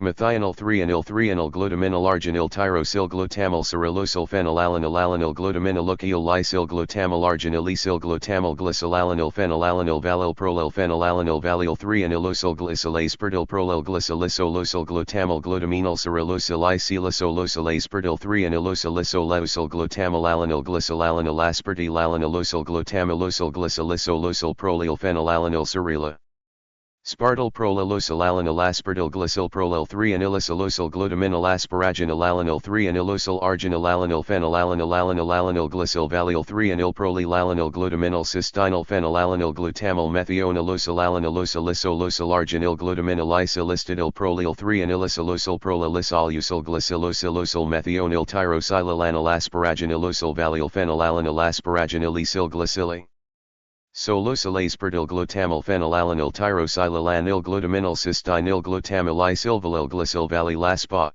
Methional 3-anyl 3-anyl glutaminyl arginyl tyrosyl glutamyl cyrilosyl phenylalanil alanil glutaminyl lysyl lysyl glutamyl arginyl esyl glutamyl glycylalanil phenylalanil valyl prolyl phenylalanil valyl 3-anylosyl glycyl aspartyl prolyl glycylisolysyl glutamyl glutaminyl cyrilosyl icylisolysyl aspartyl 3-anylosyl isolysyl glutamyl alanil glycylalanil aspartyl alanilosyl glutamylosyl glycylisolysyl prolyl phenylalanil cyrila. Spartyl prolylosyl alanil aspartyl glycyl prolyl 3-anylisolysyl glutaminyl asparaginal alanil 3-anylosyl arginyl alanil phenylalanil alanil alanil glycyl valyl 3-anyl prolylalanil glutaminyl cystinyl phenylalanil glutamyl methionalosyl alanilosyl isolosyl arginyl glutaminyl isolystidyl prolyl 3-anylisolysyl prolylisolysyl glycylosylosyl methionil tyrosylalanil asparaginylosyl valyl phenylalanil asparaginyl esyl glycyli. Solosyl aspartyl glutamyl phenylalanil tyrosylalanil glutaminyl cystinyl glutamyl isylvalyl glycyl valyl aspa.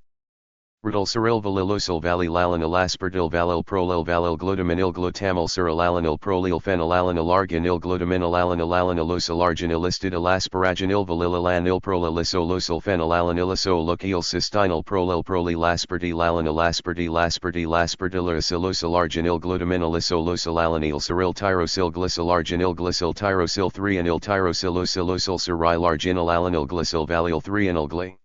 Rityl cyrilvalylosyl valylalanil aspartyl valyl prolyl valyl glutaminyl glutamyl cyrilalanil prolyl phenylalanil arginyl glutaminyl alanil alanilosyl arginyl istidyl asparaginyl valylalanil prolylisolosyl phenylalanil isolokyl cystinyl prolyl prolyl aspartyl alanil aspartyl aspartyl aspartylysilosyl arginyl glutaminyl isolosyl alanil cyril tyrosyl glycyl arginyl glycyl tyrosyl 3-anyl tyrosylosylosyl cyryl arginyl alanil glycyl valyl 3-anyl gly.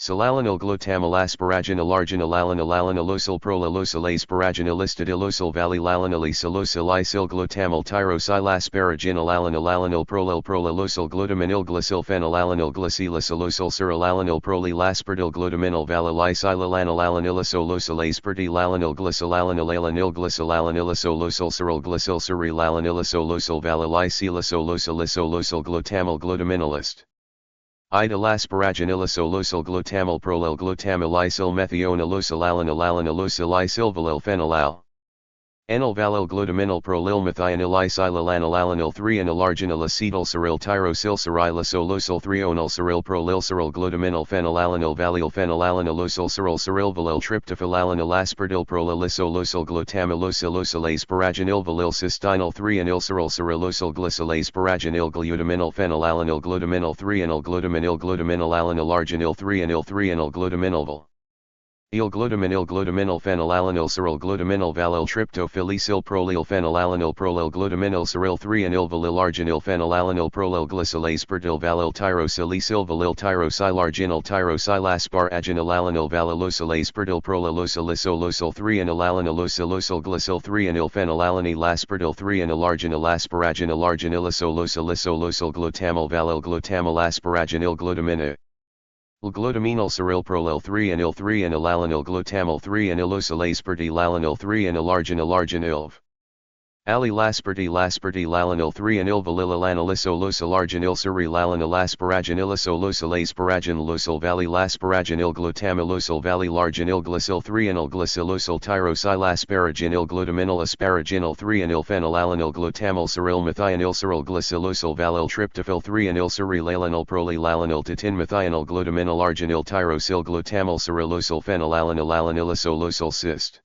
Silalanil glutamyl asparaginal arginyl alanil alanilosyl prolylosyl asparaginyl istidylosyl valylalanil esylosyl isyl glutamyl tyrosyl asparaginal alanil alanil prolylosyl glutaminyl glycyl phenylalanil glycylisolysyl cyrilalanil prolyl aspartyl glutaminyl valylisylalanil alanilisolosyl aspartyl alanil glycylalanil alanil glycylalanilisolysyl cyril glycyl cyrilalanilisolysyl valylisylisolysyl isolosyl glutamyl glutaminylist. Idyl asparaginylisolysyl glutamyl prolyl glutamyl isyl methionalosyl alanil alanilosyl isylvalyl phenylal. Anyl valyl glutaminyl prolyl methional isylalanil alanil 3-anyl arginyl acetyl cyryl tyrosyl cyrilisolosyl 3-onyl cyryl prolyl cyryl glutaminyl phenylalanil valyl phenylalanilosyl cyryl cyrylvalyl tryptophylalanil aspartyl prolylisolosyl glutamylosylosyl asparaginyl valyl cystinyl 3-anyl cyryl cyrilosyl glycyl asparaginyl glutaminyl phenylalanil glutaminyl 3-anyl glutaminyl alanil arginyl 3-anyl 3-anyl glutaminyl glutaminyl glutaminyl phenylalanil cyryl glutaminyl valyl tryptophylisyl prolyl phenylalanil prolyl glutaminyl cyryl 3-anyl valyl arginyl phenylalanil prolyl glycyl aspartyl valyl tyrosyl esyl valyl tyrosyl arginyl tyrosyl asparaginal alanil valylosyl aspartyl prolylosyl isolosyl 3-anyl alanilosylosyl glycyl 3-anyl phenylalanil aspartyl 3-anyl arginyl asparaginal arginylisolosyl isolosyl glutamyl valyl glutamyl asparaginyl glutaminyl. Glutaminyl cyryl prolyl 3-anyl 3-anyl alanil glutamyl 3-anylosyl aspartyl alanil 3-anyl arginyl. Allyl aspartyl alanil 3-anyl valylalanilisolysyl arginyl cyrilalanil asparaginylisolosyl asparaginylosyl valyl asparaginyl glutamylosyl valyl arginyl glycyl 3-anyl glycylosyl tyrosyl asparaginyl glutaminyl asparaginyl 3-anyl phenylalanil glutamyl cyryl methional cyryl glycylosyl valyl tryptophyl 3-anyl cyrilalanil prolylalanil tatin methional glutaminyl arginyl tyrosyl glutamyl cyrilosyl phenylalanil alanilisolysyl cyst.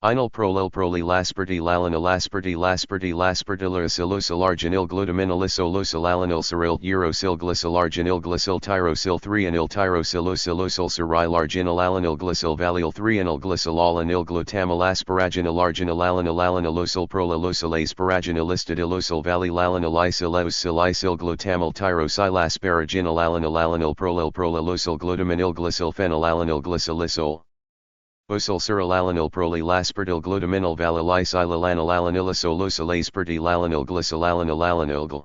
Inyl prolyl prolyl aspartyl aspartylysilosyl arginyl glutaminyl isolosyl alanil cyryl urosyl glycyl arginyl glycyl tyrosyl 3-anyl tyrosylosylosyl cyryl arginyl alanil glycyl valyl 3-anyl glycyl alanil glutamyl asparaginyl arginyl alanil alanilosyl prolylosyl asparaginyl istidylosyl valylalanil isyl glutamyl tyrosyl asparaginyl alanil prolylosyl glutaminyl glycyl phenylalanil glycylysol. Osyl cyrilalanil prolyl aspartyl glutaminyl valylisylalanil alanilisolosyl aspartyl alanil glycylalanil gl.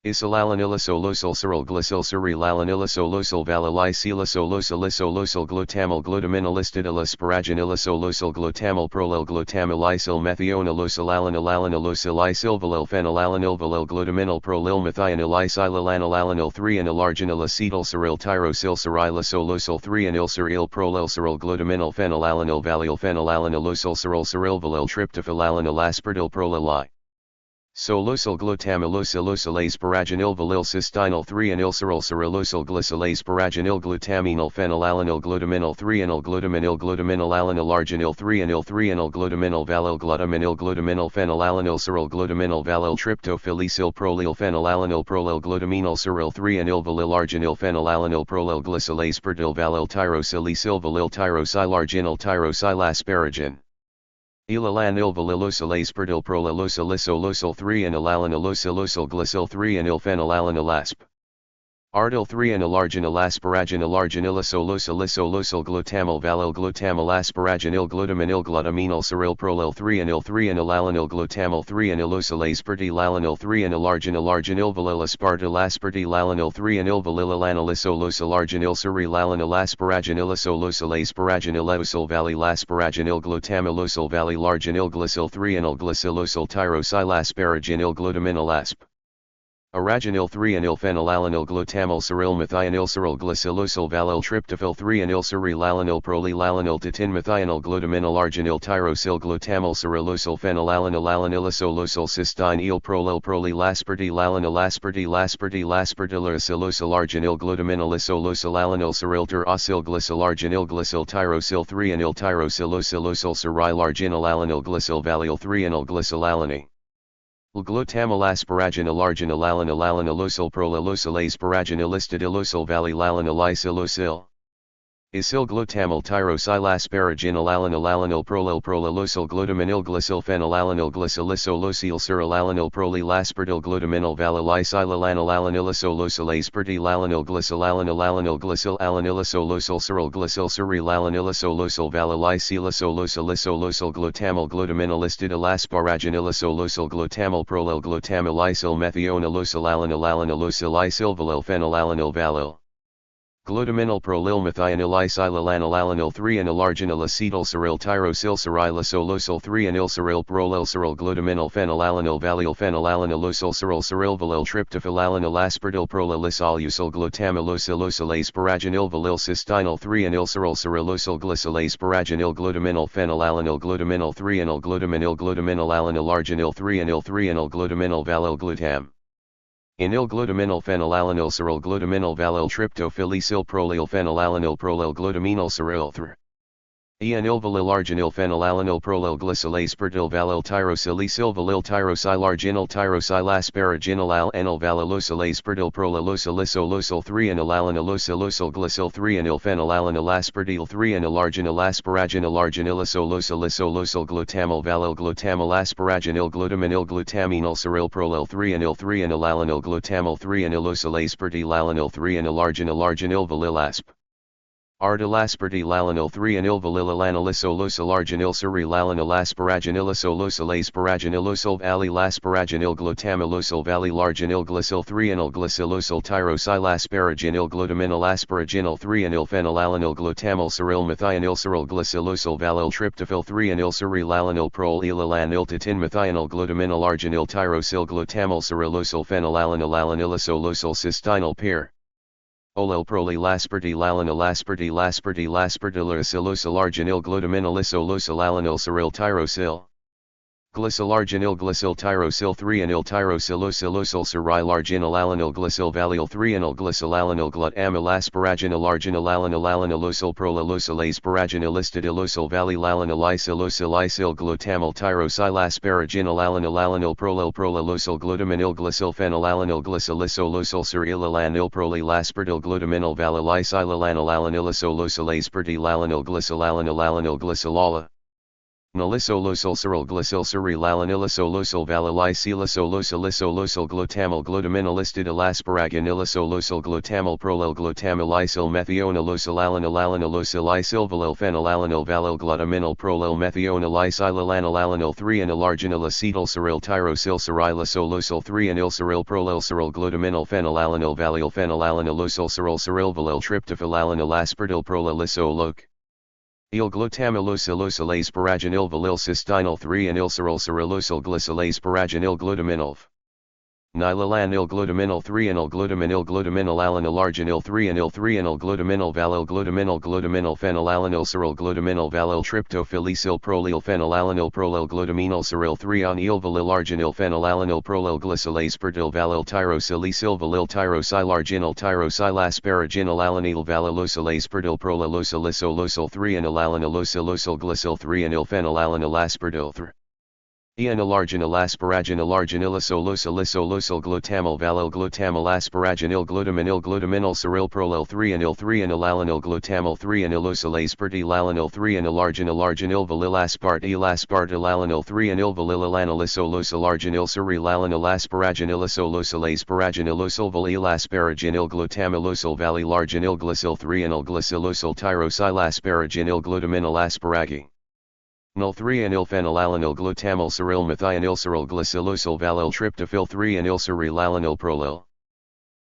Isolalanilisolosyl cyryl glycyl cyrilalanilisolysyl valylisylisolysyl isolosyl glutamyl glutaminyl istidyl asparaginylisolosyl glutamyl prolyl glutamyl isyl methionalosyl alanilosyl isylvalyl phenylalanil valyl glutaminyl prolyl methional isylalanil alanil 3-anyl arginyl acetyl cyryl tyrosyl cyrilisolosyl 3-anyl cyryl prolyl cyryl glutaminyl phenylalanil valyl phenylalanilosyl cyryl cyrylvalyl tryptophylalanil aspartyl prolyl. Solosyl glutamylosylosyl asparaginil valyl cystinyl 3-anilsyryl cyrilosyl glycyl asparaginil glutaminal phenylalanil glutaminal 3-anyl glutaminil glutaminal alanil arginil 3-anyl 3-anyl glutaminal valyl glutaminil glutaminal phenylalanil cyryl glutaminal valyl tryptophylicyl prolyl phenylalanil prolyl glutaminal cyryl 3-anyl valyl arginil phenylalanil prolyl glycyl aspartyl valyl tyrosilicyl valyl tyrosylarginil tyrosylasparagen. Elalanil valylosyl aspartyl prolylosyl 3-anyl-alanillosylosyl glycyl 3-anyl phenylalanil asp. Ardyl 3-anyl arginil asparaginil arginillosylosyl glutamyl valyl glutamyl asparaginil glutaminil glutaminyl cyryl prolyl 3-anyl 3-anyl alanil glutamyl 3-anylosyl aspartyl alanil 3-anyl arginil valyl aspartyl aspartyl alanil 3-anyl valyl alanilisosyl arginil cyryl alanil asparaginillosyl asparaginil eosyl valyl asparaginil glutamylosyl valyl arginil glycyl 3-anyl glycylosyl tyrosylasparaginil glutaminal asp. Araginil 3-anyl phenylalanil glutamyl cyryl methionil cyryl glycylosyl valyl tryptophyl 3-anyl cyryl alanil prolylalanil titin methionil glutaminal arginil tyrosyl glutamyl cyrilosyl phenylalanil alanilisosyl cystinyl prolylaspartyl alanil aspartyl aspartylysilosyl arginil glutaminalisosyl alanil cyryl tyrosyl glycyl arginil glycyl tyrosyl 3-anyl tyrosylosylosyl cyryl arginil alanil glycyl valyl 3-anyl glycyl alani. Glutamyl asparaginil arginil alanil alanilosyl prolylosyl asparaginilistadilosyl valyl alanilisylosyl. Isyl glutamyl tyrosylasparaginil alanil prolylosyl glutaminil glycyl phenylalanil glycylisosyl cyryl alanil prolylaspartyl glutaminil valylisylalanil alanilisosyl aspartyl alanil glycyl alanilisosyl cyryl alanilisosyl valylisylisosyl glutamyl glutaminilistadilasparaginilisosyl glutamyl glutaminilisyl methionilisosyl alanilisosyl valyl phenylalanil valyl. Glutaminal prolyl methionilisylalanil alanil 3-anyl arginil acetyl cyryl tyrosyl cyrilosyl 3-anyl cyryl prolyl cyryl glutaminal phenylalanil valyl phenylalanilosyl cyryl valyl tryptophyl alanil aspartyl prolylisosyl glutamylosylosyl asparaginil valyl cystinyl 3-anyl cyrilosyl glycyl asparaginil glutaminal phenylalanil glutaminal 3-anyl glutaminal alanil arginil 3-anyl glutaminal valyl glutam. Inyl glutaminal phenylalanil cyryl glutaminal valyl tryptophylicyl prolyl phenylalanil prolyl glutaminal cyryl 3. Eanyl valyl arginil phenylalanil prolyl glycyl aspartyl valyl tyrosilicyl valyl tyrosylarginil tyrosylasparaginil alanil valylosyl aspartyl prolylosylisosyl 3-anyl alanilosylosyl glycyl 3-anyl phenylalanil aspartyl 3-anyl arginil asparaginil arginilisosyl glutamyl valyl glutamyl asparaginil glutaminil cyryl prolyl 3-anyl alanil glutamyl 3-anylosyl aspartyl alanil 3-anyl arginil valyl asp. Ardyl aspartyl alanil 3-anyl valyl alanilisosyl arginil cyryl alanil asparaginilisosyl asparaginilosyl valyl asparaginil glutamilosyl valyl arginil glycyl 3-anyl glycylosyl tyrosylasparaginil glutaminal asparaginil 3-anyl phenylalanil glutamyl cyryl methionil cyryl glycylosyl valyl tryptophyl 3-anyl cyryl alanil prolylalanil titin methionil glutaminal arginil tyrosyl glutamyl cyrilosyl phenylalanil alanilisosyl cystinyl pair. Olel prolylaspartyl alanil aspartylysilosyl arginil glutaminilisosyl alanil cyryl tyrosyl. Glycyl arginil glycyl tyrosyl 3-anyl tyrosylosyl cyryl arginil alanil glycyl valyl 3-anyl glycyl alanil glutamyl asparaginil arginil alanilosyl prolylosyl asparaginilistadilosyl valyl alanilisosyl glutamyl tyrosylasparaginil alanil prolylosyl glutaminil glycyl phenylalanil glycylisosyl cyryl alanil prolylaspartyl glutaminil valylisylalanil alanilisosyl aspartyl alanil glycyl Nalisosyl cyryl glycyl cyryl alanilisosyl valylisylisosyl glutamyl glutaminilistadilasparaginilisosyl glutamyl prolyl glutamulysyl methionilisosyl alanilisosyl valyl phenylalanil valyl glutaminal prolyl methionilisylalanil alanil 3-anyl arginil acetyl cyryl tyrosyl cyrilosyl 3-anyl cyryl prolyl cyryl glutaminal phenylalanil valyl phenylalanilosyl cyryl valyl tryptophyl alanil aspartyl prolylisosyl. Il glutamylosylosyl asparaginil valyl cystinyl 3-anyl cyrilosyl glycyl asparaginil glutaminil. Nilalanil glutaminol 3-enol glutaminil glutaminal alanil arginil 3-enil 3-enol glutaminal valil glutaminal glutaminal phenylalanil cyryl glutaminal valil tryptophylicyl prolyl phenylalanil prolyl glutaminal cyryl 3-enil valil arginil phenylalanil prolyl glycylase perdyl valil tyrosilicyl valil tyrosylarginal tyrosylasparaginal alanil valilosylase perdyl prolylosylysol 3-enil alanilosylosol glycyl 3-enil phenylalanil asperdyl 3. Enil asparaginal arginilosol glutamal valil glutamal asparaginil glutaminil glutaminal cyryl prolyl 3-enil 3-enil alanil glutamal 3-enil perdyl alanil 3-enil arginil valil aspartyl alanil 3-enil valil alanilisol arginil cyryl alanil asparaginilosol asparaginilosol valil asparaginil glutamilosol valil arginil glycyl 3-enil glycylosol tyrosylasparaginil glutaminal asparagi. Nil 3-enil phenylalanil glutamal cyryl methionil cyryl glycylosol valil tryptophyl 3-enil cyryl alanil prolyl.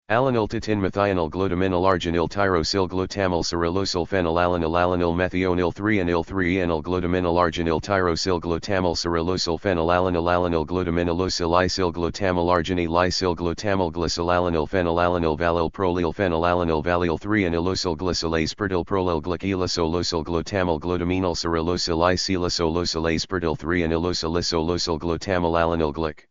Alanil titin methionil glutaminal arginil tyrosyl glutamal cyrylosol phenylalanil alanil methionil 3-enil 3-enil glutaminal arginil tyrosyl glutamal cyrylosol phenylalanil alanil glutaminalosyl glutamal arginil lysyl glutamal glycylalanil phenylalanil valil prolyl phenylalanil valil 3-enilosol glycylase perdyl prolyl glycylosol glutamal glutaminal cyrylosyl isylosol perdyl 3-enilosol glutamal alanil glyc.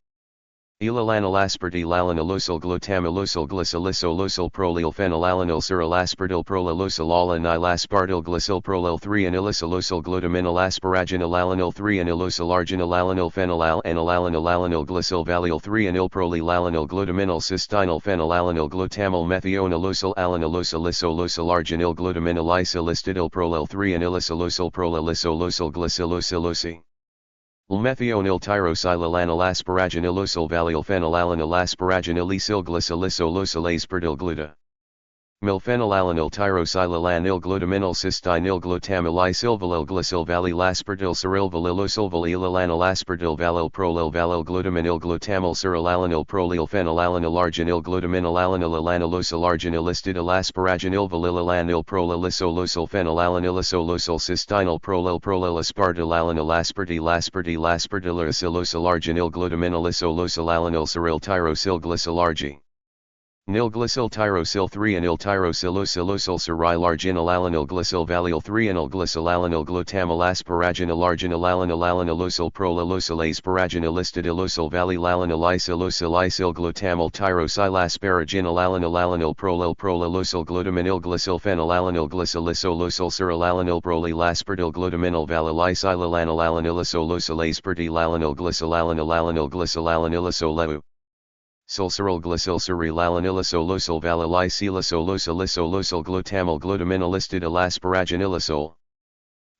Elalanil aspartyl alanilosol glutamilosol glycylosol prolyl phenylalanil cyryl aspartyl prolylosol alanil aspartyl glycyl prolyl 3-enilosol glutaminal asparaginil alanil 3-enilosol arginil alanil phenylalanil alanil alanil glycyl valil 3-enil prolyl alanil glutaminal cystenyl phenylalanil glutamal methionilosol alanilosol arginil glutaminal isolystidyl prolyl 3-enilosol prolylosol glycylosilosi. Methionil tyrosylalanil asparaginilosol valil phenylalanil asparaginilisyl glycylosol aspartyl gluta. Milphenylalanil tyrosylalanil glutaminal cystenyl glutamyl valil glycyl valil aspartyl cyryl valilosol valilalanil aspartyl valil prolyl valil glutaminil glutamal cyrylalanil prolyl phenylalanil arginil glutaminal alanil alanilosol arginilistidyl asparaginil valilalanil prolylosol phenylalanilisol cystenyl prolyl aspartyl alanil aspartyl aspartyl arginil glutaminalisol alanil cyryl tyrosyl glycylargy. Nil glycyl tyrosyl 3-enil tyrosylosol cyryl arginil alanil glycyl valil 3-enil glycyl alanil glutamal asparaginil arginil alanil alanilosol prolylosol asparaginilistidilosol valil alanil isyl glutamal tyrosylasparaginil alanil prolylosol glutaminil glycyl phenylalanil glycylosol cyryl alanil prolyl aspartyl glutaminal valil isylalanil alanilisol aspartyl alanil glycyl alanilisol Sulcyryl glycyl cyryl alanilisol valil isylisol glutamal glutaminalistidyl asparaginilosol.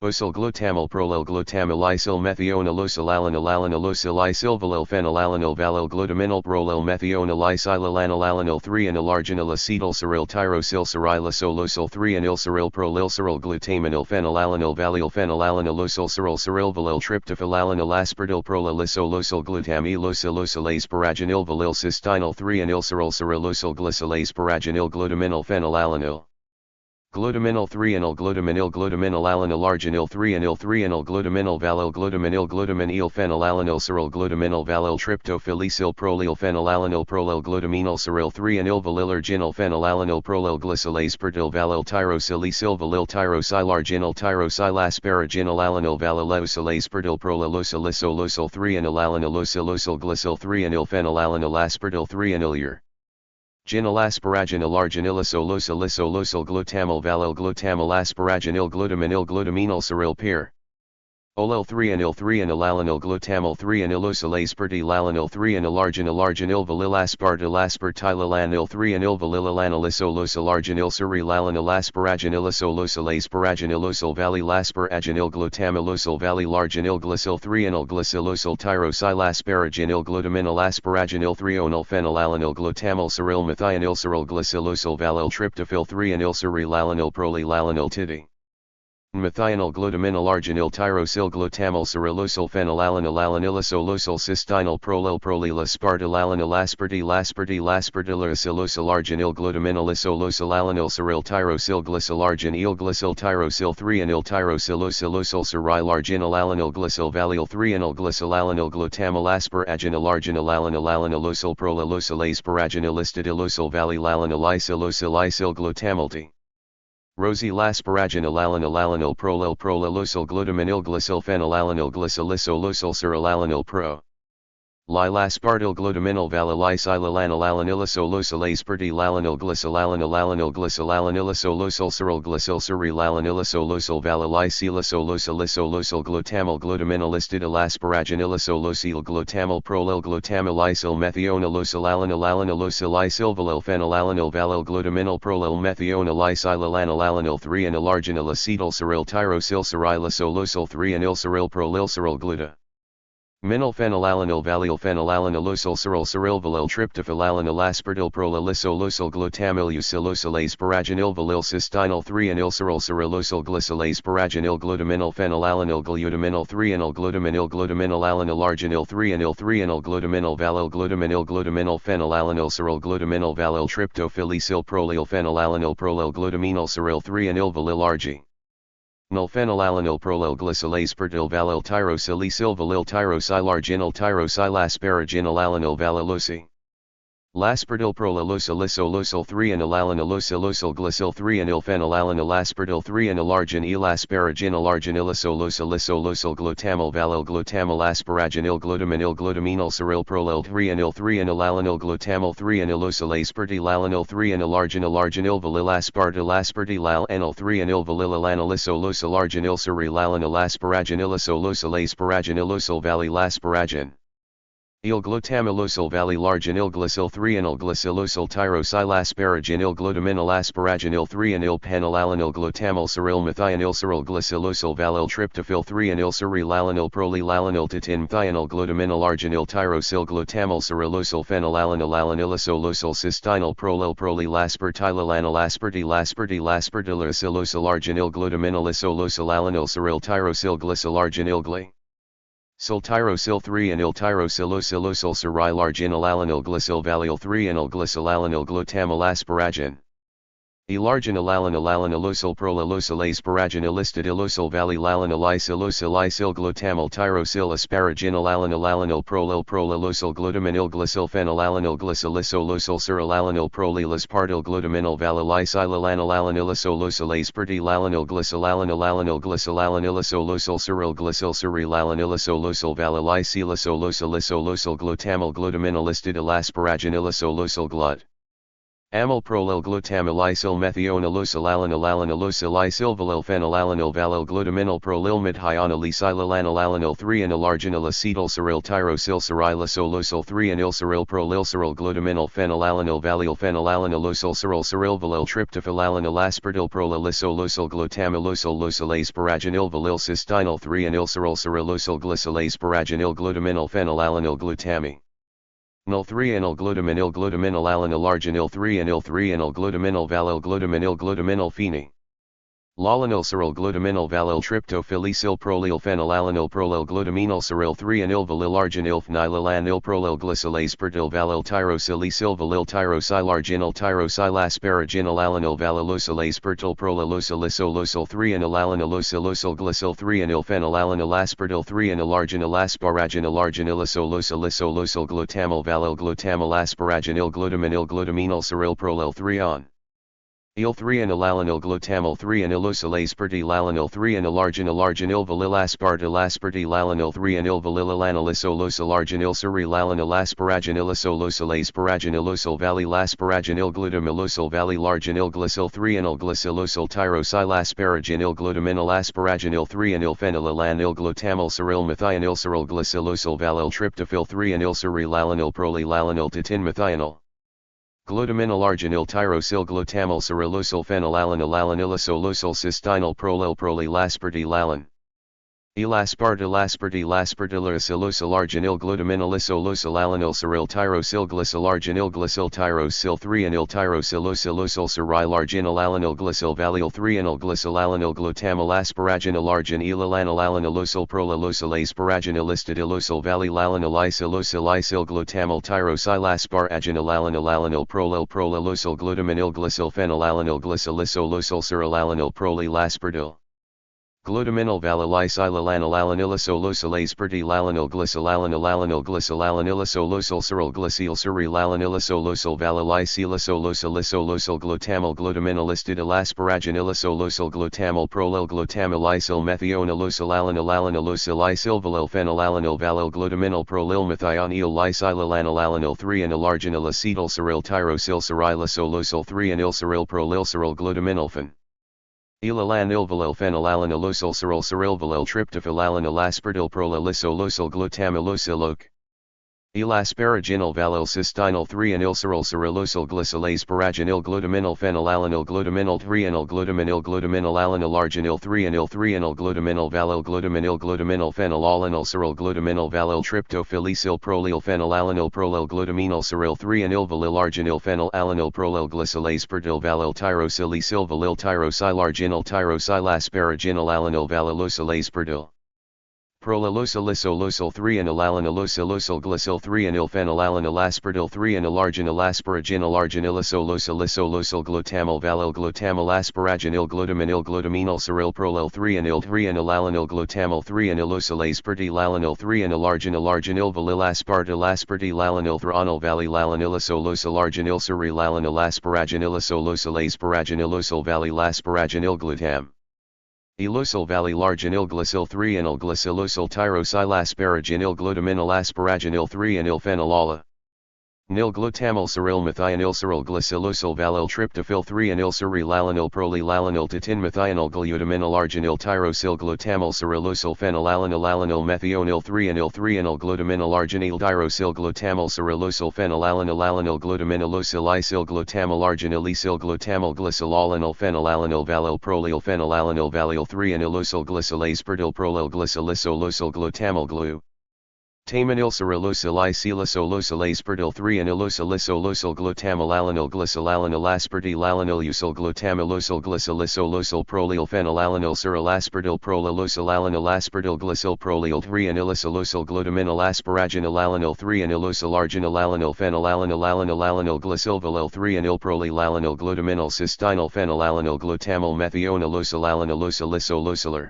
Osyl glutamal prolyl glutamal isyl methionilosol alanil isyl valil phenylalanil valil glutaminal prolyl methionil isylalanil alanil 3-enil arginil acetyl cyryl tyrosyl cyrylosol 3-enil cyryl prolyl cyryl glutaminil phenylalanil valil phenylalanilosol cyryl valil tryptophyl alanil aspartyl prolylosol glutamilosol asparaginil valil cystenyl 3-enil cyrylosol glycyl asparaginil glutaminal phenylalanil. Glutaminal 3-enil glutaminal alanil arginil 3-enil glutaminal valil glutaminil phenylalanil cyryl glutaminal valil tryptophylicyl prolyl phenylalanil prolyl glutaminal cyryl 3-enil valil arginil phenylalanil prolyl glycylase perdyl valil tyrosilicyl valil tyrosylarginil tyrosylasparaginil alanil valilosylase perdyl prolylosol 3-enil alanilosol glycyl 3-enil phenylalanil aspartyl 3-enil ur. Ginil asparaginil arginilosol glutamal valil glutamal asparaginil glutaminal cyryl peer. Olel 3-enil alanil glutamal 3-enilosol aspartyl alanil 3-enil arginil valil aspartyl alanil 3-enil valil alanilisol arginil cyryl alanil asparaginilosol asparaginilosol valil asparaginil glutamilosol valil arginil glycyl 3-enil glycylosol tyrosylasparaginil glutaminal asparaginil 3-enil phenylalanil glutamal cyryl methionil cyryl glycylosol valil tryptophyl 3-enil cyryl alanil prolyl alanil tidi. Methional glutaminyl arginyl tyrosyl glutamal cyrillosyl phenylalanil alanylisosyl cystinyl prolyl prolyl aspartylalanil aspartyl arginyl glutaminyl isolysyl alanyl cyryl tyrosyl glycyl arginyl glycyl tyrosyl 3-anyl tyrosylosyl cyryl arginyl alanyl glycyl valyl 3-anyl glycyl alanyl glutamal asparaginal arginyl alanylosyl prolylosyl asparaginal istidylosyl valyl alanyl isolysyl glutamalti. Rosy lasparaginal alanyl prolylosyl glutaminyl glycyl phenylalanil glycylisolysyl cyrilalanil pro. Lilaspartyl glutaminyl valylysilalanil alanylisolysyl aspartylalanil glycylalanil glycylalanylisolysyl cyryl glycyl cyrilalanylisolysyl valylysilosyl glutamal glutaminyl istidylasparaginilisolysyl glutamal prolyl glutamal isyl methionalosyl alanyl isilvalyl phenylalanil valyl glutaminyl prolyl methional isilalanil alanyl 3-anyl arginyl acetyl cyryl tyrosyl cyrilosyl 3-anyl cyryl prolyl cyryl gluta. Minyl phenylalanil valyl phenylalanylosyl cyrilvalyl tryptophylalanil aspartyl prolylisolysyl glutamilyusilosyl asparaginil valyl cystinyl 3-anyl cyrilosyl glycyl asparaginil glutaminyl phenylalanil glutaminyl 3-anyl glutaminyl alanyl arginyl 3-anyl glutaminyl valyl glutaminyl phenylalanil cyryl glutaminyl valyl tryptophylisyl prolyl phenylalanil glutaminyl cyryl 3-anyl valyl argi. Nil phenylalanil prolyl glycyl aspartyl valyl tyrosylisyl valyl tyrosyl arginyl tyrosylasparaginal alanyl valylosi. Laspartyl prolylosyl 3-anyl alanylosyl glycyl 3-anyl phenylalanil aspartyl 3-anyl arginyl asparaginal arginylisolysyl glutamal valyl glutamal asparaginil glutaminyl cyryl prolyl 3-anyl alanyl glutamal 3-anylosyl aspartylalanil 3-anyl arginyl valyl aspartyl anyl 3-anyl valyl alanylisolysyl arginyl cyrilalanil asparaginilisolysyl asparaginilosol valyl asparagin. Il glutamilosyl valyl arginyl glycyl 3-anyl glycylosyl tyrosylasparaginil glutaminyl asparaginil 3-anyl phenylalanil glutamal cyryl methionil cyryl glycylosyl valyl tryptophyl 3-anyl cyrilalanil prolylalanil titin-methional glutaminyl arginyl tyrosyl glutamal cyrilosyl phenylalanil alanylisolysyl cystinyl prolylaspartylalanil aspartylasparatylosyl arginyl glutaminyl isolysyl alanyl cyryl tyrosyl glycyl arginyl gly. Syl tyrosyl 3-anyl tyrosylosyl cyryl arginyl alanyl glycyl valyl 3-anyl glycyl alanyl glutamal asparagin. Elarginyl alanylosyl prolylosyl asparaginil istidylosyl valyl isil glutamal tyrosyl asparaginal alanyl prolylosyl glutaminyl glycyl phenylalanil glycylisolysyl cyrilalanil prolylaspartyl glutaminyl valylysilalanil alanylisolysyl aspartylalanil glycylalanylisolysyl cyryl glycyl cyrilalanylisolysyl valylysilosyl glutamal glutaminyl istidylasparaginilisolysyl glut. Amyl prolyl glutamal isyl methionalosyl alanyl isilvalyl phenylalanil valyl glutaminyl prolyl methional isilalanil alanyl 3-anyl arginyl acetyl cyryl tyrosyl cyrilosyl 3-anyl cyryl prolyl cyryl glutaminyl phenylalanil valyl phenylalanylosyl cyrilvalyl tryptophylalanil aspartyl prolylisolysyl glutamilosyl asparaginil valyl cystinyl 3-anyl cyrilosyl glycyl asparaginil glutaminyl phenylalanil glutami. Nil 3-anyl glutaminyl alanyl arginyl 3-anyl glutaminyl valyl glutaminyl pheny. Lalanil cyryl glutaminyl valyl tryptophylisyl prolyl phenylalanil glutaminyl cyryl 3-anyl valyl arginyl phenylalanil prolyl glycyl aspartyl valyl tyrosylisyl valyl tyrosyl arginyl tyrosylasparaginal alanyl valylosyl aspartyl prolylosyl 3-anyl alanylosyl glycyl 3-anyl phenylalanil aspartyl 3-anyl arginyl asparaginal arginylisolysyl glutamal valyl glutamal asparaginil glutaminyl cyryl prolyl 3-on. Il 3-anyl alanyl glutamal 3-anylosyl aspartylalanil 3-anyl arginyl valyl aspartylalanil 3-anyl valyl alanylisolysyl arginyl cyrilalanil asparaginilisolysyl asparaginilosyl valylasparaginil glutamilosyl valyl arginyl glycyl 3-anyl glycylosyl tyrosylasparaginil glutaminyl asparaginil 3-anyl phenylalanil glutamal cyryl methionil cyryl glycylosyl valyl tryptophyl 3-anyl cyrilalanil prolylalanil titin-methional. Glutaminyl arginyl tyrosyl glutamal cyrilosyl phenylalanil alanylisolysyl cystinyl prolylaspartylalan. Elaspart elaspirtilaracillosalarginil glutaminyllisolosalalanil ceril tyrosil glycilarginil glycil tyrosil 3-anil tyrosilosalosil cerilarginalalanil glycil valil 3-anil glycilalanil glutamal asparaginil elalanilalanilosil prolalosilase paraginilistidilosal valilalanil isil glutamal tyrosilasparaginalalanil prolalosil glutaminil glycil phenylalanil glycilisolosal cerilalanil prolilasperdil. Glutaminal valilisilalalanilisolosal aspartilalanil glycilalanil glycilalanilisolosal ceril glycil cerilalanilisolosal valilisilosolosolosal glutamal glutaminalistidil glutamal prolil glutamilysil methionilosalalanil valil glutaminal prolil methionil lysilalanil 3-anil arginil acetyl ceril tyrosil cerilisol 3-anil ceril prolil ceril glutaminolphen. Elalanil valil phenylalanilosal ceril valil tryptophylalanil aspardil prolalisolosal glutamilosiloc. Elasparaginil valil cystenyl 3-anil cerilosal glycilase paraginil glutaminal phenylalanil glutaminal 3-anil glutaminal arginil 3-anil glutaminal valil glutaminal phenylalanil ceril glutaminal valil tryptophylicil prolil phenylalanil glutaminal ceril 3-anil valil arginil phenylalanil glycilase perdil valil tyrosilicil valil tyrosilarginil tyrosilasparaginil valilosilase perdil. Prolalosilosal 3-anil glycil 3-anil phenylalanil aspardil 3-anil arginil arginilisol glutamal valil glutamal asparaginil glutaminal ceril prolil 3-anil glutamal 3-anilosilase pertilalanil 3-anil arginil valil aspartilalanil thranil valilalanilisolosal arginil cerilalanil asparaginilisolosilase paraginilosal valilasparaginil glutam. Elosal valilarginil glycil 3-anil glycilosal tyrosilasparaginil glutaminal asparaginil 3-anil phenylala. Nil glutamal ceril methionil ceril glycilosal valil tryptophyl 3-anil cerilalanil prolilalanil tatin methionil glutaminal arginil tyrosil glutamal cerilosal phenylalanil methionil 3-anil glutaminal arginil tyrosil glutamal cerilosal phenylalanil glutaminalosil glutamal arginilisil glutamal glycilalanil phenylalanil valil prolil phenylalanil valil 3-anilosil glycilase perdil prolil glycilisolosal glutamal glue. Tamanil cerilosilisolose perdil 3-anilosilosal glutamilalanil glycilalanil aspartilalanil usil glutamilosal glycilisolosal prolil phenylalanil cerilasperdil prolilosilalanil aspardil glycil prolil 3-anilosilosal glutaminal asparaginilalanil 3-anilosil arginilalanil phenylalanil glycilvalil 3-anil prolilalanil glutaminal cystenyl phenylalanil glutamal methionilosilalanilosilisolosilar.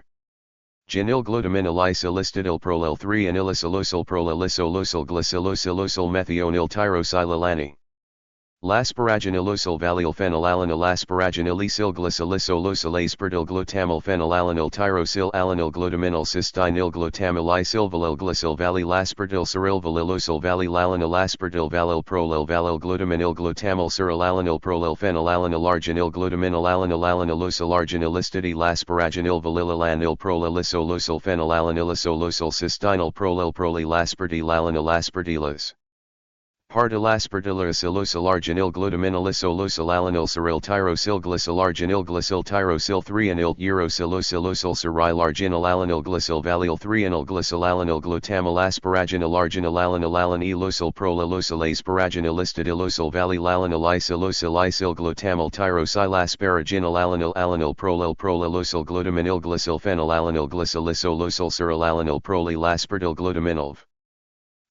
Genil glutaminylisilisitidil prolil 3-anilisosal prolilisosal glycilosilosal methionil tyrosililani. Lasparaginilosal valil phenylalanil asparaginilisil glycilisolosal aspartil glutamal phenylalanil tyrosil alanil glutaminal cystenyl glutamilysil valil glycil valilaspartil ceril valilosal valilalanil aspartil valil prolil valil glutaminil glutamal cerilalanil prolil phenylalanil arginil glutaminalalanilosal arginilistidi lasparaginil valilalanil prolilisosal phenylalanilisosal cystenyl prolil prolilaspartilalanil aspartilas. Partilaspartilaracilosal arginil glutaminalisosalalanil ceril tyrosil glycil arginil glycil tyrosil 3-anil urosilosilosal cerilarginilalanil glycil valil 3-anil glycilalanil glutamal asparaginil arginilalanil prolilosilase paraginilistidilosal valilalanil isil glutamal tyrosilasparaginil prolilosal glutaminil glycil phenylalanil glycilisolosal cerilalanil prolilasperdil glutaminilv.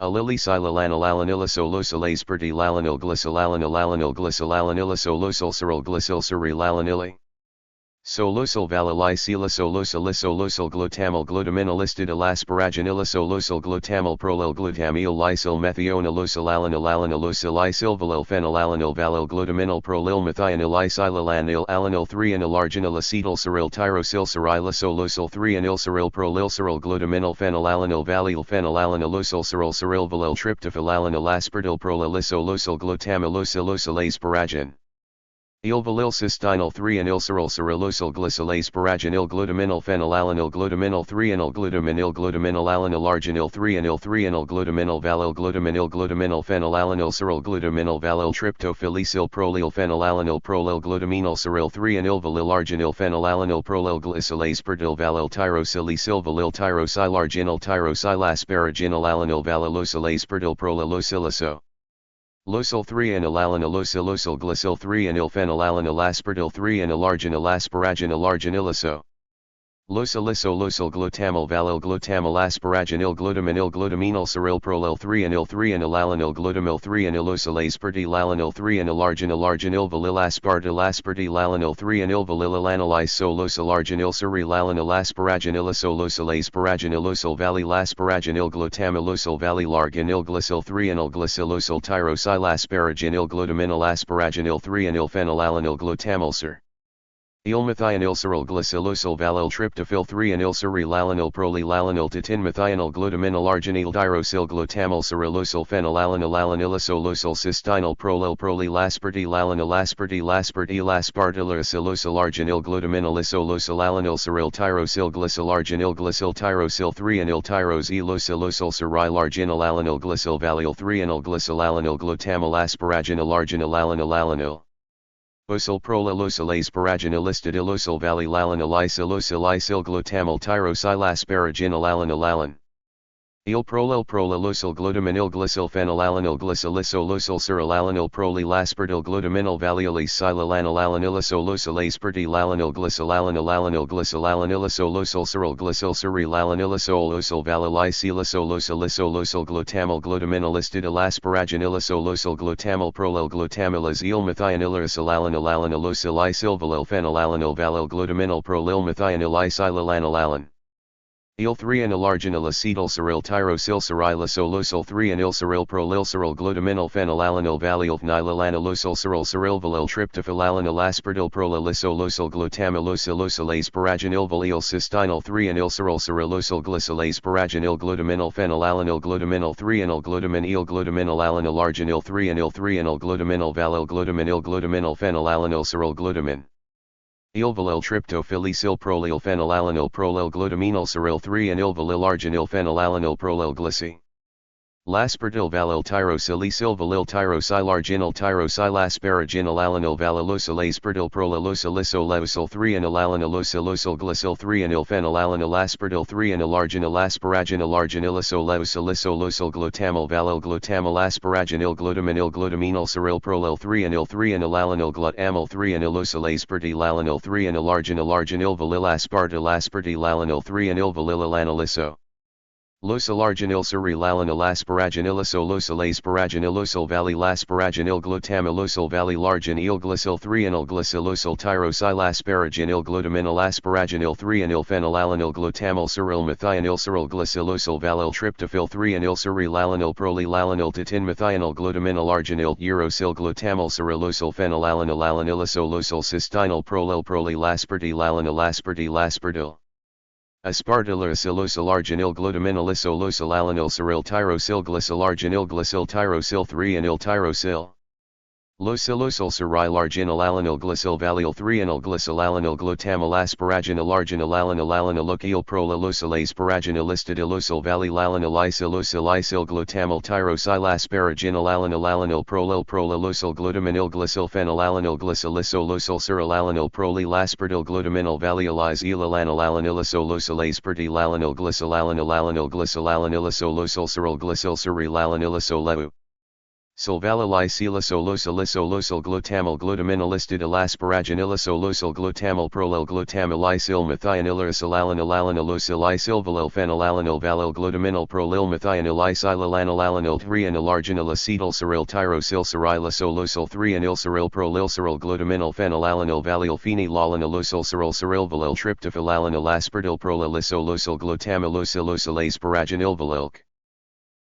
Alilisilalanilanilisolosilase pertilalanil glycilalanil ceril glycil cerilalanili. Solosal valilisilosolosilosal glutamal glutaminalistidil asparaginilisolosal glutamal prolil glutamil lysil methionilosilalanil valil phenylalanil valil glutaminal prolil methionilisilalanil 3-anil arginil acetyl ceril tyrosil cerilisosal 3-anil ceril prolil ceril glutaminal phenylalanil valil phenylalanilosal ceril valil tryptophylalanil aspartil prolilisosal glutamilosilosal asparagin. Ilvalil cystinyl 3-anyl cerylcyrylosyl glycolase sparaginyl glutaminyl phenylalanil glutaminyl 3-anyl glutaminil glutaminyl alanil arginyl 3-anyl 3-anyl glutaminyl valil glutaminyl glutaminyl phenylalanil cyryl glutaminyl valil tryptophilicyl prolyl phenylalanil prolyl glutaminyl cyryl 3-anyl valil arginyl phenylalanil prolyl glycolase perdyl valil tyrosilicyl valil tyrosylarginyl tyrosylasparaginyl alanil valilosylase perdyl prolylosiliso. Losyl 3-anyl alanil glycyl 3-anyl phenylalanil aspartyl 3-anyl arginyl asparaginyl arginyliso. Losyl glutamyl valil glutamyl asparaginyl glutaminyl glutaminyl cyryl prolyl 3-anyl 3-anyl alanil glutamyl 3-anyl osylase perdyl alanil 3-anyl arginyl valil aspartyl aspartyl alanil 3-anyl valil alanil iso arginyl cyryl alanil asparaginyliso losylase paraginilosyl valil asparaginyl glutamylosyl valil arginyl glycyl 3-anyl glycylosyl tyrosylasparaginyl glutaminyl asparaginyl 3-anyl phenylalanil glutamylcer. Ilmethionil cyryl glycylosyl valil tryptophil 3-anyl cyrylalanil prolylalanil titinmethionil glutaminyl arginyl tyrosyl glutamyl cyrylosyl phenylalanil alanylisosyl cystinyl prolylaspartyl aspartyl aspartylysilosyl arginyl glutaminylisosyl alanil cyryl tyrosyl glycyl arginyl glycyl tyrosyl 3-anyl tyrosylosyl cyryl arginyl alanil glycyl valil 3-anyl glycyl alanil glutamyl asparaginyl arginyl alanil. Osyl prolylosylase paraginylistidylosyl valilalanil isylosyl glutamyl tyrosylasparaginyl alanil. Il prolylosyl glutaminyl glycyl phenylalanil glycylisosyl cyrylalanil prolylaspartyl glutaminyl valiolesilalanil alanylisolosylase perdylalanil glycylalanil glycylalanilisosyl cyryl glycyl cyrylalanilisosyl valilisilosolosyl glutamyl glutaminylistidylasparaginylisosyl glutamyl prolyl ilmethionilirisylalanil alanylosyl valil phenylalanil valil glutaminyl prolylmethionil isilalanil. Il 3-anyl arginyl acetyl cyryl tyrosyl cyrylisosyl 3-anyl cyryl prolylcyryl glutaminyl phenylalanil valil phenylalanilosyl cyryl valil tryptophylalanil aspartyl prolylisosyl glutamylosyl paraginyl valil cystinyl 3-anyl cyrylosyl glycolase paraginyl glutaminyl phenylalanil glutaminyl 3-anyl glutaminyl alanil arginyl 3-anyl glutaminyl valil glutaminyl phenylalanil cyryl glutamin. Ilvalil tryptophilicyl prolyl phenylalanil prolyl glutaminyl cyryl 3-anyl valil arginyl phenylalanil prolyl glycy. Laspartyl valil tyrosilicyl valil tyrosylarginyl tyrosylasparaginyl alanil valilosylase perdyl prolylosylisoleosyl 3-anyl alanylosylosyl glycyl 3-anyl phenylalanil aspartyl 3-anyl arginyl asparaginyl arginylisoleosylisosyl glutamyl valil glutamyl asparaginyl glutaminyl cyryl prolyl 3-anyl alanil glutamyl 3-anyl osylase perdylalanil 3-anyl arginyl valil aspartyl alanil 3-anyl valil alaniliso. Losyl arginyl cyrylalanil asparaginylisolosylase paraginylosyl valilasparaginyl glutamylosyl valil arginyl glycyl 3-anyl glycylosyl tyrosylasparaginyl glutaminyl asparaginyl 3-anyl phenylalanil glutamyl cyryl methionil cyryl glycylosyl valil tryptophil 3-anyl cyrylalanil prolylalanil titinmethionil glutaminyl arginyl urosyl glutamyl cyrylosyl phenylalanil alanylisosyl cystinyl prolylaspartyl aspartyl. Aspartylysilosyl arginyl glutaminylisosyl alanil cyryl tyrosyl glycyl arginyl glycyl tyrosyl 3-anyl tyrosyl. Losylosyl cyryl arginyl alanil glycyl valil 3-anyl glycyl alanil glutamyl asparaginyl arginyl alanil prolylosylase paraginylistidylosyl valilalanil isyl glutamyl tyrosylasparaginyl alanil prolylosyl glutaminyl glycyl phenylalanil glycylisosyl cyrylalanil prolylaspartyl glutaminyl valiolisylalanil alanylisolosylase perdylalanil glycylalanilisosyl cyryl glycyl cyrylalanilisoleu. Sulvalilisylisosyl glutamyl glutaminylistidylasparaginylisosyl glutamyl prolyl methionilirisylalanil valil phenylalanil valil glutaminyl prolylmethionil isilalanil 3-anyl arginyl acetyl cyryl tyrosyl cyrylisosyl 3-anyl cyryl glutaminyl phenylalanil valil phenylalanil valil tryptophylalanil aspartyl prolylisosyl glutamylosylosyl paraginyl valilk.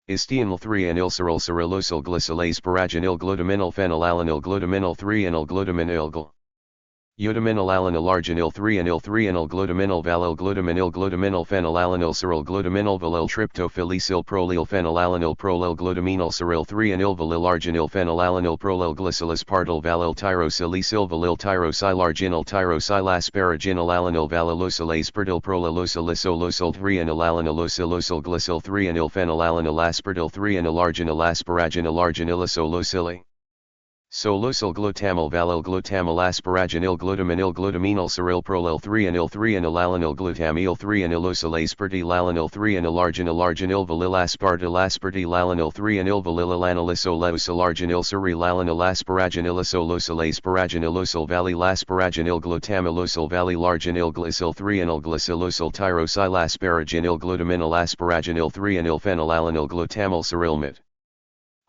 Istianyl 3-anyl cyrylosyl glycolase paraginyl glutaminyl phenylalanil glutaminyl 3-anyl glutaminyl. Iodominyl alargenyl 3-anyl 3-anyl glutaminyl valyl glutaminyl glutaminyl phenylalanil cyryl glutaminyl valyl tryptophylicyl prolyl phenylalanil prolyl glutaminyl cyryl 3-anyl valyl arginyl phenylalanil prolyl glycyl aspartyl valyl tyrosilicyl valyl tyrosylarginyl tyrosylasparaginyl alanil valylosyl aspartyl prolylosylisolysyl 3-anyl alanilosylosol glycyl 3-anyl phenylalanil aspartyl 3-anyl arginyl asparaginyl arginylisolosyli. Solosyl glutamyl valyl glutamyl asparaginyl glutaminyl glutaminyl cyryl prolyl 3-anyl 3-anyl alanil glutamyl 3-anylosyl aspartyl alanil 3-anyl arginyl arginyl valyl aspartyl aspartyl alanil 3-anyl valyl alanilisolysosyl arginyl cyryl alanil asparaginylisolosyl asparaginylosyl valyl asparaginyl glutamylosyl valyl arginyl glycyl 3-anyl glycylosyl tyrosyl asparaginyl glutaminyl asparaginyl 3-anyl phenylalanil glutamyl cyryl mit.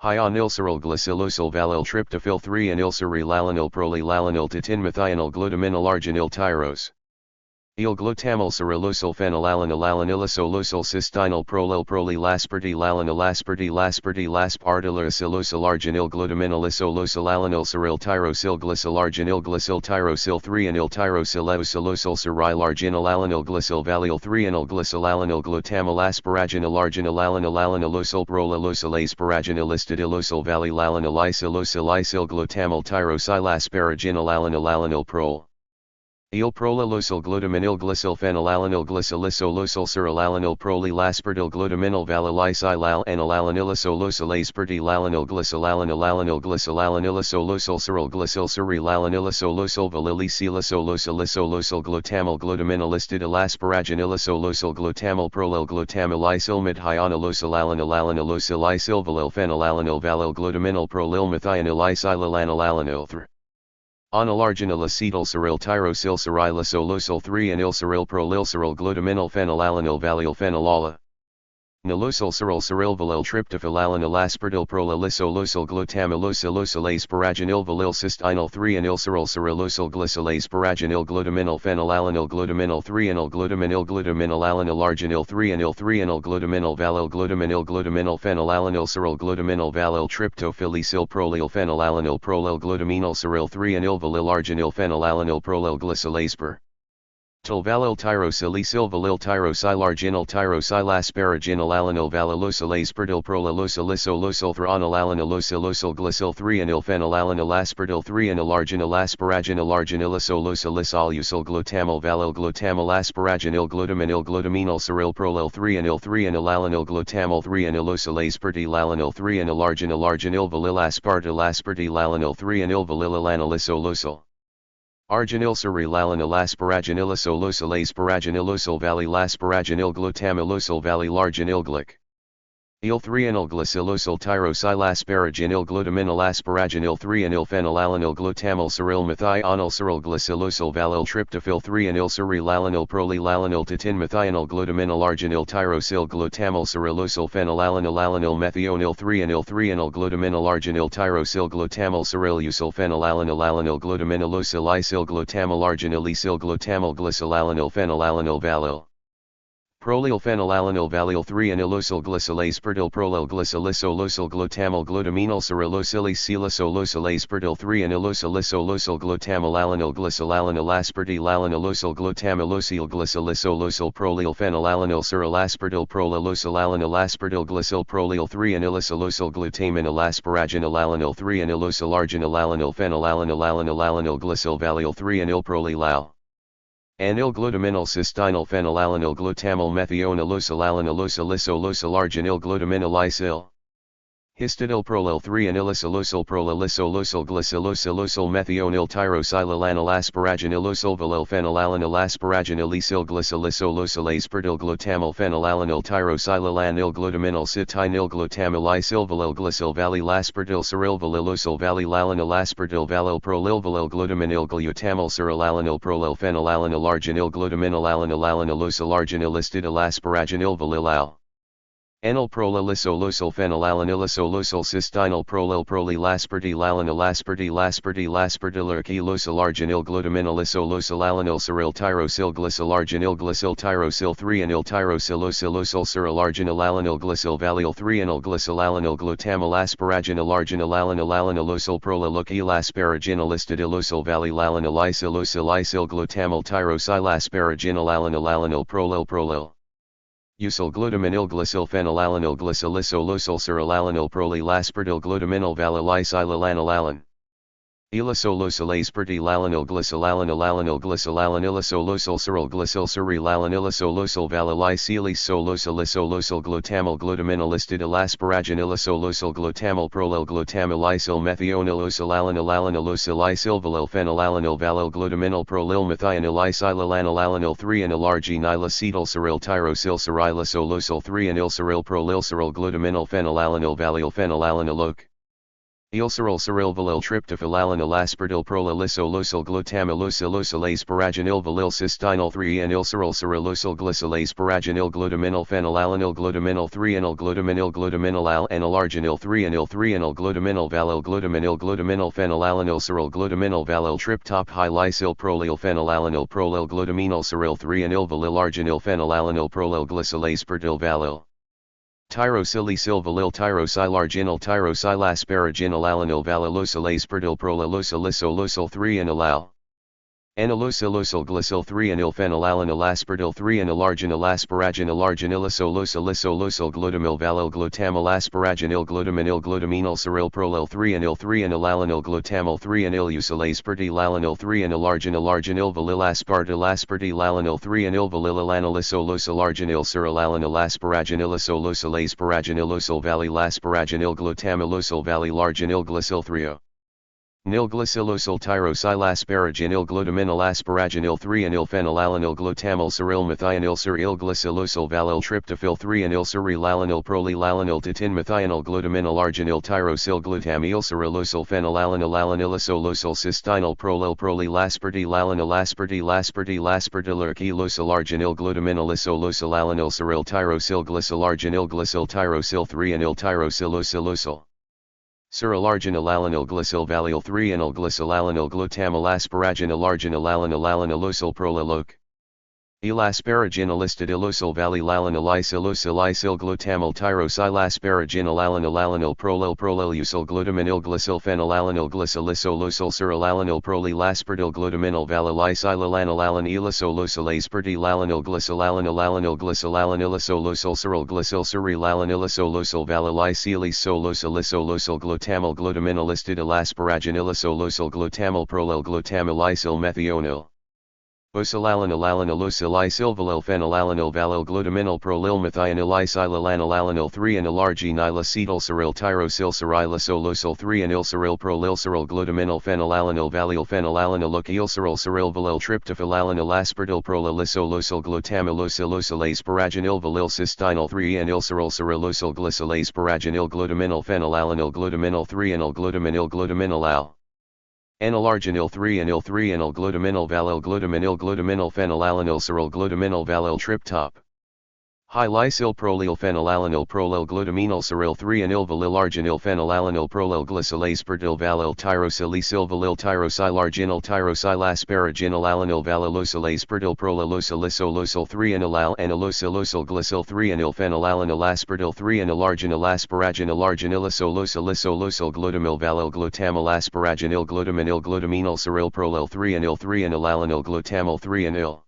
Hyonyl cyryl glycylosyl valyl tryptophyl 3-anyl cyryl alanil prolyl alanil titinmethional glutaminyl arginyl tyros. Il glutamyl cyrylosyl phenylalanil alanilisolysyl cystinyl prolyl prolyl aspartyl alanil aspartyl aspartyl aspartylysilosyl arginyl glutaminylisolysyl alanil cyryl tyrosyl glycyl arginyl glycyl tyrosyl 3-anyl tyrosylosylosyl cyryl arginyl alanil glycyl valyl 3-anyl glycyl alanil glutamyl asparaginyl arginyl alanil alanilosyl prolylosyl asparaginylistidylosyl valyl alanil isolysyl isyl glutamyl tyrosyl asparaginyl alanil alanil prol. Il prolylosyl glutaminyl glycyl phenylalanil glycylisolosyl cyrylalanil prolyl aspartyl glutaminyl valylisyl alanil alanilisolysyl aspartyl alanil glycyl alanil alanil glycyl alanilisolysyl cyryl glycyl cyryl alanilisolysyl valylisilisolysyl glutamyl glutaminylistidyl asparaginylisolysyl glutamyl prolyl glutamyl isyl mid hyonylosyl alanil alanilosyl isyl valyl phenylalanil valyl glutaminyl prolyl methionil isyl alanil alanil 3. Onylarginyl acetyl cyryl tyrosyl cyrylisolosyl 3-anyl cyryl prolyl cyryl glutaminyl phenylalanil valyl phenylola. Nilosyl cyryl cyryl valyl tryptophyl alanil aspartyl prolylisolosyl glutamylosylosyl asparaginyl valyl cystinyl 3-anyl cyryl cyrylosyl glycyl asparaginyl glutaminyl phenylalanil glutaminyl 3-anyl glutaminyl alanil arginyl 3-anyl 3-anyl glutaminyl valyl glutaminyl phenylalanil cyryl glutaminyl valyl tryptophylicyl prolyl phenylalanil prolyl glutaminyl cyryl 3-anyl valyl arginyl phenylalanil prolyl glycyl aspar. Valyl tyrosilicyl valyl tyrosylarginyl tyrosylasparaginyl alanil valylosyl aspartyl prolylosylisolosyl thronil alanilosolosyl glycyl 3-anyl phenylalanil aspartyl 3-anyl arginyl asparaginyl arginylisolosylisolysyl glutamyl valyl glutamyl asparaginyl glutaminyl cyryl prolyl 3-anyl 3-anyl alanil glutamyl 3-anylosyl aspartyl alanil 3-anyl arginyl valyl aspartyl alanil 3-anyl valyl alanilisolysyl. Arginyl cyryl alanil asparaginylisolysyl asparaginylosyl valyl asparaginyl glutamylosyl valyl arginyl glic. Il 3-anyl glycylosyl tyrosyl asparaginyl glutaminyl asparaginyl 3-anyl phenylalanil glutamyl cyryl methional cyryl glycylosyl valyl tryptophyl 3-anyl cyryl alanil prolyl alanil titinmethional glutaminyl arginyl tyrosyl glutamyl cyrylosyl phenylalanil alanil methionil 3-anyl 3-anyl glutaminyl arginyl tyrosyl glutamyl cyrylusyl phenylalanil alanil glutaminylosyl isyl glutamyl arginyl esyl glutamyl glycyl alanil phenylalanil valyl. Prolyl phenylalanil valyl 3-anylosyl glycyl aspartyl prolyl glycylisolosyl glutamyl glutaminyl cyrylosylisolosyl aspartyl 3-anylosylisolosyl glutamyl alanil glycyl alanil aspartyl alanilosyl glutamelosyl glycylisolosyl prolyl phenylalanil cyryl aspartyl prolylosyl alanil aspartyl glycyl prolyl 3-anylisolosyl glutaminyl asparaginyl alanil 3-anylosyl arginyl alanil phenylalanil alanil glycyl valyl 3-anyl prolyl al. Anyl glutaminyl cystinyl phenylalanil glutamyl methionalosyl alanilosylisolosyl arginyl glutaminyl isyl. Histidyl prolyl 3-anylisolosyl prolylisolosyl glycylosolosyl methionil tyrosylalanil asparaginylosyl valyl phenylalanil asparaginyl esyl glycylosolosyl aspartyl glutamyl phenylalanil tyrosylalanil glutaminyl cytinyl glutamyl isyl valyl glycyl valyl aspartyl cyryl valylosyl valyl alanil aspartyl valyl prolyl valyl glutaminyl glutamyl cyryl alanil prolyl phenylalanil arginyl glutaminyl alanilosyl arginyl istidyl asparaginyl valyl al. Anyl prolylsolosol phenylalanilsolosol cystinyl prolylprolylasparty largenyl glutaminylsolosolalanil cyryl tyrosyl glycolargenyl glycyl tyrosyl 3-anyl tyrosilosylosol cyrilargenylalanil glycyl valial 3-anyl glycylalanil glutamyl asparaginalargenylalanilosol prolylokelasparaginalistidilosol valilalanilisylosylisyl glutamyl tyrosylasparaginalalanil prolyl Usyl glutaminil glycyl phenylalanil glycylisolosol cyrilalanil prolylaspartyl glutaminil valilisylalanilalan. Elasolosylase lalanil glycylalanil glycylalanilisol cyryl glycyl cyrilalanilisol valilisylisol glutamyl glutaminylistidil glutamyl prolyl glutamylysyl methionilosolalanilanilosylisyl valil phenylalanil valil glutaminil prolyl methionilisylalanilalanil 3-anyl arginilacetyl cyryl tyrosyl cyrilisol 3-anyl cyryl prolyl cyryl glutaminil phenylalanil valil phenylalanil Ylcyryl cyryl valil tryptophylalanil aspartyl prolylisolosol glutamylosylosyl asparaginil valil cystinyl 3-anyl cyrilosyl glycyl asparaginil glutaminil phenylalanil glutaminil 3-anyl glutaminil al anylarginil 3-anyl glutaminil valil glutaminil phenylalanil cyryl glutaminil valil tryptophylysyl prolyl phenylalanil prolyl glutaminil cyryl 3-anyl valilarginil phenylalanil prolyl glycyl aspartyl valil Tyrosylisyl valil tyrosylarginal tyrosylasparaginalalanil valilosyl aspartyl prolylosylisol 3-anyl al. Anylosylosyl glycyl 3-anyl phenylalanil aspartyl 3-anyl arginilasparaginal glutamyl valil glutamyl asparaginil glutaminil cyryl prolyl 3-anyl alanil glutamyl 3-anyl usyl aspartylalanil 3-anyl arginil valil aspartylalanil 3-anyl valililanilisolosol arginil cyrilalanil asparaginilosol valilasparaginil glutamylosol valilarginil glycyl 3-o. Nil glycylosol tyrosylasparaginil glutaminil asparaginil 3-anyl phenylalanil glutamyl cyryl methionil cyryl glycylosol valil tryptophyl 3-anyl cyrilalanil prolylalanil titin methionil glutaminil arginil tyrosyl glutamyl cyrillosol phenylalanil cystinyl laspartylarginil glutaminilisolosol cyryl tyrosyl glycyl tyrosyl 3-anyl cyrilarginilalanil glycyl valil 3-anyl glycylalanil glutamyl asparaginil prolyloc. Elasparaginalistidilosol valilalanilisylosylisyl glutamyl tyrosylasparaginalalanil prolylusyl glutaminil glycyl phenylalanil glycylisolosol cyrilalanil prolylaspartyl glutaminil valilisylalanilalan elasolosol aspartylalanil glycylalanilisol cyryl glycyl cyrilalanilisol valilisylisolosol glutamyl glutaminilistidil glutamyl prolyl glutamylysyl methionil. Osylalanil valil phenylalanil valil glutaminil prolyl methionilisylalanilalanil 3-anyl arginilacetyl cyryl tyrosyl cyrilisol 3-anyl cyryl prolyl cyryl glutaminil phenylalanil valil phenylalanil cyryl valil tryptophylalanil aspartyl prolylisolosol glutamylosylosyl asparaginil valil cystinyl 3-anyl cyrilosol glycyl asparaginil glutaminil phenylalanil 3-anyl glutaminil al. Anylarginil 3-anyl glutaminil valil glutaminil phenylalanil cyryl glutaminil valil tryptop. Hylysyl prolyl phenylalanil prolyl glutaminil cyryl 3-anyl valilarginil phenylalanil prolyl glycyl aspartyl valil tyrosylisyl valil tyrosylarginil tyrosylasparaginalalanil valilosyl aspartyl prolylosylisol 3-anyl al anylosylosyl glycyl 3-anyl phenylalanil aspartyl 3-anyl arginilasparaginal glutamyl valil glutamyl asparaginil glutaminil cyryl prolyl 3-anyl alanil glutamyl 3-anyl.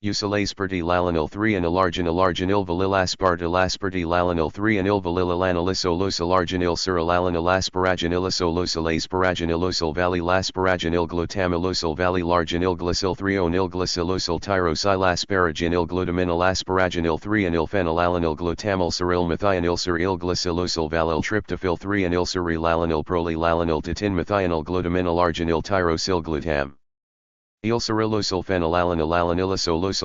Usyl aspartylalanil 3-anyl arginil valilaspartylalanil 3-anyl valililanilisolosol arginil cyrilalanil asparaginilisol valilasparaginil glutaminil glycyl 3-onyl glycylosol tyrosylasparaginil glutaminil asparaginil 3-anyl phenylalanil glutamyl cyryl methionil cyryl glycylosol valil tryptophyl 3-anyl cyrilalanil prolylalanil titin methionil glutaminil arginil tyrosyl glutam. Ylcyrilosol phenylalanil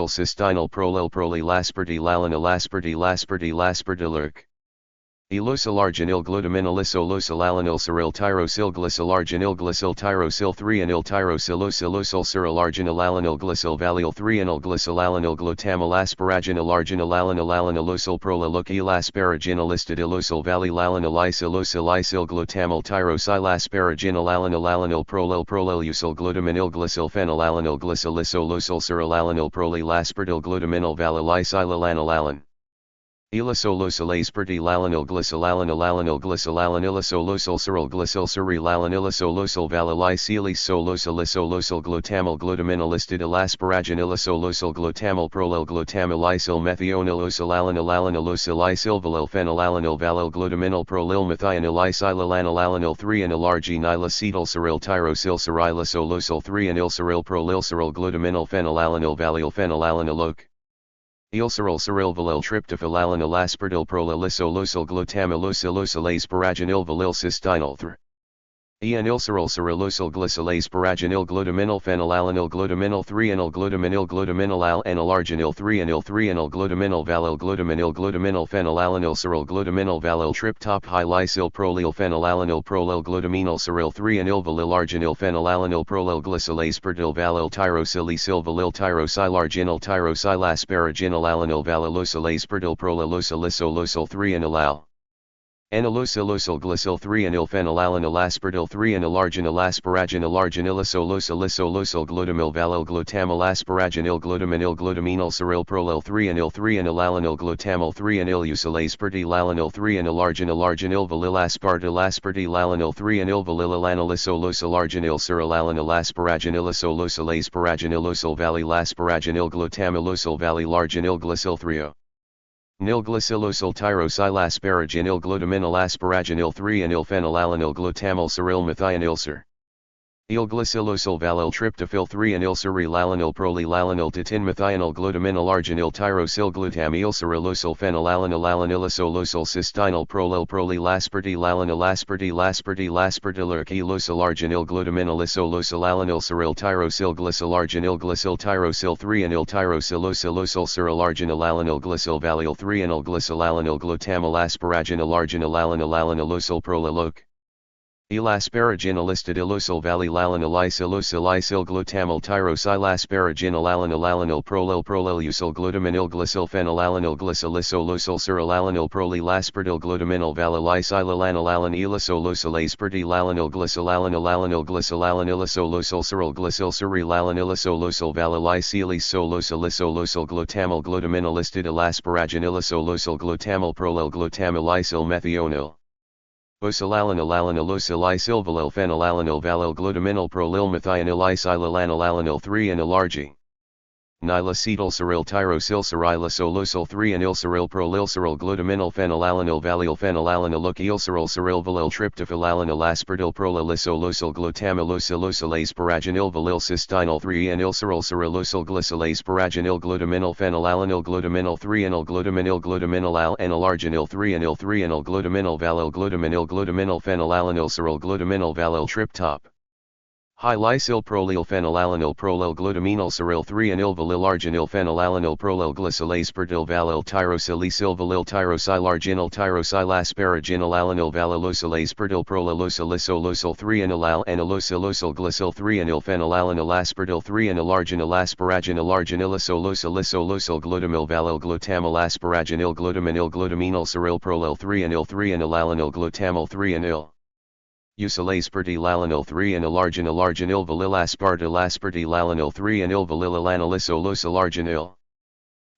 cystinyl prolylaspartylalanil laspartylarg. Ilosylarginil glutaminylysolosylalanil cyryl tyrosyl glysylarginil glycyl tyrosyl 3-anyl tyrosylosylosyl cyrylarginil glycyl valyl 3-anyl glycylalanil glutamyl asparaginil arginilalanil proliluk elasparaginilistid ilosyl valylalanil isylosyl glutamyl tyrosylasparaginil prolilusyl glutaminil glycyl phenylalanil glycylisolosyl cyrylalanil prolilasperdil glutaminil valylisylalanil Ilisolosylaspertilalanil glycylalanil glycylalanilisolosyl cyryl glycyl cyrilalanilisolosol valilisylisolosylisolosyl glutamyl glutaminilistid elasparaginilisolosol glutamyl prolil glutamilysyl methionilosolalanilalilosylisyl phenylalanil valil glutaminil prolil methionilisylalanil 3-anyl arginilacetyl cyryl tyrosyl cyrilisolosyl 3-anyl cyryl prolil cyryl glutaminil phenylalanil valil phenylalanil Ilcyryl valil tryptophylalanil asperdil prolilisolosyl glutamylosylosylasparaginil valil cystinyl 3. Enilcyryl cyrilosyl glycylasparaginil glutaminil phenylalanil glutaminil 3-anyl glutaminil al-anylarginil 3-anyl 3-anyl glutaminil valil glutaminil phenylalanil cyryl glutaminil valil triptophylysyl prolil phenylalanil prolil glutaminil cyryl 3-anyl valilarginil phenylalanil prolil glycylasperdil valil tyrosylisyl valil tyrosylarginil tyrosylasparaginil valilosylasperdil prolilosylisolosyl 3-anyl al. Anilosylosyl glycyl 3-anyl phenylalanil asperdil 3-anyl arginil asparaginil glutamyl valil glutamyl asparaginil glutaminil cyryl prolil 3-anyl 3-anyl alanil glutamyl 3-anyl usylaspertilalanil 3-anyl arginil valil aspartilalanil 3-anyl valilalanilisosyl arginil cyrilalanil asparaginilisosylasparaginilisosyl valilasparaginil glutamylosyl valilarginil glycyl 3-o. Nil-glycylosyl tyrosylasparaginil glutaminil asparaginil 3-anyl phenylalanil glutamyl cyryl methionilcer. Il-glycylosyl valil tryptophyl 3-anyl cyrilalanil prolilalanil titinmethionil glutaminil arginil tyrosyl glutamyl cyrilosyl phenylalanil cystinyl prolilaspertilalanil aspertilaspertilargilosyl arginil glutaminilisosylalanil cyryl tyrosyl glycylarginil glycyl tyrosyl 3-anyl tyrosylosylosyl cyrilarginilalanil glycyl valil 3-anyl glycylalanil glutamyl asparaginil arginilalanil proliluk. Elasparaginilistid ilosyl valilalanilisylosylisyl glutamyl tyrosylasparaginil prolilusyl glutaminil glycyl phenylalanil glycylisolosyl cyrilalanil prolilasperdil glutaminil valilysylalanil ilisolosylaspertilalanil glycylalanilisolyl cyryl glycyl cyrilalanilisosyl valilysylisolosyl glutamyl glutaminilistid elasparaginilisosyl glutamyl prolil glutamilysyl methionil. Osylalanil valil phenylalanil valil glutaminil prolil methionilisylalanil 3-anyl argi. Nilacetyl cyryl tyrosyl cyrilisolosyl 3-anyl cyryl prolil cyryl glutaminil phenylalanil valil phenylalanil cyryl valil tryptophylalanil asperdil prolilisolosyl glutamylosylosylasparaginil valil cystinyl 3-anyl cyrilosyl glycylasparaginil glutaminil phenylalanil glutaminil 3-anyl glutaminil al-anylarginil 3-anyl 3-anyl glutaminil valil glutaminil phenylalanil cyryl glutaminil valil triptop. Hylysyl prolil phenylalanil prolil glutaminil cyryl 3-anyl valilarginil phenylalanil prolil glycylasperdil valil tyrosylisyl valil tyrosylarginil tyrosylasparaginil valilosylasperdil prolilosylisolosyl 3-anyl al-anylosylosyl glycyl 3-anyl phenylalanil asperdil 3-anyl arginil asparaginil glutamyl valil glutamyl asparaginil glutaminil cyryl prolil 3-anyl 3-anyl alanil glutamyl 3-anyl. Usylaspertilalanil 3-anyl arginil valilaspartilalanil 3-anyl valilalanilisosyl arginil.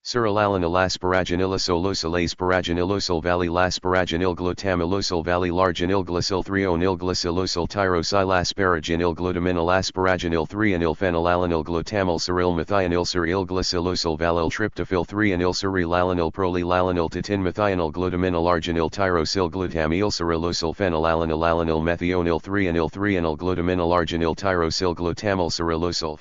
Cyrilalanil asparaginilisosylasparaginil valilasparaginil glutamylosyl valilarginil glycyl 3-onyl glycylosyl tyrosylasparaginil glutaminil asparaginil 3-anyl phenylalanil glutamyl cyryl methionilcer il-glycylosyl valil tryptophyl 3-anyl cyrilalanil prolilalanil titinmethionil glutaminil arginil tyrosyl glutamyl cyrilosyl phenylalanil methionil 3-anyl glutaminil arginil tyrosyl glutamyl cyrilosyl.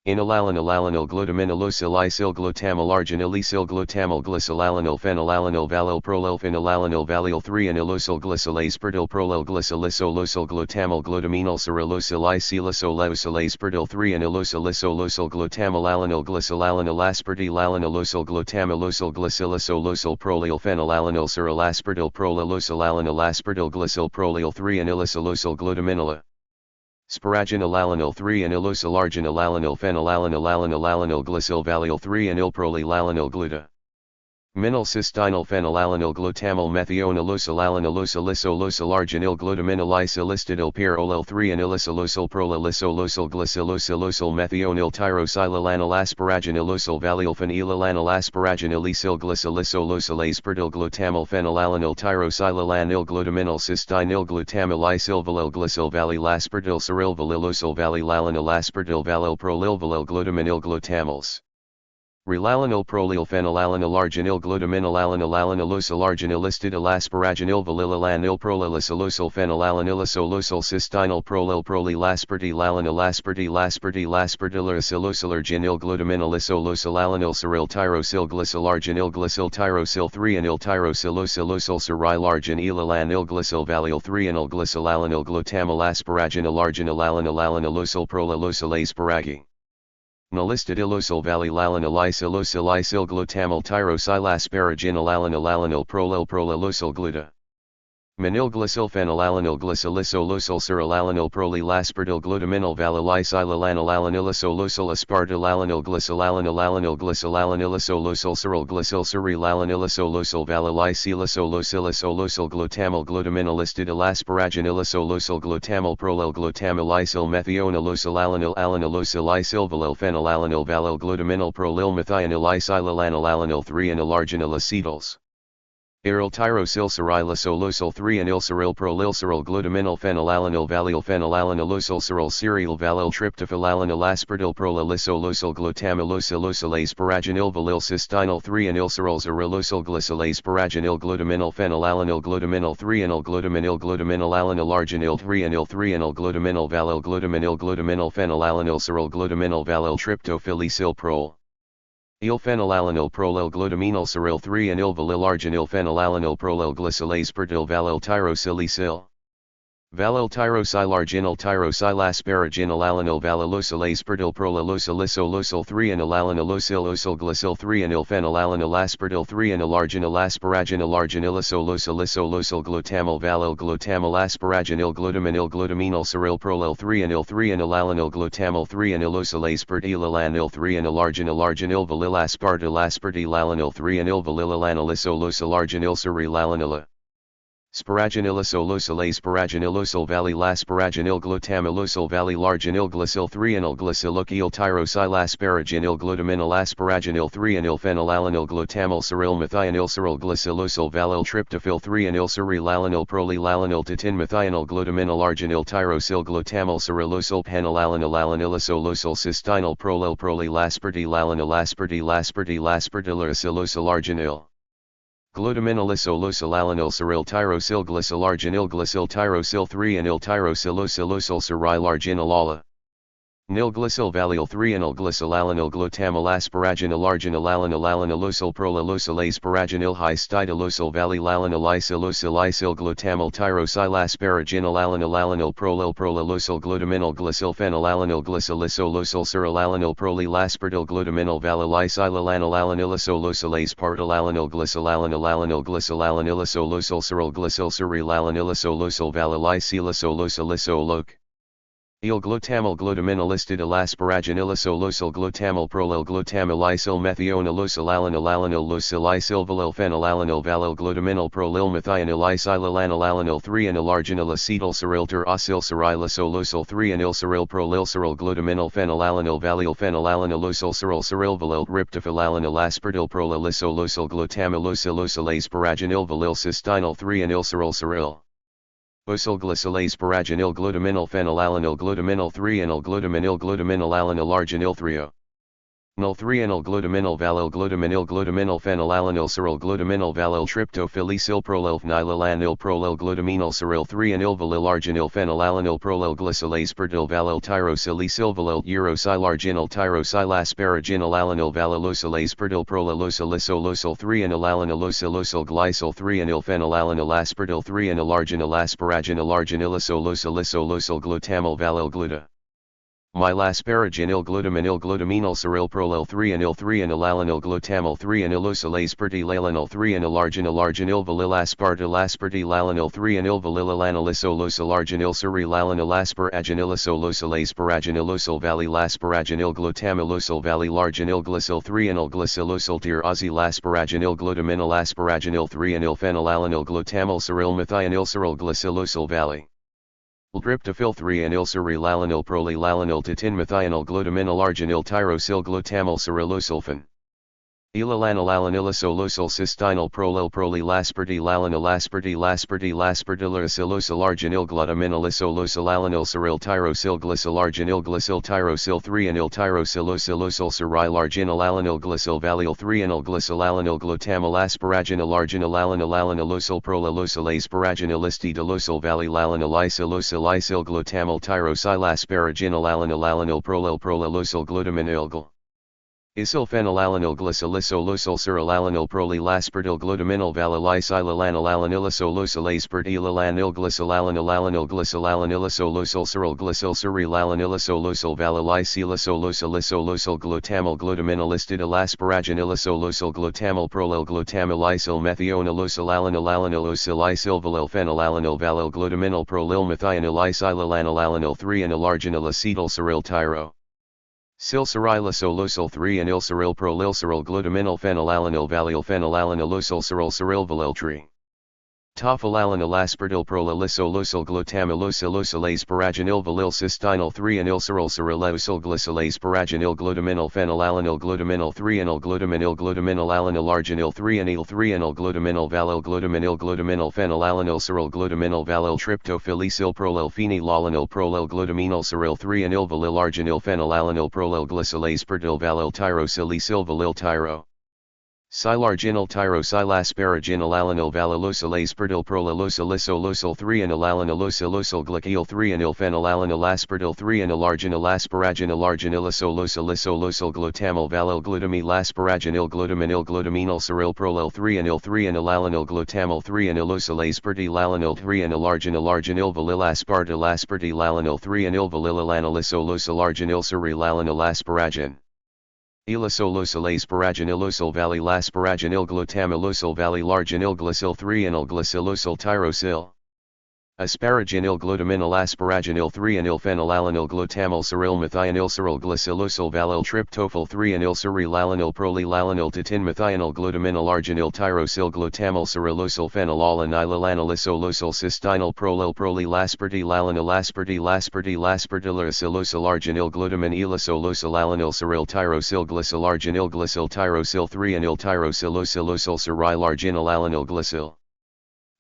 Inalalanil glutaminylosilicyl glutamal arginyl glutamal glycolalanil phenylalanil valil prolil phenylalanil valil 3 anilosyl glycolase perdil prolil glycolisolosyl glutamal glutaminyl cerulosilicylisoleusolase perdil 3 anilosylisolosol glutamalanil glycolalanil aspartilalanilosyl glutamilosyl glycilisolosol prolil phenylalanil cerulasperdil prolilosylalanil asperdil glycol prolil 3 anilosylosyl glutaminila. Sparaginalalanil 3 anilosylarginilalanil phenylalanil glycol valil 3 anilprolilalanil gluta. Minyl cystinyl phenylalanil glutamal methionilosolalanilosolisolosol glutaminylisilistinil pyrrolil 3 anilisolosyl prolilisolosyl glycilosylosol methionil tyrosylalanil asparaginilosol valil phenylalanil asparaginilysyl glycilisolosylase perdil glutamal phenylalanil tyrosylalanil glutaminyl cystinyl glutamilysyl valil glycol valil asperdil ceril valilosol valilalanil asperdil valil prolil glutaminyl glutamals. Relalanil prolil phenylalanil arginyl glutaminalalanil arginylistidil asparaginil valilalanil prolilisolosyl phenylalanilisolosyl cystinyl prolil prolilaspartilalanil aspartilaspartilaspartilisolosylarginil glutaminylosolosylalanil ceril tyrosyl glycolarginil glycol tyrosyl 3 anil tyrosylosylosyl cerilarginilalanil glycol valil 3 anil glycolalanil glutamal asparaginilarginilalanilanilosyl prolilosylase paragi. Nalistidilosol valilalanilisylosylysyl glutamal tyrosylasparaginalalanil prolilosol gluta. Manil glycol phenylalanil glycolisolosol cerulalanil prolilasperdil glutaminyl valilisylalanilanilisolosyl aspartilalanil glycolalanil ceril glycol cerulalanilisolosol valilisylisolosylosol glutamal glutaminylistidil asparaginilisolosyl glutamal prolil glutamilysyl methionilosolalanil alanilosylysyl valil phenylalanil valil glutaminyl prolil methionilisylalanil 3 anilarginil acetals. Aryl tyrosyl cerylosolosyl 3 anil ceril prolil ceril glutaminyl phenylalanil valil phenylalanilosol ceril cereal valil tryptophylalanil asperdil prolilisolosyl glutamilosylosylase paraginil valil cystinyl 3 anil ceril cerulosol glycolase paraginil glutaminyl phenylalanil glutaminyl 3 anil glutaminylalanil arginyl 3 anil glutaminyl valil glutaminyl phenylalanil ceril glutaminyl valil tryptophylicyl prol. Il phenylalanil prolil glutaminyl ceril 3 anil valilarginil phenylalanil prolil glycolase perdil valil tyrosylicyl. Valil tyrosylarginil tyrosylasparaginalalanil valilosylase perdil prolilosylisolosyl 3 anilalanilosylosol glycol 3 anil phenylalanil asperdil 3 anilarginil asparaginil glutamal valil glutamal asparaginil glutaminyl ceril prolil 3 anilalanil glutamal 3 anilosylase perdilalanil 3 anilarginil valilaspartilalanil 3 anil valilalanilisolosylarginil cerilalanila. Sparaginilosolosyl sparaginilosol valilasparaginil glutamilosol valilarginil glycol 3 anil glycolokyl tyrosylasparaginil glutaminyl asparaginil 3 anil phenylalanil glutamal ceril methionil ceril glycilosol valil tryptophyl 3 anil cerilalanil prolilalanil tatin methionil glutaminyl arginil tyrosyl glutamal cerulosol phenylalanilanilisolosyl cystinyl prolil prolilaspartilalanil aspartilaspartilaspartilisolosyl arginil. Glutaminylosolosylalanil ceril tyrosyl glycolarginil glycol tyrosyl 3 anil tyrosylosylosyl cerilarginilala. Nil glycol valil 3 anil glycolalanil glutamal asparaginilarginilalanilanilisol prolilosylase paraginil histidilosol valilalanilisylosylysyl glutamal tyrosylasparaginalalanil prolilosol glutaminyl glycol phenylalanil glycolisolosol cerulalanil prolilasperdil glutaminyl valilisylalanilanilisolosylaze partilalanil glycolalanil glycolalanilisolosol ceril glycol cerilalanilisolosol valilisylisolosylosoloc. Il glutamal glutaminylistidil asparaginilosol glutamal prolil glutamilysyl methionilosolalanil valil phenylalanil valil glutaminyl prolil methionilisylalanil 3 anilarginil acetyl ceril acyl cerylisolosyl 3 anil ceril prolil ceril glutaminyl phenylalanil valil phenylalanilosol ceril valil riptophylalanil asperdil prolilisolosyl glutamilosylosylaze paraginil valil cystinyl 3 anil ceril. Osyl glycolase paraginil glutaminyl phenylalanil glutaminyl 3 anil glutaminylalanil arginyl 3. Nol 3-enyl glutaminyl valyl glutaminyl glutaminyl phenylalanil cyryl glutaminyl valyl tryptophylicyl prolel phenylalanil prolel glutaminyl cyryl 3-enyl valyl arginyl phenylalanil prolel glycylase perdyl valyl tyrosilicyl valyl urosylarginyl tyrosylasparaginyl alanil valylosylase perdyl prolelosylysolosyl 3-enyl alanilosylosol glycyl 3-enyl phenylalanil asperdyl 3-enyl arginyl asparaginyl arginylisolosylisolosyl glutamyl valyl gluta. Mylasparaginyl glutaminyl glutaminyl cyryl prolel 3-enyl 3-enyl alanil glutamyl 3-enyl osylase perdylalanil 3-enyl arginyl arginyl valyl aspartyl aspartyl alanil 3-enyl valyl alanilosolosyl arginyl cyryl alanil asparaginylisolosyl asparaginyl osyl valyl asparaginyl glutamyl osyl valyl arginyl glycyl 3-enyl glycylosyl tyrosyl asparaginyl glutaminyl asparaginyl 3-enyl phenylalanil glutamyl cyryl methionyl cyryl glycylosyl valyl Tryptophyl 3-enyl cyryl alanil prolylalanil titin methionyl glutaminyl arginyl tyrosyl glutamyl cyrilosulfan. Elalanil alanilisolosyl cystinyl prolel prolylaspartyl alanil aspartyl aspartyl aspartylysilosyl arginyl glutaminylisolosyl alanil cyryl tyrosyl glycyl arginyl glycyl tyrosyl 3-enyl tyrosylosylosol cyryl arginyl alanil glycyl valyl 3-enyl glycyl alanil glutamyl asparaginyl arginyl alanil alanilosyl prolelosyl asparaginylistidalosyl valyl alanil isylosyl isyl glutamyl tyrosyl asparaginyl alanil alanil prolelosyl glutaminyl Isylphenylalanil glycylysolosyl cyrilalanil prolylaspartyl glutaminyl valylysilalanil alanilisolosyl aspartylalanil glycylalanil alanil glycylalanilosolosyl cyryl glycyl cyrilalanilosolosyl valylysilisolosyl glutamyl glutaminylistidal asparaginylisolosyl glutamyl prolel glutamyl isyl methionalosyl alanil alanilosyl isyl valyl phenylalanil valyl glutaminyl prolyl methionyl isylalanil alanil 3-enyl arginyl acetyl cyryl tyro. Cyrilisolosyl 3-enyl cyryl prolyl cyryl glutaminyl phenylalanil valyl phenylalanilosyl cyryl cyryl valyl tri. Tophylalanil aspartyl prolylisolosyl glutamylosylosyl asparaginyl valyl cystinyl 3-enyl cyryl cyrilosyl glycyl asparaginyl glutaminyl phenylalanil glutaminyl 3-enyl glutaminyl alanil arginyl 3-enyl glutaminyl valyl glutaminyl phenylalanil cyryl glutaminyl valyl tryptophylicyl prolel phenylalanil prolel glutaminyl cyryl 3-enyl valyl arginyl phenylalanil prolel glycyl aspartyl valyl tyrosilicyl valyl tyro. Sylarginyl tyrosylasparaginyl alanil valylosyl aspartyl prolelosylisolosyl 3-enyl alanilosylosyl glycyl 3-enyl phenylalanil aspartyl 3-enyl arginyl asparaginyl arginylisolosylisolosyl glutamyl valyl glutamyl asparaginyl glutaminyl cyryl prolel 3-enyl alanil glutamyl 3-enyl osyl aspartyl alanil 3-enyl arginyl valyl aspartyl alanil 3-enyl valyl alanilosolosyl arginyl cyryl alanil asparagin. Elisolosyl asparaginylosyl valyl asparaginyl glutamilosyl valyl arginyl glycyl 3-enyl glycylosyl tyrosyl. Asparaginyl glutaminyl asparaginyl 3-enyl phenylalanil glutamyl cyryl methionyl cyryl glycylosyl valyl tryptophyl 3-enyl cyrilalanil prolylalanil titin methionyl glutaminyl arginyl tyrosyl glutamyl cyrilosyl phenylalanilanilisolosyl cystinyl prolel prolylaspartyl alanil aspartylysilosyl arginyl glutaminylisolosyl alanil cyryl tyrosyl glycyl arginyl glycyl tyrosyl 3-enyl tyrosylosylosol cyryl arginyl alanil glycyl.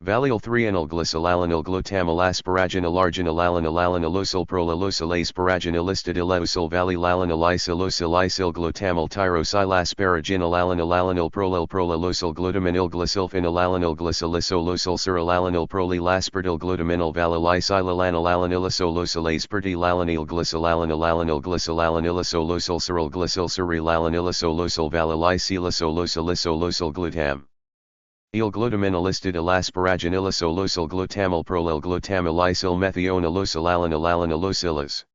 Valyl 3-enyl glycylalanil glutamyl asparaginyl arginyl alanilosyl prolelosyl asparaginilylistidilosyl valylalanil isyl glutamyl tyrosylasparaginyl alanil prolelosyl glutaminyl glycylphenylalanil glycylysolosyl cyrilalanil prolylaspartyl glutaminyl valylysilalanil alanilisolosyl aspartylalanil glycylalanil cyryl glycyl cyrilalanilosolosyl valylysilisolosyl glutam. Glutaminylistidyl asparaginylisolosyl glutamyl prolel glutamyl isyl methionalosyl alanilosylis.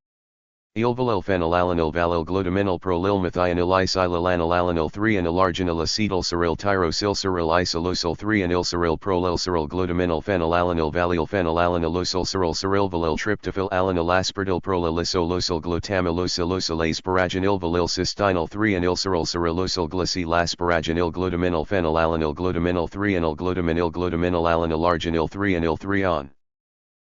Valyl phenylalanil valyl glutaminyl prolyl methionyl isylalanil alanil 3-enyl arginyl acetyl cyryl tyrosyl cyryl isolosyl 3-enyl cyryl prolel cyryl glutaminyl phenylalanil valyl phenylalanilosyl cyryl valyl tryptophyl alanil aspartyl prolelisolosyl glutamylosylosyl asparaginyl valyl cystinyl 3-enyl cyrilosyl glycyl asparaginyl glutaminyl phenylalanil glutaminyl 3-enyl glutaminyl alanil arginyl 3-enyl 3-on.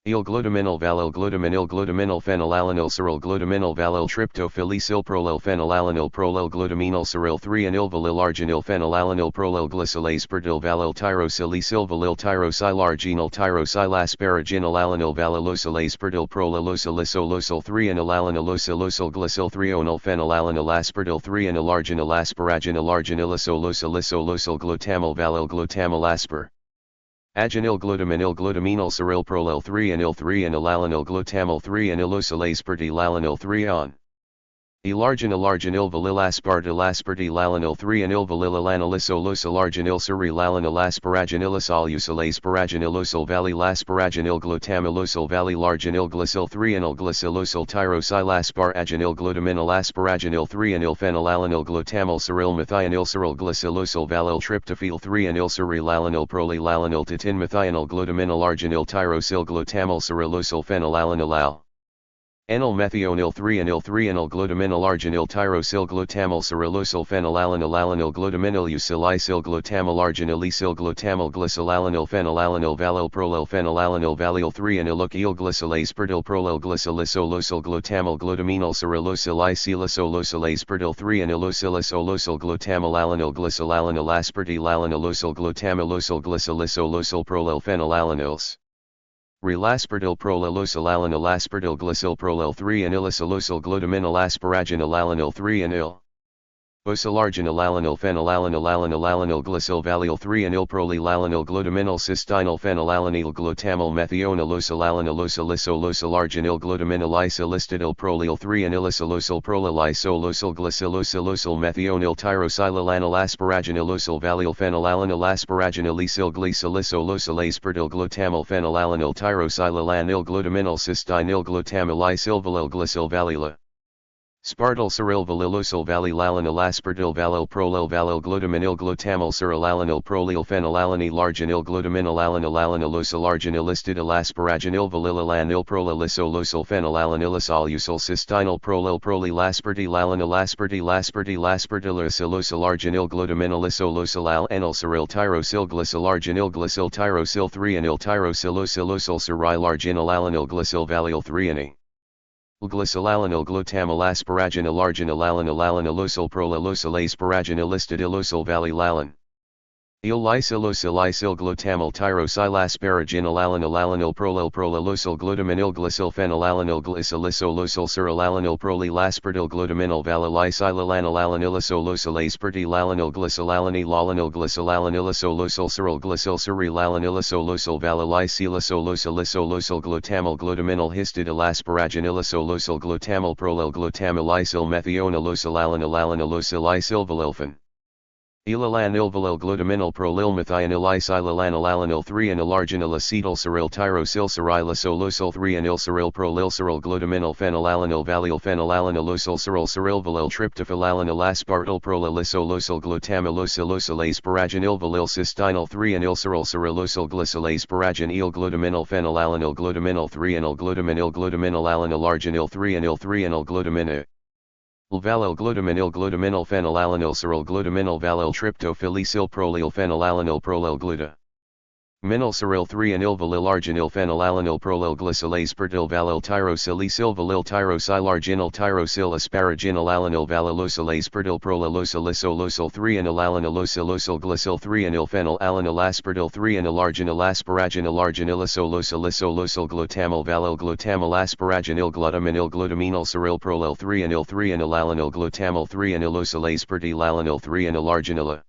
Il-glutaminol valil-glutaminil glutaminol phenylalanil cyryl glutaminol valil tryptophylicyl prolil phenylalanil prolil glutaminol cyryl 3-anil valil arginil phenylalanil prolil glycylase perdil valil tyrosilicyl valil tyrosylarginal tyrosylasparaginal alanil valilosylase perdil prolilosylosylosol 3-anil glycyl 3-onil phenylalanil asperdil 3-anil arginil asparaginal arginilosylosylosol glutamil valil glutamil asper. Agenil glutaminil glutaminol cyryl prolil 3-anil 3-anilalanil glutamil 3-anilosylase perdilalanil 3-on. Elarginil valil aspartilalanil 3-anil valililanilisolosol cyrilalanil asparaginilisolusolase paraginilosyl valil glutamilosyl valilarginil glycyl 3-anil glycylosol tyrosylasparaginil glutaminil asparaginil 3-anil phenylalanil glutamil cyryl methionil cyryl glycylosol valil tryptophyl 3-anil cyrilalanil prolilalanil titin methionil glutaminil arginil tyrosyl glutamil cyrilosol phenylalanil al. Anyl methionil 3-anil 3-anil glutaminil arginil tyrosyl glutamil cyrilosol phenylalanil alanil glutaminil usilysyl glutamil arginilysyl glutamil glycylalanil phenylalanil valil prolil phenylalanil valil 3-anil ukil glycylase perdil prolil glycylisolosol glutamil glutaminil cyrilosylysilosolase perdil 3-anilosylisolosol glutamil alanil glycylalanil aspartilalanilosol glutamilosol glycylisolosol prolil phenylalanils. Relasperdil prolilosylalanil asperdil glycyl prolil 3-anilisylosol glutaminil asparaginil alanil 3-anil. Osylarginil alanil phenylalanil alanil glycyl valil 3-anil prolilalanil glutaminil cystenyl phenylalanil glutamil methionilosolalanilosolisolosol glutaminil isolistidil prolil 3-anilisylosol prolilisol glycylosylosol methionil tyrosylalanil asparaginilosol valil phenylalanil asparaginilysyl glycylosolosolase perdil glutamil phenylalanil tyrosylalanil glutaminil cystenyl glutamilysyl valil glycyl valila. Spartyl cyryl valilosol valilalanil aspartyl valil prolil valil glutaminil glutamil cyrilalanil prolil phenylalanil arginil glutaminil alanil alanilosol arginilistidil asparaginil valilalanil prolilisol phenylalanilisol cystenyl prolil prolilaspartylalanil aspartylaspartylaspartylisol arginil glutaminilosol alanil cyryl tyrosyl glycyl arginil glycyl tyrosyl 3-anil tyrosylosilosol cyrilarginil alanil glycyl valil 3-ani. Glycylalanil glutamil asparaginil arginil alanil alanilosol prolilosolase paraginilistidilosol valilalan. Il-lysylosylysyl glutamil tyrosylasparaginil alanil alanil prolilosol glutaminil glycyl phenylalanil glycylisolosol cyrilalanil prolilaspartyl glutaminil valilisylalanil alanilisolose perdilalanil glycylalanil alanil glycylalanilisolosol cyryl glycyl cyrilalanilisolosol valilisylisolosol glutamil glutaminil histidil asparaginilisol glutamil prolil glutamilysyl methionilosol alanil alanilosilisyl valilphen. Elalanil valil glutaminil prolil methionilisylalanil alanil 3-anil arginil acetyl cyryl tyrosyl cyrilosolosol 3-anil cyryl prolil cyryl glutaminil phenylalanil valil phenylalanilosol cyryl valil tryptophylalanil aspartyl prolilisol glutamilosilose paraginil valil cystenyl 3-anil cyrilosol glycylase paraginil glutaminil phenylalanil glutaminil 3-anil glutaminil alanil arginil 3-anil glutaminil. Valil glutaminil phenylalanil cyryl glutaminil valil tryptophylicyl prolil phenylalanil prolil gluta. Minil cyryl 3-anil valil arginil phenylalanil prolil glycylase perdil valil tyrosilicyl valil tyrosylarginal tyrosyl asparaginal alanil valilosylase perdil prolilosolosol 3-anil alanilosylosol glycyl 3-anil phenylalanil asperdil 3-anil arginil arginilisol glutamil valil glutamil asparaginil glutaminil cyryl prolil 3-anil alanil glutamil 3-anilosylase perdilalanil 3-anil arginila.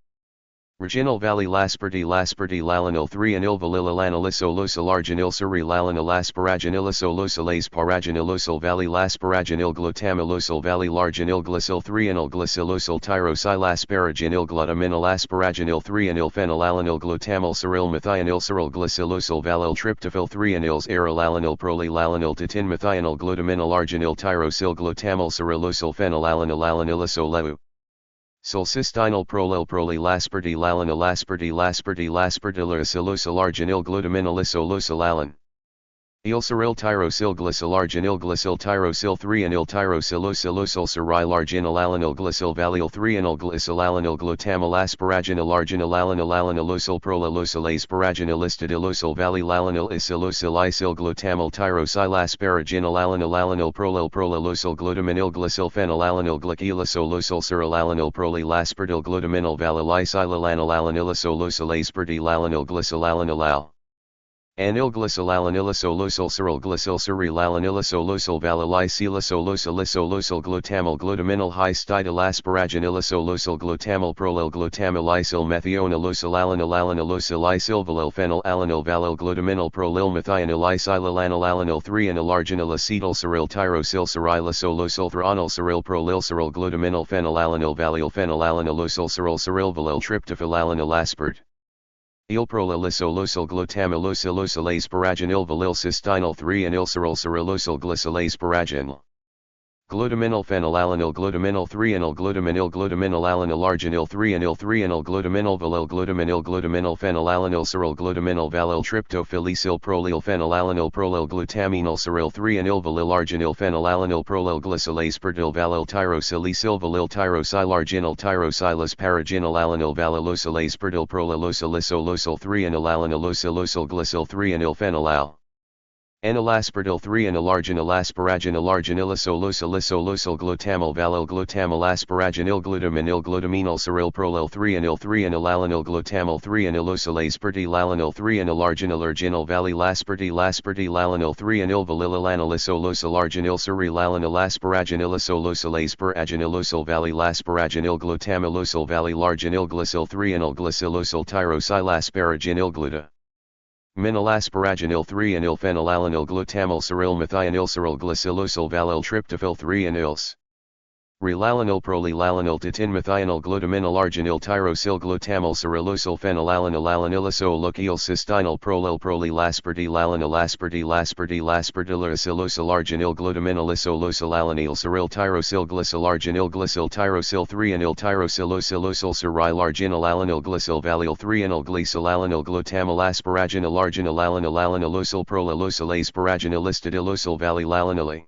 Reginal valilaspartylalanil 3-anil valililanilisolosol arginil cyrilalanil asparaginilisolosolase paraginilosol valilasparaginil glutamilosol valilarginil glycyl 3-anil glycylosol tyrosylasparaginil glutaminil asparaginil 3-anil phenylalanil glutamil cyryl methionil cyryl glycylosol valil tryptophyl 3-anils arylalanil prolilalanil titin methionil glutaminil arginil tyrosyl glutamil cyrilosol phenylalanil alanilisoleu. Cystenyl prolilaspartylalanil aspartylaspartylaspartylisol arginil glutaminilisolosol alan. Ilcyril tyrosyl glycylarginil glycyl tyrosyl 3-anyl tyrosylosylosol cyrilarginil alanil glycyl valyl 3-anyl glycylalanil glutamal asparaginil arginil alanil alanilosol prolilosol asparaginil istidilosol valylalanil isilosol isil glutamal tyrosyl asparaginil alanil alanil prolilosol glutaminil glycyl phenylalanil glycylisolosol cyrilalanil prolilaspartil glutaminil valylisylalanil alanilisol aspartilalanil glycylalanil al. Anil glycylalanilisolosol cyryl glycyl cyrilalanilisolosol valilicylisolosol glutamal glutaminal histidal asparaginilisolosol glutamal prolil glutamal isil methionilosol alanil alanilosol isilvalil phenyl alanil valil glutaminal prolil methionil isilalanil alanil 3-anyl arginil acetyl cyryl tyrosyl cyrilisol thronil cyryl prolil cyryl glutaminal phenyl alanil valil phenyl alanilosol cyryl valil tryptophyl alanil aspart. Ilprolilisol glutamilosylosol asparaginil valil cystinyl 3-anyl cyrilosol glycyl asparaginil. Glutaminal phenylalanil glutaminal 3-anyl glutaminil glutaminal arginil 3-anyl 3-anyl glutaminal valil glutaminal phenylalanil cyryl glutaminal valil tryptophylicyl prolil phenylalanil prolil glutaminal cyryl 3-anyl valil arginil phenylalanil prolil glycyl aspartil valil tyrosylicyl valil tyrosylarginil tyrosylus paraginil alanil valilosol aspartil prolilosol 3-anyl alanilosylosol glycyl 3-anyl phenylal. Anilaspartil 3-anyl arginil asparaginil arginilisol glutamal valil glutamal asparaginil glutaminal cyryl prolil 3-anyl alanil glutamal 3-anilosol aspartilalanil 3-anyl arginil valilaspartilalanil 3-anyl valililanilisolosol arginil cyrilalanil asparaginilisol asparaginilisol valilasparaginil glutamilosol valilarginil glycyl 3-anyl glycylosol tyrosylasparaginil gluta. Minalasparaginil 3-anyl phenylalanil glutamal cyryl methionil cyryl glycylosol valil tryptophyl 3-anyls. Relalanil prolilalanil titin methionil glutaminal arginil tyrosyl glutamal cyrilosol phenylalanil alanilisol lochial cystinyl prolilaspartilalanil aspartilaspartilosol arginil glutaminalisol alanil cyryl tyrosyl glycyl arginil glycyl tyrosyl 3-anyl tyrosylosylosol cyrilarginil alanil glycyl valil 3-anyl glycylalanil glutamal asparaginil arginil alanilosol prolilosol asparaginil istidilosol valilalanili.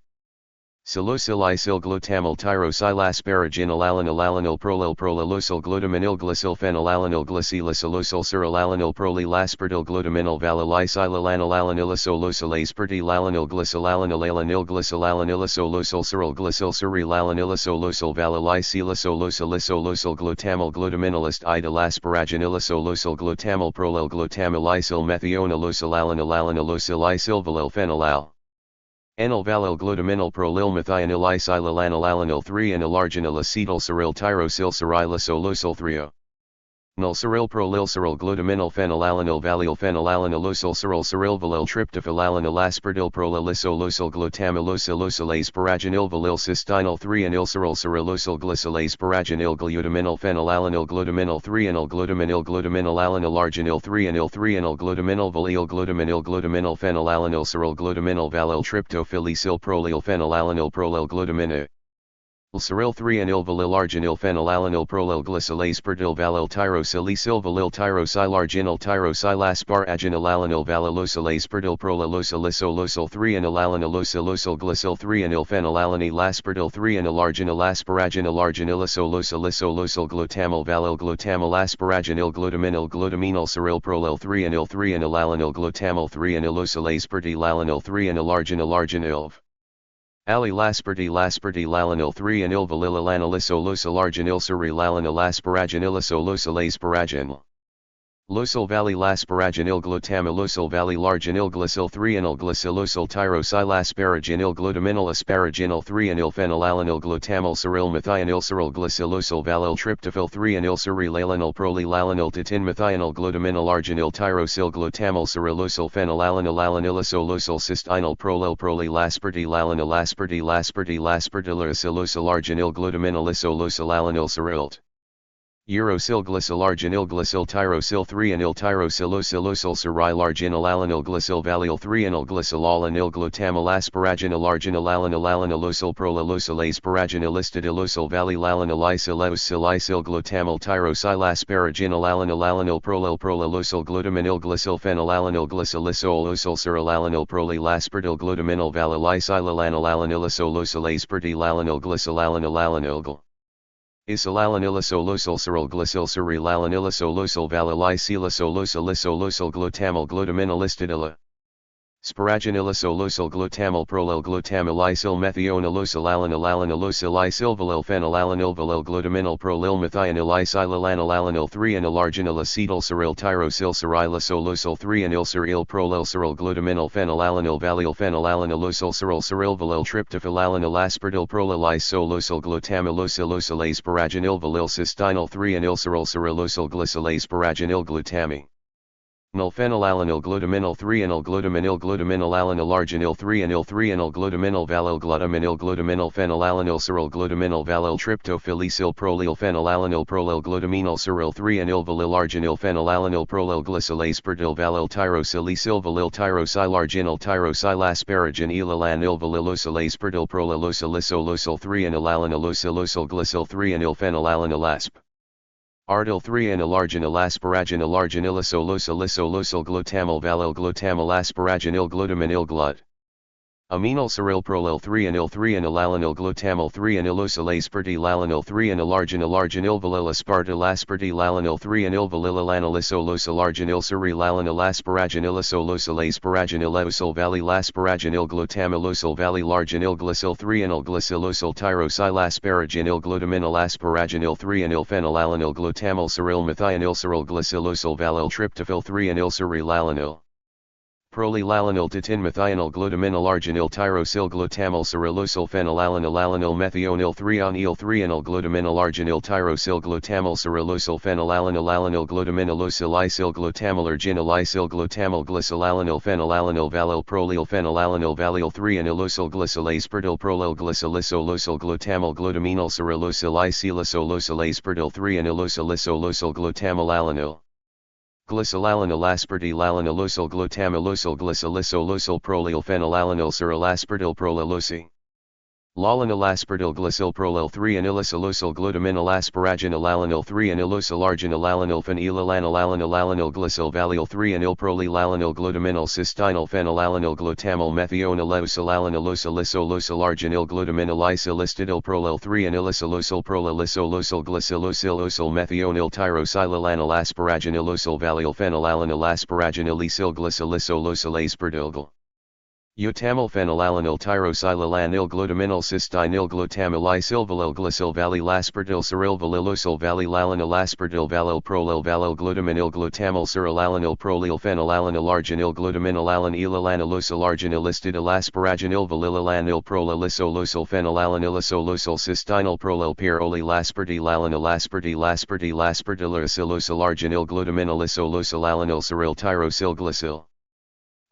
Silosylicyl glutamal tyrosylasparaginil alanil prolilosol glutaminil glycyl phenylalanil glycylosylosol cyrilalanil prolilaspartil glutaminal valilisylalanil alanilisol aspartilalanil glycylalanil glycylalanilisol cyryl glycyl cyrilalanilisolosol valilicylisolosol glutamal glutaminalist idalasparaginilosol glutamal prolil glutamilysyl methionilosol alanilisol valil phenylal. Anyl valil glutaminal prolil methionil isilalanil alanil 3-anyl arginil acetyl cyryl tyrosyl cyrilisol 3-o. Nul cyryl prolil cyryl glutaminal phenylalanil valil phenylalanilosol cyryl valil tryptophyl alanil aspartil prolilisol glutamilosol asparaginil valil cystinyl 3-anyl cyrilosol glycyl asparaginil glutaminal phenylalanil glutaminal 3-anyl glutaminal alanil arginil 3-anyl glutaminal valil glutaminal phenylalanil cyryl glutaminal valil tryptophylicyl prolil phenylalanil prolil glutaminil. Cyryl 3-anyl valil arginil phenylalanil prolil glycyl aspartil valil tyrosylicyl valil tyrosylarginil tyrosylasparaginil alanil valilosol aspartil prolilosol 3-anyl alanilosol glycyl 3-anyl phenylalanil aspartil 3-anyl arginil asparaginil arginilisol glutamal valil glutamal asparaginil glutaminal cyryl prolil 3-anyl alanil glutamal 3-anilosol aspartilalanil 3-anyl arginil alilaspartilalanil 3-anyl valililanilisolosol arginil cyrilalanil asparaginilisol asparaginil. Losol valilasparaginil glutamilosol valilarginil glycyl 3-anyl glycylosol tyrosylasparaginil glutaminal asparaginil 3-anyl phenylalanil glutamal cyryl methionil cyryl glycylosol valil tryptophyl 3-anyl cyrilalanil prolilalanil titin methionil glutaminal arginil tyrosyl glutamal cyrilosol phenylalanil alanilisol cystinyl prolilaspartilalanil aspartilaspartilaspartilisol arginil glutaminalisol alanil cyrilt. Eurosyl glycyl arginyl glycyl tyrosyl 3-anyl tyrosylosylosyl cerylarginyl alanyl glycyl valyl 3-anyl glycyl alanyl glutamyl asparaginyl arginyl alanyl alanylosyl prolalosyl asparaginyl istidillosyl valyl alanyl isyl glutamyl tyrosyl asparaginyl alanyl alanyl prolalosyl glutaminyl glycyl phenyl alanyl glycylysolosyl ceryl alanyl prolyl aspartyl glutaminyl valyl isylalanyl alanylosylosyl aspartyl alanyl glycyl alanyl alanyl Isolalanylisolosyl ceryl glycyl cerylalanylisolosyl valylisylosolosyl glutamyl glutaminyl istidilla. Sparaginylisolosyl glutamyl prolyl glutamyl isyl methionylosyl alanyl alanylosyl isylvalyl phenyl alanyl valyl glutaminyl prolyl methionyl isylalanyl alanyl 3-anyl arginyl acetyl ceryl tyrosyl cerylosolosyl 3-anyl ceryl prolyl ceryl glutaminyl phenyl alanyl valyl phenyl alanylosyl ceryl valyl tryptophyl alanyl aspartyl prolyl isolosyl glutamylosylosyl asparaginyl valyl cystinyl 3-anyl cerylosyl glycyl asparaginyl glutami. Phenyl alanyl glutaminyl 3-anyl glutaminyl alanyl arginyl 3-anyl glutaminyl valyl glutaminyl phenyl alanyl ceryl glutaminyl valyl tryptophyl esyl prolyl phenyl alanyl glutaminyl ceryl 3-anyl valyl arginyl phenyl alanyl glycyl aspartyl valyl tyrosyl esyl tyrosyl asparaginyl alanyl valylosyl aspartyl prolalosyl 3-anyl alanylosylosyl glycyl 3-anyl phenyl alanyl asp. Artyl 3-anyl arginyl asparaginyl arginylisolosyl glutamyl valyl glutamyl asparaginyl glutaminyl glut. Aminyl ceryl prolyl 3-anyl alanyl glutamyl 3-anylosyl aspartyl alanyl 3-anyl arginyl valyl aspartyl alanyl 3-anyl valyl alanylisolosyl arginyl ceryl alanyl asparaginylisolosyl asparaginilosyl valyl asparaginyl glutamylosyl valyl arginyl glycyl 3-anyl glycylosyl tyrosyl asparaginyl glutaminyl asparaginyl 3-anyl phenyl alanyl glutamyl ceryl methionyl ceryl glycylosyl valyl tryptophyl 3-anyl ceryl alanyl. Prolyl alanyl titin methionyl glutaminyl arginyl tyrosyl glutamyl cerylosyl phenyl alanyl methionyl 3-anyl glutaminyl arginyl tyrosyl glutamyl cerylosyl phenyl alanyl glutaminylosyl isyl glutamyl arginyl isyl glutamyl glycyl alanyl phenyl alanyl valyl prolyl phenyl alanyl valyl 3-anylosyl glycyl aspartyl prolyl glycylysolosyl glutamyl glutaminyl cerylosyl isylosolosyl aspartyl 3-anylosyl glutamyl alanyl. Glycyl alanyl aspartyl alanylosyl glutamylosyl glycylysolosyl prolyl phenyl alanyl ceryl aspartyl prolalosi. Lalanyl aspartyl glycyl prolyl 3-anylisolosyl glutaminyl asparaginyl alanyl 3-anylosyl arginyl alanyl phenylalanyl glycyl valyl 3-anyl prolyl alanyl glutaminyl cystinyl phenyl alanyl glutamyl methionylosyl alanylosyl arginyl glutaminyl isyl istidyl prolyl 3-anylisolosyl prolalisolosyl glycylosyl methionyl tyrosyl alanyl asparaginylosyl valyl phenyl alanyl asparaginyl esyl glycylysolosyl aspartyl. Utamyl phenyl alanyl tyrosyl alanyl glutaminyl cystinyl glutamyl isylvalyl glycyl valyl aspartyl ceryl valylosyl valyl alanyl aspartyl valyl prolyl valyl glutaminyl glutamyl ceryl alanyl prolyl phenyl alanyl arginyl glutaminyl alanylosyl arginyl istidyl asparaginyl valyl alanyl prolalisolosyl phenyl alanylisolosyl cystinyl prolyl pyrrolyl aspartyl alanyl aspartyl aspartylysylosyl arginyl glutaminyl isolosyl alanyl ceryl tyrosyl glycyl.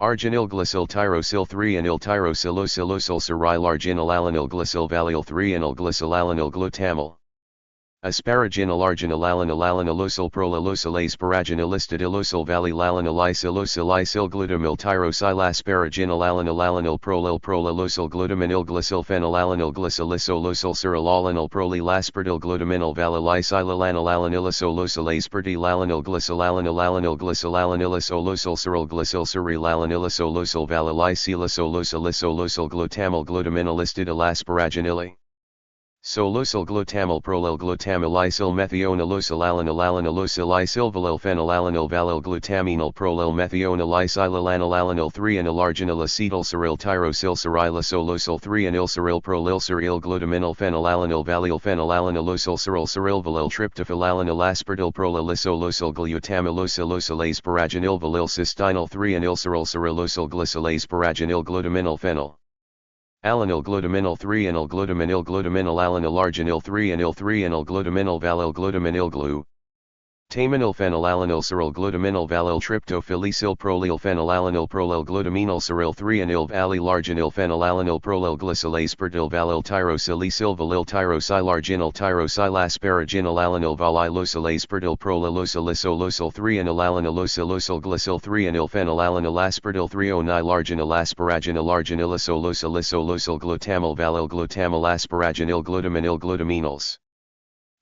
Arginyl glycyl tyrosyl 3-anyl tyrosylosylosyl cerylarginyl alanyl glycyl valyl 3-anyl glycyl alanyl glutamyl. Asparaginyl arginyl alanylosyl prolalosyl asparaginyl istidillosyl valyl alanyl isyl glutamyl tyrosyl asparaginyl alanyl prolalosyl glutaminyl glycyl phenyl alanyl glycylysolosyl ceryl alanyl prolyl aspartyl glutaminyl valyl isylalanyl alanylisolosyl aspartyl alanyl glycyl alanylisolosyl ceryl glycyl ceryl alanylisolosyl valyl isylosolosyl glutamyl glutaminyl istidyl asparaginyl. Solosyl glutamyl prolyl glutamyl isyl methionylosyl alanylosyl isylvalyl phenyl alanyl valyl glutaminyl prolyl methionyl isylalanyl 3-anyl arginyl acetyl ceryl tyrosyl cerylosolosyl 3-anyl ceryl prolyl ceryl glutaminyl phenyl alanyl valyl phenyl alanylosyl ceryl valyl tryptophyl alanyl aspartyl prolalisolosyl glutamylosyl asparaginyl valyl cystinyl 3-anyl cerylosyl glycyl asparaginyl glutaminyl phenyl. Alanyl glutaminyl 3-anyl glutaminyl alanyl arginyl 3-anyl glutaminyl valyl glutaminyl glu. Tamenyl phenylalanil cyryl glutaminyl valyl tryptophylicyl prolyl phenylalanil prolyl glutaminyl cyryl 3-anyl valylarginyl phenylalanil prolyl glycylase valyl tyrosilicyl valyl tyrosylarginyl tyrosylasparaginyl alanil valylosylase prolylosylisolysyl 3-anylalanilosylosol glycyl 3-anyl phenylalanil aspartyl 3-onylarginyl asparaginyl arginylisolosylisolysyl glutamyl valyl glutamyl asparaginyl glutaminyl glutaminyls.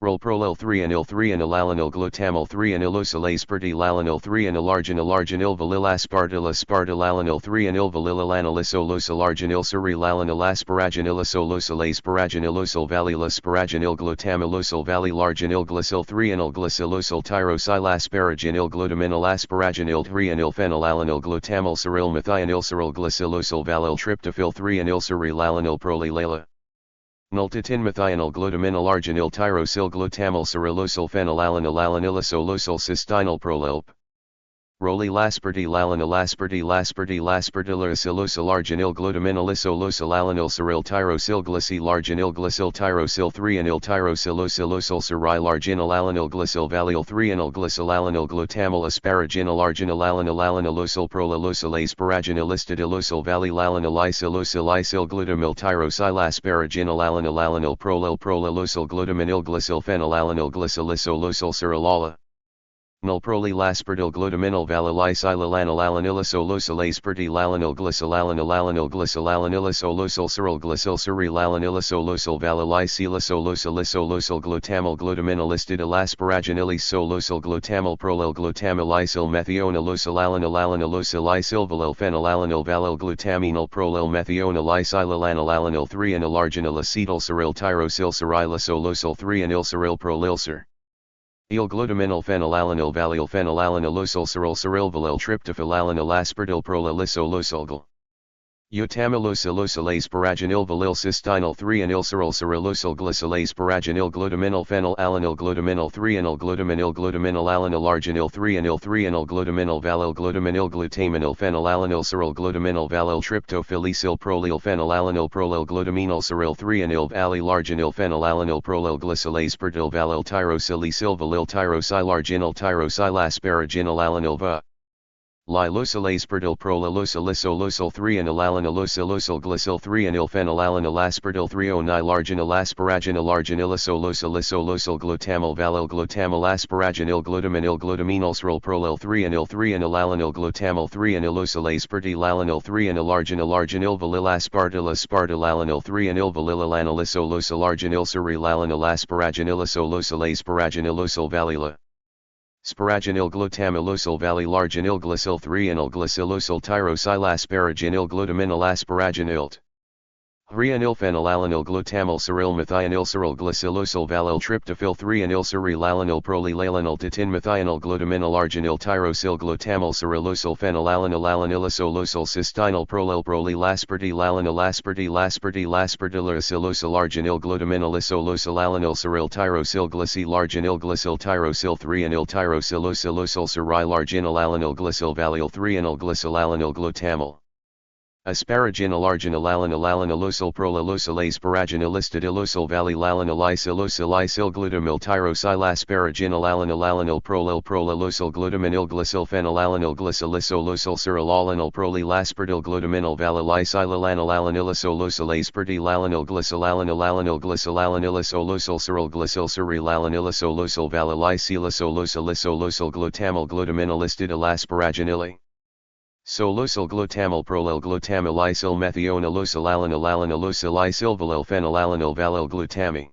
Rol prolyl 3-anyl 3-anylalanil glutamyl 3-anylosilase lalanil 3-anylarginyl valyl aspartyl aspartylalanil 3-anyl valylalanilisolysolarginyl serilalanil asparaginylisolosilase paraginilosyl valylasparaginyl glutamylosyl valylarginyl glycyl 3-anyl glycylosyl tyrosylasparaginyl glutaminyl asparaginyl 3-anyl phenylalanil glutamyl cyryl methionyl cyryl glycylosyl valyl tryptophyl 3-anyl serilalanil prolylala. Nultatin methional glutaminyl arginyl tyrosyl glutamyl cyrilosyl phenylalanil alanilisolysyl cystinyl prolylp. Roli lasparty laspartylysilosyl arginyl glutaminylisolysyl alanil cyryl tyrosyl glycyl arginyl glycyl tyrosyl 3-anyl tyrosylosylosyl cyrilarginyl alanil glycyl valyl 3-anyl glycyl alanil glutamyl asparaginyl arginyl alanil alanilosyl prolylosylase paraginylistidylosyl valylalanilisolysyl glutamyl tyrosylasparaginyl alanil alanil prolylosyl glutaminyl glycyl phenylalanil glycylisolosyl cyrillala. Null prolylaspartyl glutaminyl valylysilalanil alanilisolysolase lalanil glycylalanil alanil glycylalanilisolysyl cyryl glycyl cyrilalanilisolysyl valylysilisolosylisolysyl glutamyl glutaminylistidylasparaginylisolysyl glutamyl prolyl glutamylysyl methionalosyl alanil alanilosylsyl valyl phenylalanil valyl glutaminyl prolyl methionalisylalanil alanil 3-anyl arginyl acetyl cyryl tyrosyl cyrilisolosyl 3-anyl cyryl prolylsyr. Il glutaminyl phenylalanil valyl phenylalanilosyl cyryl valyl tryptophylalanil aspartyl prolylysolosyl. Utamylosylosyl asparaginyl valyl cystinyl 3-anyl cyrilosyl glycylase paraganyl glutaminyl phenylalanil glutaminyl 3-anyl glutaminyl alanil arginyl 3-anyl glutaminyl valyl glutaminyl glutaminyl phenylalanil cyryl glutaminyl valyl tryptophylicyl prolyl phenylalanil prolyl glutaminyl cyryl 3-anyl valylarginyl phenylalanil prolyl glycylase valyl tyrosylicyl valyl tyrosylarginyl tyrosylasparaginyl alanil va. Lilosylase prolylosylisolysyl 3-anyl alanilosylosol glycyl 3-anyl phenylalanil aspartyl 3-onylarginyl asparaginyl arginylisolosylisolysyl glutamyl valyl glutamyl asparaginyl glutaminyl cyryl prolyl 3-anyl alanil glutamyl 3-anylosylaze lalanil 3-anyl arginyl valyl aspartylalanil 3-anyl valylalanilisolysyl arginyl cyrilalanil asparaginylisolosylaze paraginilosyl valyla. Sparaginyl glutamylosyl valylarginyl glycyl 3-anyl glycylosyl tyrosylasparaginyl glutaminyl asparaginylt. 3-anyl phenylalanil glutamyl cyryl methionyl cyryl glycylosyl valyl tryptophyl 3-anyl cyrilalanil prolylalanil tatin methionyl glutaminyl arginyl tyrosyl glutamyl cyrilosyl phenylalanil alanilisolysyl cystinyl prolylasparty laspartylysilosyl arginyl glutaminylisolysyl alanil cyryl tyrosyl glycyl arginyl glycyl tyrosyl 3-anyl tyrosylosylosyl cyrilarginyl alanil glycyl valyl 3-anyl glycyl alanil glutamyl. Asparaginyl arginyl alanililosyl prolylosylase paraginylistidylosyl valylalanilisolysyl glutamyl tyrosylasparaginyl alanil prolylosyl glutaminyl glycyl phenylalanil glycylisolosyl cyrilalanil prolylaspartyl glutaminyl valylysilalanil alanilisolysolase lalanil glycylalanil cyryl glycyl cyrilalanilisolysyl valylysilisolosylisolysyl glutamyl glutaminylistidylasparaginyli. Solosyl glutamyl prolyl glutamylysyl methionalosyl alanilisolysyl valyl phenylalanil valyl glutami.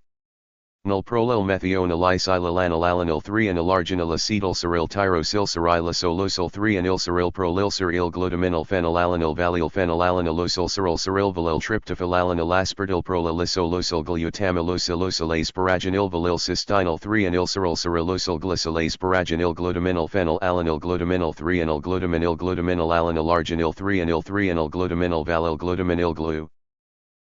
Null prolyl methionalisylalanil alanil 3-anyl arginyl acetyl cyryl tyrosyl cyrilisolosyl 3-anyl cyryl prolylsyr il glutaminyl phenylalanil valyl phenylalanilosyl cyryl valyl tryptophylalanil aspartyl prolylysolosyl glutamylosylosylaze paraganyl valyl cystinyl 3-anyl cyrilosyl glycylase paraganyl glutaminyl phenylalanil glutaminyl 3-anyl glutaminyl alanil arginyl 3-anyl glutaminyl valyl glutaminyl glue.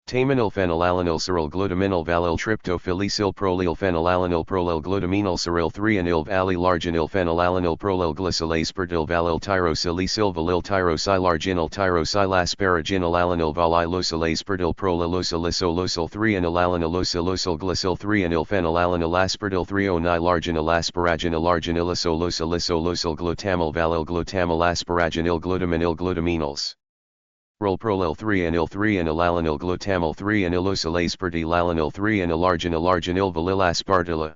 Tamenyl phenylalanil cyryl glutaminyl valyl tryptophylicyl prolyl phenylalanil prolyl glutaminyl cyryl 3-anyl valylarginyl phenylalanil prolyl glycylase valyl tyrosilicyl valyl tyrosylarginyl tyrosylasparaginyl alanil valylosylase prolylosylisolysyl 3-anylalanilosylosol glycyl 3-anyl phenylalanil aspartyl 3-onylarginyl asparaginyl arginylisolosylisolysyl glutamyl valyl glutamyl asparaginyl glutaminyl glutaminyls. Rol prolyl 3-anyl 3-anylalanil glutamyl 3-anylosyl aspartylalanil 3-anylarginyl arginyl valyl aspartyla.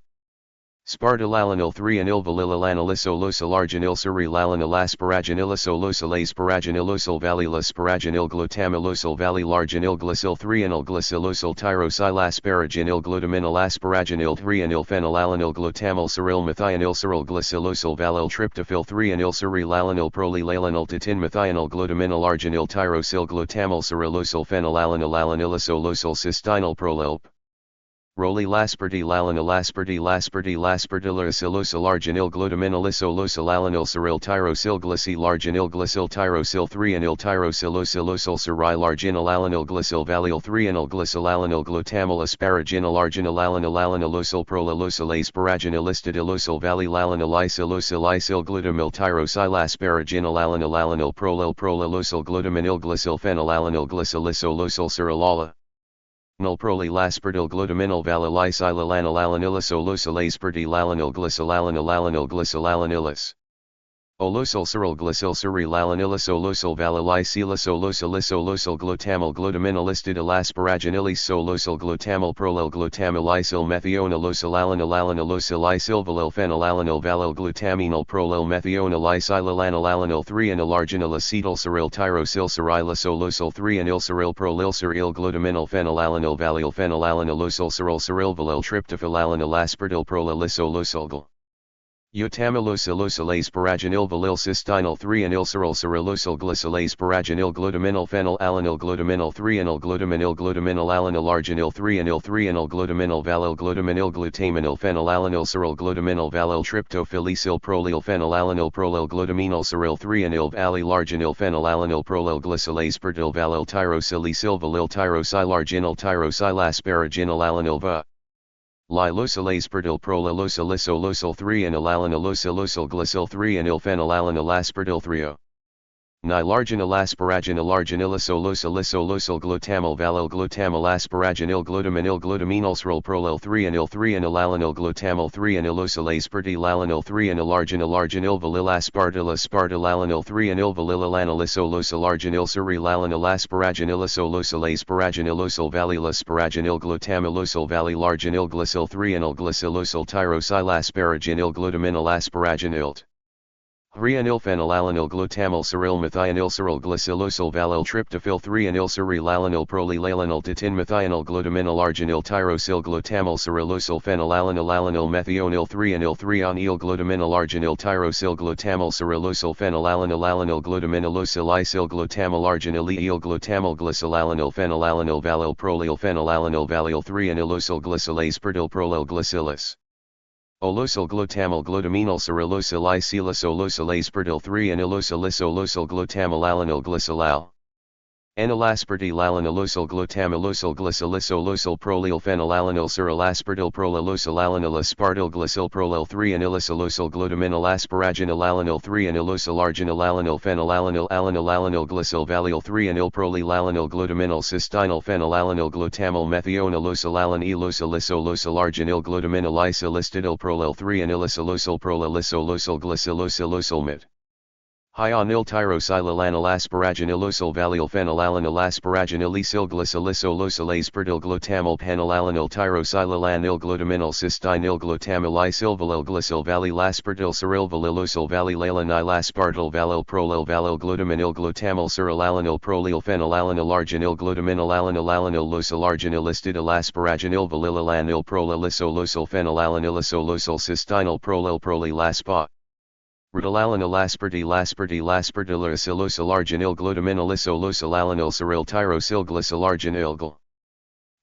Spartylalanil 3-anyl valylalanilisolysyl arginyl cerylalanil asparaginilisolosyl asparaginilosyl valylasparaginyl glutamylosyl valylarginyl glycyl 3-anyl glycylosyl tyrosylasparaginyl glutaminyl asparaginyl 3-anyl phenylalanil glutamyl cyryl methionyl cyryl glycylosyl valyl tryptophyl 3-anyl cerylalanil prolylalanil titin methionyl glutaminyl arginyl tyrosyl glutamyl cyrylosyl phenylalanil alanilisolysyl cystinyl prolyl. Roli lasparty lalanil lasparty lasparty laspartylarisilosyl arginyl glutaminylisolysyl alanil cyryl tyrosyl glycyl arginyl glycyl tyrosyl 3-anyl tyrosylosylosyl cerylarginyl alanil glycyl valyl 3-anyl glycyl alanil glutamyl asparaginyl arginyl alanil alanilosyl prolylosyl asparaginilystidylosyl valylalanil isolysyl isyl glutamyl tyrosylasparaginyl alanil alanil prolylosyl glutaminyl glycyl phenylalanil glycylisolosyl cerylala. Null prolylaspartyl glutaminyl valylysilalanil alanilisolysyl aspartylalanil glycylalanil alanil glycylalanilis. Olosyl cyryl glycyl cerylalanilisolysyl valylysilisolosylisolysyl glutamyl glutaminylistidyl asparaginylisolosyl glutamyl prolyl glutamyl isyl methionalosyl alanil alanilosyl isyl valyl phenylalanil valyl glutaminyl prolyl methional isilalanil alanil 3-anyl arginyl acetyl cyryl tyrosyl cerylisolosyl 3-anyl cyryl prolyl cyryl glutaminyl phenylalanil valyl phenylalanilosyl cyryl cyryl valyl tryptophylalanil aspartyl prolylisolosyl. Utamylosylosyl asparaginyl valyl cystinyl 3-anyl cyryl cerylosyl glycyl asparaginyl glutaminyl phenylalanil glutaminyl 3-anyl glutaminyl glutaminyl alanil arginyl 3-anyl 3-anyl glutaminyl valyl glutaminyl glutaminyl phenylalanil cyryl glutaminyl valyl tryptophylicyl prolyl phenylalanil prolyl glutaminyl cyryl 3-anyl valylarginyl phenylalanil prolyl glycyl aspartyl valyl tyrosilicyl valyl tyrosylarginyl tyrosylasparaginyl alanil va. Lylosyl aspartyl prolylosylisolosyl 3-anyl alanilosolosyl glycyl 3-anyl phenylalanil aspartyl 3-o. Nylarginyl asparaginyl arginylisolosylisolosyl glutamyl valyl glutamyl asparaginyl glutaminyl glutaminyl prolyl 3-anyl 3-anyl alanil glutamyl 3-anylosyl aspartylalanil 3-anyl arginyl arginyl valyl aspartyl aspartylalanil 3-anyl valylalanilisolysyl arginyl cerylalanil asparaginylisolosyl asparaginylosyl valylasparaginyl glutamylosyl valylarginyl glycyl 3-anyl glycylosyl tyrosylasparaginyl glutaminyl asparaginylt. 3-anyl phenylalanil glutamyl cyryl methionyl cyryl glycylosyl valyl tryptophyl 3-anyl cerylalanil prolylalanil titin methionyl glutaminyl arginyl tyrosyl glutamyl cerylosyl phenylalanil alanil methionyl 3-anyl 3-onyl glutaminyl arginyl tyrosyl glutamyl cerylosyl phenylalanil alanil glutaminylosyl isyl glutamyl arginyl eil glutamyl glycylalanil phenylalanil valyl prolyl phenylalanil valyl 3-anylosyl glycyl aspartyl prolyl glycylis. Olosyl glutamyl glutaminyl cerylosyl isylisolosyl aspartyl 3-anylosylisolosyl glutamyl alanil glycylal. Anylaspartylalanilosyl glutamylosyl glycylisolosyl prolyl phenylalanil cerylaspartyl prolylosyl alanil aspartyl glycyl prolyl 3-anylisolosyl glutaminyl asparaginyl alanil 3-anylosyl arginyl alanil phenylalanil alanil alanil glycyl valyl 3-anyl prolylalanil glutaminyl cystinyl phenylalanil glutamyl methionalosyl alanilosylisolosyl arginyl glutaminyl isolystidyl prolyl 3-anylisolosyl prolylisolosyl glycylosolosyl mit. Hyonyl tyrosylalanil asparaginylosyl valyl phenylalanil asparaginylisyl glycyllisolosyl aspartyl glutamyl phenylalanil tyrosylalanil glutaminyl cystinyl glutamyl isyl valyl glycyl valylaspartyl cyryl valylosyl valylalanil aspartyl valyl prolyl valyl glutaminyl glutamyl cerylalanil prolyl phenylalanil arginyl glutaminyl alanil alanil losyl arginylistidyl asparaginyl valylalanil prolylisolosyl phenylalanilosolosyl cystinyl prolyl prolylaspa. Rutilalanil laspartylarisilosyl arginyl glutaminylisolosyl alanil cyryl tyrosyl glycyl arginyl gl.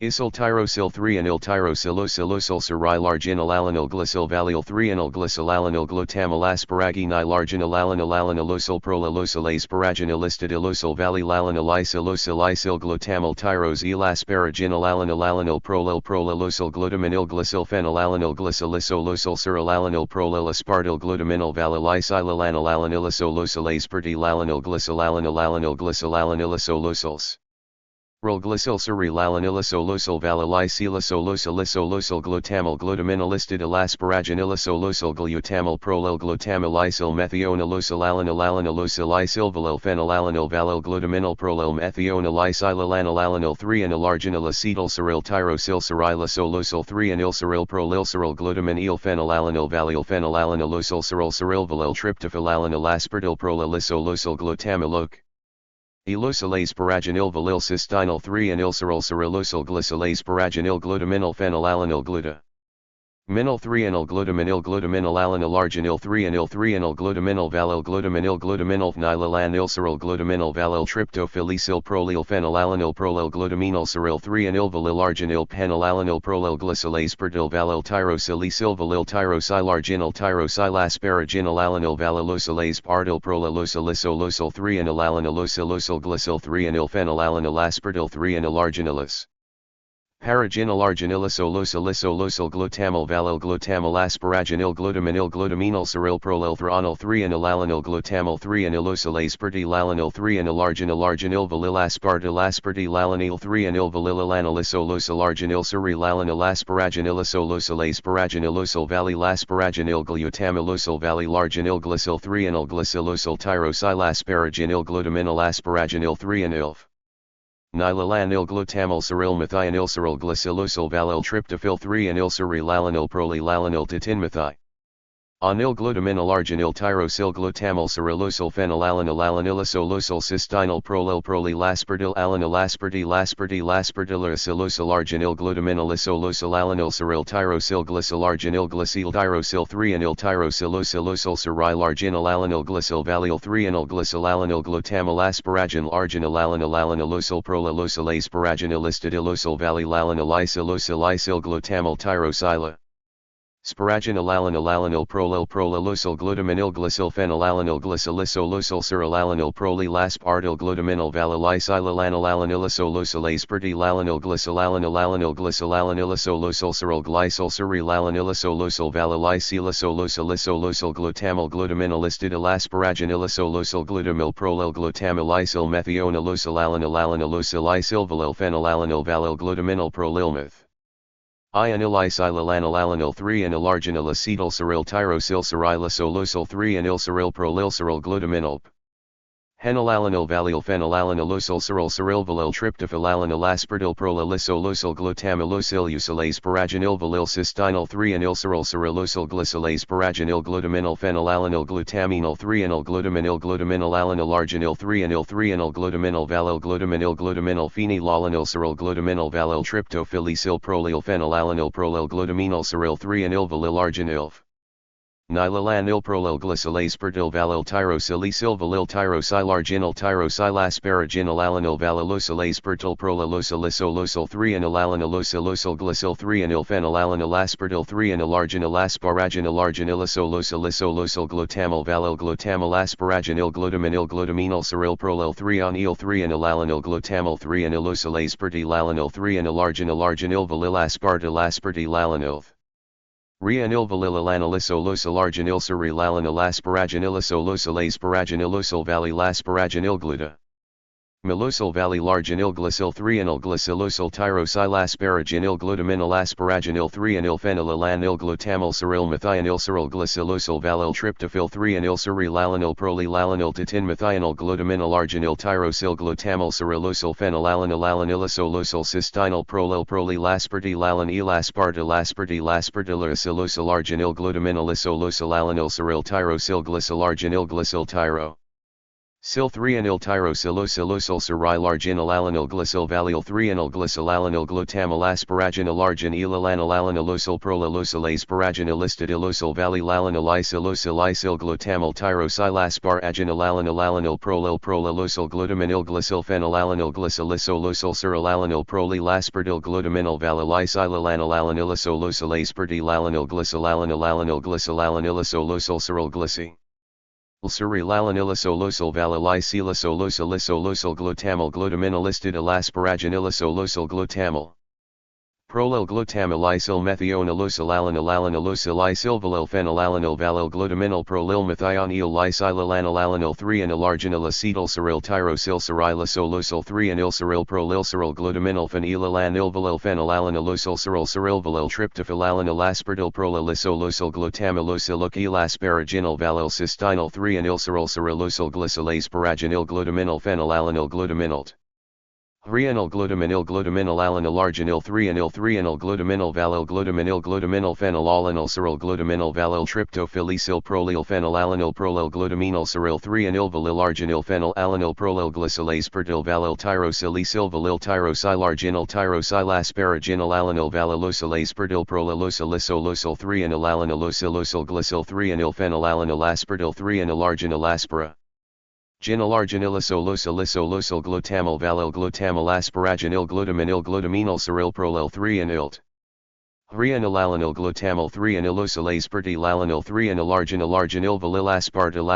Isyl tyrosyl 3 anyl tyrosylosylosyl serai larginal alanil glycyl valyl 3 anyl glycyl alanil glutamal asparagini larginal alanil alanalosyl prolalosyl asparaginal listidalosyl valyl alanil isylosyl isyl glutamal tyros el asparaginal alanil alanil prolalosyl glutaminil glycyl phenyl alanil glycylisolosyl seryl alanil prolal aspartyl glutaminal valyl isylalanil alanilisosyl aspartyl alanil glycyl alanilanilisolosyls. Rol glycyl seryl alanilisosyl valylisilisolysyl glutamal glutaminolistidal asparaginilisosyl glutamal prolal glutamal isyl methionalosyl alanil isyl valyl phenyl alanil valyl glutaminal prolal methional isylalanil alanil 3 anyl arginal acetyl seryl tyrosyl serylisosyl 3 anyl seryl prolil seryl glutaminil phenyl alanil valyl phenyl alanilosyl seryl valyl tryptophyl alanil aspartyl prolalisosyl glutamalok. Elosyl asparaginil valyl cystinyl 3 anyl serylosyl glycyl asparaginil glutaminal phenyl alanil gluta. Minal 3 anyl glutaminal alanil arginil 3 anyl glutaminal valyl glutaminal phenylalanil seryl glutaminal valyl tryptophyl prolil phenyl alanil prolil glutaminal seryl 3 anyl valyl arginil phenyl alanil prolil glycyl aspartyl valyl tyrosyl valyl tyrosyl arginil tyrosyl asparaginal alanil valylosyl aspartyl prolalosyl 3 anyl alanilosyl glycyl 3 anyl phenyl alanil aspartyl 3 anyl arginilis. Paraginal arginilisosyl glutamal valyl glutamal asparaginil glutaminal seryl prolil thronal 3 anyl alanil glutamal 3 anylosyl aspartyl alanil 3 anyl arginil valyl aspartyl alanil 3 anyl valyl alanilisosyl arginil seryl alanil asparaginilisosyl asparaginilosyl valyl asparaginil glutamilosyl valyl arginil glycyl 3 anyl glycylosyl tyrosyl asparaginil glutaminal asparaginil 3 anyl Nilalanil glutamal seryl methionil seryl glycylosyl valyl tryptophyl 3 anyl seryl alanil prolylalanil titinmethy. Anil glutaminal arginil tyrosyl glutamal serylosyl phenylalanil alanilisosyl cystinyl prolylaspartyl alanil aspartyl arginil glutaminalisosyl alanil seryl tyrosyl glycyl arginil glycyl tyrosyl 3 anyl tyrosylosyl seryl arginil alanil glycyl valyl 3 anyl glycyl alanil glutamal asparaginil arginil alanilosyl prolalosyl asparaginilistidilosyl valyl alanil isyl glutamal tyrosyla. Sparaginil alanil prolalosyl glutaminil glycyl phenyl alanil glycylisosyl seryl alanil prolylaspartyl glutaminal valyl isylalanil alanilisosyl aspartyl alanil glycyl alanilisosyl seryl glycyl seryl alanilisosyl valyl isylisosyl glutamal glutaminolistidil asparaginilisosyl glutamil prolil glutamil isyl methionalosyl alanil isyl valyl phenyl alanil valyl glutaminal prolilmeth. Ionil isylalanil alanil 3 anyl arginil acetyl seryl tyrosyl serylisosyl 3 anyl seryl prolil seryl glutaminal. Henyl alanil valyl phenyl alanilosyl seryl valyl tryptophyl alanil aspartyl prolalisosyl glutamilosyl asparaginil valyl cystinyl 3 anyl serylosyl glycyl asparaginil glutaminal phenyl alanil glutaminal 3 anyl glutaminal alanil arginil 3 anyl glutaminal valyl glutaminal phenylalanil seryl glutaminal valyl tryptophyl prolil phenyl alanil prolil glutaminal seryl 3 anyl valyl arginil. Nilalanil prolil glycyl aspartyl valyl tyrosyl valyl tyrosyl asparaginal alanil valylosyl aspartyl prolalosyl 3 anyl alanilosyl glycyl 3 anyl phenyl alanil aspartyl 3 anyl arginil asparaginilosyl glutamal valyl glutamal asparaginil glutaminal seryl prolil 3 anyl 3 anyl alanil glutamal 3 anylosyl aspartyl alanil 3 anyl arginil valyl aspartyl alanil. Rianil valyl alanilisosyl arginil seryl alanil asparaginilosyl valyl asparaginil gluta. Milosyl valyl arginil glycyl 3 anyl glycylosyl tyrosyl asparaginil glutaminal asparaginil 3 anyl phenylalanil glutamal seryl methionil seryl glycylosyl valyl tryptophyl 3 anyl seryl alanil prolylalanil titinmethionil glutaminal arginil tyrosyl glutamal serylosyl phenyl alanilisosyl cystinyl prolylaspartyl alanil aspartyl arginil glutaminalisosyl alanil seryl tyrosyl glycyl arginil glycyl tyro. Sil 3-anyl tyrosilosylosyl larginal alanyl glycyl valyl 3-anyl glycyl alanyl glutamyl asparaginal argin elalanyl alanylosyl prolalosyl asparaginal listed ilosyl valyl alanyl isylosyl glutamyl tyrosyl asparaginal alanyl alanyl prolalosyl glutaminil glycyl phenyl alanyl glycyl isolosyl cyryl alanyl prolyl aspartyl glutaminal valyl isylalanyl alanylisolosyl aspartyl alanyl glycyl alanylisolyl cyryl glycy. Cyryl alanylisolosyl valyl glutamyl glutaminal listed asparaginilisolyl glutamyl. Prolyl glutamyl isyl methionalosyl alanyl isyl valyl phenyl alanyl valyl glutaminal prolyl methionel isylalanyl alanyl 3-anyl arginyl acetyl cyryl tyrosyl cyrylisolosyl 3-anyl cyryl prolyl cyryl glutaminal phenylalanyl valyl phenyl alanylosyl cyryl valyl tryptophyl alanyl aspartyl prolylisolosyl glutamylosyl asparaginal valyl cystenyl 3-anyl cyrylosyl glycyl asparaginal glutaminal phenyl alanyl glutaminalt. 3-anyl glutaminal alanyl arginyl 3-anyl glutaminal valyl glutaminal phenyl alanyl cyryl glutaminal valyl tryptophyl prolyl phenyl alanyl prolyl glutaminal cyryl 3-anyl valyl arginyl phenyl alanyl prolyl glycyl aspartyl valyl tyrosyl valyl tyrosyl arginyl tyrosyl asparaginal alanyl valylosyl aspartyl prolylosyl 3-anyl alanylosyl glycyl 3-anyl phenyl alanyl aspartyl 3-anyl arginyl aspara. Ginyl arginylisolosyl glutamyl valyl glutamyl asparaginil glutaminal cyryl prolyl 3-anylt. 3-anyl alanyl glutamyl 3-anylosyl aspartyl alanyl 3-anyl arginyl valyl aspartyl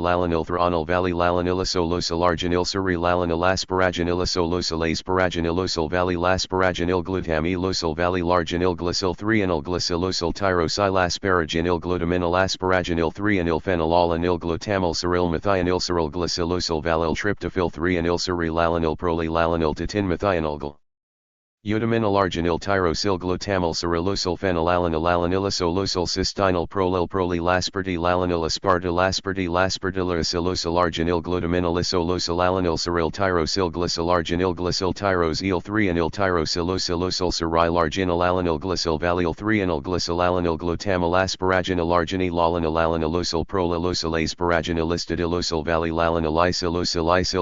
alanyl threonyl valyl alanylisolosyl arginyl cyryl alanyl asparaginilisolosyl valyl asparaginil glutamelosyl valyl arginyl glycyl 3-anyl glycylosyl tyrosyl asparaginil glutaminal asparaginil 3-anyl phenyl alanyl glutamyl cyryl methionel cyryl glycylosyl valyl tryptophyl 3-anyl cyryl alanyl prolyl alanyl tatin methionolgal. Utaminal arginyl tyrosyl glutamyl cyrilosyl phenyl alanylisolysyl cystenyl prolyl aspartyl alanyl aspartyl arginyl glutaminalisolysyl alanyl cyryl tyrosyl glycyl tyrosyl 3-anyl tyrosylosyl cyryl arginyl alanyl glycyl valyl 3-anyl glycyl alanyl glutamyl asparaginal arginyl alanylosyl prolylosyl asparaginalistidylosyl valyl alanyl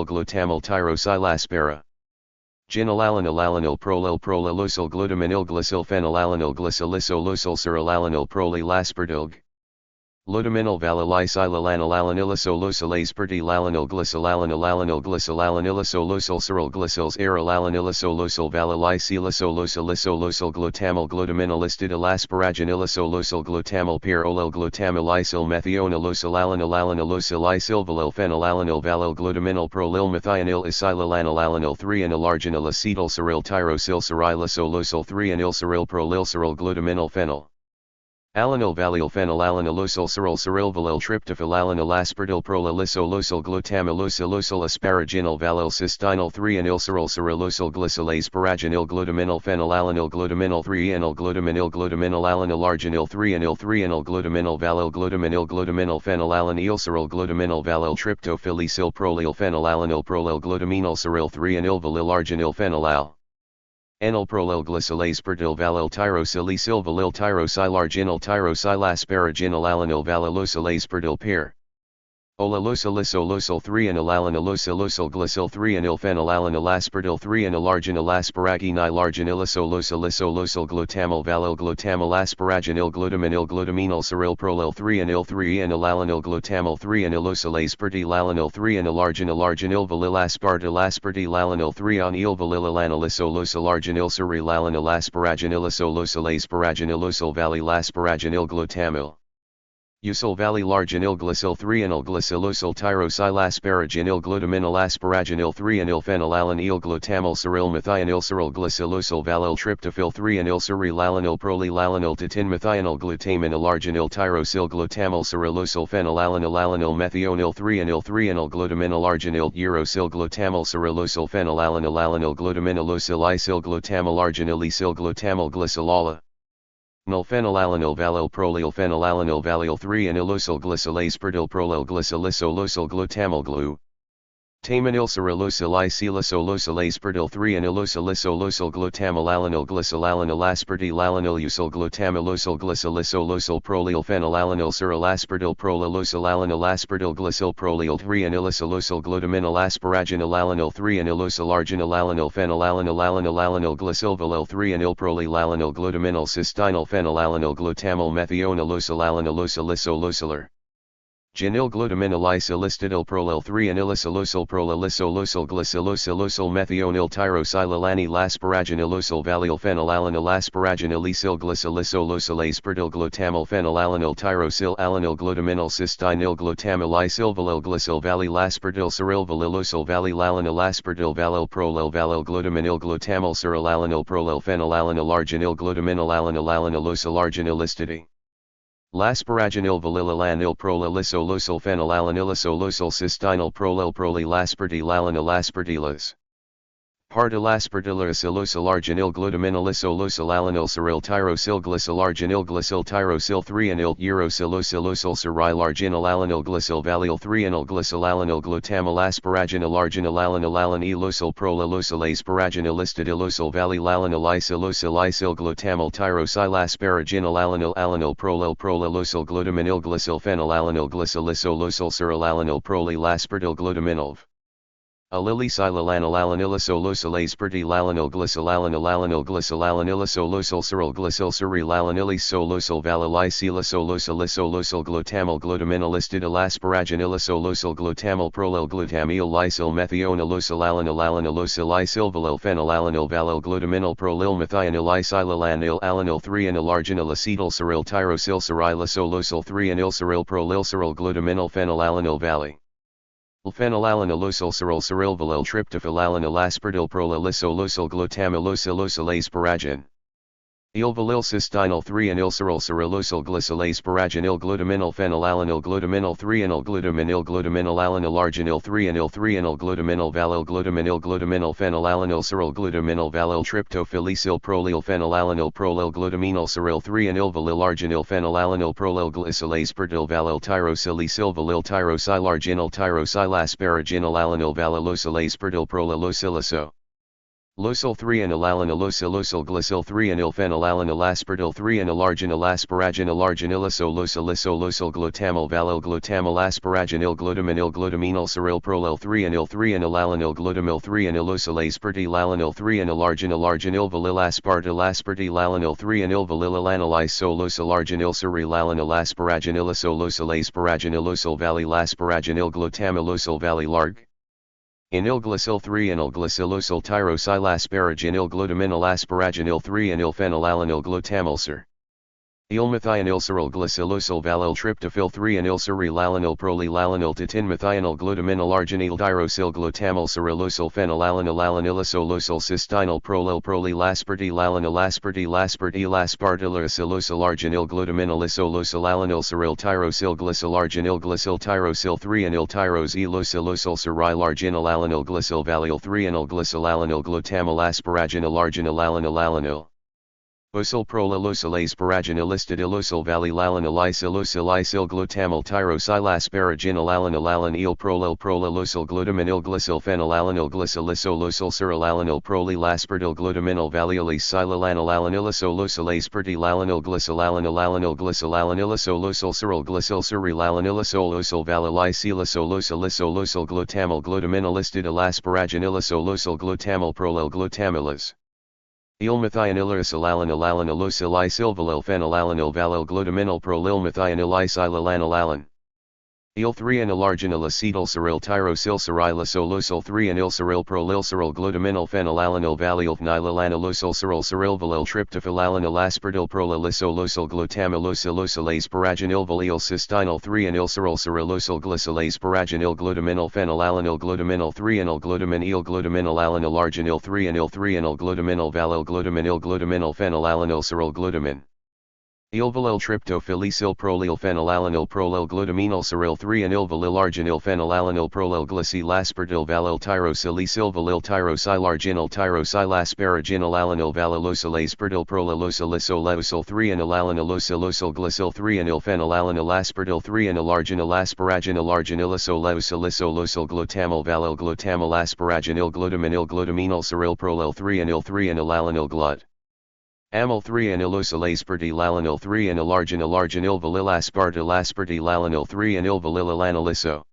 glutamyl tyrosyl aspara. Ginyl alanyl prolylosyl glutaminil glycyl phenyl alanyl glycylisolosyl cyryl alanyl prolyl aspartyl. Glutaminal valyl isylalanyl alanylisolosyl aspartyl alanyl glycyl alanylisolysyl cyryl glycyls aryl alanylisolosyl valyl isylisolosyl glutamyl glutaminalistidyl asparaginilisolysyl glutamyl pyrolyl glutamyl isyl methionalosyl alanylosyl isyl valyl phenyl alanyl valyl glutaminal prolyl methionel isylalanyl alanyl 3-anyl arginyl acetyl cyryl tyrosyl cyrylisolosyl 3-anyl cyryl prolyl cyryl glutaminal phenyl. Alanyl valyl phenyl alanylosyl cyryl valyl tryptophyl alanyl aspartyl prolylisolosyl glutamylosyl asparaginal valyl cystenyl 3-anyl cyrylosyl glycyl asparaginil glutaminal phenyl alanyl glutaminal 3-anyl glutaminal alanyl arginyl 3-anyl glutaminal valyl glutaminal phenyl alanyl cyryl glutaminal valyl tryptophyl prolyl phenyl alanyl glutaminal cyryl 3-anyl valyl arginyl phenyl al. Anyl prolyl glycyl aspartyl valyl tyrosyl tyrosyl arginyl tyrosyl asparaginal alanyl valylosyl aspartyl pair. Olalosyl 3-anyl alanylosyl glycyl 3-anyl phenyl alanyl aspartyl 3-anyl arginyl asparaginyl arginylisolysyl glutamyl valyl asparaginil glutaminal cyryl prolyl 3-anyl alanyl glutamyl 3-anylosyl aspartyl alanyl 3-anyl arginyl valyl aspartyl alanyl 3-anyl valyl alanylisolysyl arginyl cyryl alanyl asparaginilisolysyl valyl asparaginil glutamyl. Usyl valyl arginyl glycyl 3-anyl glycylosyl tyrosyl asparaginil glutaminal asparaginil 3-anyl phenyl alanyl glutamyl cyryl methionel cyryl glycylosyl valyl tryptophyl 3-anyl cyryl alanyl prolyl alanyl tatin methionel glutaminal arginyl tyrosyl glutamyl cyrilosyl phenyl alanyl methionel 3-anyl glutaminal arginyl urosyl glutamyl cyrilosyl phenyl alanyl glutaminalosyl isyl glutamyl arginyl esyl glutamyl glycylola. Phenyl alanyl valyl prolyl phenyl alanyl valyl 3-anylosyl glycyl aspartyl prolyl glycylisolosyl glutamyl glue. Tamanil cerulosal aspartyl 3 anilosylisol glutamal glycolalanil aspartyl alanil usyl glutamalosal glycolisolosal prolyl phenylalanil cerul aspartyl prolilosal alanil aspartyl glycol prolyl 3 anilosilosal glutaminal asparaginal alanil 3 anilosyl arginal alanil phenylalanil alanil glycylvalil 3 anilprolylalanil glutaminal cystinyl phenylalanil glutamal methionilosal alanilosalisolosilar. Genil glutaminylisilistinil prolil 3 anilisylosal prolilissolosal glycylosylosal methionil tyrosilylani lasparaginilosal valil phenylalanil asparaginilisyl glycylossolosal aspartyl glutamal phenylalanil tyrosyl alanil glutaminal cystinyl glutamylisylvalil glycyl valil aspartyl cyrilvalilosal valilalanil aspartyl valil prolil valil glutaminil glutamal cyrilalanil prolil phenylalanil arginil glutaminal alanil alanilosal arginilistity. Lasparaginil valilalanil prolilissolosal phenylalanilisolosal cystinyl prolil prolylaspartylalanil aspartylas. Partilaspartylisilosal arginil glutaminilisolosal alanil ceril tyrosyl glycyl arginil glycyl tyrosyl 3 anil urosilosilosal ceril arginil alanil glycyl valil 3 anil glycyl alanil glutamal asparaginil arginil alanil alanilosal prolilosal asparaginilistidilosal valil alanil isil glutamal tyrosyl asparaginil alanil prolil prolilosal glutaminil glycyl phenylalanil glycylisolosal ceril alanil prolylaspartyl glutaminil. Alilisylalanil alanilisolosal aspartylalanil glycylalanil glycylalanilisolosal ceril glycyl cerilalanilisolosal valilisilosolisolosal glutamal glutaminilistidil asparaginilisolosal glutamal prolil glutamyl lysyl methionilosal alanilosilisilvalil phenylalanil valil glutaminal prolil methionilisylalanil alanil 3 anilarginil acetyl ceril tyrosyl cerilissolosal 3 anilceril prolil ceril glutaminal phenylalanil valley. Phenylalanilosal ceril cerilvalil tryptophylalanil aspartyl prolilissolosal glutamylosilosal asparagin. Ilvalil cystinyl 3 anilceril cerilosal glycyl asparaginil glutaminal phenylalanil glutaminal 3 anil glutaminil alanil arginil 3 anil glutaminal valil glutaminal phenylalanil ceril glutaminal valil tryptophilisyl prolyl phenylalanil prolil glutaminal ceril 3 anilvalil arginil phenylalanil prolil glycyl aspartyl valil tyrosilvalil tyrosylarginil tyrosylasparaginil alanil valilosyl aspartyl prolilosiliso. Losal 3 anilalanilosal glycyl 3 anil phenylalanil aspartyl 3 anilarginil asparaginil arginilisolosal glutamal valil glutamal asparaginil glutaminal ceril prolil 3 anilalanil glutamil 3 anilosal aspartylalanil 3 anilarginil valil aspartylalanil 3 anilvalililanilisolosal arginil cerilalanil asparaginilisolosal asparaginilisol valil asparaginil glutamilosal valilarg. Anil glycyl 3 anil glycylosal tyrosylasparaginil glutaminal asparaginil 3 anil phenylalanil glutamalcer. Ilmethionilceril glycylosal valil tryptophil 3 anilcerilalanil prolylalanil titinmethionil glutaminal arginil tyrosyl glutamal cerilosal phenylalanil alanilissolosal cystinyl prolil prolylaspartylalanil aspartylaspartylaspartylisilosal arginil glutaminalisolosal alanil ceril tyrosyl glycyl arginil glycyl tyrosyl 3 anil tyrosilosal ceril arginil alanil glycyl valil 3 anil glycyl alanil glutamal asparaginil arginil alanil. Osyl prolilosal asparaginilistidilosal valilalanilisilosilisil glutamal tyrosylasparaginil alanil prolilosal glutaminil glycyl phenylalanil glycylisolosal cerilalanil prolylaspartyl glutaminal valiolisylalanil alanilisolosal aspartylalanil glycylalanilisolosal ceril glycyl cerilalanilisolosal valilisilosolisolosal glutamal glutaminalistidil asparaginilisolosal glutamal prolil glutamilis. Ilmethionilisilalalanil phenylalanil valil glutaminal prolilmethionilisilalalan. Il 3 anilarginil acetyl ceril tyrosyl cerilissolosal 3 anilceril prolilceril glutaminal phenylalanil valil phenylalanilosal cerilvalil tryptophylalanil aspartyl prolilissolosal glutamalosal asparaginil valil cystinyl 3 anilceril cerilosal glycyl asparaginil glutaminal phenylalanil glutaminal 3 anil glutaminal alanil arginil 3 anil glutaminal valil glutaminal phenylalanil ceril glutamin. Ilvalil tryptophylicyl prolyl phenylalanil prolyl glutaminyl cyryl 3 anilvalil arginil phenylalanil prolyl glycyl aspartyl valil tyrosilicyl valil tyrosylarginil tyrosylasparaginil alanil valilosyl aspartyl prolylosylysol 3 anilalanilosylosol glycyl 3 anil phenylalanil aspartyl 3 anilarginil asparaginil arginilisol glutamyl valil glutamyl asparaginil glutaminyl cyryl prolyl 3 anil 3 anilalanil glut. Amyl 3 anilosyl aspartyl alanil 3 anilarginil valil aspartyl alanil 3 anilvalil alaniliso.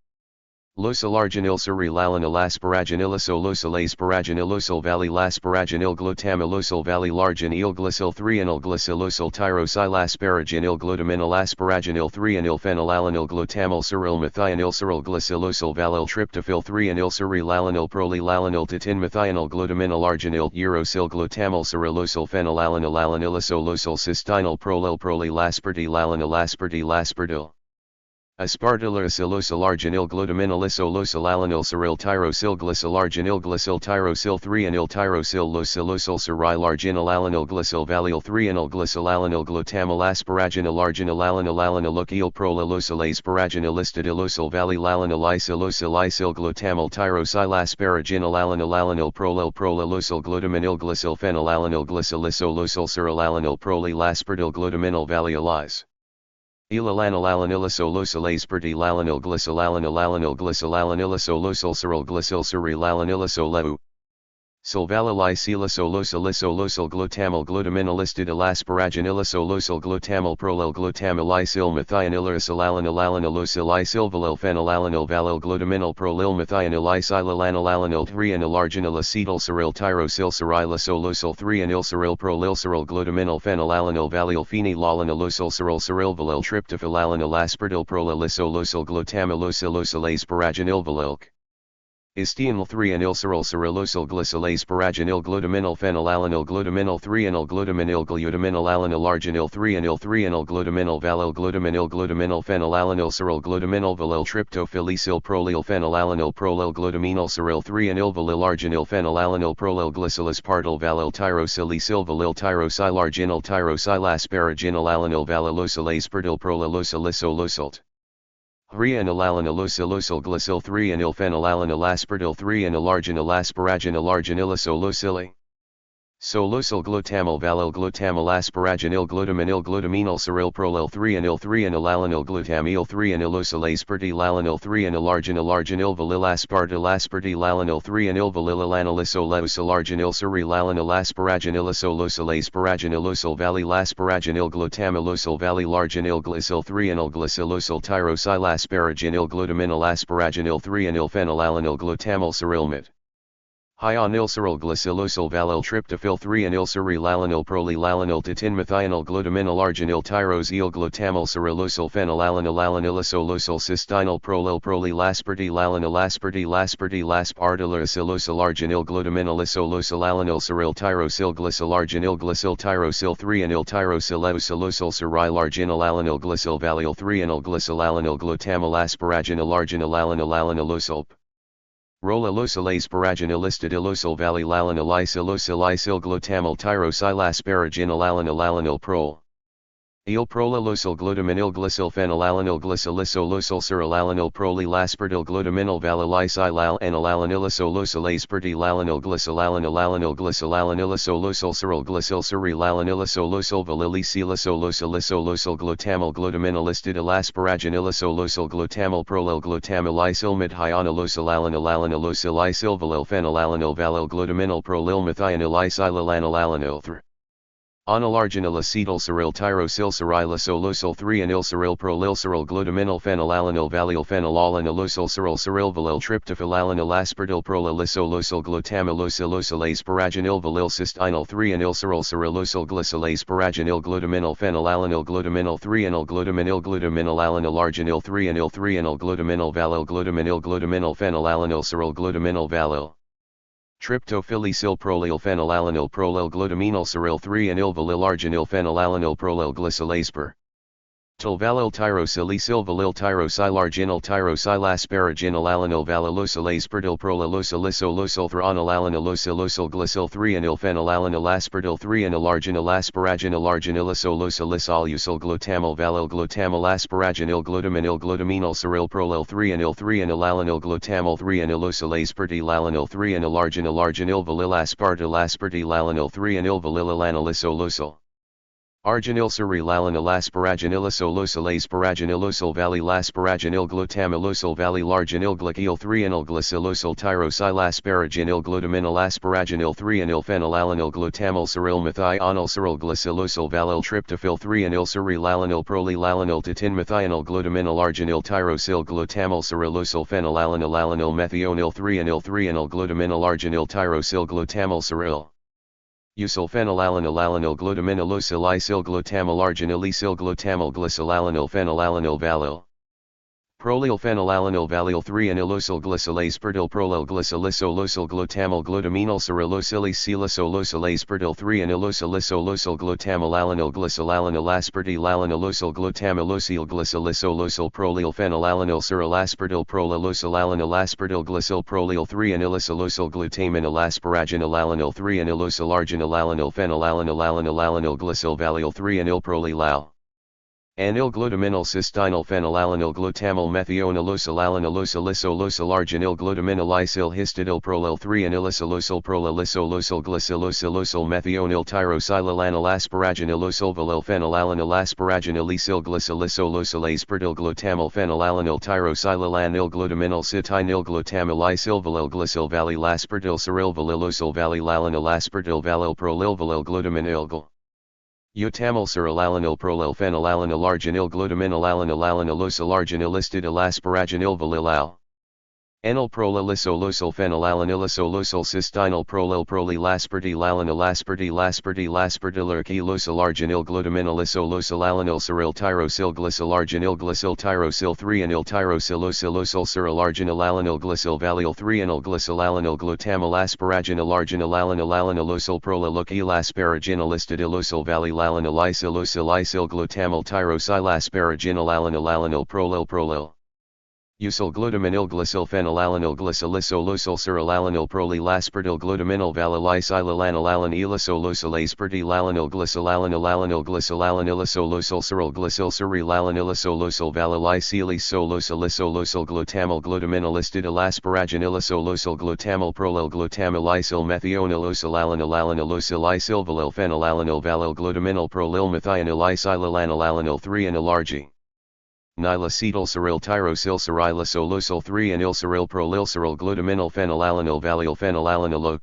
Losylarginil cyryl alanil asparaginilisol asparaginilosyl valil asparaginil glutamylosyl valilarginil glycyl 3 anilglycylosol tyrosylasparaginil glutaminyl asparaginil 3 anilphenylalanil glutamyl cyryl methionil cyryl glycylosol valil tryptophyl 3 anilcyryl alanil prolylalanil titin methionil glutaminyl arginil urosyl glutamyl cyrylosol phenylalanil alanilisol cystinyl prolylaspartyl alanil aspartyl. Aspartylysilosol arginil glutaminylisol alanil cyryl tyrosyl glycyl arginil glycyl tyrosyl 3 anil tyrosyl losylosol cyryl arginil alanil glycyl valil 3 anil glycyl alanil glutamyl asparaginil arginil alanil prolylosyl asparaginilistidilosol valil alanil isyl glutamyl tyrosylasparaginil alanil prolylosyl glutaminyl glycyl phenylalanil glycylisol cyryl alanil prolylaspartyl glutaminyl valiolyse. Elalanil alanilisol aspartyl alanil glycyl alanilisol cyryl glycyl cyryl alanilisol Solvalilysylosol glutamyl glutaminylistidil asparaginilisol glutamyl prolyl glutamylysyl methionilisyl alanil phenylalanil valil glutaminyl prolyl methionilisylalanil 3 anilarginil acetyl cyryl tyrosyl cyrilosol 3 anilcyryl prolyl cyryl glutaminyl phenylalanil valil phenylalanilosol cyryl valil tryptophyl alanil aspartyl prolylisol glutamylosyl asparaginil valilk. Isteinol 3 anilcyryl cyrillosol glycyl asparaginil glutaminyl phenylalanil 3 anil glutaminyl alanil arginil 3 anil glutaminyl valil glutaminyl phenylalanil cyryl glutaminyl valil tryptophylicyl prolyl phenylalanil prolyl glutaminyl cyryl 3 anil valil arginil phenylalanil prolyl glycyl aspartyl valil tyrosilicyl valil tyrosylarginil tyrosylasparaginil alanil valilosyl aspartyl prolylosylisol 3 anilalanilosylosol glycyl 3 anilphenylalanil aspartyl 3 anilarginil asparaginil arginilisol Solosol glutamyl valil glutamyl asparaginil glutaminyl cyryl prolyl 3 anilalanil glutamyl 3 anilosyl aspartyl alanil 3 anilarginil valil aspartyl alanil 3 anilvalil alanilisol arginil cyryl alanil asparaginilisol asparaginilosyl valil asparaginil glutamylosol valil arginil glycyl 3 anilglycylosol tyrosylasparaginil glutaminyl asparaginil 3 anilphenylalanil glutamyl cyrilmate. Hyanilcyryl glycylosol valil tryptophyl 3 anilcyryl alanil prolylalanil titin methionil glutaminyl arginil tyrosyl glutamyl cyrillosol phenylalanil alanilisol cystinyl prolylaspartyl alanil aspartyl arginil glutaminylisol alanil cyryl tyrosyl glycyl arginil glycyl tyrosyl 3 anil tyrosylosol cyryl arginil alanil glycyl valil 3 anil glycyl alanil glutamyl asparaginil arginil alanilosol Rolilosol asparaginilistidilosol valilalanilisyl glutamyl tyrosylasparaginil alanil prol. Il prolilosol glutaminyl glycyl phenylalanil glycyllisol cyryl alanil prolylaspartyl glutaminyl valilysyl alanilisol aspartyl alanil glycyl alanilisol cyryl glycyl cyryl alanilisol valilysylisol glutamyl glutaminylistidil asparaginilisol glutamyl prolyl methionilosol alanil valil phenylalanil valil glutaminyl prolyl methionilisyl 3. Anilarginil acetyl cyryl tyrosyl cyrillosol 3 anilcyryl prolyl glutaminyl phenylalanil valil phenylalanilosol cyryl valil tryptophyl alanil aspartyl prolylisol glutamylosyl asparaginil valil cystinyl 3 anilcyryl glycyl asparaginil glutaminyl phenylalanil 3 anil glutaminyl alanil arginil 3 anil glutaminyl valil glutaminyl phenylalanil cyryl valil. Tryptophylicyl prolyl phenylalanil prolyl glutaminyl cyryl 3 anil valil arginil phenylalanil prolyl glycyl aspar. Tolvalil tyrosillyl valil tyrosylarginal tyrosylasparaginal alanil valilosylase perdil prolilosyllisol thronalalanilosylosol glycyl 3 anil phenylalanil asperdil 3 anilarginal asparaginal arginilosylosyllisol glutamil valil glutamil asparaginil glutaminil glutaminal cyril prolil 3 anil 3 anilalanil glutamil 3 anilosylase perdilalanil 3 anilarginal arginil valil aspartil aspartilalanil 3 anil valililanilosylosol Arginil serilalanil asparaginilosol asparaginilosol valley lasparaginil glutamilosol valley larginil glycyl 3 anil glycylosol tyrosylasparaginil glutaminil asparaginil 3 anil phenylalanil glutamil cyril methional cyril glycylosol valil tryptophyl 3 anil serilalanil prolilalanil titin methional glutaminil arginil tyrosyl glutamil cyrillosol phenylalanil alanil methionil 3 anil glutaminil arginil tyrosyl glutamil cyril Usulphenylalanil alanil glutaminilosol isyl glutamil arginil isyl glutamil glycylalanil phenylalanil valil Prolyl phenylalanil valil 3 anilosyl glycylase perdil prolyl glycylisolosol glutamil glutaminal cyrillosylacylosol perdil 3 anilosylissolosol glutamil alanil glycylalanil aspartilalanilosol glutamilosyl glycylisolosol prolyl phenylalanil cyrilasperdil prolylosylalanil aspardil glycyl prolyl 3 anilosylisol glutaminil asparaginil alanil 3 anilosyl arginil alanil phenylalanil alanil alanil glycyl valil 3 anil prolylal Anil glutaminal cysteinyl phenylalanil glutamil methionilosol alanilosyllisol arginil glutaminil isyl histidil prolyl 3 anilisylosol prolylisolosol glycylosylosol methionil tyrosylalanil asparaginilosol valil phenylalanil asparaginil isyl glycyllisolosol aspartil glutamil phenylalanil tyrosylalanil glutaminil citeinil glutamil isyl valil glycyl valil aspartil cyril valilosol valilalanil aspartil valil prolyl valil glutaminil Utamil cyrilalanil prolyl phenylalanil arginil glutaminil alanil alanilosol arginil istidil asparaginil valilal Enil prolylisolosol phenylalanilisolosol cysteinyl prolyl prolylaspartilalanil aspartilaspartilaspartilarkilosol arginil glutaminilisolosol alanil cyril tyrosyl glycyl arginil glycyl tyrosyl 3 anil tyrosylosilosol cyril arginil alanil glycyl valil 3 anil glycyl alanil glutamil asparaginil arginil alanil alanilosol prolylokil asparaginil istidilosol valilalanil isyl glutamil tyrosylasparaginil alanil alanil prolyl Usyl glutaminil glycyl phenylalanil glycylisolosol cyrilalanil prolylaspartil glutaminil valilisylalanil alanilisosol aspartilalanil glycylalanil alanil glycylalanilisolosol cyril glycyl cyrilalanilisolosol valilisylisolosol glutamil glutaminil istidil asparaginilisolosol glutamil prolyl glutamil isyl methionilosol alanil alanilosyl isyl valil phenylalanil valil glutaminil prolyl methionil isylalanil alanil 3 anil argi Nilacetyl cyril tyrosyl cyrilisosol 3 anil cyril prolyl cyril glutaminil phenylalanil valil phenylalanil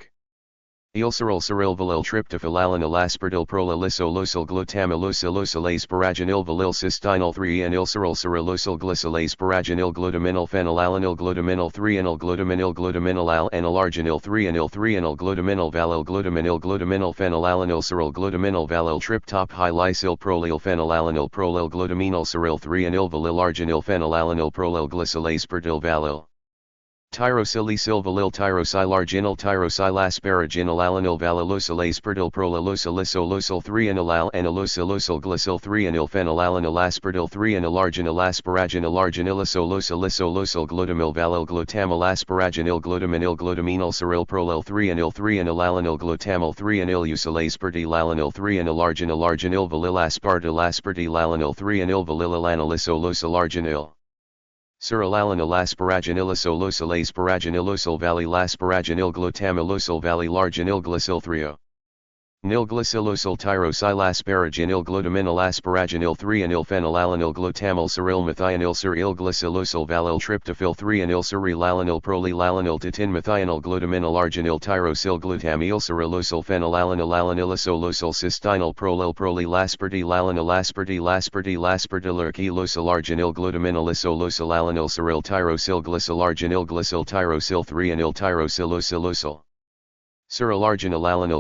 Ilcyril cyril valil tryptophylalanil aspartil prolylisolosol glutamilosilosol asparaginil valil cysteinyl 3 anil cyril cyrilosol glycyl asparaginil glutaminil phenylalanil glutaminil 3 anil glutaminil al anil arginil 3 anil glutaminil valil glutaminil phenylalanil cyril glutaminil valil triptophylysyl prolyl phenylalanil prolyl glutaminil cyril 3 anil valil arginil phenylalanil prolyl glycyl aspartil valil Tyrosylisyl valil tyrosylarginal tyrosylasparaginal alanil valilosyl aspartil prolylosylisol 3 anil al anilosilosol glycyl 3 anil phenylalanil aspartil 3 anil arginil asparaginal arginilisolosol glutamil valil glutamil asparaginil glutaminil cyril prolyl 3 anil alanil glutamil 3 anil usyl aspartilalanil 3 anil arginil valil aspartilalanil 3 anil valililanilisolosol arginil Cyrilalanil asparaginilisolosol asparaginilosol valilasparaginil glutamilosol valilarginil glycyl 3 Nil glycylosol tyrosylasparaginil glutaminil asparaginil 3 anil phenylalanil glutamil cyril methionil cyril glycylosol valil tryptophyl 3 anil cyrilalanil prolylalanil titin methionil glutaminil arginil tyrosyl glutamil cyrillosol phenylalanil alanilisosol cysteinyl prolylaspartilalanil aspartilaspartilarkilosol arginil glutaminilisolosol alanil cyril tyrosyl glycyl arginil glycyl tyrosyl 3 anil tyrosylosilosol Cyrilargin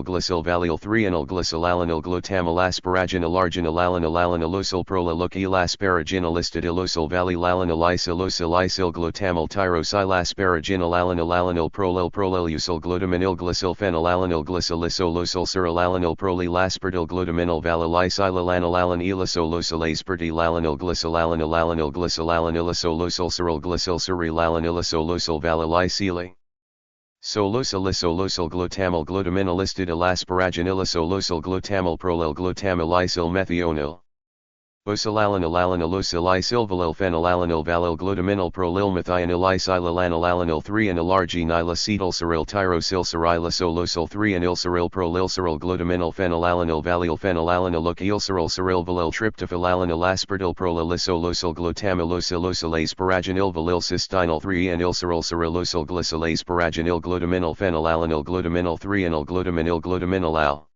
glycol valyl 3-enyl glycylalanyl glutamyl asparagin alargin alalin alosol prolalook alasparagin alistid ilosol valylalanyl isil glutamyl tyrosyl asparagin alalanyl prolel glutaminil glycyl phenylalanyl glycylisol cyrilalanyl prolylasperdil glutaminyl valylisylalanyl elisol aspartylalanyl glycylalanyl glycylalanyl cyryl glycyl cyrilalanyl valylisili. Solosol glutamyl glutaminyl listid alasparagin ilisol glutamyl prolel glutamyl isil methionil. Osilalanyl isilvalyl phenylalanyl valyl glutaminyl prolil methionil isilalanyl 3-enyl arginyl acetyl cyryl tyrosyl cyrilisol 3-enyl cyryl prolil cyryl glutaminyl phenylalanyl valyl phenylalanyl cyryl valyl tryptophylalanyl aspartyl prolilisol glutamyl asparagin valyl cystinyl 3-enyl cyrilosol glycyl asparagin glutaminyl phenylalanyl 3-enyl glutaminyl al.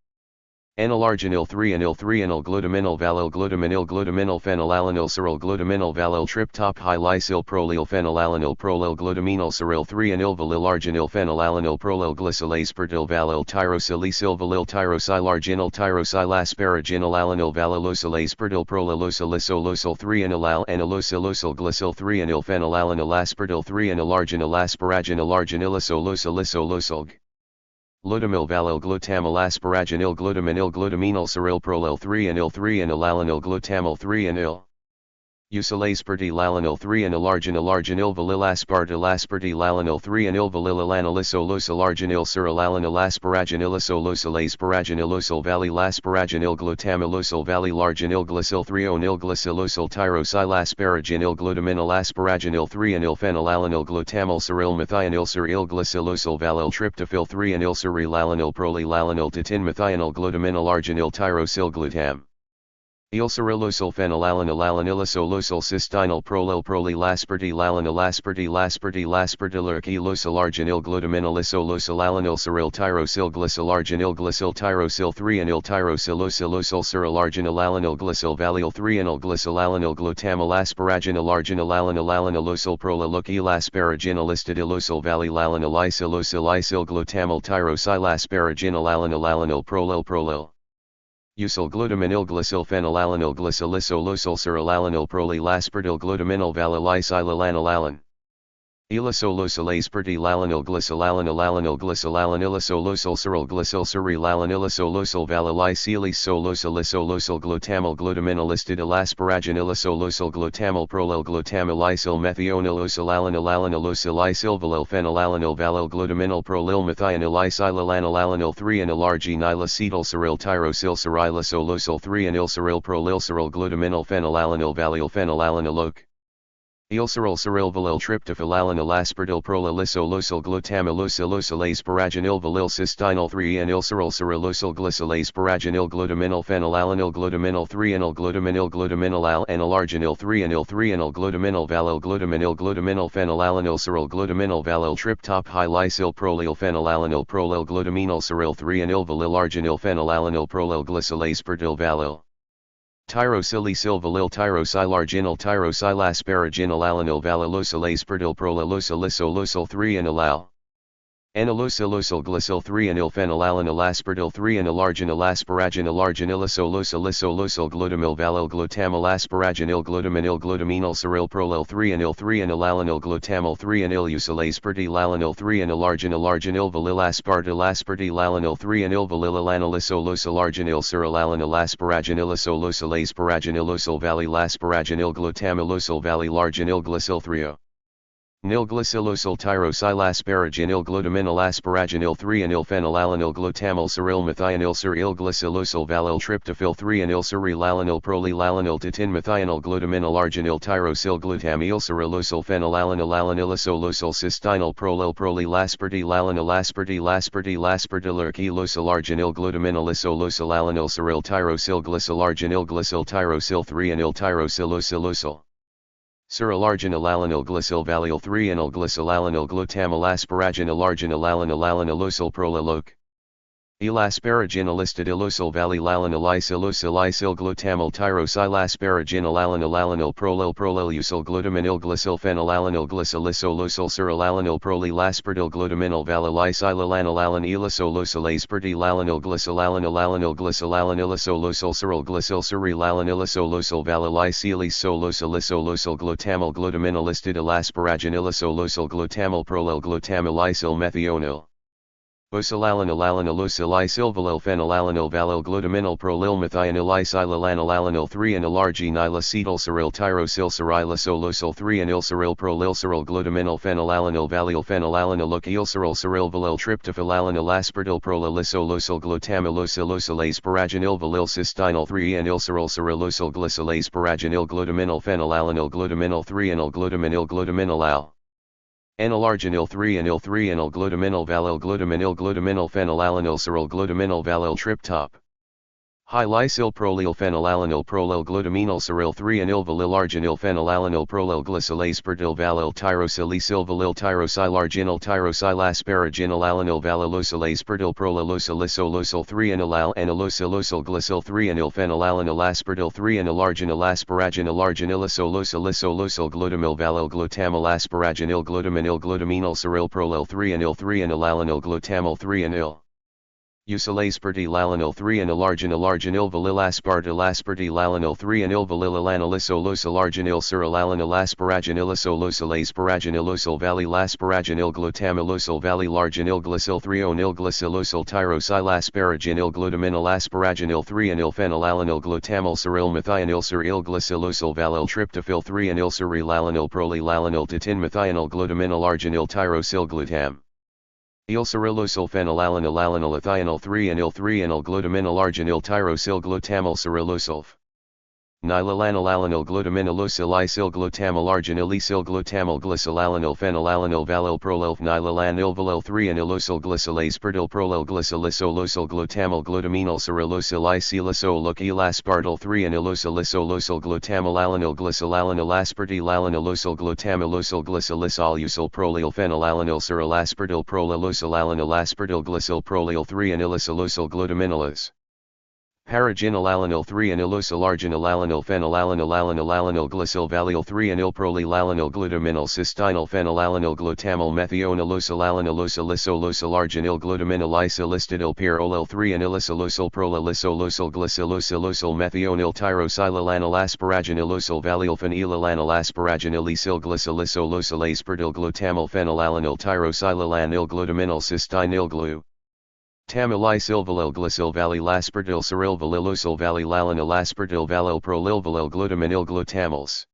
Anylarginil 3-enyl glutaminyl valyl glutaminyl phenylalanyl cyryl glutaminyl valyl triptophylysyl prolil phenylalanyl prolil glutaminyl cyryl 3-enyl valylarginil phenylalanyl prolil glycyl aspartyl valyl tyrosylisyl valyl tyrosylarginal tyrosylasparagin alalanyl valylosyl aspartyl prolilisol 3-enyl al anylosyl glycyl 3-enyl phenylalanyl aspartyl 3-enyl arginil asparagin alarginilisol Glutamyl valyl glutamyl asparagin glutaminyl cyryl prolil 3-enyl 3-enyl alanyl glutamyl 3-enyl. Usyl aspartylalanyl 3-enyl arginil valyl aspartylalanyl 3-enyl valyl alanylisol arginil cyrilalanyl asparagin asparagin valylasparagin glutamyl valylarginil glycyl 3-enyl glycylosol tyrosylasparagin glutaminyl asparagin 3-enyl phenylalanyl glutamyl cyryl methionil glycylosol valyl tryptophyl 3-enyl cyrilalanyl prolylalanyl titin methionil glutaminyl arginil tyrosyl glutam. Cyrilosol phenylalanyl cystinyl prolylaspartylalanyl arginil glutaminyl cyryl tyrosyl glycyl tyrosyl 3-enyl cyrilarginil glycyl valyl 3-enyl glycylalanyl glutamyl asparagin alarginil prolalook elasparagin alistid isil glutamyl tyrosylasparagin alanil prolil. Usyl glutaminyl glycyl phenylalanyl glycylisol cyrilalanyl prolylasperdil glutaminyl valylisylalanyl Elisol aspartylalanyl glycylalanyl cyryl glycyl cyrilalanyl valylisol glutamyl glutaminyl alasparagin ilisol glutamyl prolil glutamyl methionil isil valyl phenylalanyl valyl glutaminyl prolil methionil isilalanyl 3-enyl arginyl acetyl cyryl tyrosyl cyrilisol 3-enyl cyryl prolil cyryl glutaminyl phenylalanyl valyl phenylalanyl cyryl valyl tryptophylalanyl aspartyl prolilisol glutamyl asparagin valyl cystinyl 3-enyl cyrilosol glycyl asparagin glutaminyl phenylalanyl 3-enyl glutaminyl al anylarginil 3-enyl glutaminyl valyl glutaminyl phenylalanyl cyryl glutaminyl valyl tryptophylysyl prolil phenylalanyl glutaminyl cyryl 3-enyl valylarginil phenylalanyl glycyl aspartyl valyl Tyrosylisyl valyl tyrosylarginal tyrosylasparagin alanil valylosyl aspartyl prolilisol 3-enyl al. Anylosyl glycyl 3-enyl phenylalanyl aspartyl 3-enyl arginil asparagin alarginilisol glutamyl valyl glutamyl asparagin glutaminyl cyryl prolil 3-enyl alanyl glutamyl 3-enyl usyl aspartylalanyl 3-enyl arginil valyl aspartylalanyl 3-enyl valyl alanylisol arginil cyrilalanyl asparagin asparagin valylasparagin glutamyl valylarginil glycyl 3-o. Nil glycylosol tyrosylasparagin glutaminyl asparagin 3-enyl phenylalanyl glutamyl cyryl methionil glycylosol valyl tryptophyl 3-enyl cyrilalanyl prolylalanyl titin methionil glutaminyl arginil tyrosyl glutamyl cyrilosol phenylalanyl alanylisol cystinyl prolylaspartylalanyl kelosol glutaminyl alanyl cyryl tyrosyl glycyl tyrosyl 3-enyl tyrosyl Cyrilarginil alanyl glycyl valyl 3-enyl glycylalanyl glutamyl asparagin alarginil alanyl prolalook. Elasparagin listed ilosyl valilalan ilysilosyl isyl glutamyl tyrosylasparagin alalan alalanil prolil prolilusyl glutaminil glycyl phenylalanil glycylisolosyl surilalanil prolilaspartil glutaminil valilisylalan alalan elisolosyl aspartilalanil glycylalan alalanil glycylalan ilisolosyl suril glycyl surilalan ilisolosyl valilisylisolosyl isolosyl glutamyl glutaminil listed elasparagin ilisolosyl glutamyl prolil glutamyl isyl methionil. Osylalan alalan alosyl isilvalil phenylalanil valil glutaminil prolil methionil isylalan alalanil 3 and alargine ilacetyl cyril tyrosyl cyrilisolosyl 3 and ilcyril prolil cyril glutaminil phenylalanil valil phenylalanil cyril cyril valil tryptophylalanil aspartil prolilisolosyl glutamylosylosyl asparaginil valil cystenyl 3 and ilcyril cyrilosyl glycyl asparaginil glutaminil phenylalanil glutaminil 3 and glutaminil glutaminil al. N-alarginil 3 and il 3 and glutaminil valil glutaminil glutaminil phenylalanil cyril glutaminil valil triptop. High lysyl prolil phenylalanil prolil glutaminil cyril 3 and il valil arginil phenylalanil prolil glycyl aspartil valil tyrosyl esyl valil tyrosylarginil tyrosylasparaginil alanil valilosyl aspartil prolilosyl isolosyl 3 and alal and ilosolosyl glycyl 3 and il phenylalanil aspartil 3 and alarginil asparaginil arginil isolosyl isolosyl glutamil valil glutamyl asparaginil glutaminil glutaminil cyril prolil 3 and il 3 and alalanil glutamyl 3 and il. Usilaspartilalanil 3 and alarginil valil aspartilalanil 3 and il valil alanilisosyl arginil cyrilalanil asparaginil isolosyl asparaginilosyl valilasparaginil glutaമിlosyl valilarginil glycyl 3 onil glycylosyl tyrosylasparaginil glutaminil asparaginil 3 and il phenylalanil glutamyl cyril methionil cyril glycylosyl valil tryptophyl 3 and il cyrilalanil prolilalanil titin methionil glutaminil arginil tyrosyl glutam. Ilcyrillosol phenylalanil alanil ethionil 3 and il 3 and glutaminil arginil tyrosyl glutamyl cyrilosulf. Nilalanil alanil glutaminillosyl isyl glutamyl arginil esyl glutamyl glycylalanil phenylalanil valil prolil nilalanil valil 3 and ilosyl glycyl aspartil prolil glycylisolosyl glutamyl glutaminil cyrilosyl isylisol elaspartil 3 and ilosyl isolosyl glutamyl alanil glycylalanil aspartilalanilosyl glutamilosyl glycylisolusyl prolil phenylalanil cyrilaspartil prolilosyl alanil aspartil glycyl prolil 3 and ilisolosyl glutaminilase. Paraginil alanil 3 and ilosyl arginil alanil phenylalanil alanil alanil glycyl valil 3 and il prolilalanil glutaminil cystenyl phenylalanil glutamyl methionillosyl alanilosyl isolosyl arginil glutaminil isolistidil pyrrolil 3 and ilisolosyl prolilisolosyl glycylosolosyl methionil tyrosylalanil asparaginilosyl valil phenylalanil asparaginil esyl glycylosolosyl aspartil glutamyl phenylalanil tyrosylalanil glutaminil cystenyl glu. Tamil isyl valil glycyl valilaspartil cyril valilosyl valilalanil aspartil valil prolil valil glutaminil glutamyls.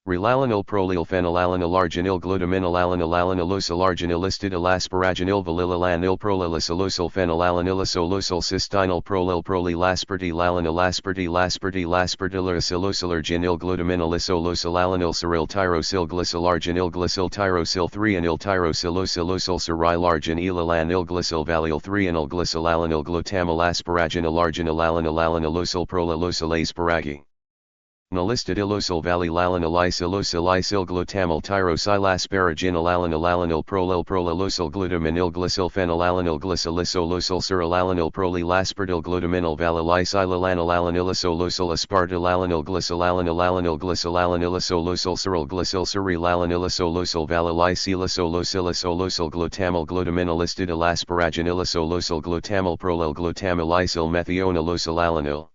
Relalanil prolil phenylalanil arginil glutaminil alanil alanilosyl arginilistidil asparaginil valilalanil prolilisolosyl phenylalanilosolosyl cystenyl prolil prolilaspartilalanil aspartilaspartilaspartilisolosyl arginil glutaminil isolosyl alanil cyril tyrosyl glycyl arginil glycyl tyrosyl 3 and il tyrosylosolosyl cyril arginilalanil glycyl valil 3 and il glycyl alanil glutamyl asparaginil arginil alanil alanilosyl prolilosyl asparagi. Nalistidillosyl valilalanil isyl glutamyl tyrosylasparaginil alanil alanil prolilosyl glutaminil glycyl phenylalanil glycylisolosyl cyrilalanil prolilaspartil glutaminil valilisylalanil alanilisolosyl aspartilalanil glycylalanil alanil glycylalanilosolosyl cyril glycyl cyrilalanilosolosyl valilisylisolosyl glutamyl glutaminilistidil asparaginilosolosyl glutamyl prolil glutamyl isyl methionillosyl alanil.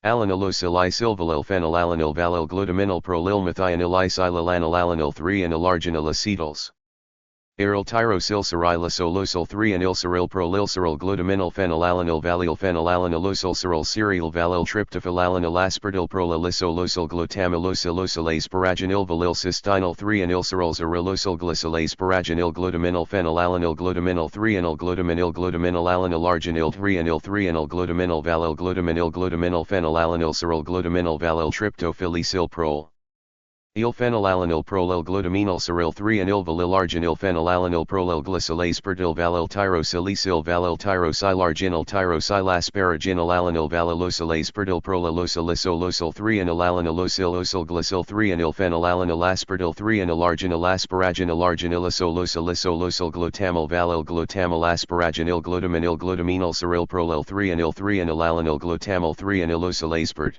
Alanilosyl isilvalil phenylalanil valil glutaminil prolil methionil isylalanil alanil 3 and alarginil acetyls. Aryl tyrosyl cyrilisolosyl 3 and il cyril prolil cyril glutaminil phenylalanil valil phenylalanilosyl cyril cereal valil tryptophylalanil aspartil prolilisolosyl glutamilosylosyl asparaginil valil cystenyl 3 and il cyril cyrilosyl glycyl asparaginil glutaminil phenylalanil glutaminil 3 and il glutaminil glutaminil alanil arginil 3 and il 3 and il glutaminil valil glutaminil glutaminil phenylalanil cyril glutaminil valil tryptophylisyl prol. Phenylalanil prolil glutaminyl ceril 3-anyl valylarginyl phenylalanil prolil glycylase pertil valyl tyrosilicyl valyl tyrosylarginyl tyrosylasparaginyl alanil valylosylase pertil prolilosylisolosyl 3-anylalanillosyl osyl glycyl 3-anyl phenylalanil aspertyl 3-anyl arginyl asparaginyl arginylisolosylisolosyl glutamyl valyl glutamyl asparaginyl glutaminyl glutaminyl ceril prolil 3-anyl 3-anylalanil glutamyl 3-anyl osylase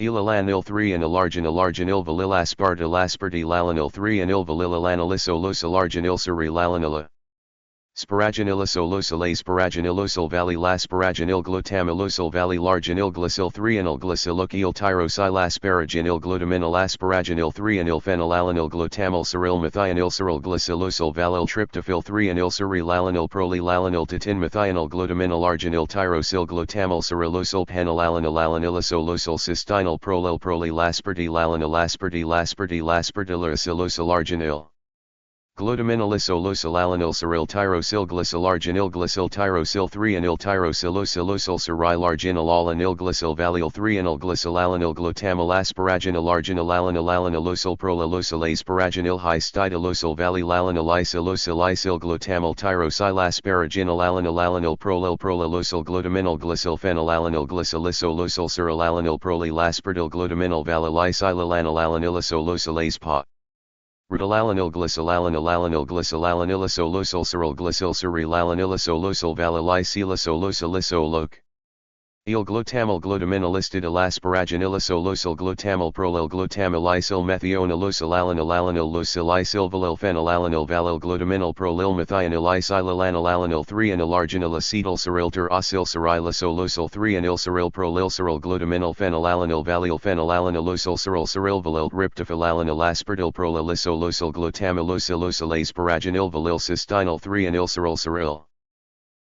Elalanil 3-anyl arginyl valylaspartyl aspartylalanil 3-anyl valylalanilisolosol cerilalanila. Sparaginylisolosyl asparaginylosyl valylasparaginyl glutamylosyl valylarginyl glycyl 3-anyl glycylokyl tyrosylasparaginyl glutaminyl asparaginyl 3-anyl phenylalanil glutamyl ceril methionil ceril glycylosyl valyl tryptophyl 3-anyl cerilalanil prolylalanil tatin methionil glutaminyl arginyl tyrosyl glutamyl cerilosyl penylalanil alanilosolosyl cystinyl prolyl prolylaspartylalanil aspartylaspartylaspartylacylosyl arginyl. Glutaminylisolosylalanil ceril tyrosyl glycylarginyl glycyl tyrosyl 3-anyl tyrosylosolosyl cerilarginyl alanil glycyl valyl 3-anyl glycylalanil glutamyl asparaginyl arginyl alanil alanilosyl prolilosyl asparaginyl histidylosyl valylalanil isylosyl glutamyl tyrosylasparaginyl alanil alanil prolilosyl glutaminyl glycyl phenylalanil glycylisolosyl cerilalanil prolylaspartyl glutaminyl valylysylalanil alanilisolosyl aspa. Rutilalanil glycylalanil alanil glycylalanilisolosol ceril glycyl cerilalanilisolosol valylysilisolosylisoloc. Glutamyl glutaminylistidil asparaginylisolosyl glutamyl prolyl glutamylysyl methionilosol alanil alanil losylysyl valyl phenylalanil valyl glutaminyl prolyl methionil isylalanil alanil 3-anyl arginyl acetyl ceril acyl cerilisolosyl 3-anyl ceril prolyl ceril glutaminyl phenylalanil valyl phenylalanilosyl ceril valyl riptophylalanil aspartyl prolylisolosyl glutamylosylosyl asparaginyl valyl cystinyl 3-anyl ceril.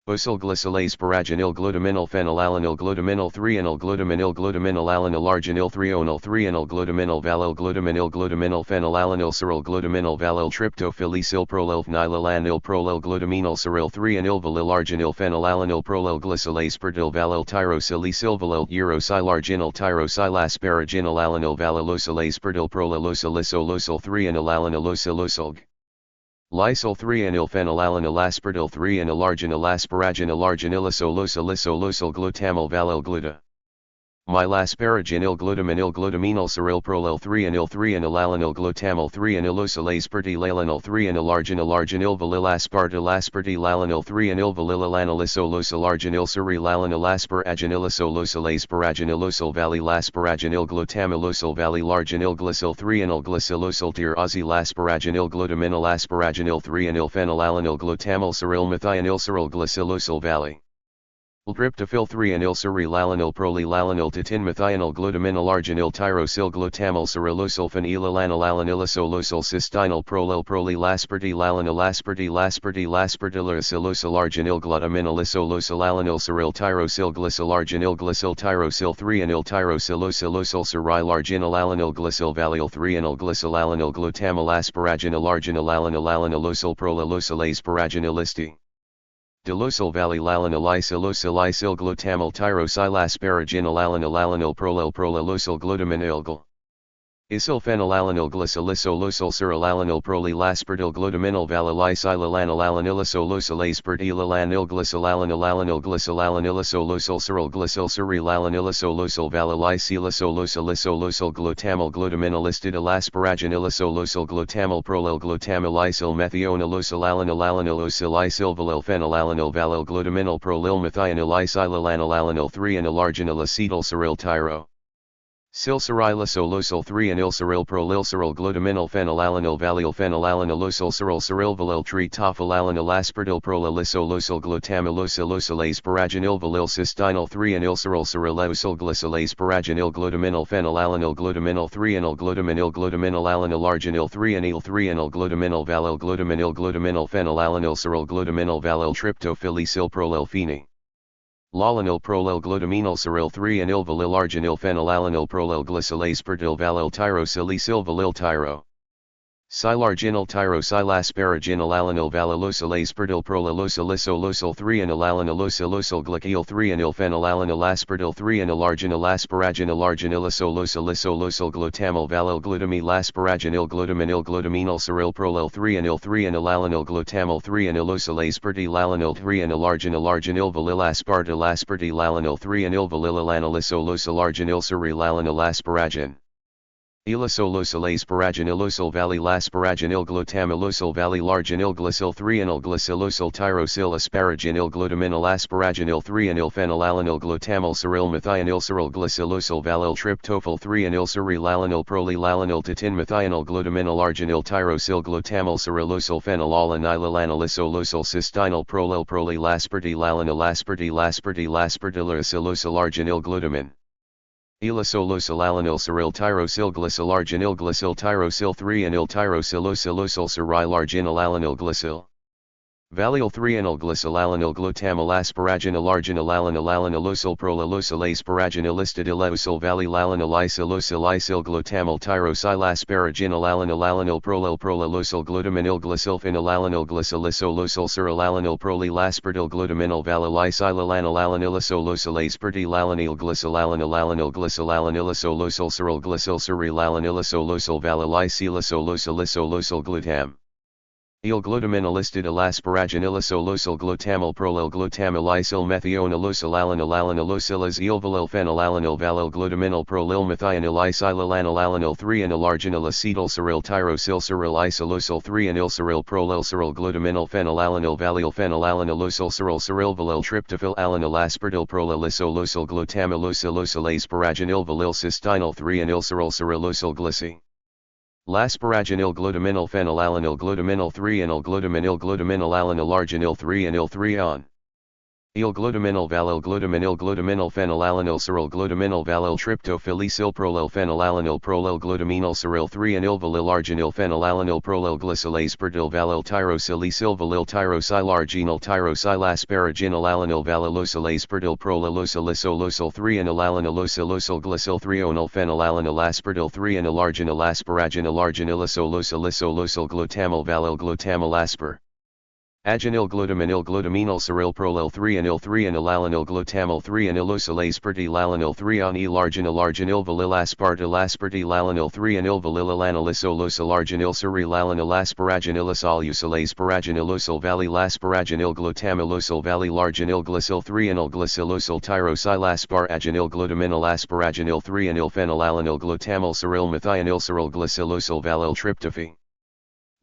Osyl glycyl asparaginyl glutaminyl phenylalanil glutaminyl 3-anyl glutaminyl alanil arginyl 3-onyl 3-anyl glutaminyl valyl glutaminyl phenylalanil ceril glutaminyl valyl tryptophylicyl prolyl phenylalanil prolyl glutaminyl ceril 3-anyl valyl arginyl phenylalanil prolyl glycyl aspartyl valyl tyrosilicyl valyl urosylarginyl tyrosylasparaginyl alanil valylosyl aspartyl prolylosylisolosyl 3-anyl alanilosylosylg. Lysyl 3-anyl phenylalanil aspartyl 3-anyl arginyl asparaginyl arginylisolosylisolosyl glutamyl valyl gluta. Mylasparaginyl glutaminyl ceril prolyl 3-anyl 3-anyl alanil glutamyl 3-anyl osyl aspartylalanil 3-anyl arginyl valylaspartyl aspartylalanil 3-anyl valylalanilisolosol arginyl cerilalanil asparaginylisolosyl asparaginylosyl valylasparaginyl glutamylosyl valylarginyl glycyl 3-anyl glycylosyl tyrosylasparaginyl glutaminyl asparaginyl 3-anyl phenylalanil glutamyl ceril methionil ceril glycylosyl valy. Tryptophyl 3-anyl cerilalanil prolylalanil tatin methionil glutaminyl arginyl tyrosyl glutamyl cerilosyl phenylalanil alanilisolosyl cystinyl prolylaspartylalanil aspartylaspartylaspartylicylosyl arginyl glutaminylisolosyl alanil ceril tyrosyl glycyl arginyl glycyl tyrosyl 3-anyl tyrosylosolosyl cerilarginyl alanil glycyl valyl 3-anyl glycyl alanil glutamyl asparaginyl arginyl alanil alanilosyl prolylosyl asparaginilisty. Dilosyl valylalanil isylosyl glutamyl tyrosylasparaginyl alanil alanil prolylosyl glutaminyl Isyl phenylalanil glycylisolosyl cerilalanil prolylaspartyl glutaminyl valylysylalanil alanilisolosyl aspartylalanil glycylalanil alanil glycylalanilisolosol ceril glycyl cerilalanilisolosol valylysilisolosylisolosyl glutamyl glutaminylistidil asparaginylisolosyl glutamyl prolyl glutamylysyl methionilosol alanil alanilosyl valyl phenylalanil valyl glutaminyl prolyl methionil isylalanil alanil 3-anyl arginyl acetyl ceril tyro. Syl cerilisolosyl 3-anyl ceril prolyl ceril glutaminyl phenylalanil valyl phenylalanilosyl ceril valyl tretophylalanil aspartyl prolylisolosyl glutamylosylosyl asparaginyl valyl cystinyl 3-anyl cerilosyl glycyl asparaginyl glutaminyl phenylalanil glutaminyl 3-anyl glutaminyl alanil arginyl 3-anyl glutaminyl valyl glutaminyl phenylalanil ceril glutaminyl valyl tryptophylicyl prolyl pheny. Lalanil prolyl glutaminyl ceril 3-anyl valyl arginyl phenylalanil prolyl glycyl aspartyl valyl tyrosilicyl valyl tyro. Silarginal tyrosilasparagin alanil valilosylase perdil prolilosylosol 3 and alalanilosylosol glycyl 3 and ilphenylalanil 3 and alarginil glutamyl valil glutamy lasparagin glutaminal cyril prolil 3 and il 3 and alalanil glutamyl 3 and ilosylase perdilalanil 3 and alarginil valilaspartil lalanil 3 and ilvalilalanisolosalarginil cyrilalanil asparagin. Ilisolosilase paragin ilosyl valley lasparagin glutamal ilosyl valley largin glycyl 3 and glycylosyl tyrosyl asparagin glutaminal asparagin 3 and phenylalanil glutamal cyril methionil cyril glycylosyl valyl tryptophyl 3 and cyrilalanil prolilalanil titin methional glutaminal arginil tyrosyl glutamal cyrilosyl phenylalanilisolosol cysteinyl prolilaspartilalanil aspartilalanil arginil glutamin. Ilisolosylalanil cyril tyrosyl glycylarginil glycyl tyrosyl 3 and tyrosylosylosyl cyrilarginil alanil glycyl. Valyl 3 and glycylalanil glutamal asparagin alanilosol prolilosylase paragin ilistidileusyl valylalanil isil glutamal tyrosylasparagin alanil prolilosyl glutaminil glycylphenylalanil glycylisolosol cyrilalanil prolilaspartil glutaminal valylisylalanil alanilisolosolase perdilalanil glycylalanil cyril glycyl cyrilalanilisolosol valylisylisolosol glutam. Glutaminolistid alasparagin ilisolosol glutamal prolil glutamal isil methionilosolalanil is ilvalil phenylalanil valil glutaminal prolil methionil isilalanil 3 and alarginil acetyl cyril tyrosyl cyril isolosol 3 and cyril prolil cyril glutaminal phenylalanil valil phenylalanilosol cyril valil tryptophyl alanil aspartil prolilisolosyl glutamalosylase paragin valil cysteinyl 3 and cyril cyrilosol glycy. Lasparagin glutaminal phenylalanil glutaminal 3 and glutaminil glutaminalanil arginil 3 and 3 on. Glutaminal valil glutaminal phenylalanil cyril glutaminal valil tryptophylisyl prolil phenylalanil glutaminal cyril 3 and valil arginil phenylalanil prolil glycylase perdil valil tyrosylisyl valil tyrosylarginal tyrosylasparagin alanil valilosylase perdil prolilosylisolosol 3 and alanilosylosol glycyl 3 onil phenylalanil aspartil 3 and alarginil asparagin alarginilisolosol glutamal valil glutamal aspar. Aginil glutaminal cyril prolil 3 and 3 and alalanil glutamal 3 and ilosylase perdilalanil 3 on arginil valilaspartilalanil 3 and valilalanisolosyl arginil cyrilalanil asparagin ilisolusolase paragin ilosol valylasparagin glutamilosol valylarginil glycyl 3 and glycylosyl tyrosylasparaginil glutaminal asparagin 3 and phenylalanil glutamal cyril methionil cyril glycylosol valyl tryptophy.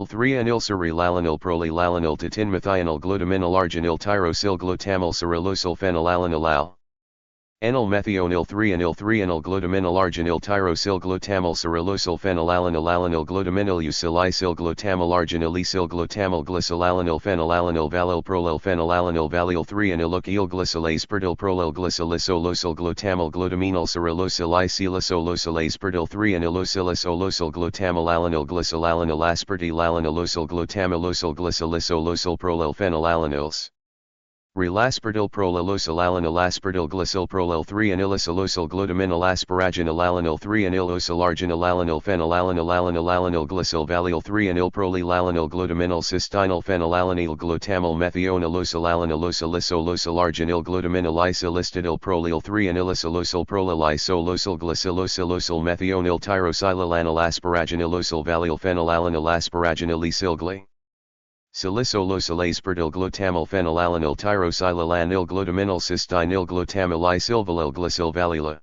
3 and cyrilalanil prolilalanil titin methionil glutaminal arginil tyrosyl glutamal cyrilosol phenylalanil al. Enyl methionil 3 and 3 and glutaminal arginil tyrosyl glutamal cyrilosol phenylalanil alanil glutaminil usilysyl glutamal arginil esyl glutamal glycylalanil phenylalanil valil prolil phenylalanil valil 3 and ilyl glycylase perdil prolil glycylisolosol glutamal glutaminal cyrilosyl isylisolosylase perdil 3 and ilosylisolosol glutamal alanil glycylalanil aspartilalanilosol glutamalosol glycylisolosol prolil phenylalanils. Relaspartil prolilosylalanil aspartil glycyl prolil 3 and ilisolosol glutaminal asparagin alanil 3 and ilosylargin alanil phenylalanil glycyl valyl 3 and prolilalanil glutaminal cysteinyl phenylalanil glutamal methionilosolalanilosolisolosol arginil glutaminal isolistidil prolil 3 and ilisolosol prolilisolosyl glycylosylosol methionil tyrosylalanil asparagin ilosol valyl phenylalanil asparagin ilisilgly. Salisolosylase perdil glutamal phenylalanil tyrosylalanil glutaminal cysteinyl glutamal isilvalil glycyl valila.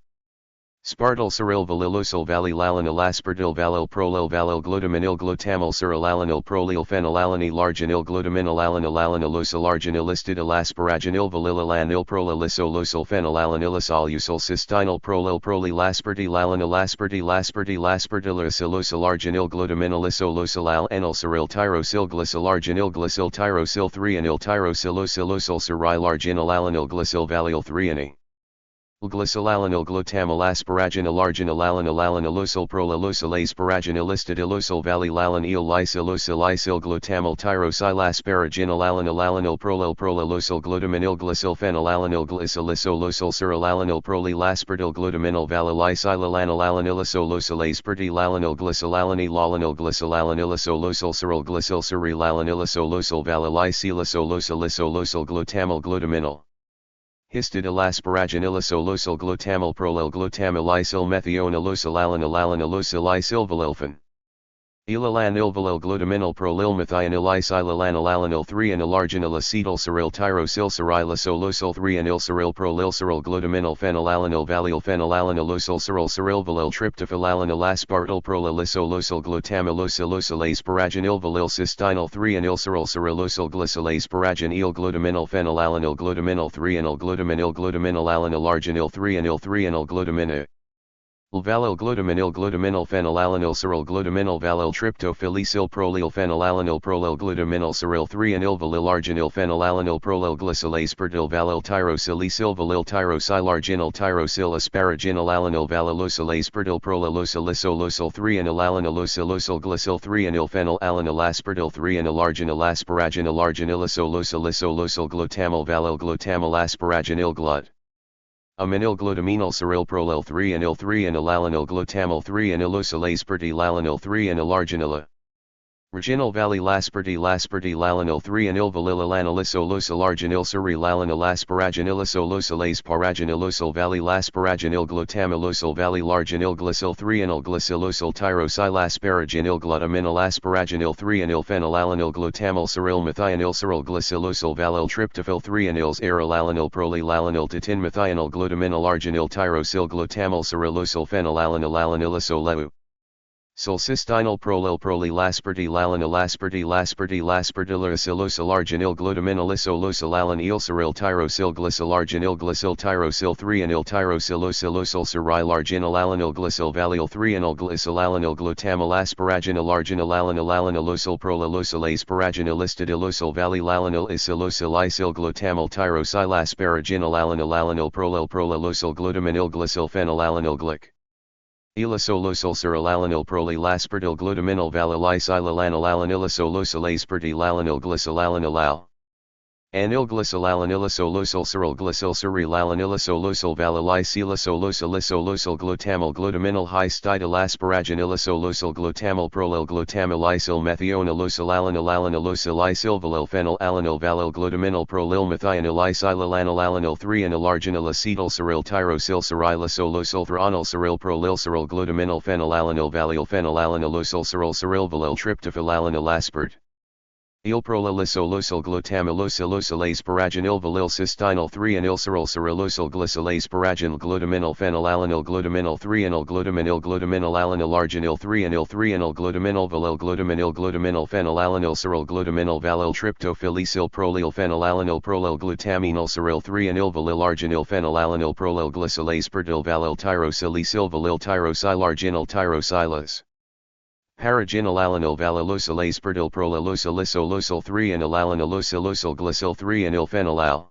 Spartyl cyril valilosol valylalanil aspartil valil prolil valil glutaminil glutamal cyrilalanil prolil phenylalanil arginil glutaminal alanilosol arginilistidil asparaginil valilalanil prolilisolosyl phenylalanilisolosol cysteinyl prolilaspartilalanil aspartilaspartilaspartilisolosyl arginil glutaminilisolosol al-enyl cyril tyrosyl glycyl arginil glycyl tyrosyl 3 anil tyrosylosyl cyrilarginil alanil glycyl valyl 3 ani. Glycolalanil glutamal asparagin alargin alalin alalin alosyl prolalosyl asparagin ilistid ilosyl valilalan eel lysylosyl isyl glutamal tyrosyl asparagin alalin alalanil prolalosyl glutaminil glycyl phenylalanil glycylysolosyl siralalanil prolilasperdil glutaminil valilisylalan alalan ilisolosyl asparti lalanil glycylalani lalanil glycylalan ilisolosyl cyril glycyl sirilalan ilisolosyl valilisylisolosyl isolosyl glutamal glutaminil. Histid alasparagin ilisolosyl glutamal prolel glutamal isyl methional ilosyl alan alalan ilosyl isylvalilphan. Ilalan ilvalil glutaminal prolil methional isylalan alalanil 3 and alarginil acetyl cyril tyrosyl cyrilosolosyl 3 and ilcyril prolil cyril glutaminal phenylalanil valil phenylalanil ilosyl cyril cyrilvalil tryptophylalanil aspartyl prolilisolosyl glutamilosolosyl asparagin ilvalil cystinyl 3 and ilcyril cyrilosyl glycyl asparagin il glutaminal phenylalanil glutaminal 3 and glutaminil glutaminal alanil arginil 3 and il 3 and glutaminil. Valil glutaminil glutaminal phenylalanil cyril glutaminal valil tryptophylisyl prolil phenylalanil prolil glutaminal cyril 3 and ilvalil arginil phenylalanil prolil glycyl aspartyl valil tyrosylisyl valil tyrosylarginil tyrosyl asparagin alalanil valilosyl aspartyl prolilosyl isolosyl 3 and alalanil isolosyl glycyl 3 and ilphenyl alanil aspartyl 3 and alarginil asparagin alarginil isolosyl isolosyl glutamal valil glutamal asparagin ilglut. Aminil glutaminal cyril prolil 3 and il 3 and alalanil glutamal 3 and ilosyl asparti lalanil 3 and alarginila. Reginal valley lasparti lalanil 3 and ilvalil alanil isolosyl arginil siri lalanil asparagin ilisolosyl asparagin ilosyl valley lasparagin il glutamilosyl valley larginil glycyl 3 and il glycylosyl tyrosyl asparagin il glutaminil asparagin il 3 and il phenylalanil glutamal cyril methionil cyril glycylosyl valil tryptophyl 3 and ils arylalanil prolilalanil tatin methionil glutaminil arginil tyrosyl glutamal cyrilosyl phenylalanil alanil isoleu. Sulcistynyl prolil prolilasparti lalanil asparti laspartylyl arginil glutaminil isolosyl alan ilcyril tyrosyl glycyl arginil glycyl tyrosyl 3 and il tyrosylosylosyl cyril arginil alanil glycyl valil 3 and il glycyl alanil glutamal asparagin alarginil alanil alanilosyl prolilosyl asparagin ilistid ilosyl valilalanil isolosyl isyl glutamal tyrosyl asparagin alanil alanil prolilosyl glutaminil glycyl phenylalanil glic. Ilisolosyl cyrilalanil prolilaspartyl glutaminil valilisylalanil alanilisosyl asparty lalanil glycylalanil al. Anil glycylalanil isolosyl cyril glycyl cyrilalanil isolosyl valilisylisolosyl isolosyl glutamal glutaminil histidal asparagin ilisolosyl glutamal prolil glutamal isyl methionalosyl alanil alanilosyl isylvalil phenyl alanil valil glutaminil prolil methionil isylalanil alanil 3 and alarginil acetyl cyril tyrosyl cyrilisolosyl thronil cyril prolil cyril glutaminil phenylalanil valil phenylalanilosyl cyril cyrilvalil tryptophylalanil aspart. Ilprolilisolosyl glutamilosylosyl asparagin ilvalil cystinyl 3 and ilcyril cyrilosyl glycyl asparagin glutaminil phenylalanil glutaminil 3 and glutaminil glutaminil alanil arginil 3 and il 3 and glutaminil valil glutaminil glutaminil phenylalanil cyril glutaminil valil tryptophylisyl prolil phenylalanil prolil glutaminil cyril 3 and ilvalil arginil phenylalanil prolil glycyl aspartyl valil tyrosylisyl valil tyrosylarginil tyrosylas. Paraginil alanil valilosyl aspartyl prolilosyl isolosyl 3 and alanilosolosyl glycyl 3 and ilphenylal.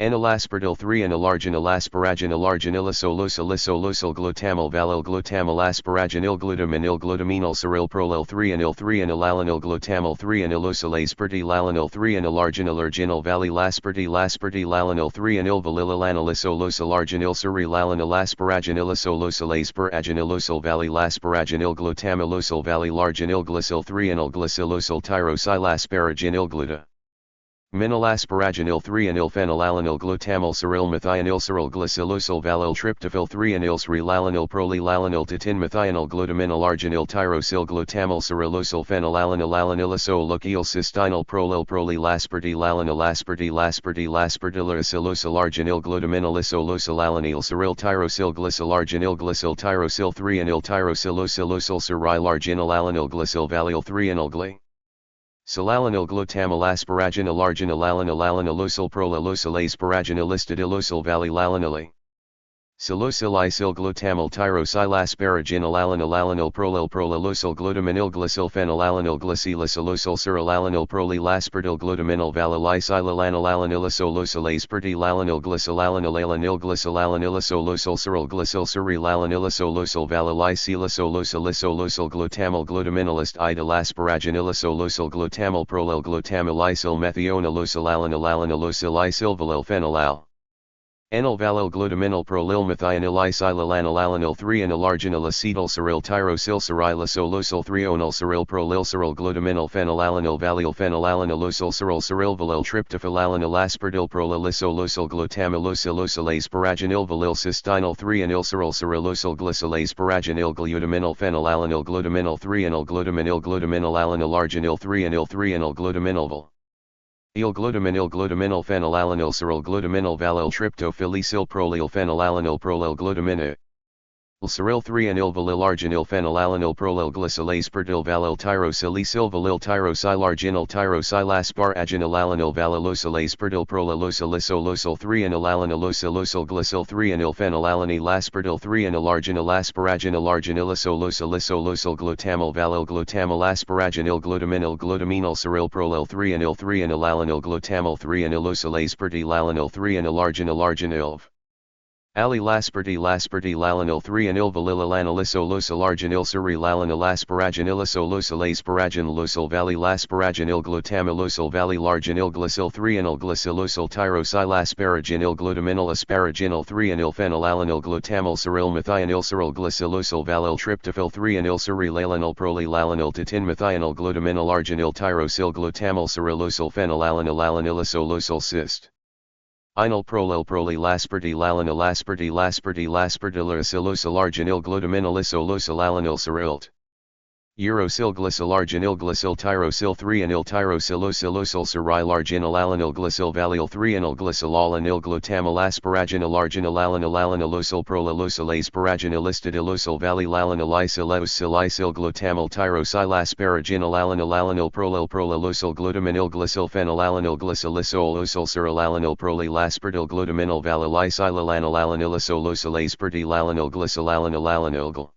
Anilaspartyl 3 and alarginil asparagin alarginilosolosyl isolosyl glutamal valil glutamal asparagin ilglutaminil glutaminil cyril prolil 3 and il 3 and alalanil glutamal 3 and ilosyl asparty lalanil 3 and alarginil arginil valilasparty lalanil 3 and ilvalil alanil isolosyl arginil siri lalanil asparagin ilisolosyl asparagin ilosyl valilasparagin ilglutamilosyl valilargin ilglycyl 3 and ilglycylosyl tyrosyl asparagin ilgluta. Minil asparagin il 3 and ilphenylalanil glutamal cyril methionil cyril glycylosyl valil tryptophyl 3 and il srilalanil prolilalanil tatin methionil glutaminil arginil tyrosyl glutamal cyrilosyl phenylalanil alanilisol il cystinyl prolil prolilasparty lalanil asparty laspartylyl arginil glutaminil isolosyl alanil cyril tyrosyl glycyl arginil glycyl tyrosyl 3 and il tyrosylosylosyl cyril arginil alanil glycyl valil 3 and il Silalanil glutamal asparagin alarginil alanil alanilosyl prolilosyl asparagin ilistid ilosyl valilalanili. Salicylysyl glutamyl tyrosylasparaginal alanil prolil prolilosyl glutaminil glycylphenylalanil glycylacyllosyl cyrilalanil prolilaspertyl glutaminal valalicylalanil alanilisolosylase glycylalanil alanil glycylalanilisolosol cyryl glycyl cyrilalanilisolosol valalicylasolosylissolosyl glutamal glutaminalist idalasparaginilisolosol glutamal prolil glutamilysyl methionilosolalanil alanilosylysylvalilphenolal. Anyl valyl glutaminal prolil methionilicylalanil alanil 3 anyl arginil acetyl cyryl tyrosyl cyrilisolosyl 3 onyl cyryl prolil cyryl glutaminal phenylalanil valyl phenylalanilosyl cyryl cyrylvalyl tryptophylalanil aspartyl prolilisolosyl glutamilosylosylase sparaginil valyl cystinyl 3 anyl cyryl cyrilosyl glycylase sparaginil glutaminal phenylalanil glutaminal 3 anyl glutaminil alanil arginil 3 anyl glutaminal val. Glutaminil phenylalanil cyryl glutaminal valyl tryptophylisyl prolil phenylalanil prolil glutaminil cyryl 3 anyl valyl arginil phenylalanil prolil glycylase pertyl valyl tyrosylisyl valyl tyrosylarginil tyrosylasparaginil alanil valilosylase pertyl prolilosylisolosyl 3 anyl alanilosylosol glycyl 3 anyl phenylalanilaspertyl 3 anyl arginil asparaginil arginilisolosylisolosyl glutamal valyl glutamal asparaginil glutaminal cyryl prolil 3 anyl alanil glutamal 3 anilosylase pertylalanil 3 anyl arginil alilaspertylalanil 3 anyl valilalanisolosyl arginil cyrilalanil asparaginilisolosylase sparaginilosol valilasparaginil glutamilosol valilarginil glycyl 3 anyl glycylosyl tyrosylasparaginil glutaminal asparaginil 3 anyl phenylalanil glutamal cyryl methionil cyryl glycylosol valyl tryptophyl 3 anyl cyrilalanil prolilalanil tatin methionil glutaminal arginil tyrosyl glutamal cyrilosyl phenylalanil alanilisolosyl cyst. Inyl prolil prolilaspertylalanil laspertylaspertylasperdyluracillosyl arginil glutaminalisolosyl alanil cyrilt. Urosyl glycyl arginil glycyl tyrosyl 3 anyl tyrosylosylosol cyrilarginil alanil glycyl valyl 3 anyl glycyl alanil glutamal asparaginil arginil alanilosyl prolilosylase sparaginilistidilosol valilalanilisyl glutamal tyrosylasparaginil alanil prolilosol glutaminil glycyl phenylalanil glycyllisolosyl cyrilalanil prolilaspertyl glutaminal valilicylalanil alanilisolosyl pertylalanil glycylalanil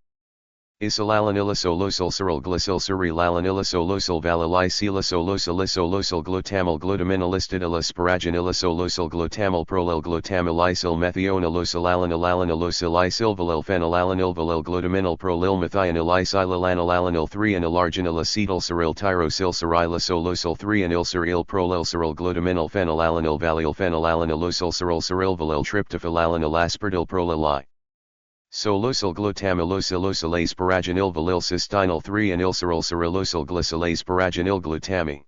Isolalanilisolosyl cyryl glycyl cyrilalanilisolosol valilicylisolosylisolosyl glutamal glutaminalistidilisparaginilisolosol glutamal prolil glutamilysyl methionilosolalanil valyl phenylalanil valyl glutaminal prolil methionilicylalanil 3 anyl arginil acetyl cyryl tyrosyl cyrilisolosyl 3 anyl cyryl prolil cyryl glutaminal phenylalanil valyl phenylalanilosyl cyryl valyl tryptophylalanil aspartyl prolili. Solosyl glutamilosylosylase sparaginil valyl cystinyl 3 anyl cyrilosyl glycylase sparaginil glutami.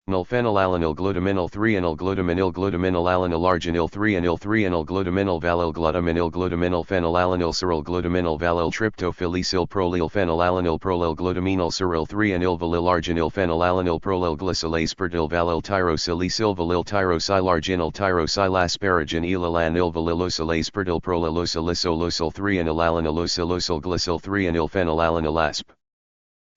Anyl phenylalanil glutaminal 3 anyl glutaminal alanil arginil 3 anyl glutaminal valyl glutaminal phenylalanil cyryl glutaminal valyl tryptophylisyl prolil phenylalanil prolil glutaminal cyryl 3 anyl valyl arginil phenylalanil prolil glycylase pertyl valyl tyrosylisyl valyl tyrosylarginil tyrosylasparaginil alanil valilosylase pertyl prolilosylisolosyl 3 anyl alanilosylosol glycyl 3 anyl phenylalanil asp.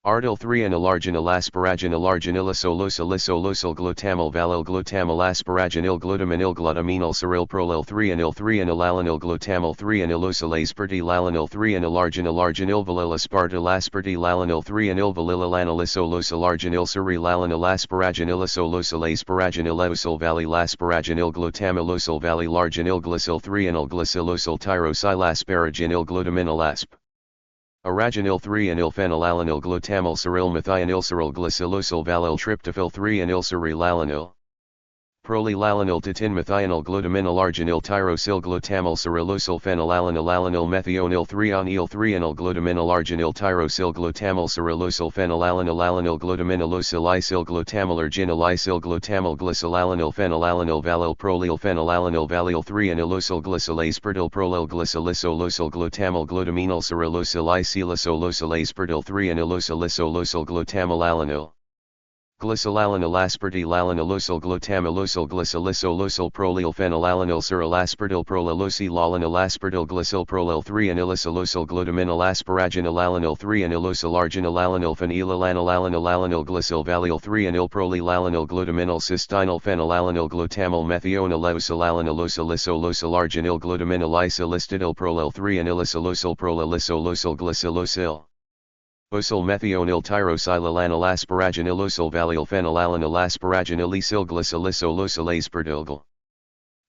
Ardyl 3 anyl arginil asparaginil arginilisolosylisolosyl glutamal valyl glutamal asparaginil glutaminal cyryl prolil 3 anyl alanil glutamal 3 anilosylase pertylalanil 3 anyl arginil valil aspartylalanil 3 anyl valilalanisolosyl arginil cyrilalanil asparaginilisolosylase sparaginilosol valilasparaginil glutamilosol valilarginil glycyl 3 anyl glycylosyl tyrosylasparaginil glutaminal asp. Araginil 3 anyl phenylalanil glutamal cyryl methionilcyryl glycylosyl valyl tryptophyl 3 anyl cyrilalanil. Prolilalanil tatin methionil glutaminal arginil tyrosyl glutamal cyrilosyl phenylalanil alanil methionil 3 onyl 3 anyl glutaminal arginil tyrosyl glutamal cyrilosyl phenylalanil glutaminalosylysyl glutamal arginilysyl glutamal glycylalanil phenylalanil valyl prolil phenylalanil valyl 3 anylosyl glycylase pertyl prolil glycyllisolosyl glutamal glutaminal cyrilosylysylisolosyl pertyl 3 anylosylisolosyl glutamal alanil. Glycolalanil aspartylalanil glutamalosal glycolisolosal prolyl phenylalanil aspartyl prolylosilalanil aspartyl glycyl prolyl 3 anilisylosal glutaminil asparaginil 3 anilosyl arginilalanil phenylalanil glycyl valyl 3 anil prolylalanil glutaminil cystinyl phenylalanil glutamal methionil arginil glutaminil isolistidil prolyl 3 anilisylosal glycylosyl Osyl methionil tyrosylalanil asparaginil osyl valyl phenylalanil asparaginil esyl glycolisolosal aspartyl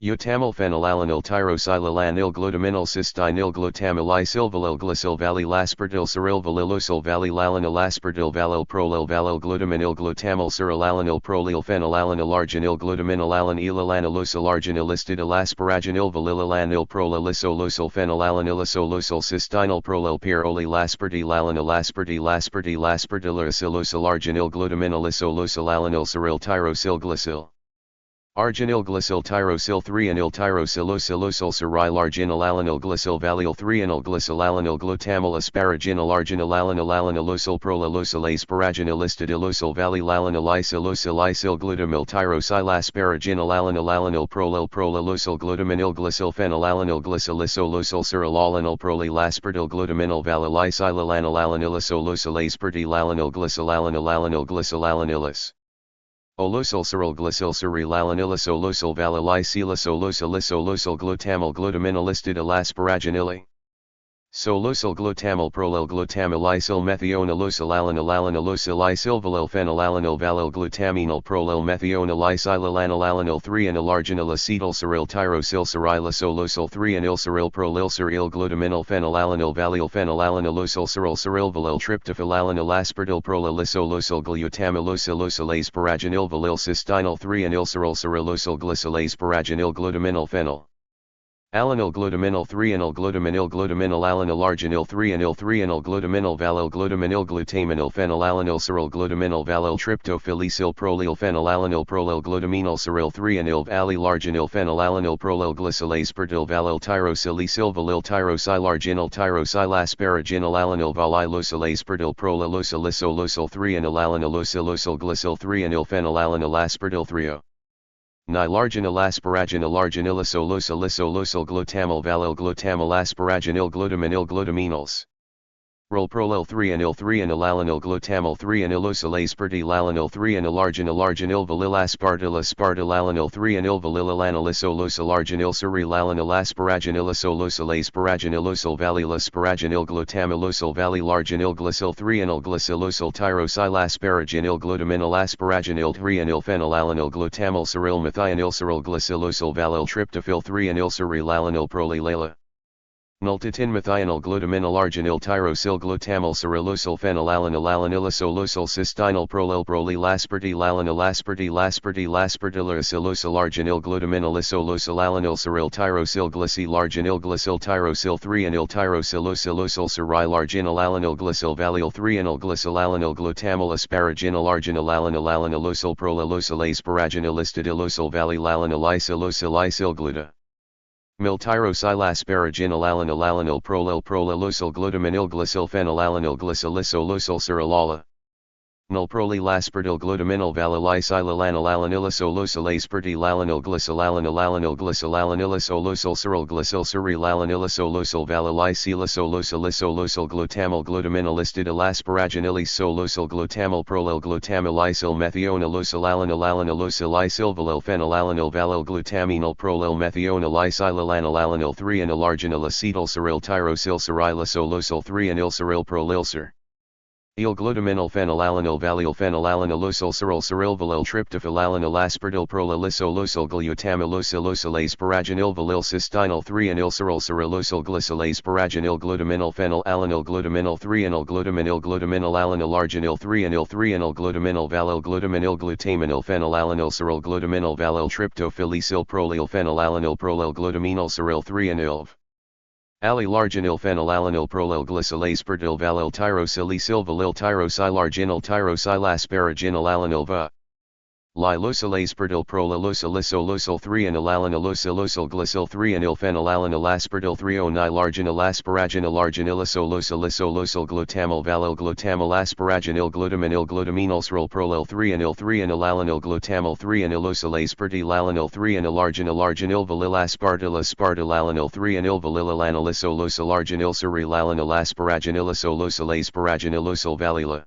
Yotamil phenylalanil tyrosylalanil glutaminil cystinyl glutamil isilvalyl glycyl valyl aspartyl cyrilvalyl osyl valylalanil aspartyl valyl glutaminil glutamil cyrilalanil prolyl phenylalanil arginil glutaminil alanilalanil osyl arginilistidil asparaginil valylalanil prolylisol phenylalanil cystinyl prolyl pyrolyl aspartyl aspartyl arginil glutaminil alanil cyril tyrosyl glycyl Arginil glycyl tyrosyl 3 anil tyrosylosylosal cyryl arginilalanil glycyl valyl 3 anil glycylalanil glutamil asparaginil arginilalanil osyl prolylosyl asparaginil osyl valylalanil isyl glutamil tyrosyl asparaginil prolylosyl glutaminil glycyl phenylalanil glycolisolosal cyrilalanil prolyl aspartyl glutaminil valyl isylalanil aspartylalanil glycylalanilis Olosyl cyryl glycyl cyrilalanilus olosyl valylisylosol glutamil glutaminilistidil asparaginili Solosyl glutamal prolyl glutamil isyl methionil isilvalyl phenylalanil valyl glutaminil prolyl methionil isylalanil 3 anil arginil acetyl cyryl tyrosyl cyrilisol 3 anil cyryl prolyl cyryl glutaminil phenylalanil valyl phenylalanil cyrilvalyl tryptophylalanil aspartyl prolylisol glutamil asparaginil valyl cystinyl 3 anil cyrilosol glycyl asparaginil glutaminil phenyl Alanil glutaminil 3 anil glutaminil alanil arginil 3 anil glutaminil valyl glutaminil glutaminil phenylalanil cyryl glutaminil valyl tryptophylisyl prolyl phenylalanil glutaminil cyryl 3 anil valyl arginil phenylalanil glycyl aspartyl valyl tyrosylisyl valyl tyrosyl arginil tyrosyl asparaginil alanil valylosyl aspartyl prolylosyl 3 anil alanil glycyl 3 anil phenylalanil aspartyl 3 Nilarginil asparaginil arginilisol glutamil valyl glutamal asparaginil glutaminils Rol prolyl 3 anil alanil glutamal 3 anilosyl aspartylalanil 3 anil arginil valyl aspartylalanil 3 anil valylalanil arginil cyrilalanil asparaginil valyl asparaginil glutamal valyl arginil glycyl 3 anil glycylosol tyrosyl asparaginil glutaminil asparaginil 3 anil phenylalanil glutamal cyryl methionil cyryl glycylosol valyl tryptophyl 3 anil cyrilalanil prolylala Nultitin methionil glutaminil arginil tyrosyl glutamal cyrilosyl phenylalanil cystinyl prolyl aspartyl arginil glutaminil alanil cyryl tyrosyl glycyl tyrosyl 3 anil cyryl arginilalanil glycyl valyl 3 anil glycylalanil glutamal asparaginil arginilalanil prolylosyl asparaginilistidil valylalanil isyl gluta Mil tyrosyl asparaginil prolylosyl glutaminil glycyl phenylalanil glycolisolosal cyrilala Nul prolyl aspartyl glutaminil valyl isylalanil aspartylalanil glycylalanil cyryl glycyl cyrilalanil valyl isylasolosal glutamal glutaminilistidil asparaginil glutamal prolyl glutamil isyl methionil isilvalyl phenylalanil valyl glutaminil prolyl methionil isylalanil 3 anil arginil acetyl cyryl tyrosyl cyrilisol 3 anil cyryl prolyl Il glutaminil phenylalanil valyl phenylalanil cyrilvalyl tryptophylalanil aspartyl prolylisol glutamil asparaginil valyl cystinyl 3 anil cyrilosol glycyl asparaginil glutaminil phenylalanil glutaminil 3 anil glutaminil arginil 3 anil glutaminil valyl glutaminil phenylalanil cyryl glutaminil valyl tryptophylisyl prolyl phenylalanil glutaminil cyryl 3 anil Allylarginil phenylalanil prolyl glycyl aspartyl valyl tyrosylisyl valyl tyrosyl arginil tyrosyl asparaginil alanil va Lilosyl prolilosylysol 3 anilalanylosylosyl glycyl 3 anilphenylalanil 309 larginilasparaginilisolosylisolosyl glutamyl valylglutamyl asparaginil glutaminil glutaminyl prolil 3 anilalanil glutamyl 3 anilosylaspartylalanil 3 anilarginil valilaspartylalanil 3 anilvalilalanisolosylarginil surilalanil asparaginilisolosolasparaginilosol valila.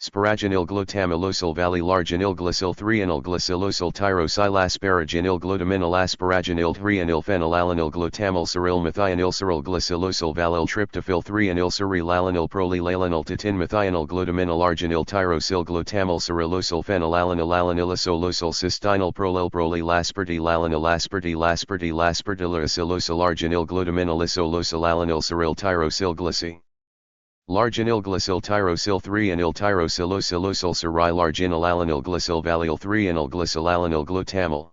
Sparaginil glutamylosyl valylarginil glycyl 3 anyl glycylosyl tyrosylasparaginil glutaminyl asparaginil 3 anyl phenylalanil glutamyl cyryl methionil cyryl glycylosyl valyl tryptophyl 3 anyl cyrilalanil prolylalanil tatin methionil glutaminyl arginil tyrosyl glutamyl cyrilosyl phenylalanil alanilisosyl cystinyl prolylaspartylalanil aspartylaspartylaspartylacylosyl arginil glutaminylisosyl alanil cyryl tyrosyl glycy. Larginil glycyl tyrosyl 3 anyl tyrosylosylosyl cyrilarginil alanil glycyl valyl 3 anyl glycyl alanil glutamyl.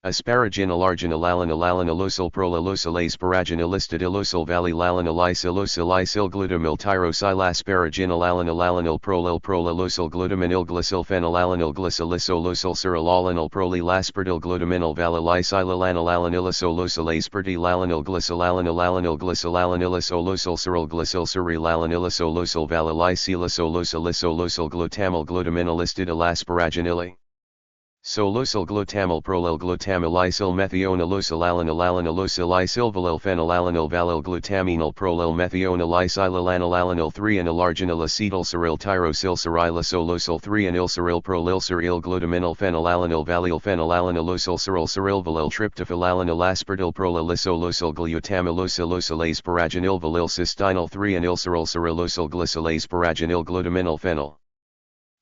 Asparaginil arginil alanil alanilosyl prolilosyl asparaginilistadilosyl valylalanilysilosyl glutamyl tyrosylasparaginil alanil prolilosyl glutaminil glycyl phenylalanil glycylisolosyl cyrilalanil prolylaspartyl glutaminil valylysilalanil alanilisosyl aspartylalanil glycylalanil glycylalanilisosyl cyryl glycyl cyrilalanilisosyl valylysilisolosyl glutamyl glutaminilistadilasparaginili. Solosyl glutamyl prolyl glutamylysyl methionalosyl alanilalosyl isilvalyl phenylalanil valyl glutaminyl prolyl methionalisylalanil 3 anilarginil acetyl cyryl tyrosyl cyrilisolosyl 3 anilcyryl prolyl cyryl glutaminyl phenylalanil valyl phenylalanilosyl cyryl valyl tryptophylalanil aspartyl prolylisolosyl glutamylosylosyl asparaginil valyl cystinyl 3 anilcyryl cyrilosyl glycyl asparaginil glutaminyl phenyl.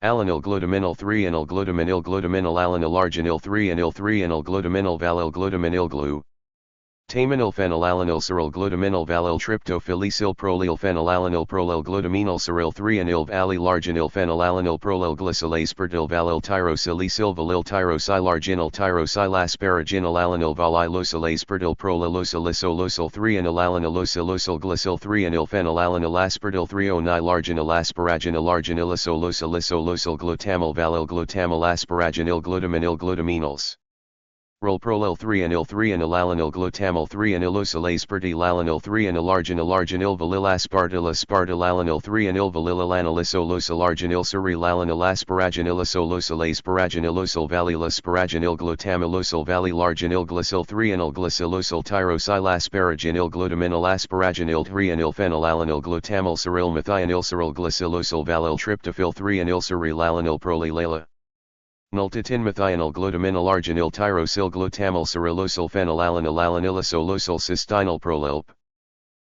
Alanil glutaminyl 3 anyl glutaminyl alanil arginil 3 anyl glutaminyl valyl glutaminyl glu. Tamanyl phenylalanil cyryl glutaminyl valyl tryptophylysyl prolyl phenylalanil prolyl glutaminyl cyryl 3 anyl valylarginil phenylalanil prolyl glycyl aspartyl valyl tyrosylisyl valyl tyrosylarginil tyrosylasparaginil alanil valylosyl aspartyl prolylosylisolosyl 3 anilalanilosylosyl glycyl 3 anyl phenylalanil aspartyl 309 larginil arginilisosylisolosyl glutamyl valyl glutamyl asparaginil glutaminyls. Rol prolyl 3 anilalanil glutamyl 3 anilosyl aspartylalanil 3 anilarginil valilaspartylalanil 3 anilvalilalanisolosyl arginil cyrilalanil asparaginilisosyl asparaginilosyl valylasparaginil glutamylosyl valylarginil glycyl 3 anilglycylosyl tyrosylasparaginil glutaminyl asparaginil 3 anilphenylalanil glutamyl cyryl methionil cyryl glycylosyl valyl tryptophyl 3 anilcyrilalanil prolylala. Nultatin methionil glutaminyl arginil tyrosyl glutamyl cyrilosyl phenylalanil alanilisosyl cystinyl prolylp.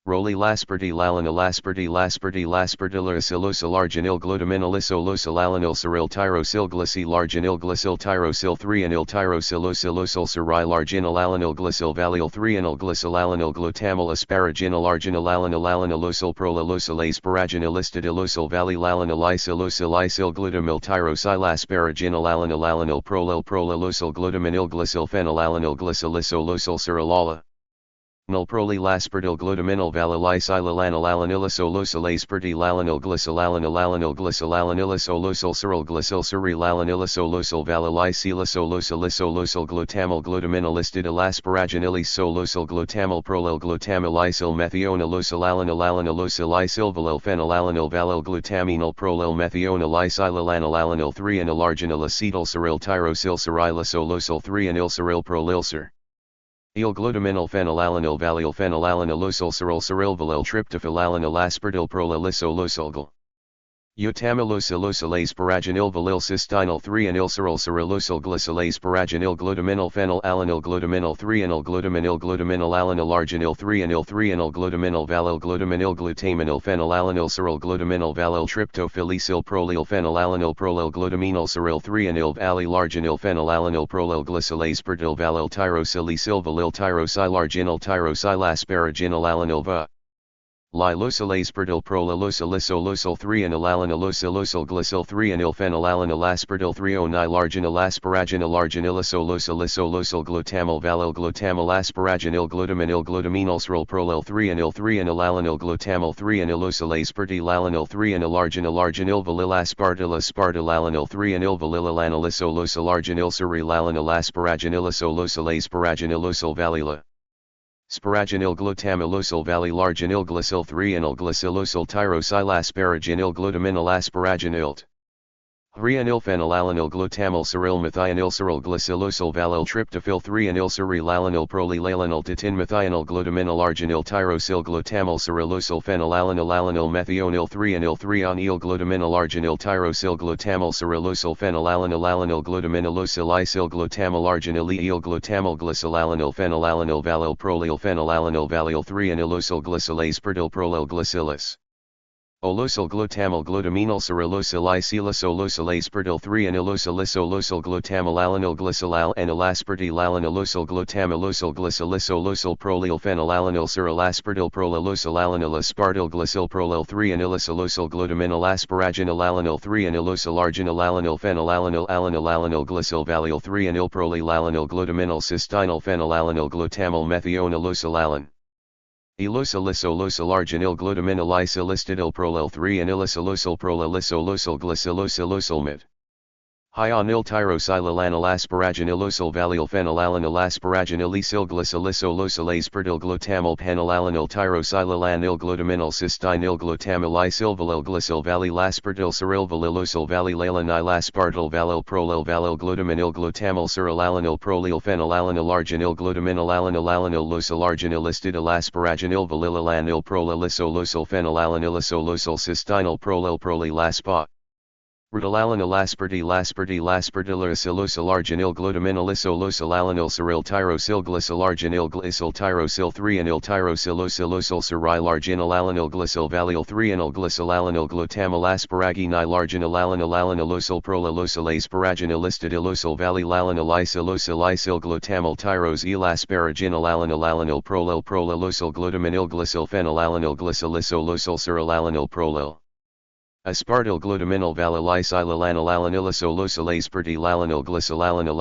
Rolylaspartylalanil aspartylaspartylaspardylarisylosyl arginil glutaminylisosyl alanil cyryl tyrosyl glycyl arginil glycyl tyrosyl 3 anyl tyrosylosylosyl cyrilarginil alanil glycyl valyl 3 anyl glycyl alanil glutamyl asparaginil arginil alanilosyl prolylosyl asparaginilistadilosyl valylalanilysilosyl glutamyl tyrosylasparaginil alanil prolylosyl glutaminil glycyl phenylalanil glycylisolosyl cyrilala. Null prolylaspartyl glutaminyl valylysilalanil alanilisosyl aspartylalanil glycylalanil cyryl glycyl cyrilalanilisosyl valylysilisolosyl glutamyl glutaminylistadilasparaginilisosyl glutamyl prolyl glutamylysyl methionalosyl alanil valyl phenylalanil valyl glutaminyl prolyl methionalisylalanil 3 anilarginil acetyl cyryl tyrosyl cyrilisolosyl 3 anilcyryl prolylsyr. Il glutaminyl phenylalanil valyl phenylalanilosyl cyryl valyl tryptophylalanil aspartyl prolylisolosyl. Utamylosylosyl asparaginil valyl cystinyl 3 anilcyrylosyl glycyl asparaginil glutaminyl phenylalanil glutaminyl 3 anyl glutaminyl alanil arginil 3 anyl glutaminyl valyl glutaminil glutaminil phenylalanil cyryl glutaminyl valyl tryptophylysyl prolyl phenylalanil prolyl glutaminyl cyryl 3 anyl valylarginil phenylalanil prolyl glycyl aspartyl valyl tyrosylisyl valyl tyrosylarginil tyrosylasparaginil alanil va. Lilosyl aspartyl prolilosyl lisolosyl 3 anilalanol losyllosyl glycyl 3 anilphenylalanol aspartyl 3-O-nilarginal asparaginal arginilisolosyl lisolosyl glutamyl valyl glutamyl asparaginal glutaminil glutaminylsrol prolil 3 anil 3 anilalanol glutamyl 3 anilosyl aspartylalanol 3 anilarginal arginil valyl aspartyl aspartylalanol 3 anil valylalanol lisolosyl arginil serilalanol asparaginilosolosyl asparaginilosyl valyla. Sparaginil glutamylosyl valylarginil glycyl 3 anil glycylosyl tyrosyl asparaginil glutaminal asparaginylt. 3 anilphenylalanil glutamyl cyryl methionylceryl glycylosyl valyl tryptophyl 3 anilcerylalanil prolylalanil titin methional glutaminal arginil tyrosyl glutamyl cyrylosyl phenylalanil alanil methionil 3 anil 3 onyl glutaminal arginil tyrosyl glutamyl cyrylosyl phenylalanil alanil glutaminalosyl isyl glutamyl arginil eil glutamyl glycylalanil phenylalanil valyl prolyl phenylalanil valyl 3 anilosyl glycyl aspartyl prolyl glycylus. Olosyl glutamyl glutaminal cyrilosyl icylisolosyl aspartyl 3 anilosyl lisolosyl glutamyl alanil glycyl anil aspartylalanil glutamylosyl glycylisolosyl prolyl phenylalanil cyryl aspartyl prolylosyl alanil aspartyl glycyl prolyl 3 anilisolosyl glutaminal asparaginal alanil 3 anilosyl arginal alanil phenylalanil alanil glycyl valyl 3 anil prolylalanil glutaminal cystinyl phenylalanil glutamyl methionalosyl alan. Elosyl lisolosyl arginil glutaminal isolystidyl prolyl 3 anilisolosyl prolylisolosyl glycylosolosyl mit. Hyonyl tyrosylalanil asparaginilosyl valyl phenylalanil asparaginil esyl glycylosolosyl aspartyl glutamyl phenylalanil tyrosylalanil glutaminal cystinyl glutamyl isyl valyl glycyl valyl aspartyl cyryl valylosyl valylalanil aspartyl valyl prolyl valyl glutaminil glutamyl cyrilalanil prolyl phenylalanil arginil glutaminal alanil losyl arginil istidyl asparaginil valylalanil prolylisolosyl phenylalanil cystinyl prolyl aspa. Rutilalanil aspartyl arginil glutaminal isolosyl cyryl tyrosyl glycyl arginil glycyl tyrosyl 3 anil tyrosylosylosyl cyryl arginil alanil glycyl valyl 3 anil glycyl alanil glutamyl asparaginil arginil alanilosyl prolylosyl asparaginil istidylosyl valylalanil isyl glutamyl tyrosyl asparaginil alanil prolylosyl glutaminil glycyl phenylalanil glycylosolosyl cyrilalanil prolyl. Aspartyl glutaminal valylisylalanil alanilisolosyl aspartylalanil glycylalanil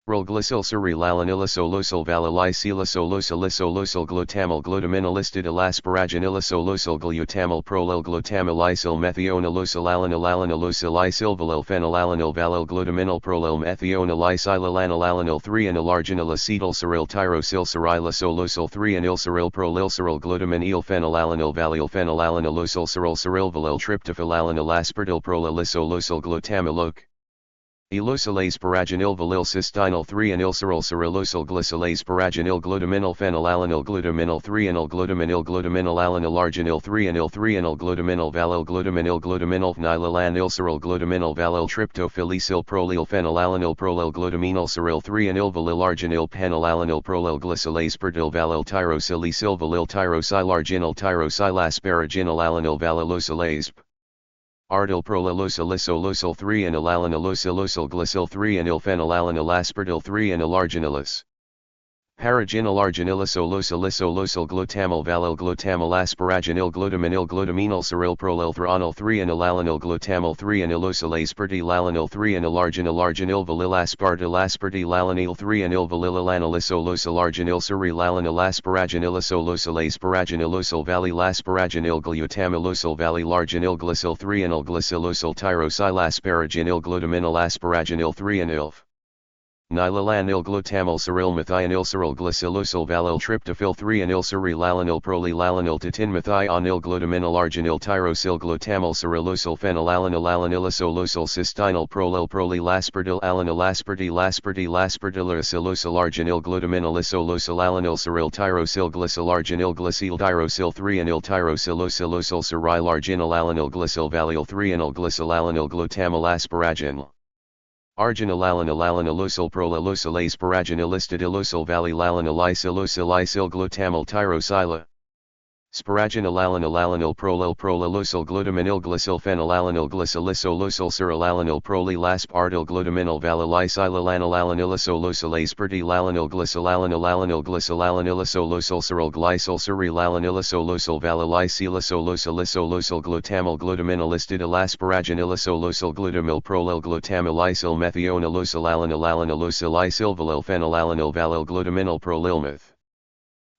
Rol glycyl serilalanilosolosyl valylisolosyl glutamyl glutaminal istidyl asparaginilosolosyl glutamyl prolyl glutamyl isyl methionalosyl alanilosyl isyl valyl phenylalanil valyl glutaminal prolyl methional isylalanil 3 anilarginil acetyl cyryl tyrosyl cyrilosolosyl 3 anil cyryl prolyl cyryl glutaminil phenylalanil valyl phenylalanilosyl cyryl valyl tryptophyl alanil aspartyl prolylisolosyl glutamyl Elosyl asparaginil valyl cystinyl 3 anilcyryl cyrilosyl glycyl asparaginil glutaminal phenylalanil glutaminal 3 anil glutaminal alanil arginil 3 anil glutaminal valyl glutaminal phenylalanil cyryl glutaminal valyl tryptophyl esyl prolyl phenylalanil glutaminal cyryl 3 anil valyl arginil phenylalanil prolyl glycyl aspartyl valyl tyrosyl esyl valyl tyrosyl arginil tyrosyl asparaginil alanil valylosyl asp. Artyl prolylosyl 3 anilalanilosyl glycyl 3 anilphenylalanil aspartyl 3 anilarginilis. Paraginil arginilisolosyl glutamyl valyl glutamal asparaginil glutaminal cyryl prolyl thronal 3 anilalanil glutamal 3 anilosyl aspartylalanil 3 anilarginil valyl aspartylalanil 3 anil valylalanilisosyl arginil serilalanil asparaginilosolosyl asparaginilosyl valyl asparaginil glutamylosyl valylarginil glycyl 3 anil glycylosyl tyrosyl asparaginil glutaminal asparaginil 3 anilf. Nilalanil glutamal cyryl methionylceryl glycylosyl valyl tryptophyl 3 anil serilalanil prolylalanil titin methionil glutaminal arginil tyrosyl glutamal cyrilosyl phenylalanil alanilisolosyl cystinyl prolyl aspartyl aspartylyl arginil glutaminalisolosyl alanil cyryl tyrosyl glycyl arginil glycyl tyrosyl 3 anil tyrosylosylosyl cyryl arginil alanil glycyl valyl 3 anil glycyl alanil glutamal asparaginil. Arginilalanil prolylosyl asparaginil istidylosyl valylalanil isyl glutamyl tyrosyla. Sparaginolalanil alanil prolil prolilosyl glutaminil glycyl phenylalanil glycylisolysyl cyrilalanil prolilasp artyl glutaminil valilicylalanil alanilisolysyl aspartylalanil glycylalanil alanil glycylalanilisolysyl cyryl glycyl cyrilalanilisolysyl valilicylisolysyl glutamyl glutaminilistid elasparaginilisolysyl glutamyl prolil glutamylysyl methioninosyl alanil alanilisyl isilvalil phenylalanil valil glutaminil prolilmeth.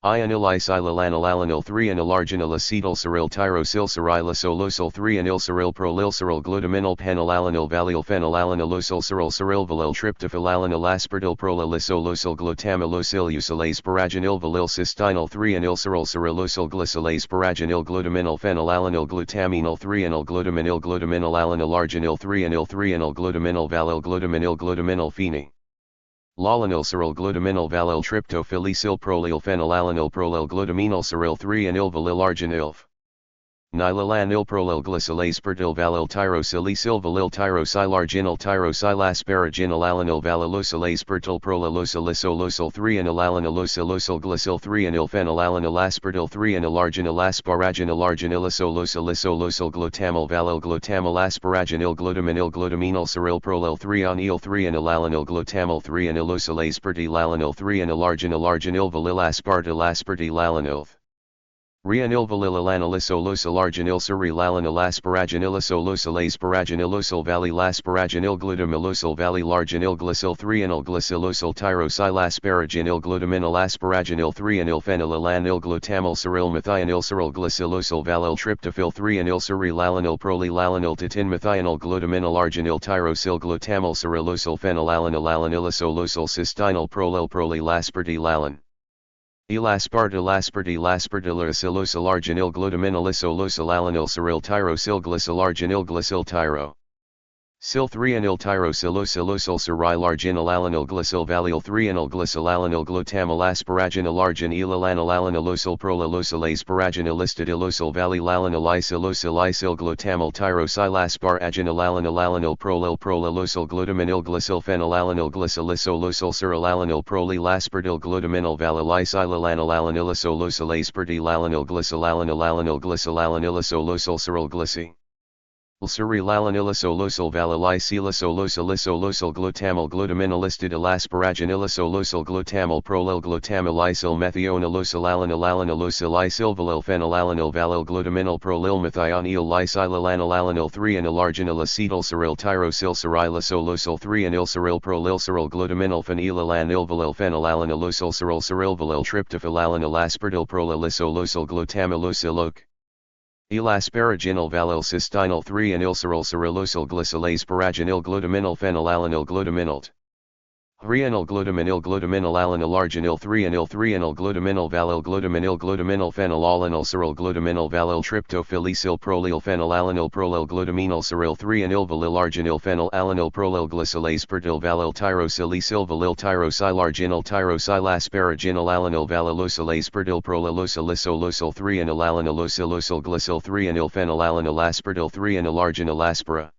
Ionilicylalanil alanil 3-anyl arginil acetyl cyryl tyrosyl cyrilisolosyl 3-anyl cyryl prolil cyryl glutaminil penylalanil valil phenylalanilosyl cyryl cyrylvalil tryptophylalanil aspartyl prolilisolosyl glutamylosyl usylase paraginil valil cystinyl 3-anyl cyryl cyrilosyl glycylase paraginil glutaminil phenylalanil glutaminil 3-anyl glutaminil glutaminil alanil arginil 3-anyl 3-anyl glutaminil valil glutaminil glutaminil phene. Lalanil cyryl glutaminil valil tryptophylisyl prolil phenylalanil prolil glutaminil cyryl 3-anyl valil arginilf. Nilalanil prolil glycylase spartyl valil tyrosylisyl valil tyrosylarginil tyrosylasparaginil alanil valilosylase spartyl prolilosylisolosyl 3-anyl alanilosolosyl glycyl 3-anyl phenylalanil aspartyl 3-anyl arginil asparaginil arginilisolysolisolosyl glutamyl valil glutamyl asparaginil glutaminil glutaminil cyryl prolil 3-anyl 3-anyl alanil glutamyl 3-anylosylase spartylalanil 3-anyl arginil valil aspartyl aspartylalanilth. Rheanyl valililanilisolysyl arginil cyrilalanil asparaginilisolysyl asparaginilosyl valilasparaginil glutamilosyl valilarginil glycyl 3-anyl glycylosyl tyrosylasparaginil glutaminil asparaginil 3-anyl phenylalanil glutamyl cyryl methionil cyryl glycylosyl valil tryptophyl 3-anyl cyrilalanil prolilalanil titinmethionil glutaminil arginil tyrosyl glutamyl cyrilosyl phenylalanil alanilisolysyl cystinyl prolil prolilaspartylalan. Elaspartylaspartylaspartylysilosyl arginil glutaminilisolysyl alanil cyryl tyrosyl glycyl arginil glycyl tyro. Syl 3-anyl tyrosylosylosyl cyrilarginil alanil glycyl valil 3-anyl glycyl alanil glutamyl asparaginil arginil alanil alanilosyl prolilosyl asparaginilistidillosyl valilalanil isolysyl isyl glutamyl tyrosylasparaginil alanil alanil prolil prolilosyl glutaminil glycyl phenylalanil glycylisolosyl cyrilalanil prolilaspartyl glutaminil valilicylalanil alanilisolysyl aspartylalanil glycylalanil alanil glycylalanilisolysyl cyryl glycy. Cyrilalanilisolysyl valilicylisolysyl glutamyl glutaminilistid elasparaginilisolysyl glutamyl prolil glutamylysyl methioninosyl alanil alanilosyl isilvalil phenylalanil valil glutaminil prolil methionil lysylalanil alanil 3-anyl arginil acetyl cyryl tyrosyl cyrilisolosyl 3-anyl cyryl prolil cyryl glutaminil phenylalanil valil phenylalanilosyl cyryl cyrylvalil tryptophylalanil aspartyl prolilisolosyl glutamylosyl Elasparaginil valil cystinyl 3-anyl cyryl cyrilosyl glycylase paraginil glutaminil phenylalanil glutaminil. 3-anyl glutaminil glutaminil alanil arginil 3-anyl 3-anyl glutaminil valil glutaminil phenylalanil cyryl glutaminil valil tryptophylisyl prolil phenylalanil prolil glutaminil cyryl 3-anyl valil arginil phenylalanil prolil glycylase spartyl valil tyrosylisyl valil tyrosylarginil tyrosylasparaginil alanil valilosylase spartyl prolilosylisolosyl 3-anyl alanilosolosyl glycyl 3-anyl phenylalanil aspartyl 3-anyl arginil aspara.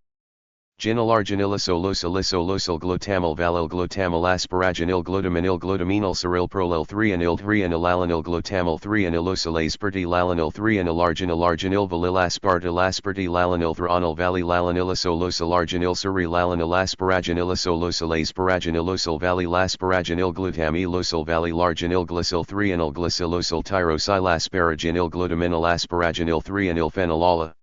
Ginil arginilisolysyl glutamyl valil glutamyl asparaginil glutaminil cyryl prolil 3-anyl 3-anyl alanil glutamyl 3-anylosylase spartylalanil 3-anyl arginil valil aspartyl aspartylalanil thranil valilalanilisolysyl arginil cyrilalanil asparaginilisolysyl asparaginilosyl valilasparaginil glutamilosyl valilarginil glycyl 3-anyl glycylosyl tyrosylasparaginil glutaminil asparaginil 3-anyl phenylala.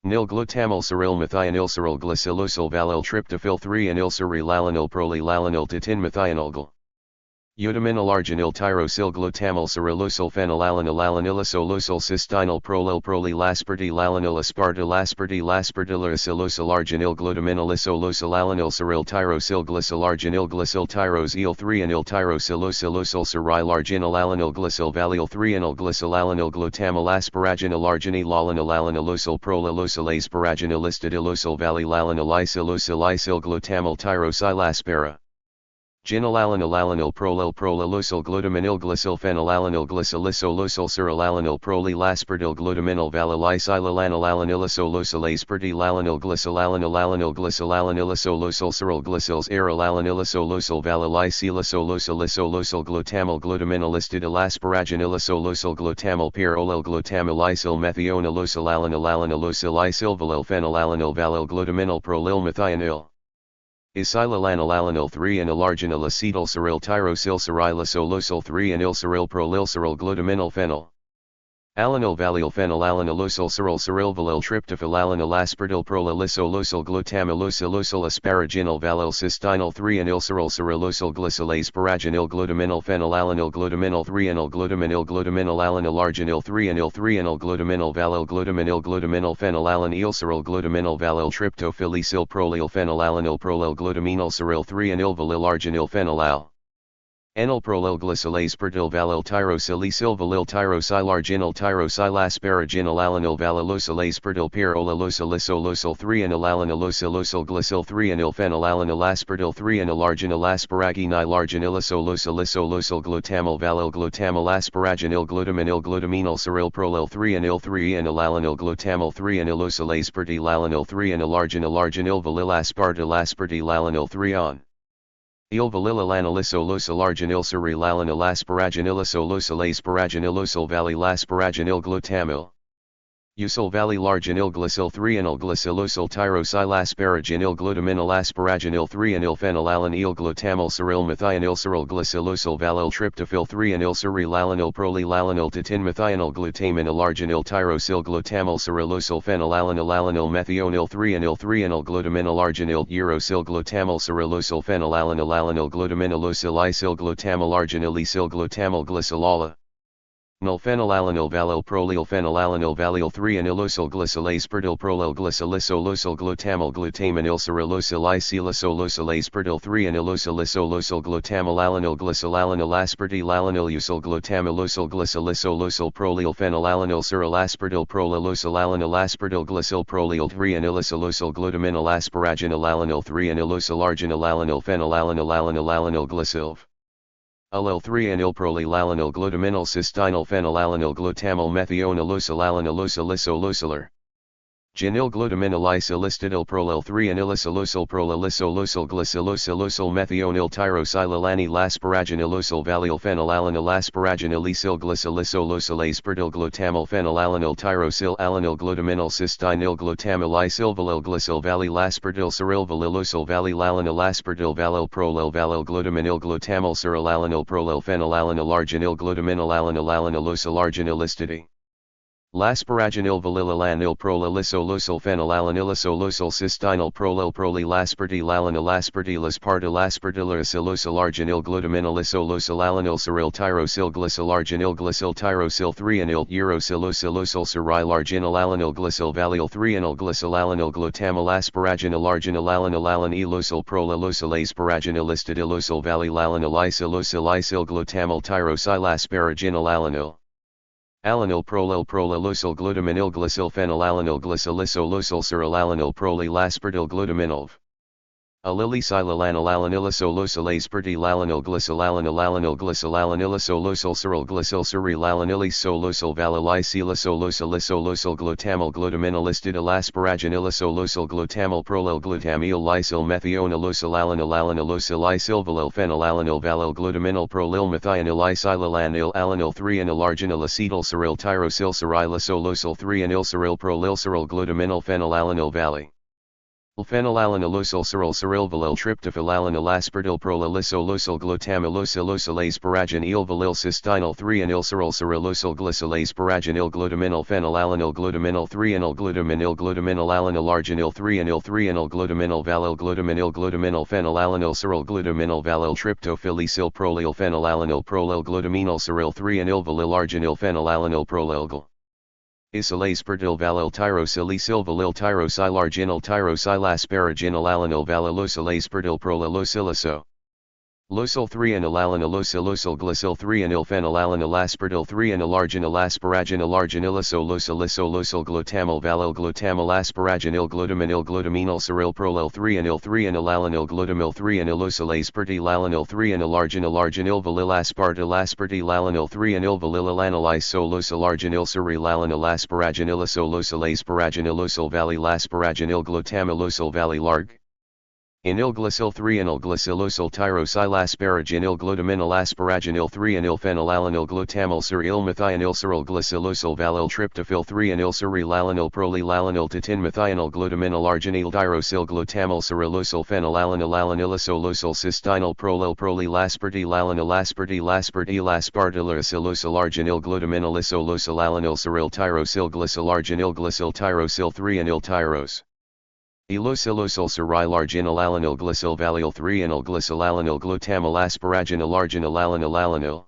Nil glutamyl cyryl methionil cyryl glycylosyl valil tryptophyl 3-anyl cyrilalanil prolilalanil titinmethionilgal. Utaminil arginil tyrosyl glutamyl cyrilosyl phenylalanil alanilisolysyl cystinyl prolil prolilaspartylalanil aspartylaspartylaspartylysilosyl arginil glutaminilisolysyl alanil cyryl tyrosyl glycyl arginil glycyl tyrosyl 3-anyl tyrosylosylosyl cyrilarginil alanil glycyl valil 3-anyl glycyl alanil glutamyl asparaginil arginil alanil alanilosyl prolilosyl asparaginilistidillosyl valilalanil isolysyl isyl glutamyl tyrosylaspara. Ginalalanyl alanyl prolil prolilosyl glutaminil glycyl phenylalanil glycolysolysyl cyrilalanil prolilasperdyl glutaminil valilisylalanyl alanylisolysyl aspartylalanil glycylalanil alanil glycylalanylisolysyl cyryl glycyls arylalanylisolysyl valilisylisolysyl glutamyl glutaminolistid elasparaginylisolysyl glutamyl pyrolyl glutamylysyl methionelysyl alanyl alanylysyl valil phenylalanil valil glutaminil prolil methionil. Isylalanyl alanyl 3 and alarganyl acetyl cyryl tyrosyl cyrilosyl 3 and cyryl prolil cyryl glutaminol phenyl. Alanyl valyl phenylalanylysyl cyryl valyl tryptophylalanyl aspartyl prolilysolysyl glutamylosyl asparaginal valyl cystinyl 3 and cyrylosyl glycyl asparaginal glutaminol phenylalanyl glutaminol 3 and glutaminol alanyl arginil 3 and 3 and glutaminol valyl glutaminol phenylalanyl cyryl glutaminol valyl tryptophylysyl prolil phenylalanyl prolil glutaminol cyryl 3 and valyl arginil phenylal. Anyl prolil glycyl aspartyl valyl tyrosylysyl valyl tyrosylarginal tyrosylasparaginal alanyl valylosyl aspartyl pyrolylosyl 3 and alanylosyl glycyl 3 and phenylalanyl aspartyl 3 and arginal asparaginal arginylisolysyl glutamyl valyl glutamyl asparaginil glutaminol cyryl prolil 3 and 3 and alanyl glutamyl 3 and ilosyl aspartyl 3 and arginil valyl aspartyl 3 on. Il valilylanylisolysyl arginyl cyrilalanyl asparaginylisolysyl asparaginylosyl valylasparaginyl glutamyl. Usyl valylarginyl glycyl 3 and glycylosyl tyrosylasparaginyl glutaminol asparaginyl 3 and phenylalanyl glutamyl cyryl methionil cyryl glycylosyl valyl tryptophyl 3 and cyrilalanyl prolilalanyl tatin methionil glutaminol arginyl tyrosyl glutamyl cyrilosyl phenylalanyl alanyl methionil 3 and glutaminol arginyl urosyl glutamyl cyrilosyl phenylalanyl alanyl glutaminolosyl glutamyl arginyl glutamyl glycylola. Nil phenylalanyl valyl prolil phenylalanyl valyl 3 and ilosyl glycyl aspartyl prolil glycylisolysyl glutamyl glutaminil cyrilosyl aspartyl 3 and ilosyl glutamyl alanyl glycylalanyl aspartyl usyl glutamylosyl glycylisolysyl prolil phenylalanyl cyryl aspartyl prolilosyl alanyl aspartyl glycyl prolil 3 and ilosyl glutaminol asparaginal alanyl 3 and ilosyl arginal alanyl phenylalanyl glycylv. Allyl 3 and prolilalanyl glutaminol cystinyl phenylalanyl glutamyl methionelysyl alanylysolysyl. Ginyl glutaminolysylistidil prolil 3 and ilisolysyl glycylosyl methionil tyrosylalanyl asparaginylosyl valyl phenylalanyl asparaginylysyl glycylisolysyl aspartyl glutamyl phenylalanyl tyrosyl alanyl glutaminol cystinyl glutamylysyl valyl glycyl valylaspartyl cyryl valylosyl valylalanyl aspartyl valyl prolil valyl glutaminil glutamyl cyrilalanyl prolil phenylalanyl arginyl glutaminol alanylysolysyl arginylistidy. Lasparaginyl valilylanyl prolilysolysyl phenylalanylisolysyl cystinyl prolilaspartylalanyl aspartylyl arginyl glutaminolisolysyl alanyl cyryl tyrosyl glycyl arginyl glycyl tyrosyl 3 and urosylosyl cyryl arginyl alanyl glycyl valyl 3 and glycyl alanyl glutamyl asparaginyl arginyl alanylysolyl prolilosyl asparaginylistidylosyl valylalanyl glutamyl tyrosylasparaginyl alanyl. Alanyl prolilosyl glutaminil glycyl phenylalanyl glycylisolysyl cyrilalanyl prolilaspartyl glutaminolv. Allylysylalanyl alanylisolysyl aspartylalanyl glycylalanylisolysyl cyryl glycyl cyrilalanylisolysyl valylysylisolysyl glutamyl glutaminolistidil asparaginylisolysyl glutamyl prolil glutamyl lysyl methionelysyl alanylyl valyl phenylalanyl valyl glutaminol prolil methionelysylalanyl alanyl 3 and arginyl acetyl cyryl tyrosyl cyrilosyl 3 and cyryl prolil cyryl glutaminol phenylalanyl valy. Phenylalanylysyl cyryl valyl tryptophylalanyl aspartyl prolilysolysyl glutamylosyl asparaginyl valyl cystinyl 3 and cyrilosyl glycyl asparaginyl glutaminol phenylalanyl glutaminol 3 and glutaminol alanyl arginyl 3 and glutaminol valyl glutaminol phenylalanyl cyryl glutaminol valyl tryptophylysyl prolil phenylalanyl prolil glutaminol cyryl 3 and valyl arginyl phenylalanyl prolilgal. Isyl aspartyl valyl tyrosylysyl valyl tyrosylarginyl tyrosylasparaginyl alanyl valylosyl aspartyl prolilosyliso. Losyl 3-anilalanil losyl glycyl 3-anilphenylalanil aspartyl 3-anilarginil asparaginil arginilisol losyl glutamyl valyl glutamyl asparaginil glutaminil glutaminyl cyryl prolyl 3-anil 3-anilalanil glutamyl 3-anilosyl aspartylalanil 3-anilarginil arginil valyl aspartylalanil 3-anil valyl losyl arginil cyrylalanil asparaginiliso losyl asparaginilosyl valyl asparaginil glutamilosyl valyl arg. Anilglycyl 3-anilglycylosyl tyrosylasparaginil glutaminil asparaginil 3-anilphenylalanil glutamyl cyryl methionil cyryl glycylosyl valyl tryptophyl 3-anil prolylalanil tatin methionil glutaminil arginil tyrosyl glutamyl cyrilosyl phenylalanil alanilisosyl cystenyl prolyl aspartyl aspartylosyl arginil glutaminil isosyl alanil cyryl tyrosyl glycyl arginil glycyl tyrosyl 3-anil tyros. Elosylosyl cyrylarginil alanil glycyl valyl 3-anil glycyl alanil glutamyl asparaginil arginil alanil.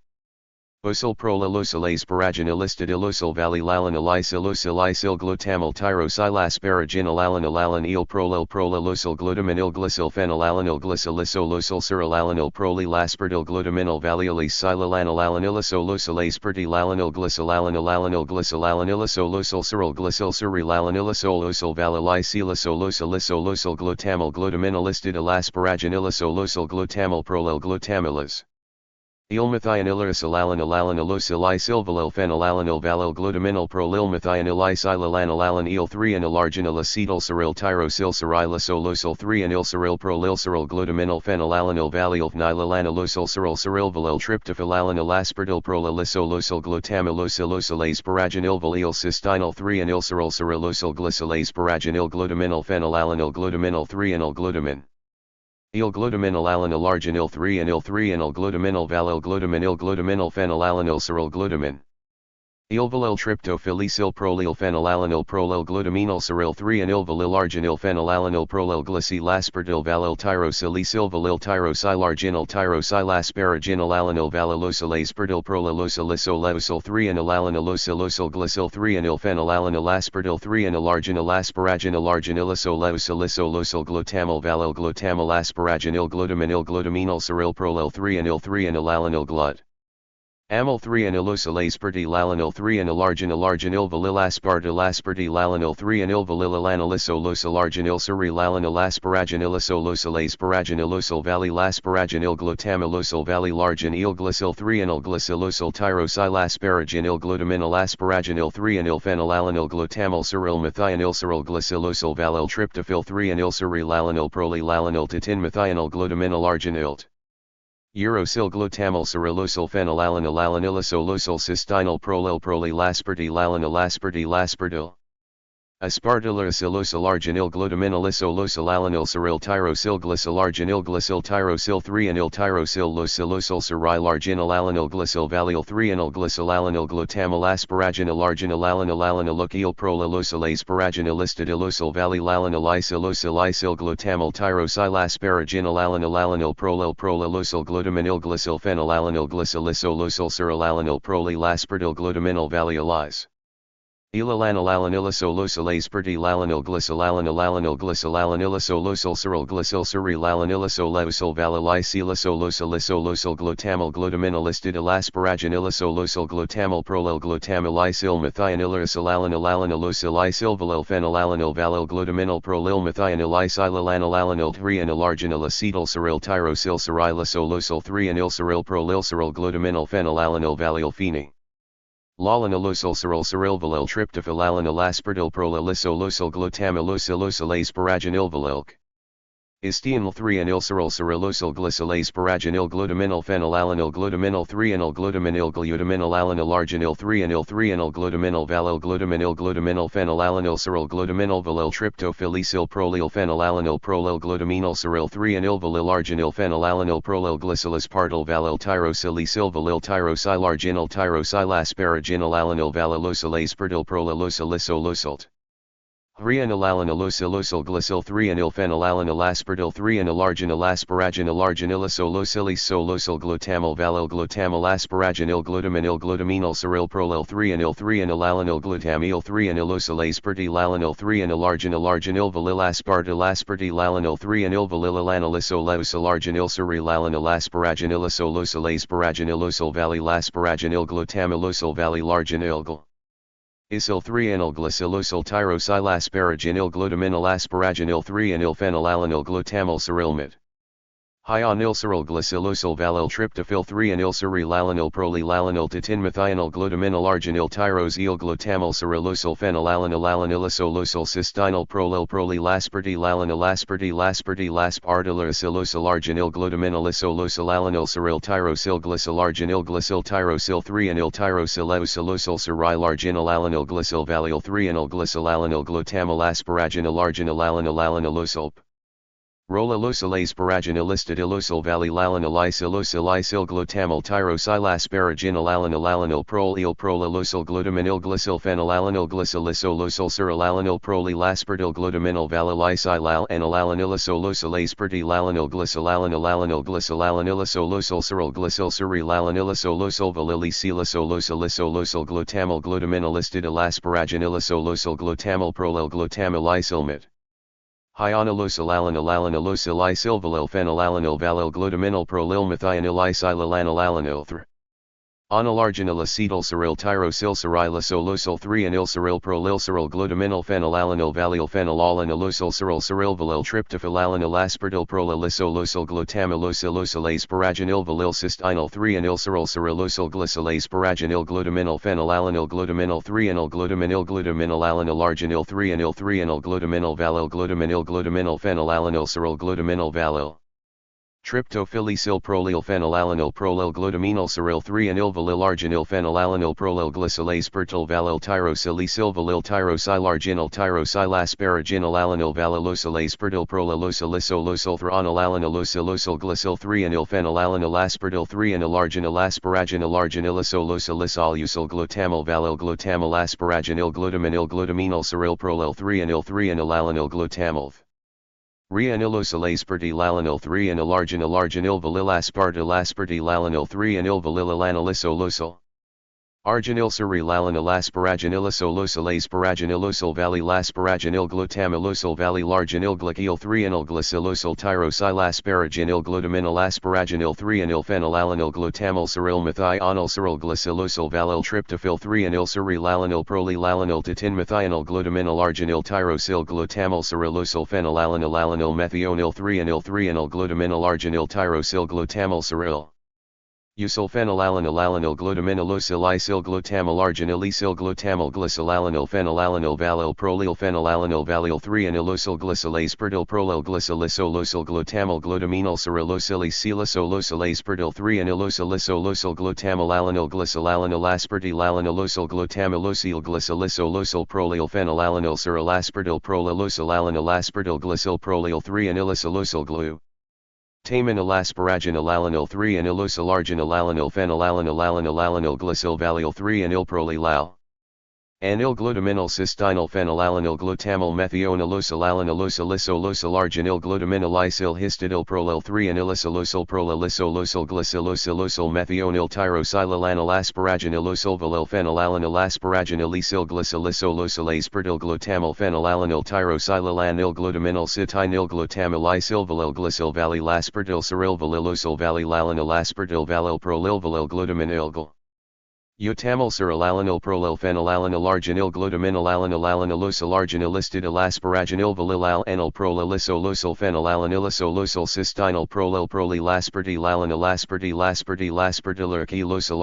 Osyl prolylosyl asparaginil ilosyl valyl alanil isosyl glutamyl tyrosylasparaginil alanil prolylosyl glutaminil glycyl phenylalanil glycylisosyl cyrilalanil prolylaspartyl glutaminil valyl silalanil alanilisosyl aspartylalanil glycyl alanilisosyl cyrilalanilisosyl valyl isosyl glutamyl glutaminil asparaginilisosyl glutamyl prolyl. Ilmethionilisosyl alanilisosyl isilvalyl phenylalanil valyl glutaminil prolylmethionil isilalanil alanil 3-anilarginil acetyl cyryl tyrosyl cyrilosyl 3-anil cyryl prolyl glutaminil phenylalanil valyl phenylalanilosyl cyryl valyl tryptophyl alanil aspartyl prolylisosyl glutamilosyl asparaginil valyl cystenyl 3-anil cyrilosyl glycyl asparaginil glutaminil phenylalanil glutaminil 3-anil glutamin. Glutaminil alanil arginil 3-anil glutaminil valyl glutaminil phenylalanil cyryl glutamin. Valyl tryptophyl esyl prolyl phenylalanil glutamanyl cyryl 3-anil valyl arginil phenylalanil glycyl aspartyl valyl tyrosyl esyl valyl tyrosylarginil tyrosylasparaginil alanil valylosyl aspartyl prolylosyl 3-anil alanilisosyl glycyl 3-anil phenylalanil aspartyl 3-anil arginil arginilisosyl glutamyl valyl glutamyl asparaginil glutaminil cyryl prolyl 3-anil alanil glut. Amyl 3-anilosyl aspartylalanil 3-anil arginil valyl aspartylalanil 3-anil valyl alanilisosyl arginil cyrilalanil asparaginilosyl asparaginilosyl valyl asparaginil glutamilosyl valyl arginil glycyl 3-anil glycylosyl tyrosylasparaginil glutaminil asparaginil 3-anil phenylalanil glutamyl cyryl methionil cyryl glycylosyl valyl tryptophyl 3-anil cyrilalanil prolylalanil tatin methionil glutaminil arginilt. Urosyl glutamyl cyrilosyl phenylalanil alanilisosyl cystenyl prolylaspartylalanil aspartyl. Aspartylosyl arginil glutaminil alanil cyryl tyrosyl glycyl arginil glycyl tyrosyl 3-anil tyrosyl cyryl arginil alanil glycyl valyl 3-anil glycyl alanil glutamyl asparaginil arginil alanil prolylosyl asparaginil istadilosyl valyl alanil isil glutamyl tyrosylasparaginil alanil prolylosyl glutaminil glycyl phenylalanil glycylisosyl cyrilalanil prolylaspartyl glutaminil valyl Elalanil alanilisosyl aspartylalanil glycyl alanilisosyl cyrilalanilisosyl valyl isosyl glutamyl glutaminil istadilasparaginilisosyl glutamyl prolyl isil methionilisosyl alanilisosyl valyl phenylalanil valyl glutaminil prolylmethionil isilalanil alanil 3-anil arginil acetyl cyryl tyrosyl cyrilosyl 3-anil cyryl prolyl glutaminil phenylalanil valyl phene. Lalanilosyl cyryl valyl tryptophyl alanil aspartyl prolylisosyl glutamilosyl asparaginil valylk. Istianyl 3-anil cyrilosyl glycyl asparaginil glutaminil phenylalanil glutaminil 3-anil glutaminil alanil arginil 3-anil glutaminil valyl glutaminil phenylalanil cyryl glutaminil valyl tryptophyl esyl prolyl phenylalanil glutaminil cyryl 3-anil valyl arginil phenylalanil glycyl aspartyl valyl tyrosyl esyl valyl tyrosylarginil tyrosylasparaginil alanil valylosyl aspartyl prolylosyl. Hrianylalanylosylosyl glycyl 3-anylphenylalanil 3-anylarginal asparaginilarsonilisolosylis glutamyl valyl glutamyl asparaginil glutaminil glutaminal cyryl prolyl 3-anyl 3-anylalanil glutamyl 3-anylosyl aspartylalanil 3-anylarginil valyl aspartylalanil 3-anyl-valylalanilisoleosylarginil cyrylalanil asparaginilisolosyl asparaginilosyl valyl asparaginil glutamilosyl valylarginil Isyl 3-anyl glycylosyl tyrosyl asparaginil glutaminal asparaginil 3-anyl-phenylalanil glutamyl cyrilmate. Hyonyl cyryl glycylosyl valyl tryptophyl 3-anyl cyrilalanil prolylalanil titinmethionyl glutaminal arginil tyrosyl glutamyl cyrilosyl phenylalanil alanilisolysyl cystinyl prolyl aspartylalanil aspartylaspartylaspartylacylosyl arginil glutaminalisolysyl alanil cyryl tyrosyl glycyl arginil glycyl tyrosyl 3-anyl tyrosyl cyrilarginil alanil glycyl valyl 3-anyl glycyl alanil glutamyl asparaginil arginil alanilosylp. Rolalosyl asparaginilistidillosyl valylalanil glutamyl tyrosyl asparaginil alanil prolalosyl glutaminil glycyl phenylalanil glycylisolosyl cyrilalanil prolylaspartyl glutaminal valylysyl alanilosolosyl aspartylalanil glycylalanil cyryl glycyl cyrilalanilosolosyl valylisylosolosyl glutamyl glutaminalistidil asparaginilosolosyl glutamyl glutamalysylmate. Hyonylosyl alanilosylvalyl valyl glutaminal prolylmethionilisylalanil 3. Onylarginil acetyl cyryl tyrosyl cyrilisolosyl 3-anyl cyryl prolyl glutaminal phenylalanil valyl phenylalanilosyl cyryl valyl tryptophylalanil aspartyl prolylisolosyl glutamilosylosyl asparaginil valyl cystinyl 3-anyl cyrilosyl glycyl asparaginil glutaminal phenylalanil glutaminal 3-anyl glutaminal alanilarginil 3-anyl glutaminal valyl glutaminal phenylalanil cyrilglutaminal valyl. Tryptophylyl prolyl phenylalanil glutaminal cyryl 3-anyl valylarginil phenylalanil glycyl aspartyl valyl tyrosyl tyrosyl asparaginil alanil valylosyl aspartyl prolylosylisolosyl thronalalanilosolosyl glycyl 3-anyl phenylalanil aspartyl 3-anylarginil asparaginil glutamyl valyl glutamal asparaginil glutaminal cyryl prolyl 3-anyl glutamal. Rhianylosyl aspartylalanil 3-anylarginil valyl aspartylalanil 3-anyl valylalanilisolysyl. Arginil cyrilalanil asparaginilosolosyl asparaginilosyl valylasparaginil glutamilosyl valylarginil glycyl 3-anyl glycylosyl tyrosyl asparaginil glutaminal asparaginil 3-anyl phenylalanil glutamal cyrilmethional cyryl glycylosyl valyl tryptophyl 3-anyl cyrilalanil prolylalanil titinmethional glutaminal arginil tyrosyl glutamal cyrilosyl phenylalanil alanil methionil 3-anyl glutaminal arginil tyrosyl glutamal cyryl. Usylphenylalanil glutaminalosyl glutamal arginilysyl glutamal glycylalanil phenylalanil valyl prolyl phenylalanil valyl 3-anylosyl glycyl aspartyl prolyl glycylisolosyl glutamal glutaminal cyrilosylisolosyl aspartyl 3-anylosylisolosyl glutamal alanil glycylalanil aspartylalanilosyl glutamilosyl glycylisolosyl prolyl phenylalanil cyryl aspartyl prolylosyl alanil aspartyl glycyl prolyl 3-anylisolosyl glu. Taminil asparaginil alanil 3-anylosyl arginil alanil phenylalanil glycyl valyl 3-anyl prolylal. Anyl glutaminal cystinyl phenylalanil glutamal methionalosyl alanilosyllisolosyl arginil glutaminalisyl histidil prolyl 3-anylisolosyl prolylisolosyl glycylosolosyl methionil tyrosylalanil asparaginilosyl valyl phenylalanil asparaginilysyl glycyllisolosyl aspartyl glutamal phenylalanil tyrosylalanil glutaminal cytinyl glutamilysyl valyl glycyl valylaspartyl cyryl valylosyl valylalanil aspartyl valyl prolyl valyl glutaminil Utamal cyrilalanil prolyl phenylalanil arginil glutaminal alanilosol arginilistidil asparaginil valyl anil prolylisolosyl phenylalanilisolysyl cystinyl prolyl prolylaspartylalanil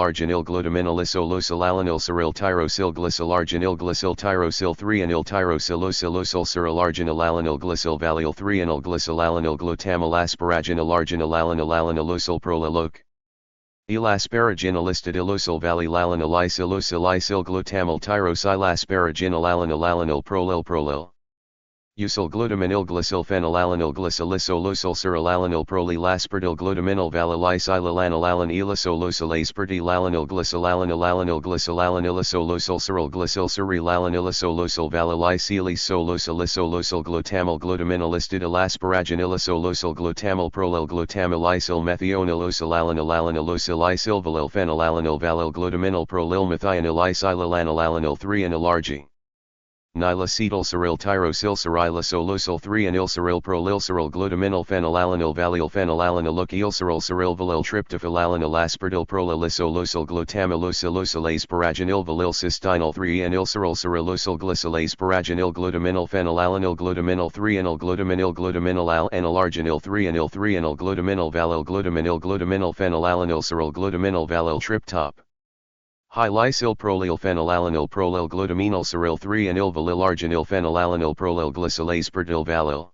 arginil glutaminalisolosyl alanil cyryl tyrosyl glycyl arginil glycyl tyrosyl 3-anyl tyrosylosylosyl cyryl arginil alanil glycyl valyl 3-anyl glycyl alanil glutamal asparaginil arginil alanilosyl prolyloc. Elasparaginilistidillosyl valylalanilisylosyl glutamyl tyrosyl asparaginil alanil prolyl. Usyl glutaminil glycyl phenylalanil glycyllisolosyl cyrilalanil prolylasperdil glutaminil valalicylalanil elisolosyl aspertilalanil glycylalanil glycylalanilisolosol cyryl glycyl cyrilalanilisolosol valalicylisolosylisolosyl glutamil glutaminilistid elasparaginilisolosol glutamil prolyl glutamilysyl methionilosolalanilanilosyl valil phenylalanil valil glutaminil prolyl methionilicylalanil 3 anilargi. Nilacetyl cyryl tyrosyl cyrilisolosyl 3 anil cyryl prolyl cyryl glutaminil phenylalanil valil phenylalanil cyryl cyryl valil tryptophylalanil asperdil prolylisolosyl glutamilosolosyl asparaginil valil cystenyl 3 anil cyryl cyrilosyl glycyl asparaginil glutaminil phenylalanil glutaminil 3 anil glutaminil al anilarginil 3 anil glutaminil valil glutaminil phenylalanil cyryl glutaminil valil tryptop. Hylysyl prolyl phenylalanil prolyl glutaminil cyryl 3 anil valilarginil phenylalanil prolyl glycyl aspartyl valil.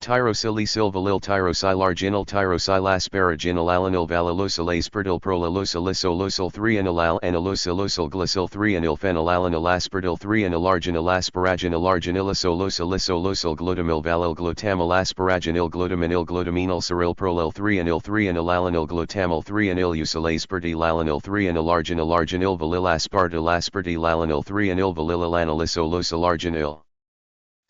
Tyrosylisyl valil tyrosylarginil tyrosylasparaginil alanil valilosyl aspartyl prolylosylisolosyl 3 anil al anilosylosyl glycyl 3 anil phenylalanil aspartyl 3 anilarginil asparaginil arginilosolosylisolosyl glutamil valil glutamil asparaginil glutaminil cyryl prolyl 3 anil alanil glutamil 3 anil usyl aspartylalanil 3 anilarginil valil aspartylalanil 3 anil valilalanilisolosol arginil.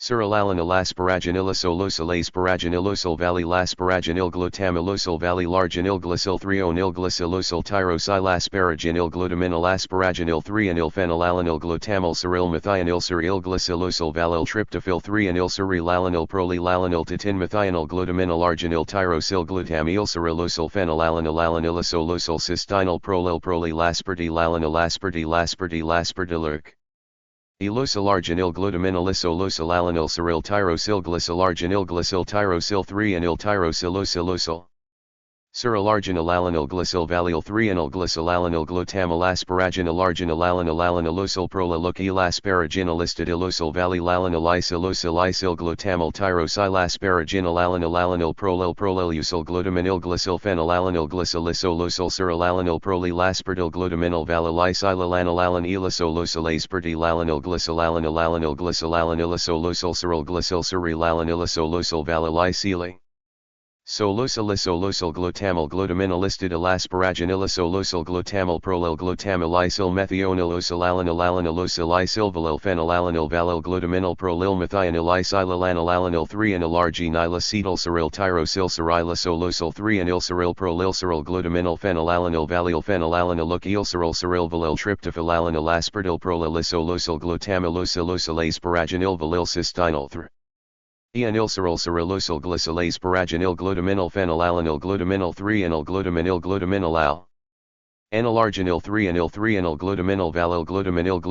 Cyrilalanil asparaginilosolosyl asparaginilosol valilasparaginil glutamilosol valilarginil glycyl 3 onil glycylosyl tyrosylasparaginil glutaminil asparaginil 3 anil phenylalanil glutamil cyryl methionil cyryl glycylosol valil tryptophyl 3 anil cyrilalanil prolylalanil titin methionil glutaminil arginil tyrosyl glutamil cyrilosol phenylalanil alanilisolosyl cystenyl prolylaspartylalanil aspartylaspartylaspartylarg. Elosylarginil glutaminilisolosol alanil cyryl tyrosyl glycylarginil glycyl tyrosyl 3 anil tyrosylosylosyl. Cyrilarginil alanil glycyl valil 3 anil glycylalanil glutamil asparaginil arginil alanilosol prolylukil asparaginilistid ilosol valilalanil isyl glutamil tyrosylasparaginil alanil prolylusyl glutaminil glycyl phenylalanil glycylisolosyl cyrilalanil prolylaspartyl glutaminil valilicylalanil elisolosyl aspartylalanil glycylalanilisolosol cyryl glycyl cyrilalanilisolosol valilicyli. Solosylisolosyl glutamil glutaminilistid elasparaginilisolosol glutamil prolyl glutamilysyl methionilosolalanilanilosyl valil phenylalanil valil glutaminil prolyl methionilicylalanil 3 anilargi nilacetyl cyryl tyrosyl cyrilisolosyl 3 anil cyryl prolyl cyryl glutaminil phenylalanil valil phenylalanil cyryl valil tryptophylalanil aspartyl prolylisolosyl glutamilosolosyl asparaginil valil cystenyl 3. Enil cyrilosyl glycyl asparaginil glutaminil phenylalanil glutaminil 3 anil glutaminil al. Anilarginil 3 anil glutaminil valil glutaminil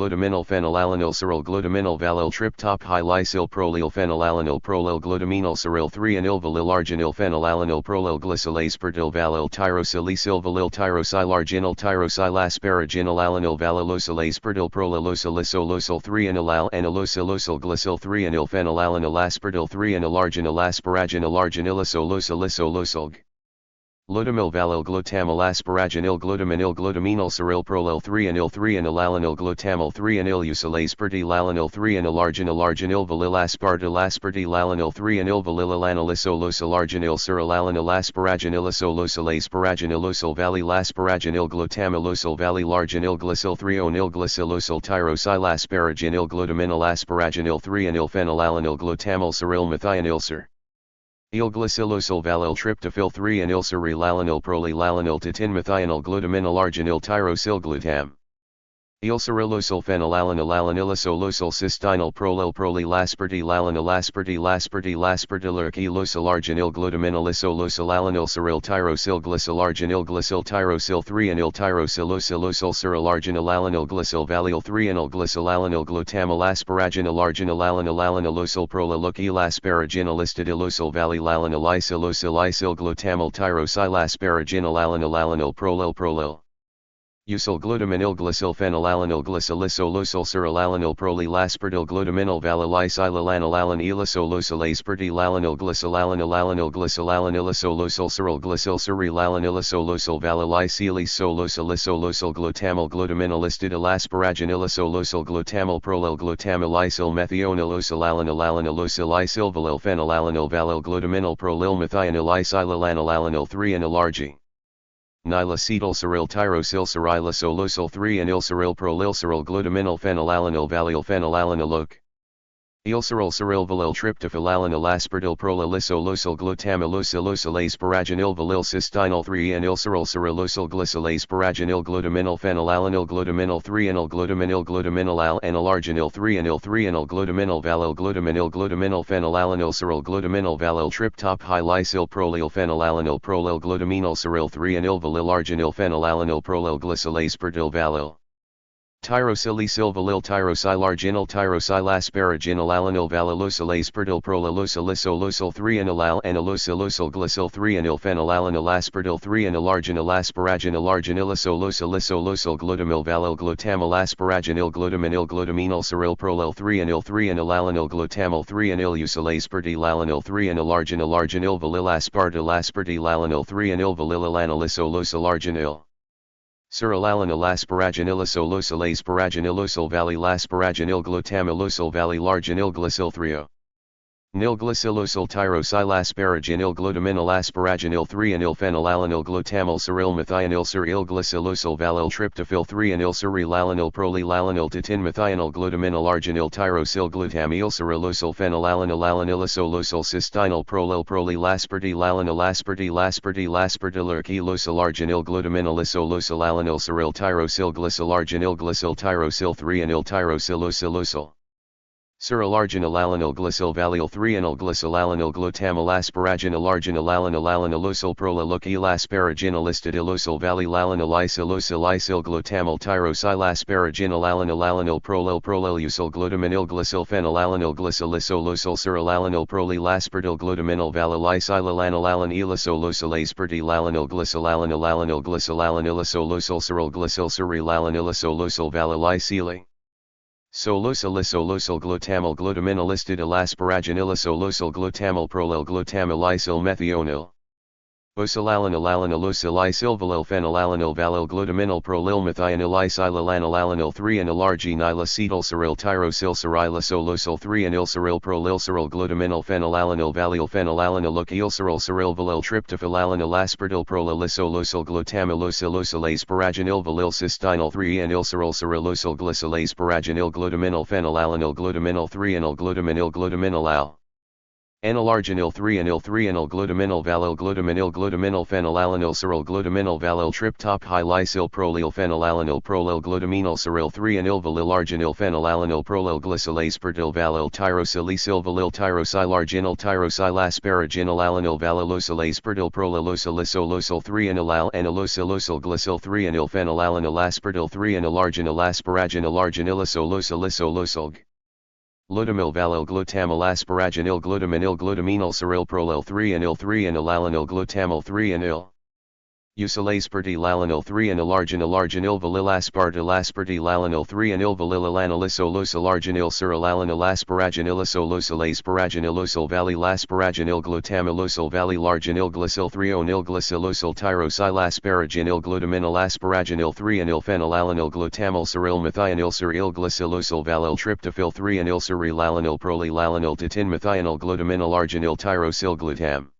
phenylalanil cyryl glutaminil valil tryptop hylysyl prolyl phenylalanil prolyl glutaminil cyryl 3 anil valilarginil phenylalanil prolyl glycyl aspartyl valil tyrosylisyl valil tyrosylarginil tyrosylasparaginil alanil valilosyl aspartyl prolylosylisolosyl 3 anil al anilosylosyl glycyl 3 anil phenylalanil aspartyl 3 anilarginil asparaginil arginilosolosylisolosyl. Glutamil valil glutamil asparaginil glutaminil cyryl prolyl 3 anil alanil glutamil 3 anil usyl aspartylalanil 3 anilarginil valil aspartylalanil 3 anil valilalanilisolosol arginil cyrilalanil asparaginilisolosol asparaginilosyl valilasparaginil glutamilosol valilarginil glycyl 3 onil glycylosol tyrosylasparaginil glutaminil asparaginil 3 anil phenylalanil glutamil cyryl methionil cyr. Glycylosol valil tryptophyl 3 anil cyrilalanil prolylalanil titin methionil glutaminil arginil tyrosyl glutam. Cyrilosol phenylalanil alanilisolosyl cystenyl prolylaspartylalanil aspartylaspartylarg elosylarginil glutaminilisolosol alanil cyryl tyrosyl glycylarginil glycyl tyrosyl 3 anil tyrosylosylosyl cyrilarginil alanil glycyl valil 3 anil glycylalanil glutamil asparaginil alanilosol prolylukil asparaginilistid ilosol valilalanil isyl glutamil tyrosylasparaginil alanil prolyl. Usyl glutaminyl glycyl phenylalanil glycylisolosyl cyrilalanil prolylaspertyl glutaminyl valilicylalanilalan elisolosyl aspertylalanil glycylalanilalanil glycylalanilisolosyl cyryl glycyl cyrilalanilisolosol valilicylisolosylisolosyl glutamal glutaminylistid elasparaginilosolosyl glutamal prolyl glutamilysyl methionilosolalanilanilosyl isilvalil phenylalanil valil glutaminyl prolyl methionilicylalanilalanil 3 anilargi. Nilacetyl cyryl tyrosyl cyrilisolosyl 3 anyl cyryl prolyl cyryl glutaminyl phenylalanil valil phenylalanilok. Ylcyryl cyryl valil tryptophylalanil aspartyl prolylisolosyl glutamilosolosyl asparaginil valil cystinyl 3 anyl cyryl cyrilosyl glycyl asparaginil glutaminyl phenylalanil glutaminyl 3 anyl glutaminyl al anilarginil 3 anyl 3 anyl glutaminyl valil glutaminyl phenylalanil cyryl glutaminyl valil tryptophylysyl prolyl phenylalanil prolyl glutaminyl cyryl 3 anyl valilarginil phenylalanil prolyl glycyl aspartyl valil tyrosylisyl valil tyrosylarginil tyrosylasparaginil alanil valilosyl aspartyl prolylosylisolosyl 3 anyl al anilosylosyl glycyl 3 anyl phenylalanil aspartyl 3 anilarginil asparaginil glutamil valil glutamal asparaginil glutaminyl cyryl prolyl 3 anyl alanil glutamal 3 anyl usyl aspartylalanil 3 anilarginil valil aspartylalanil 3 anyl valilalanilisolosol cyrilalanil asparaginilosolosyl asparaginilosol valilasparaginil glutamilosol valilarginil glycyl 3 nil glycylosyl tyrosylasparaginil glutaminyl asparaginil 3 anyl phenylalanil glutamal cyryl methionil cyryl glycylosyl valil tryptophyl 3 anyl cyrilalanil prolylalanil titin methionil glutaminyl arginil tyrosyl glutamyl cyrilosyl phenylalanil alanilisolosyl cystinyl prolyl arginil glutaminylisolosyl alanil cyryl tyrosyl glycylarginil glycyl tyrosyl 3 anyl tyrosylosylosyl cyrilarginil alanil glycyl valil 3 anyl glycylalanil glutamal asparaginil alanilosol prolylokyl asparaginilistidilosol valilalanil isil glutamal tyrosylasparaginil alanil prolylusyl glutaminyl glycyl phenylalanil glycylisolosyl cyrilalanil prolylaspartyl glutaminyl valilicylalanil elisolosyl aspartylalanil glycylalanil cyryl glycyl cyrilalanilosolosyl valilicyli solosylosolosyl glutamal glutaminylistid elasparaginilosolosyl glutamal prolyl glutamilysyl methionil osylalanil valil phenylalanil valil glutaminyl prolyl methionilicylalanilalanil 3 anilargi nilacetyl cyryl tyrosyl cyrilisolosyl 3 anyl cyryl prolyl cyryl glutaminyl phenylalanil valil phenylalanilok ylcyryl cyryl valil tryptophylalanil aspartyl prolylisolosyl glutamilosolosyl asparaginil valil cystinyl 3 anyl cyryl cyrilosyl glycyl asparaginil glutaminyl phenylalanil glutaminyl 3 anyl glutaminyl al anilarginil 3 anyl glutaminyl valil glutaminyl phenylalanil cyryl glutaminyl valil tryptophylysyl prolyl phenylalanil prolyl glutaminyl cyryl 3 anyl valilarginil phenylalanil prolyl glycyl aspartyl valil tyrosylisyl valil tyrosylarginil tyrosylasparaginil alanil valilosyl aspartyl prolylosylisolosyl 3 anyl al anilosylosyl glycyl 3 anyl phenylalanil aspartyl 3 anilarginil asparaginil Lutamil valil glutamal asparaginil glutaminyl cyryl prolyl 3 anyl alanil glutamal 3 anyl usyl aspartylalanil 3 anilarginil valilaspartylalanil 3 anyl valilalanilisolosol arginil cyrilalanil asparaginilosolosyl asparaginilosyl valilasparaginil glutamilosol valilarginil glycyl 3 onyl glycylosyl tyrosylasparaginil glutaminyl asparaginil 3 anyl phenylalanil glutamal cyryl methionil cyryl glycylosyl valil tryptophyl 3 anyl cyrilalanil prolylalanil titin methionil glutaminyl arginil tyrosyl glutam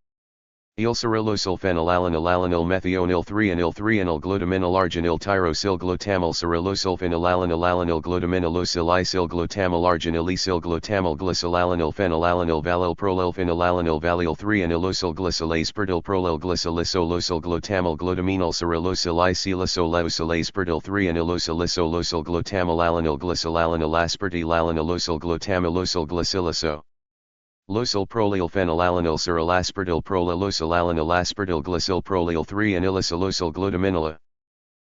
Ylcyrilosyl phenylalanil methionil 3 anyl glutaminyl arginil tyrosyl glutamal cyrilosyl phenylalanil glutaminylosyl glutamal arginil glutamal glycylalanil phenylalanil valil prolyl phenylalanil valil 3 anylosyl glycyl aspartyl prolyl glycylisolosyl glutamal glutaminyl cyrilosyl isilosolosyl aspartyl 3 anylosylisolosyl glutamal alanil glycylalanil aspartylalanilosyl glutamilosyl glycyliso Losyl prolyl phenylalanil cyrilaspartyl prolylosyl alanil aspartyl glycyl prolyl 3 anilisolosyl glutaminyl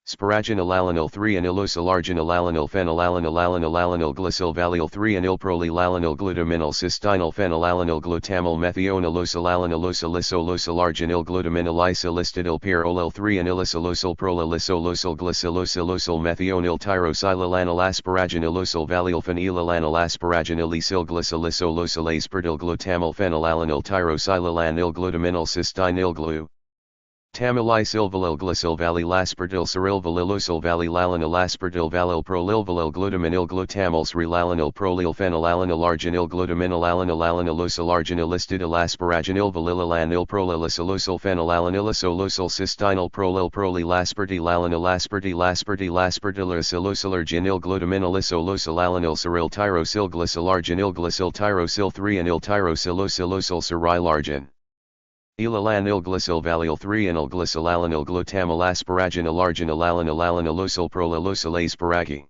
Sparaginolalanil 3 anilosylarginolalanil phenylalanil glycyl valyl 3 anilprolylalanil glutaminol cystinyl phenylalanil glutamyl methionilosalalanilosalisolarginil glutaminol isolistidil pyrrolil 3 anilisolosyl prolilosolosyl glycylosolosyl methionil tyrosylalanil asparaginilosal valyl phenylalanil asparaginil esyl glycylosolosyl aspartyl glutamyl phenylalanil tyrosylalanil glutaminol cystinyl glu. Tamil glycyl valley laspartyl ceryl valley lalanil aspartyl valyl prolilvalil glutaminil glutamyl srilalanil prolyl phenylalanil arginil glutaminil alanil osalarginil listidil asparaginil valilalanil prolilosolosyl phenylalanilosolosyl cystinyl prolyl laspartyl aspartyl glutaminil isolosylalanil ceryl tyrosyl glycyl 3 anil tyrosylosolosyl cerylargin. Elalanil glycyl valyl 3 anil glycylalanil glutamyl asparaginil arginil alanil prolilosyl asparagi.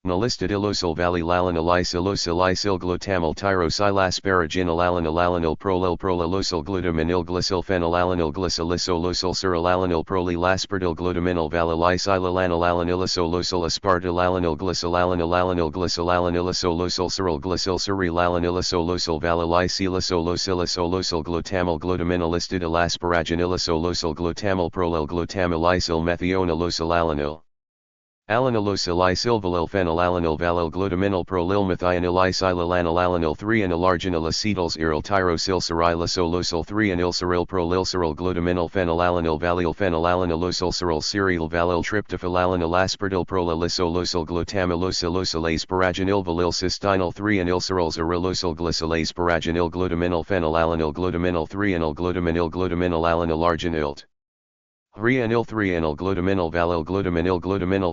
Nalistidilosol valley lalanil isil glutamyl tyrosylasparaginil alanil prolilosyl glutaminil glycyl phenylalanil glycylosolosyl cerylalanil prolylaspartyl glutaminil valyl isilalanil alanilosolosyl aspartyl alanil glycylalanil ceryl glycyl cerylalanilosolosyl valyl isilosolosyl glutamyl glutaminilistidil asparaginilosolosyl glutamyl glutamyl isil methionilosolalanil. Alanilosyl isilvalyl phenylalanil valyl glutaminil prolilmethionil isilalanil alanil 3 anil arginil acetyls aryl tyrosyl cerylosolosyl 3 anil ceryl prolilceryl glutaminil phenylalanil valyl phenylalanilosyl ceryl serial valyl tryptophylalanil aspartyl prolilosolosyl glutamylosylosyl asparaginil valyl cystinyl 3 anil ceryl zerylosyl glycyl asparaginil glutaminil phenylalanil glutaminil 3 anil glutaminil alanil arginilt. 3 anil glutaminil valyl glutaminil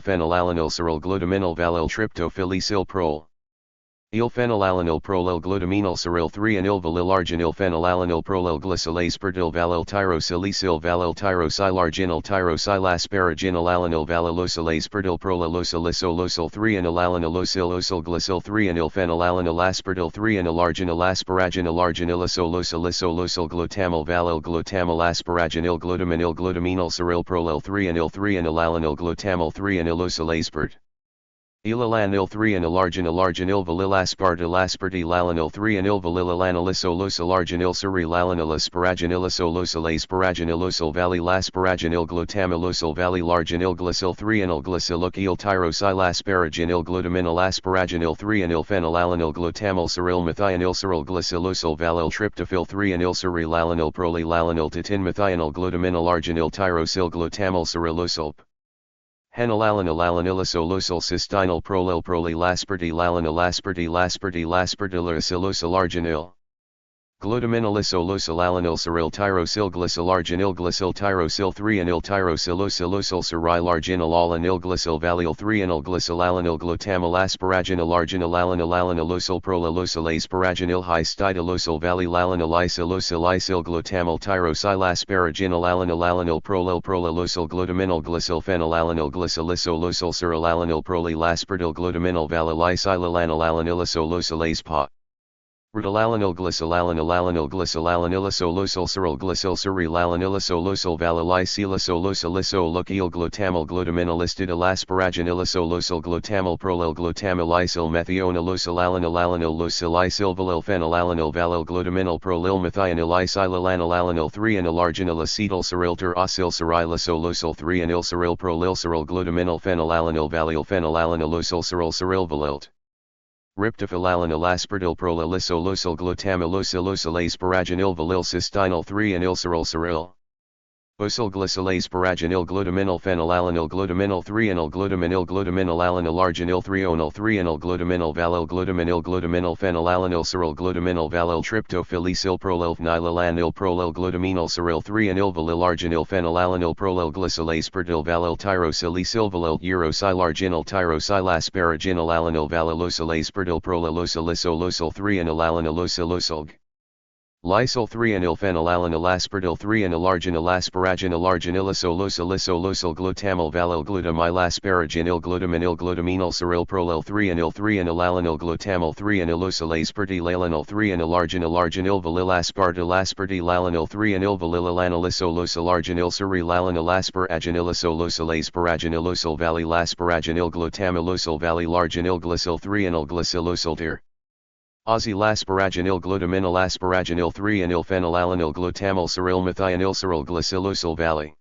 phenylalanil ceryl glutaminil valyl tryptophylicyl prol. Phenylalanil prolyl glutaminil ceryl 3 anil valylarginil phenylalanil prolyl glycyl aspartyl valyl tyrosylicyl valyl tyrosylarginil tyrosylasparaginil alanil valylosyl aspartyl prolylosyl 3 anil alanilosyl glycyl 3 anil phenylalanil aspartyl 3 anil arginil asparaginil arginilosyl glutamyl valyl asparaginil glutaminil ceryl prolyl 3 anil alanil glutamyl 3 anilosyl aspart. Elalanil 3 anil arginil valyl aspartyl alanil 3 anil valylalanilisosyl arginil cerylalanil asparaginilosyl asparaginilosyl valyl asparaginil glutamylosyl valyl arginil glycyl 3 anil glycylokyl tyrosylasparaginil glutaminil asparaginil 3 anil phenylalanil glutamyl ceryl methionil ceryl glycylosyl valyl tryptophyl 3 anil cerylalanil prolylalanil titin methionil glutaminil arginil tyrosyl glutamyl cerylosyl. Phenylalanil alanilosolosyl cystinyl prolylaspartyl aspartyl arginil. Glutaminilosolosyl alanil ceryl tyrosyl glycyl tyrosyl 3 anil tyrosylosolosyl cerylarginil alanil glycyl valyl 3 anil glycylalanil glutamyl asparaginil arginil alanilosyl prolilosyl asparaginil histidylosyl valylalanil isil glutamyl tyrosylasparaginil alanil prolilosyl glutaminil glycyl phenylalanil glycylosolosyl cerylalanil prolylaspartyl glutaminil valyl isilalanil alanilosolosyl aspa. Rutilalanil glycylalanilosolosyl ceryl glycyl cerylalanilosolosyl valyl isilosolosyl glutamyl glutaminilistidil asparaginilosolosyl glutamyl isil methionilosol isil valyl phenylalanil valyl glutaminil prolilmethionil isilalanil 3 anil arginil acetyl ceryl acyl cerylosolosyl 3 anil ceryl glutaminil phenylalanil valyl phenylalanilosyl ceryl valylt. Riptophylalanil aspartyl prolilosolosyl glutamylosylosyl asparaginil valyl cystinyl 3 anil ceryl. Osyl glycyl asparaginil glutaminil phenylalanil glutaminil 3 anil glutaminil alanil arginil 3 onil 3 anil glutaminil valyl glutaminil phenylalanil ceryl glutaminil valyl tryptophylicyl prolyl phenylalanil glutaminil ceryl 3 anil valyl arginil phenylalanil glycyl aspartyl valyl tyrosylicyl valyl urosylarginil tyrosylasparaginil alanil valylosyl aspartyl prolylosyl 3 anil alanilosyl. Lysyl 3-anyl phenylalanil aspartyl 3-anyl arginil asparaginil arginil isolosal glutamyl valyl glutamyl asparaginil glutaminil glutaminyl cyryl prolyl 3-anyl 3-anyl alanil glutamyl 3-anyl aspartyl alanil 3-anyl arginil valyl aspartyl alanil 3-anyl valyl alanil isolosal arginil cyryl alanil asparaginil isolosal asparaginil valyl asparaginil glutamyl valyl arginil glycyl 3-anyl glycylosal Ozyl asparaginil glutaminyl asparaginil 3-anyl phenylalanil glutamyl cyryl methionil cyryl glycylosal valley.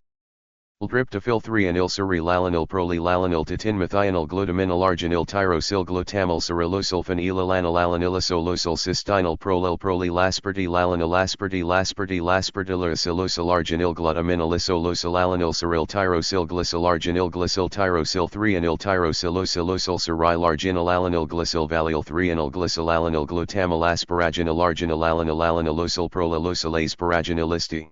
Tryptophyl 3-anyl cyrylalanil prolylalanil titin methionil glutaminyl arginil tyrosyl glutamyl cyrylosal phenylalanil alanil isolosal cystinyl prolyl aspartyl aspartyl arginil glutaminyl isolosal alanil cyryl tyrosyl glycyl arginil glycyl tyrosyl 3-anyl tyrosylosal cyryl arginil alanil glycyl valyl 3-anyl glycyl alanil glutamyl asparaginil arginil alanilosal prolylosal asparaginil isti.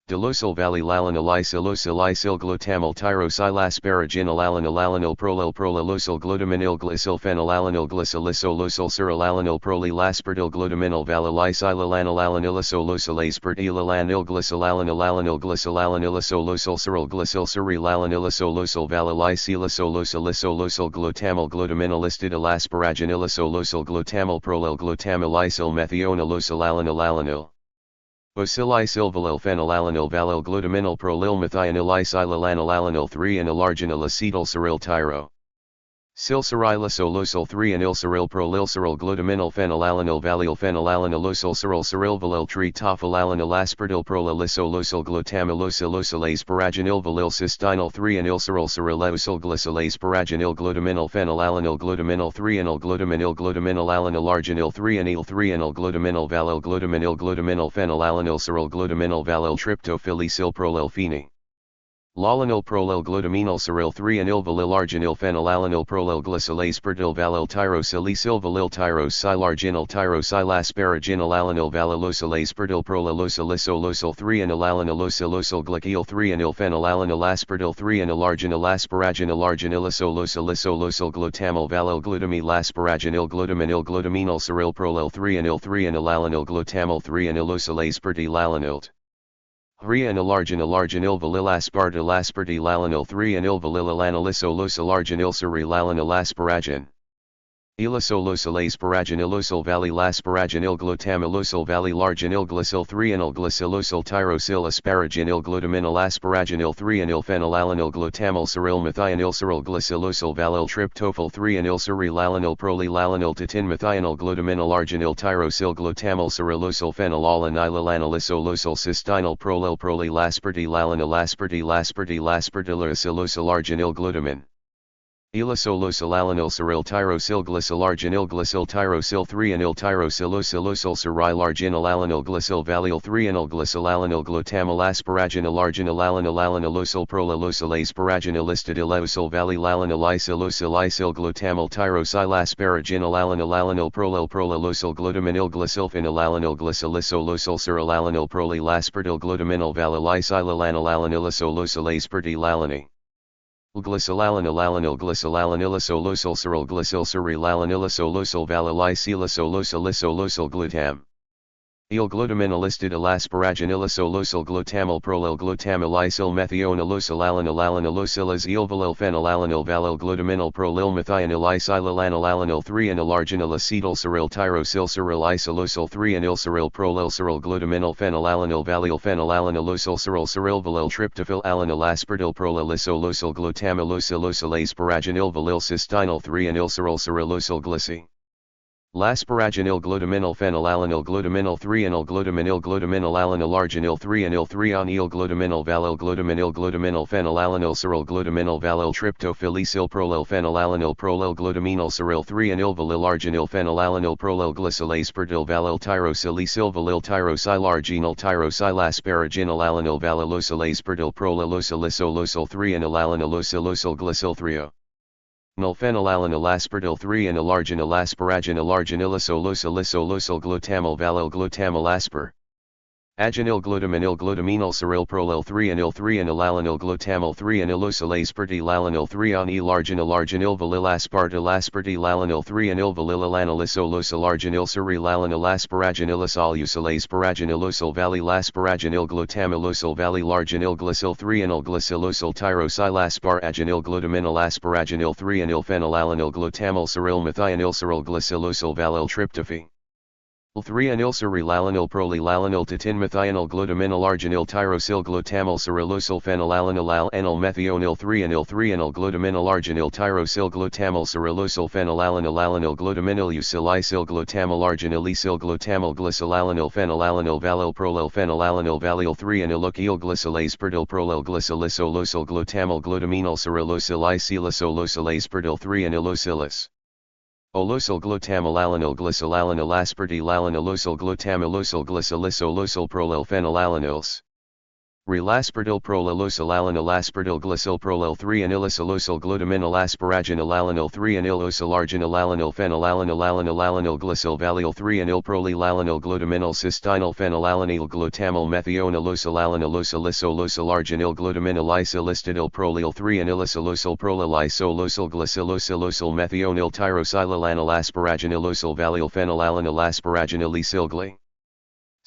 Delosyl valylalanil isil glutamyl tyrosyl asparaginil alanil prolylosal glutaminil glycyl phenylalanil glycylisolosal cyrilalanil prolylaspartyl glutaminil valylisylalanil alanilisosal aspartylalanil glycylalanil glycylalanil cyryl glycyl cyrilalanil valylisylisolosal glutamyl glutaminil istidil asparaginil glutamyl prolyl isyl methionilosal alanil Bacillisyl valyl phenylalanil valyl glutaminil prolyl methionil isylalanil alanil 3-anyl arginil acetyl cyryl tyro. Cyrilisosal 3-anyl cyryl prolyl glutaminil phenylalanil valyl phenylalanilosal cyryl valyl tretophylalanil aspartyl prolylisosal glutamylosal asparaginil valyl cystinyl 3-anyl cyrylosal glycyl asparaginil glutaminil phenylalanil glutaminil 3-anyl glutaminil alanil arginil 3-anyl glutaminil valyl glutaminil phenylalanil glutaminil valyl tryptophylisyl prolylphene. Lalanil prolyl glutaminyl cyryl 3-anyl valyl arginil phenylalanil prolyl glycyl aspartyl valyl tyrosylisyl valyl tyrosyl arginil tyrosyl asparaginil alanil valylosal aspartyl prolylisosal 3-anyl alanilosal glycyl 3-anyl phenylalanil aspartyl 3-anyl arginil asparaginil glutamyl valyl glutamyl asparaginil glutaminyl cyryl prolyl 3-anyl alanil glutamyl 3-anyl aspartyl alanilt. 3-anyl arginil valyl aspartyl alanil 3-anyl valyl alanil arginil cyrilalanil asparagin. Ilisolosal asparaginilosal valyl asparaginil glutamylosal valyl arginil glycyl 3-anyl glycylosal tyrosyl asparaginil glutaminil asparaginil 3-anyl phenylalanil glutamyl cyryl methionil cyryl glycylosal valyl tryptophyl 3-anyl cyrilalanil prolylalanil titin methionil glutaminil arginil tyrosyl glutamyl cyrylosal phenylalanil cystinyl prolyl aspartyl arginil glutamin. Ilisolosal alanil cyryl tyrosyl glycyl arginil glycyl tyrosyl 3-anyl tyrosylosal cyryl arginil alanil glycyl valyl 3-anyl glycyl alanil glutamyl asparaginil arginil alanilosal prolylosal asparaginil istidilosal valylalanil isil glutamyl tyrosyl asparaginil alanil prolylosal glutaminil glycylphenyl alanil glycylisolosal cyrilalanil prolylaspartyl glutaminil valylisylalanil alanilisosal aspartylalani. Glycylalanil glycylalanilisosal cyryl glycyl cyrilalanilosal valylisylisolosal glutam. Glutaminilistidil asparaginilosal glutamyl prolyl isyl methionilosal alanil is valyl phenylalanil valyl glutaminil prolyl methionil isylalanil alanil 3-anyl arginil acetyl cyryl tyrosyl cyrilisosal 3-anyl cyryl prolyl glutaminil phenylalanil valyl phenylalanilosal cyryl valyl tryptophyl alanil aspartyl prolylisosal glutamylosal asparaginil valyl cystinyl 3-anyl cyrylosal glycy. Lasparaginil glutaminil phenylalanil glutaminil 3-anyl glutaminil alanil arginil 3-anyl 3-onyl glutaminil valyl glutaminil phenylalanil cyryl glutaminil valyl tryptophylisyl prolyl phenylalanil glutaminil cyryl 3-anyl valyl arginil phenylalanil glycyl aspartyl valyl tyrosylisyl valyl tyrosyl arginil tyrosyl asparaginil alanil valylosal aspartyl prolylisosal 3-anyl alanilosal glycyl 3-o. Phenylalanil aspartyl 3-anyl arginil asparaginil arginilisosal glutamyl valyl glutamyl aspar. Agenil glutaminil glutaminal ceril prolil 3 anil 3 anilalanil glutamil 3 anilosyl asparti lalanil 3 on elarginil arginil valil aspartil asparti lalanil 3 anil valil alanilisolosal arginil seri lalanil asparaginilosal usyl asparaginilosal valley lasparaginil glutamilosal valley larginil glycyl 3 anil glycylosal tyrosyl asparaginil glutaminil asparaginil 3 anil phenylalanil glutamil ceril methionil ceril glycylosal valil tryptophan 3 anilseri lalanil prolilalanil titin methionil glutaminil arginil tyrosyl glutamil cerilosal phenylalanil al enil methionil 3 anil 3 anil glutaminil arginil tyrosyl glutamil cerilosal phenylalanil alanil glutaminil usyl glutamil arginil esyl glutamil glycylalanil phenylalanil valil prolil phenylalanil valil 3 anilukil glycyl aspartil prolil glycylisolosal glutamil glutaminil cerilosyl isylisolosal aspartil 3 anilosylus. Olosyl glutamilalanil glycylalanil asparti lalanilosal glutamilosal glycylisolosal prolil phenylalanils. Relaspartil prolilosyl alanil aspartil glycyl prolil 3 anilosolosal glutaminil asparaginil alanil 3 anilosyl arginil alanil phenylalanil alanil alanil glycyl valil 3 anil prolilalanil glutaminil cysteinil phenylalanil glutamil methionilosal alanilosalisolosal arginil glutaminil isolistidil prolil 3 anilosolosal prolil isolosal glycylosilosal methionil tyrosylalanil asparaginilosal valil phenylalanil asparaginil esilgly.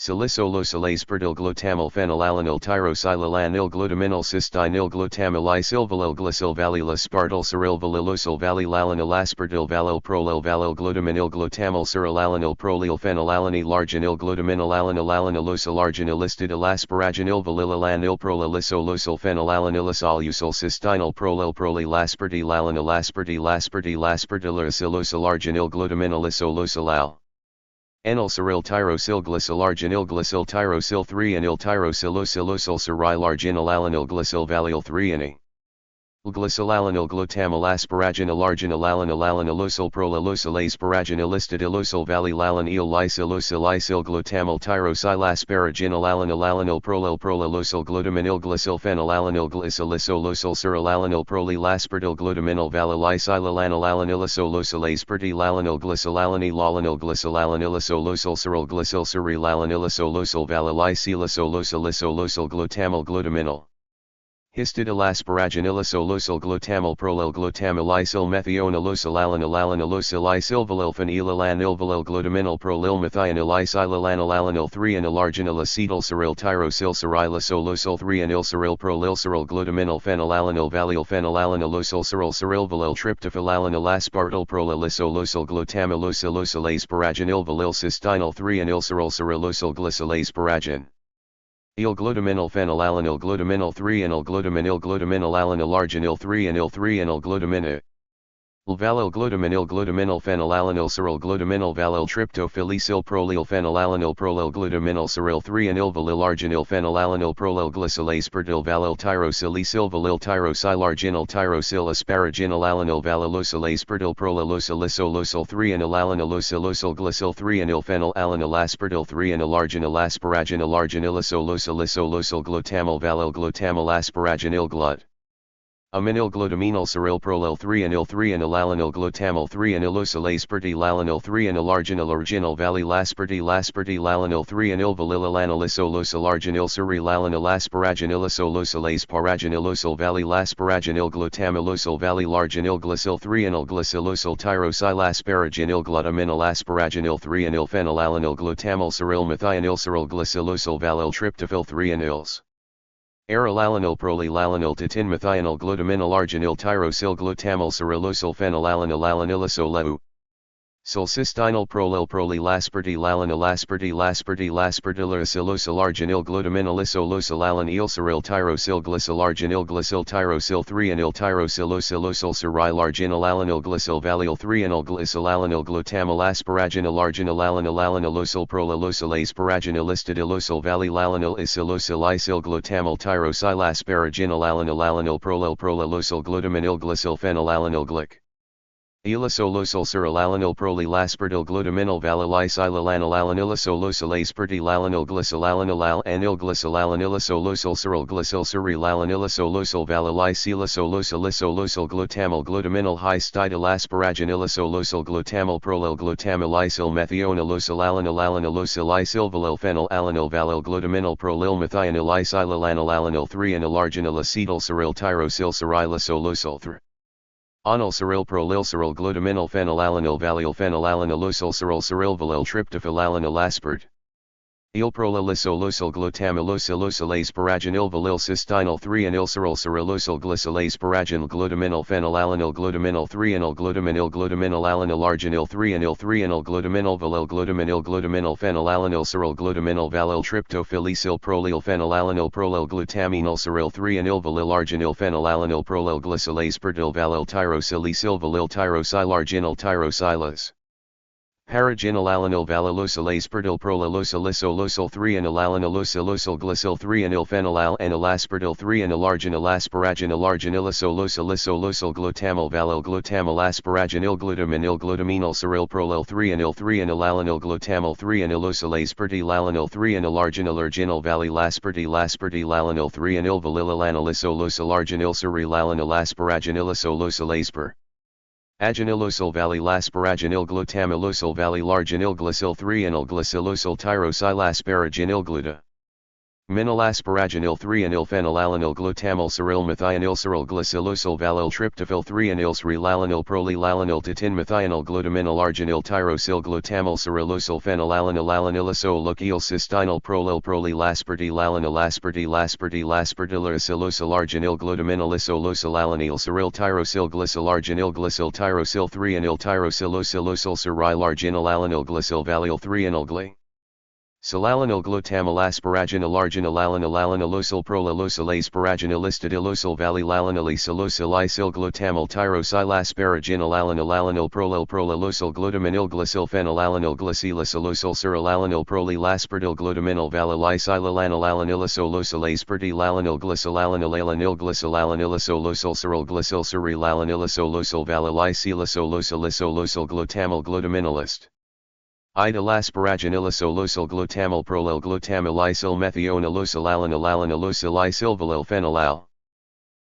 Salisolosal aspartil glutamil phenylalanil tyrosylalanil glutaminil cysteinil glutamil isilvalil glycyl valil aspartil ceril valilosal valilalanil aspartil valil prolil valil glutaminil glutamil cerilalanil prolil phenylalanil arginil glutaminil alanil alanilosal arginilistidil asparaginil valilalanil prolilissolosal phenylalanilosal usyl cysteinil prolil prolilaspartil alanil aspartil aspartil aspartilosal arginil glutaminilisolosal al. Enil ceril tyrosyl glycyl arginil glycyl tyrosyl 3 anil tyrosilosylosal ceril arginil alanil glycyl valil 3 ani. Glycylalanil glutamil asparaginil arginil alanil alanilosal prolilosal asparaginilistidilosal valilalanil lysilosyl isyl glutamil tyrosyl asparaginil alanil alanil prolil prolilosal glutaminil glycyl phenylalanil glycylisolosal cerilalanil prolilaspartil glutaminil valilisylalanil alanilisolosal aspartilalanil glycylalanil alanil glycylalanilisolosal ceril glycyl cerilalanilisolosal valilisylisolosal glutamil glutaminil. Histidil asparaginilisolosal glutamil prolil glutamil isyl methionilosal alanil alanilosal isylvalil phenylalanil valil glutaminil prolil methionil isylalanil alanil 3 anil arginil acetyl ceril tyrosyl cerilosolosal 3 anil ceril prolil ceril glutaminil phenylalanil valil phenylalanilosal ceril cerilvalil tryptophylalanil aspartil prolilissolosal glutamilosilosal asparaginil valil cysteinil 3 anil ceril cerilosal glycyl asparagin. Il glutaminil phenylalanil glutaminil 3 anil glutaminil alanil arginil 3 anil 3 anil glutaminil. Valil glutaminil phenylalanil ceril glutaminil valil tryptophylisyl prolil phenylalanil prolil glutaminil ceril 3 anil valil arginil phenylalanil prolil glycyl aspartil valil tyrosylisyl valil tyrosyl arginil tyrosyl asparaginil alanil valilosal aspartil prolilosalisolosal 3 anil alanilosylosal glycyl 3 anil phenylalanil aspartil 3 anil arginil asparaginil arginilisolosal glutamil valil glutamil asparaginil glut. Aminil glutaminil ceril prolil 3 anil 3 anilalanil glutamil 3 anilosyl asparti lalanil 3 anil arginil valilasparti lalanil 3 anil valilalanilisolosal arginil cerilalanil asparaginilisolosal asparaginilosal valilasparaginil glutamilosal valilarginil glycyl 3 anil glycylosal tyrosyl asparaginil glutaminil asparaginil 3 anil phenylalanil glutamil ceril methionil ceril glycylosal valil tryptophyl 3 anils. Arylalanil prolilalanil titin methionil glutaminil arginil tyrosyl glutamil cerilosal phenylalanil alanilisoleu. Sulcysteinil prolilasparti laspartililosal arginil glutaminilisolosal alanil ceril tyrosyl glycyl arginil glycyl tyrosyl 3 anil tyrosilosylosal ceril arginil alanil glycyl valil 3 anil glycyl alanil glutamil asparaginil arginil alanil alanilosal prolilosal asparaginilistidilosal valilalanil isilosal isyl glutamil tyrosyl asparaginil alanil prolilosal glutaminil glycyl phenylalanil glic. Ilisolosol surilalanil prolylaspertil glutaminal valilisilalalanalalanilisolosol aspertilalanil glycolalanilal anil glycolalanilisolosol suril surilalanilisolosol valilisilosolisolosol glutamal glutaminal high stidil glutamal prolyl glutamylisil methionilosolalanilalisil phenylalanil valil glutaminal prolyl methionilisilalanil 3 anilarginil acetyl suril tyrosil surilisol 3. Onyl ceril prolyl ceril glutaminal phenylalanil valil phenylalanilosyl ceril cerilvalil tryptophylalanil aspart. Il prolylsolosol glutamylosylosyl asparaginil valil cystinyl 3 anil ceril cerilosyl glycyl asparaginal glutaminal phenylalanil glutaminal 3 anil glutaminal alanil arginil 3 anil 3 anil glutaminal valil glutaminal phenylalanil ceril glutaminal valil tryptophilicyl prolyl phenylalanil prolyl glutaminal ceril 3 anil valil arginil phenylalanil prolyl glycyl aspartyl valil tyrosilycyl valil tyrosylarginal tyrosilase. Paraginilalanil valilosyl aspartyl prolylosylisol 3 anilalanilosylosol glycyl 3 anil phenylal anilaspartyl 3 anilarginil asparaginil glutamal valil glutamal asparaginil glutaminal ceril prolyl 3 anilalanil glutamal 3 anilosyl aspartylalanil 3 anilarginil valilaspartylalanil 3 anil valilalanilisolosol arginil cerilalanil asparaginilisolosol aspar. Aginilosol valilasparaginil glutamilosol valilarginil glycyl 3 anil glycylosol tyrosylasparaginil gluta. Minilasparaginil 3 anil phenylalanil glutamal ceril methionil ceril glycylosol valil tryptophil 3 anil cerilalanil prolylalanil titin methionil glutaminal arginil tyrosyl glutamal cerilosol phenylalanil alanilisol locyl cystinyl prolylaspartylalanil laspartylaspartylaspartylasilosol arginil glutaminalisol alanil ceril tyrosyl glycyl arginil glycyl tyrosyl 3 anil tyrosilosylosol cerilarginil alanil glycyl valil 3 anil gly. Silalanil glutamal asparaginil arginil alanilosol prolylosyl asparaginilistidilosol valilalanilisolosilicyl glutamal tyrosylasparaginil alanil prolylosyl glutaminil glycyl phenylalanil glycylosylosol cerilalanil prolylaspartyl glutaminal valilisilalalanilanilisolosyl aspartylalanil glycylalanil glycylalanilisolosol ceril glycyl cerilalanilisolosol valilisilosolisolosol glutamal glutaminalist. Ida-lasparaginilisolosol glutamal prolyl glutamylicyl methionilosolalanilalisilosol valil phenylal.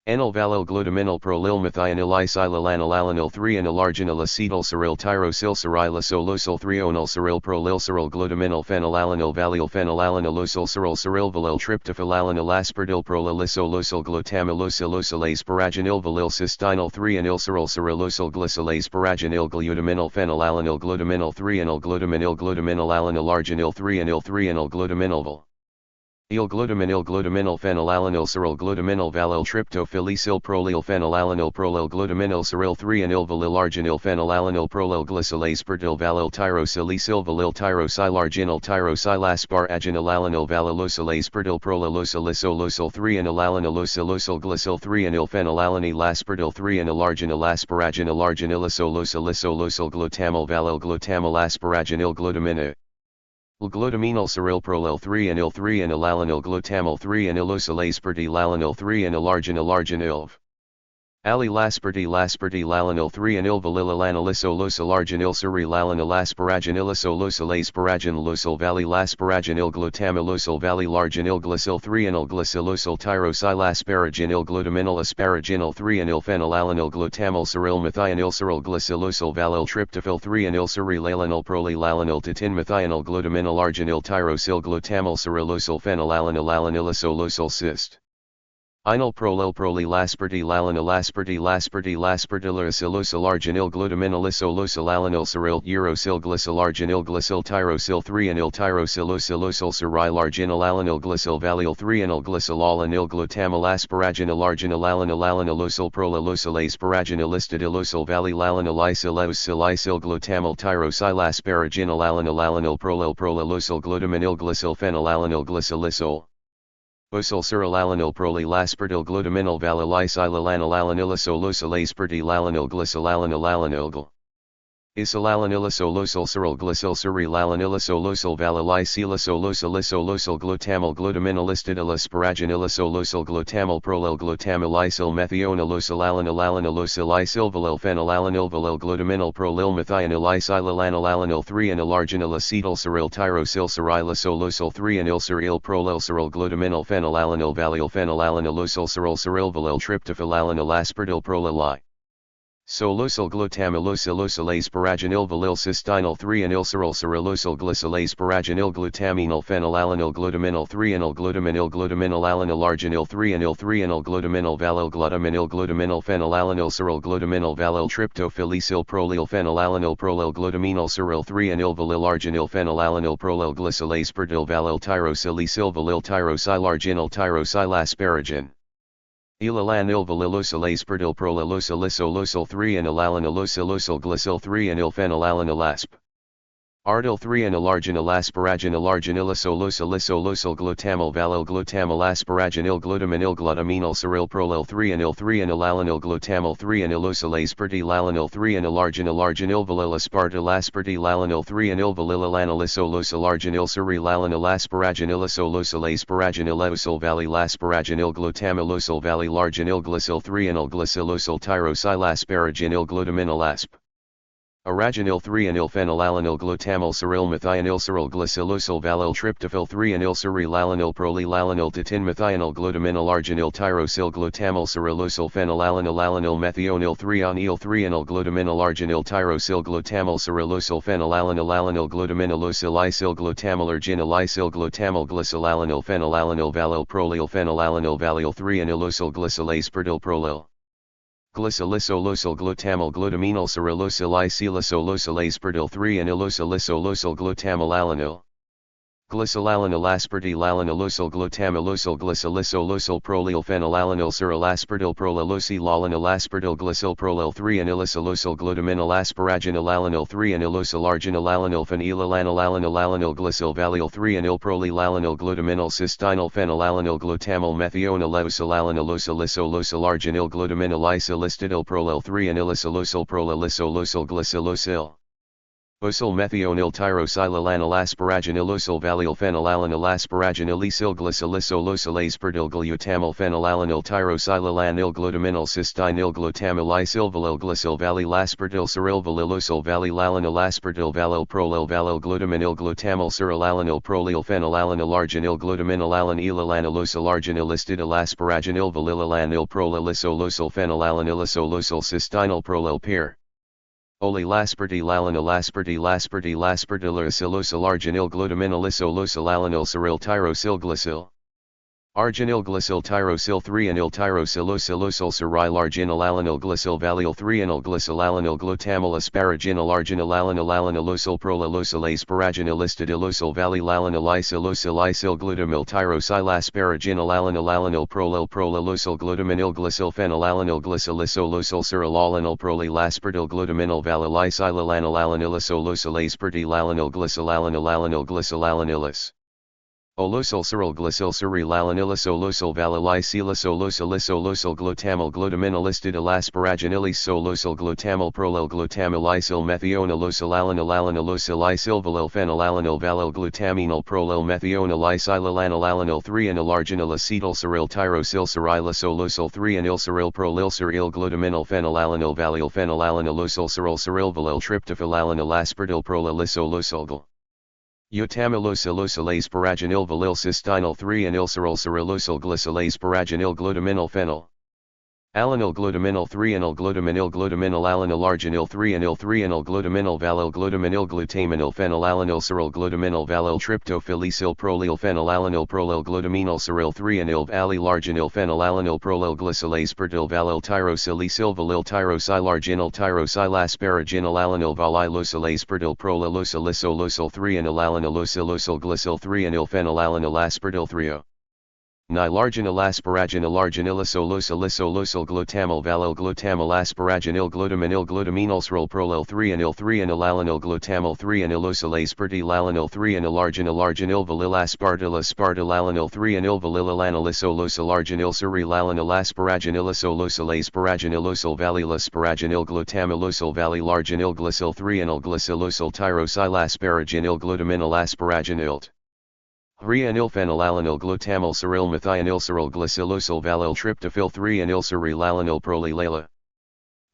Anyl valil glutaminal prolyl methionilisilalanil 3 anilarginil acetyl ceril tyrosyl cerilisol 3 onyl ceril prolyl ceril glutaminal phenylalanil valil phenylalanilosol ceril valil tryptophylalanil aspartyl prolylisol glutamylosilosol asparaginil valil cystinyl 3 anil cerilosol glycyl asparaginil glutaminal phenylalanil glutaminal 3 anil glutaminal alanil arginil 3 anil glutaminal val. Glutaminal phenylalanil ceril glutaminal valil tryptophilicyl prolyl phenylalanil prolyl glutaminal ceril 3 anil valil arginil phenylalanil prolyl glycyl aspartyl valil tyrosilycyl valil tyrosylarginal tyrosylasparaginil valilosyl aspartyl prolylosylisol 3 anilalanilosylosol glycyl 3 anil phenylalanil aspartyl 3 anilarginil asparaginil glutamal valil glutamal asparaginil glutamina. Glutaminal ceril prolyl 3 anil 3 anilalanil glutamal 3 anilosyl aspartylalanil 3 anilarginil. Alilaspartylalanil 3 anil valilalanilisolosol arginil cerilalanil asparaginilisolosol asparaginilosol valilasparaginil glutamilosol valilarginil glycyl 3 anil glycylosol tyrosylasparaginil glutaminal asparaginil 3 anil phenylalanil glutamal ceril methionil ceril glycylosol valil tryptophil 3 anil cerilalanil prolylalanil titin methionil glutaminal arginil tyrosyl glutamal cerilosol phenylalanil alanilisol cyst. Inyl prolylaspartylalanil arginil glutaminalisol alanil ceril urosyl glycyl arginil glycyl tyrosyl 3 anil tyrosilosylosol cerilarginil alanil glycyl valil 3 anil glycyl alanil glutamal asparaginil arginil alanilosol prolylosyl asparaginilistidilosol valilalanilisil glutamal tyrosylasparaginil alanil prolylosyl glutaminil glycyl phenylalanil glycylosol. Osyl cerilalanil prolylaspartyl glutaminal valilisylalanil alanilisol aspartylalanil glycylalanil alanilgal. Isolalanylisolosyl cyryl glycyl cyrilalanylisolosyl valalicylisolosyl glutamyl glutaminylistidil glutamyl prolyl glutamylysyl methionylosolalanylanylysyl phenylalanylvalyl glutaminyl prolyl methionylisilalanylanyl 3-anylarginyl acetyl cyryl tyrosyl cyrilisolosyl 3-anyl cyryl prolyl cyryl glutaminyl phenylalanyl valyl phenylalanylysyl cyryl valyl tryptophylalanyl aspartyl prolyl Solosyl glutamylosyl asparaginyl valyl cystinyl 3-anyl cyrilosyl glycyl asparaginyl glutaminyl phenylalanyl glutaminyl 3-anyl glutaminyl arginyl 3-anyl 3-anyl glutaminyl valyl glutaminyl phenyllalanyl cyryl glutaminyl valyl tryptophylysyl prolyl phenylalanyl prolyl glutaminyl cyryl 3-anyl valyl arginyl phenyllalanyl prolyl glycyl aspartyl valyl tyrosylysyl valyl tyrosylarginyl tyrosylasparagen Elalanil valylosyl aspartyl prolylosyl 3-anyl glycyl 3-anyl phenylalanyl asp. Ardyl 3-anyl arginyl asparaginyl arginylisolosyl glutamyl valyl glutamal glutaminyl cyryl prolyl 3-anyl alanyl glutamyl 3-anylosyl aspartyl 3-anyl arginyl valyl aspartyl 3-anyl valyl arginyl cyrilalanyl asparaginyl valyl asparaginyl glutamylosyl valyl arginyl glycyl 3-anyl glycylosyl tyrosylasparaginyl glutaminyl asp. Araginyl 3-anyl phenylalanyl glutamyl cyryl methionyl cyryl glycylosyl valyl tryptophyl 3-anyl cyrilalanyl prolylalanyl methionyl glutaminyl arginyl tyrosyl glutamyl cyrilosyl phenylalanyl methionyl 3-anyl glutaminyl arginyl tyrosyl glutamyl cyrilosyl phenylalanyl glutaminylosyl glutamyl arginyl glycylalanyl phenylalanyl valyl valyl 3-anylosyl glycyl aspartyl prolyl Glycylisolosyl glutaminyl cyrilosyl aspartyl 3-anylosyl glutamyl Glycylalanyl aspartyl glycylisolosyl prolyl phenylalanyl cyryl aspartyl glycyl prolyl 3-anylosyl glutaminyl asparaginyl 3-anylosyl arginyl phenylalanyl glycyl valyl 3-anyl prolylalanyl glutaminyl cystinyl phenylalanyl glutamyl methionyl arginyl glutaminyl isolistidyl prolyl 3-anylosyl glycylosyl Osyl methionyl tyrosylalanyl asparaginyl valyl phenylalanyl asparaginyl glycylisosyl aspartyl glutamyl phenylalanyl tyrosylalanyl glutaminyl cystinyl glutamyl valyl valyl aspartyl cyryl valyl aspartyl valyl glutaminyl glutamyl cyrilalanyl prolyl phenylalanyl arginyl glutaminyl arginylistidyl asparaginyl valyl phenylalanyl cystinyl prolyl pair. Olylaspartyl arginyl glutaminyl cyryl tyrosyl glycyl. Arginyl glycyl tyrosyl 3-anyl cyryl arginyl glycyl valyl 3-anyl glutamyl asparaginyl arginyl prolylosyl asparaginylistidyl valyl glutamyl tyrosylasparaginyl prolylosyl glutaminyl glycyl phenylalanyl cyrilalanyl prolylaspartyl glutaminyl valyl aspartyl Olosyl cyryl glycyl cyrilalanyl valyl glutamyl glutaminylistidyl asparaginyl glutamyl prolyl glutamilysyl methionyl valyl phenylalanyl valyl glutaminyl prolyl methionyl 3-anyl arginyl acetyl cyryl tyrosyl 3-anyl cyryl prolyl glutaminyl phenylalanyl valyl cyryl valyl tryptophylalanyl aspartyl prolyl Utamylosyl asparaginyl valyl cystinyl 3-anyl cyrilosyl glycyl asparaginyl glutaminyl phenyl. Alanyl glutaminyl 3-anyl alanyl arginyl 3-anyl glutaminyl valyl glutaminyl cyryl glutaminyl valyl tryptophylysyl prolyl glutaminyl cyryl 3-anyl valyl arginyl prolyl glycyl aspartyl valyl tyrosylysyl valyl tyrosylasparaginyl alanyl valylosyl aspartyl prolylosyl 3-anyl glycyl 3-anyl phenylalanyl aspartyl 3-O. Nilarginal asparaginal arginylosolosylisolosyl glutamyl valyl glutamal asparaginil glutaminil glutaminylsrol prolil 3-anyl 3-anylalanil glutamal 3-anylosylaspartylalanil 3-anylarginal arginil valil aspartyl aspartylalanil 3-anyl valilalanisolosylarginil surilalanil asparaginilisolosylasparaginilosol valil asparaginil glutamilosol valilarginil glycyl 3-anyl glycylosol tyrosylasparaginil glutaminal asparaginil 3-anylphenylalanil glutamal cyryl methianylcyryl glycylosol valyl tryptophyl 3-anylcyrylalanil prolylala.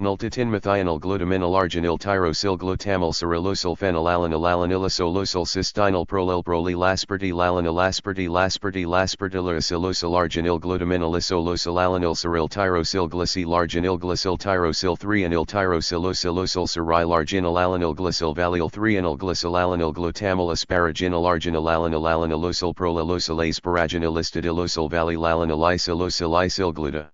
Nultatin methionyl glutaminal arginil tyrosyl glutamal cyrylosol phenylalanil alanylisol cystinyl prolyl prolylaspartylalanil laspartylaspartylaspartylasilosol arginil glutaminalisol alanil cyryl tyrosyl glycylarginil glycyl tyrosyl 3-anyl tyrosylosilosol cyrylarginil alanil glycyl valyl 3-anyl glycylalanil glutamal asparaginil arginil alanil alanilosol prolylosol asparaginilistidilosol valylalanil isil gluta.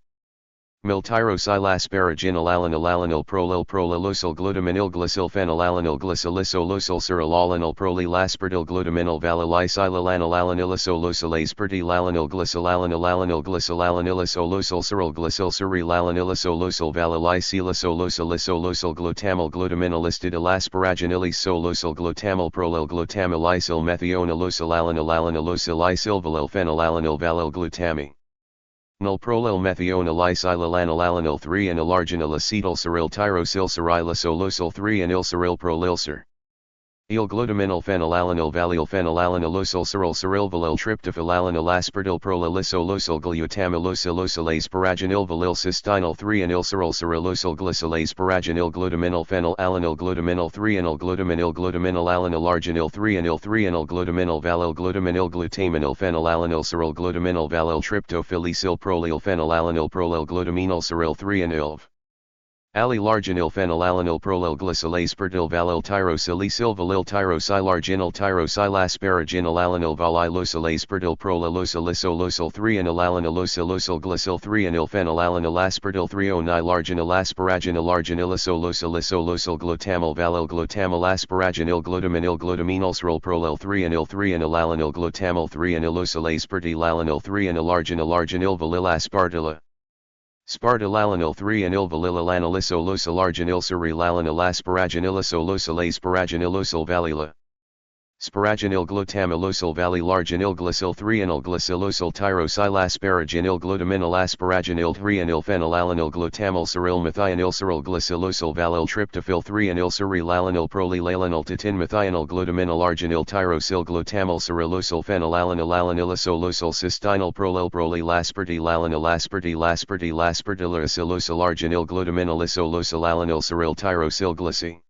Miltyrosylasparaginil alanil alanil prolylosol glutaminil glycyl phenylalanil glycylisolosol cyrilalanil prolylaspartyl glutaminil valylisylalanil alanylisolosylaspartylalanil glycylalanil alanil glycylalanilisolosol cyryl glycyl cyrilalanilisolosol valylisylisolosol glutamal glutaminilistidilasparaginilisolosol glutamal prolyl glutamilysyl methionilosol alanil alanilosilisyl phenylalanil valyl glutami. Nul prolyl methionilisylalanil alanil 3-anyl arginil acetyl cyryl tyrosyl cyrilosolosol 3-anyl cyryl prolylsyr. Il glutaminal phenylalanil valyl phenylalanilosol cyryl valyl tryptophyl alanil aspartyl prolylisolosol glutamilosylosol asparaginil valyl cystinyl 3-anyl cyrylosol glycylasparaginil glutaminal phenylalanil glutaminal 3-anyl glutaminal alanil arginil 3-anyl glutaminal valyl glutaminil glutaminil phenylalanil cyryl glutaminal valyl tryptophylyl prolyl phenylalanil prolyl glutaminyl cyryl 3-anyl Alilarginil phenylalanil prolyl glycylaspartyl valyl tyrosylisyl valyl tyrosylarginil tyrosylasparaginil alanil valylosylaspartyl prolylosylisolosol 3-anyl alanilosilosol glycyl 3-anyl phenylalanil aspartyl 3-onylarginil asparaginil arginilisolosolisolosol glutamal valyl glutamal asparaginil glutaminylsrol prolyl 3-anyl alanil glutamal 3-anylosylaspartylalanil 3-anyl arginil valyl aspartyla. Spartylalanil 3-anyl valilalanisolosylarginil cyrilalanil asparaginilisolosol valila. Sparaginil glutamilosol valylarginil glycyl 3-anyl glycylosol tyrosylasparaginil glutaminal asparaginil 3-anyl phenylalanil glutamal cyryl methianylcyryl glycylosol valyl tryptophyl 3-anyl cyrilalanil prolylalanil tatin methionyl glutaminal arginil tyrosyl glutamal cyrylosol phenylalanil alanylisol cystinyl prolylaspartylalanil aspartylaspartylaspartylasilosol arginil glutaminalisol alanil cyryl tyrosyl glycy.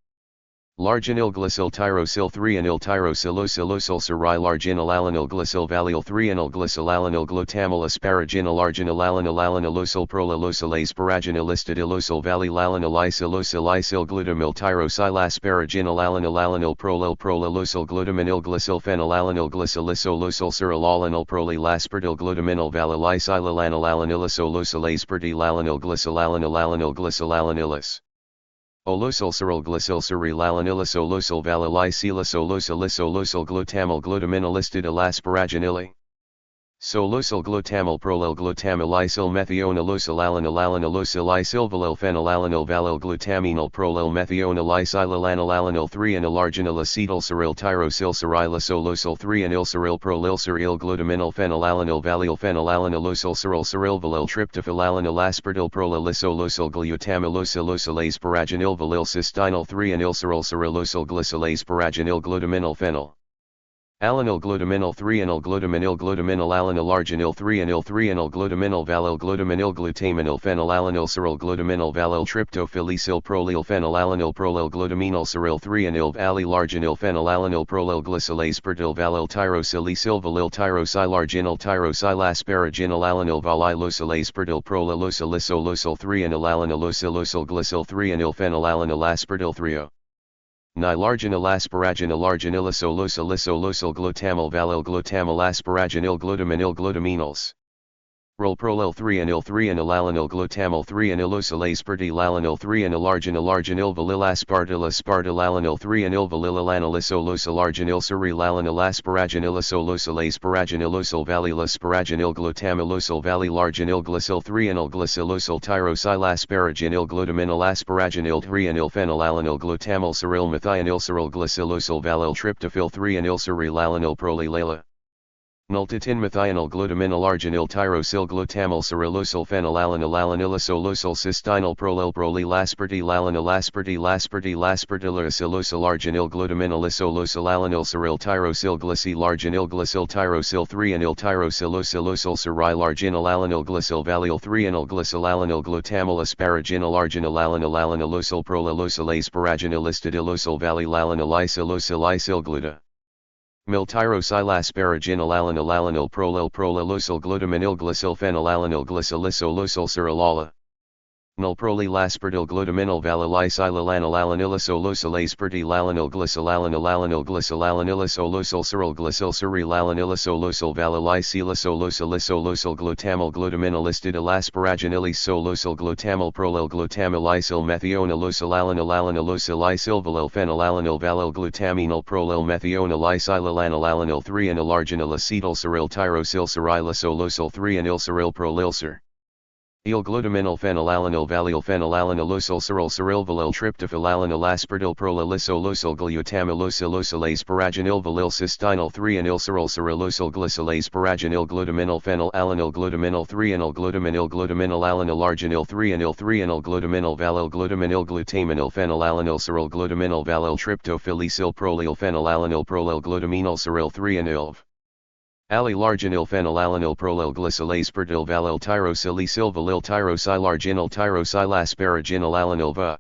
Larginil glycyl tyrosyl 3-anyl tyrosylosilosol cyrilarginil alanil glycyl valyl 3-anyl glycylalanil glutamal asparaginil arginil alanilosol prolylosol asparaginilistidilosol valylalanil isil glutamil tyrosylasparaginil alanil prolylosol glutaminil glycyl phenylalanil glycylisolosol cyrilalanil prolylaspartyl glutaminil valylisylalanil alanilisol aspartylalanil glycylalanil glycylanilis. Olosol cyryl glycyl cyrilalanilisolosol valylisylisolosol glutamal glutaminilistidilasparaginili. Solosol glutamal prolyl glutamilysyl methionilosol alanilosilisyl valyl phenylalanil valyl glutaminal prolyl methionilisylalanil alanil 3-anyl arginil acetyl cyryl tyrosyl cyrilosolosol 3-anyl cyryl prolylsyr il glutaminal phenylalanil valyl phenylalanilosol cyryl valyl tryptophyl alanil aspartyl prolylisolosol glutamilosilosol asparaginil valyl cystinyl 3-anyl cyrylosol glycylasparaginil glutaminal phenyl. Alanil glutaminal 3-anyl glutaminal alanil arginil 3-anyl glutaminal valyl glutaminil glutaminil phenylalanil cyryl glutaminal valyl tryptophylyl prolyl phenylalanil prolyl glutaminyl cyryl 3-anyl valylarginil phenylalanil prolyl glycylaspartyl valyl tyrosylisyl valyl tyrosylarginil tyrosylasparaginil alanil valylosylaspartyl prolylosylisolosol 3-anyl alanilosilosol glycyl 3-anyl phenylalanil aspartyl 3-o. Nilarginil asparaginil arginilisolosol glutamal valyl glutamal asparaginil glutaminil glutaminyls. Rol prolel 3 anil 3 anil alanil glutamil 3 anil osalase lalanil 3 anil arginil valil aspartil alanil 3 anil valil alanil arginil suri lalanil asparaginil isolosal asparaginil valil asparaginil glutamil valil arginil glycil 3 anil glycilosal tyrosil asparaginil glutaminil asparaginil 3 anil phenylalanil glutamil cyril methionil cyril glycilosal valil tryptophyl 3 anil suri lalanil prolilala. Nultatin methional glutaminal arginil tyrosil glutamil cyrilosal phenylalanil alanilisol cystinyl prolil laspartil arginil glutaminal isolosal alanil cyril tyrosil glycil arginil glycil tyrosil 3 anil tyrosilosal cyril arginil alanil glycil valil 3 anil glycil alanil glutamil asparaginil arginil alanilosal prolilosal asparaginil istidilosal valil alanil isil gluta. Mil tyrosil asparaginil alanil prolilosal glutaminil glycil phenylalanil glycilisolosal cyrillala. Nul prolilospartil glutaminil valilisylalanil alanilisol aspartil alanil glycilalanil cyril glycil cyril alanilisol valilisylisolosal glutamil glutaminil istidil asparaginil glutamil glutamil isil methionilosal alanil valil phenylalanil valil glutaminil methionil isylalanil 3 anil arginil acetyl cyril tyrosil cyrilisol 3 anil cyril prolilsir. Il glutaminal phenylalanil valil phenylalanilosal cyril valil tryptophyl alanil aspartil prolilosal glutamilosal asparaginil valil cystinyl 3 anil cyrilosal glycil asparaginil glutaminal phenylalanil glutaminal 3 anil glutaminal alanil arginil 3 anil glutaminal valil glutaminil glutaminil phenylalanil cyril glutaminal valil tryptophyl esyl prolil phenylalanil glutaminal cyril 3 anil Alilarginil phenylalanil prolil glycil aspartil valil tyrosil valil tyrosil arginil tyrosil asparaginil alanil va.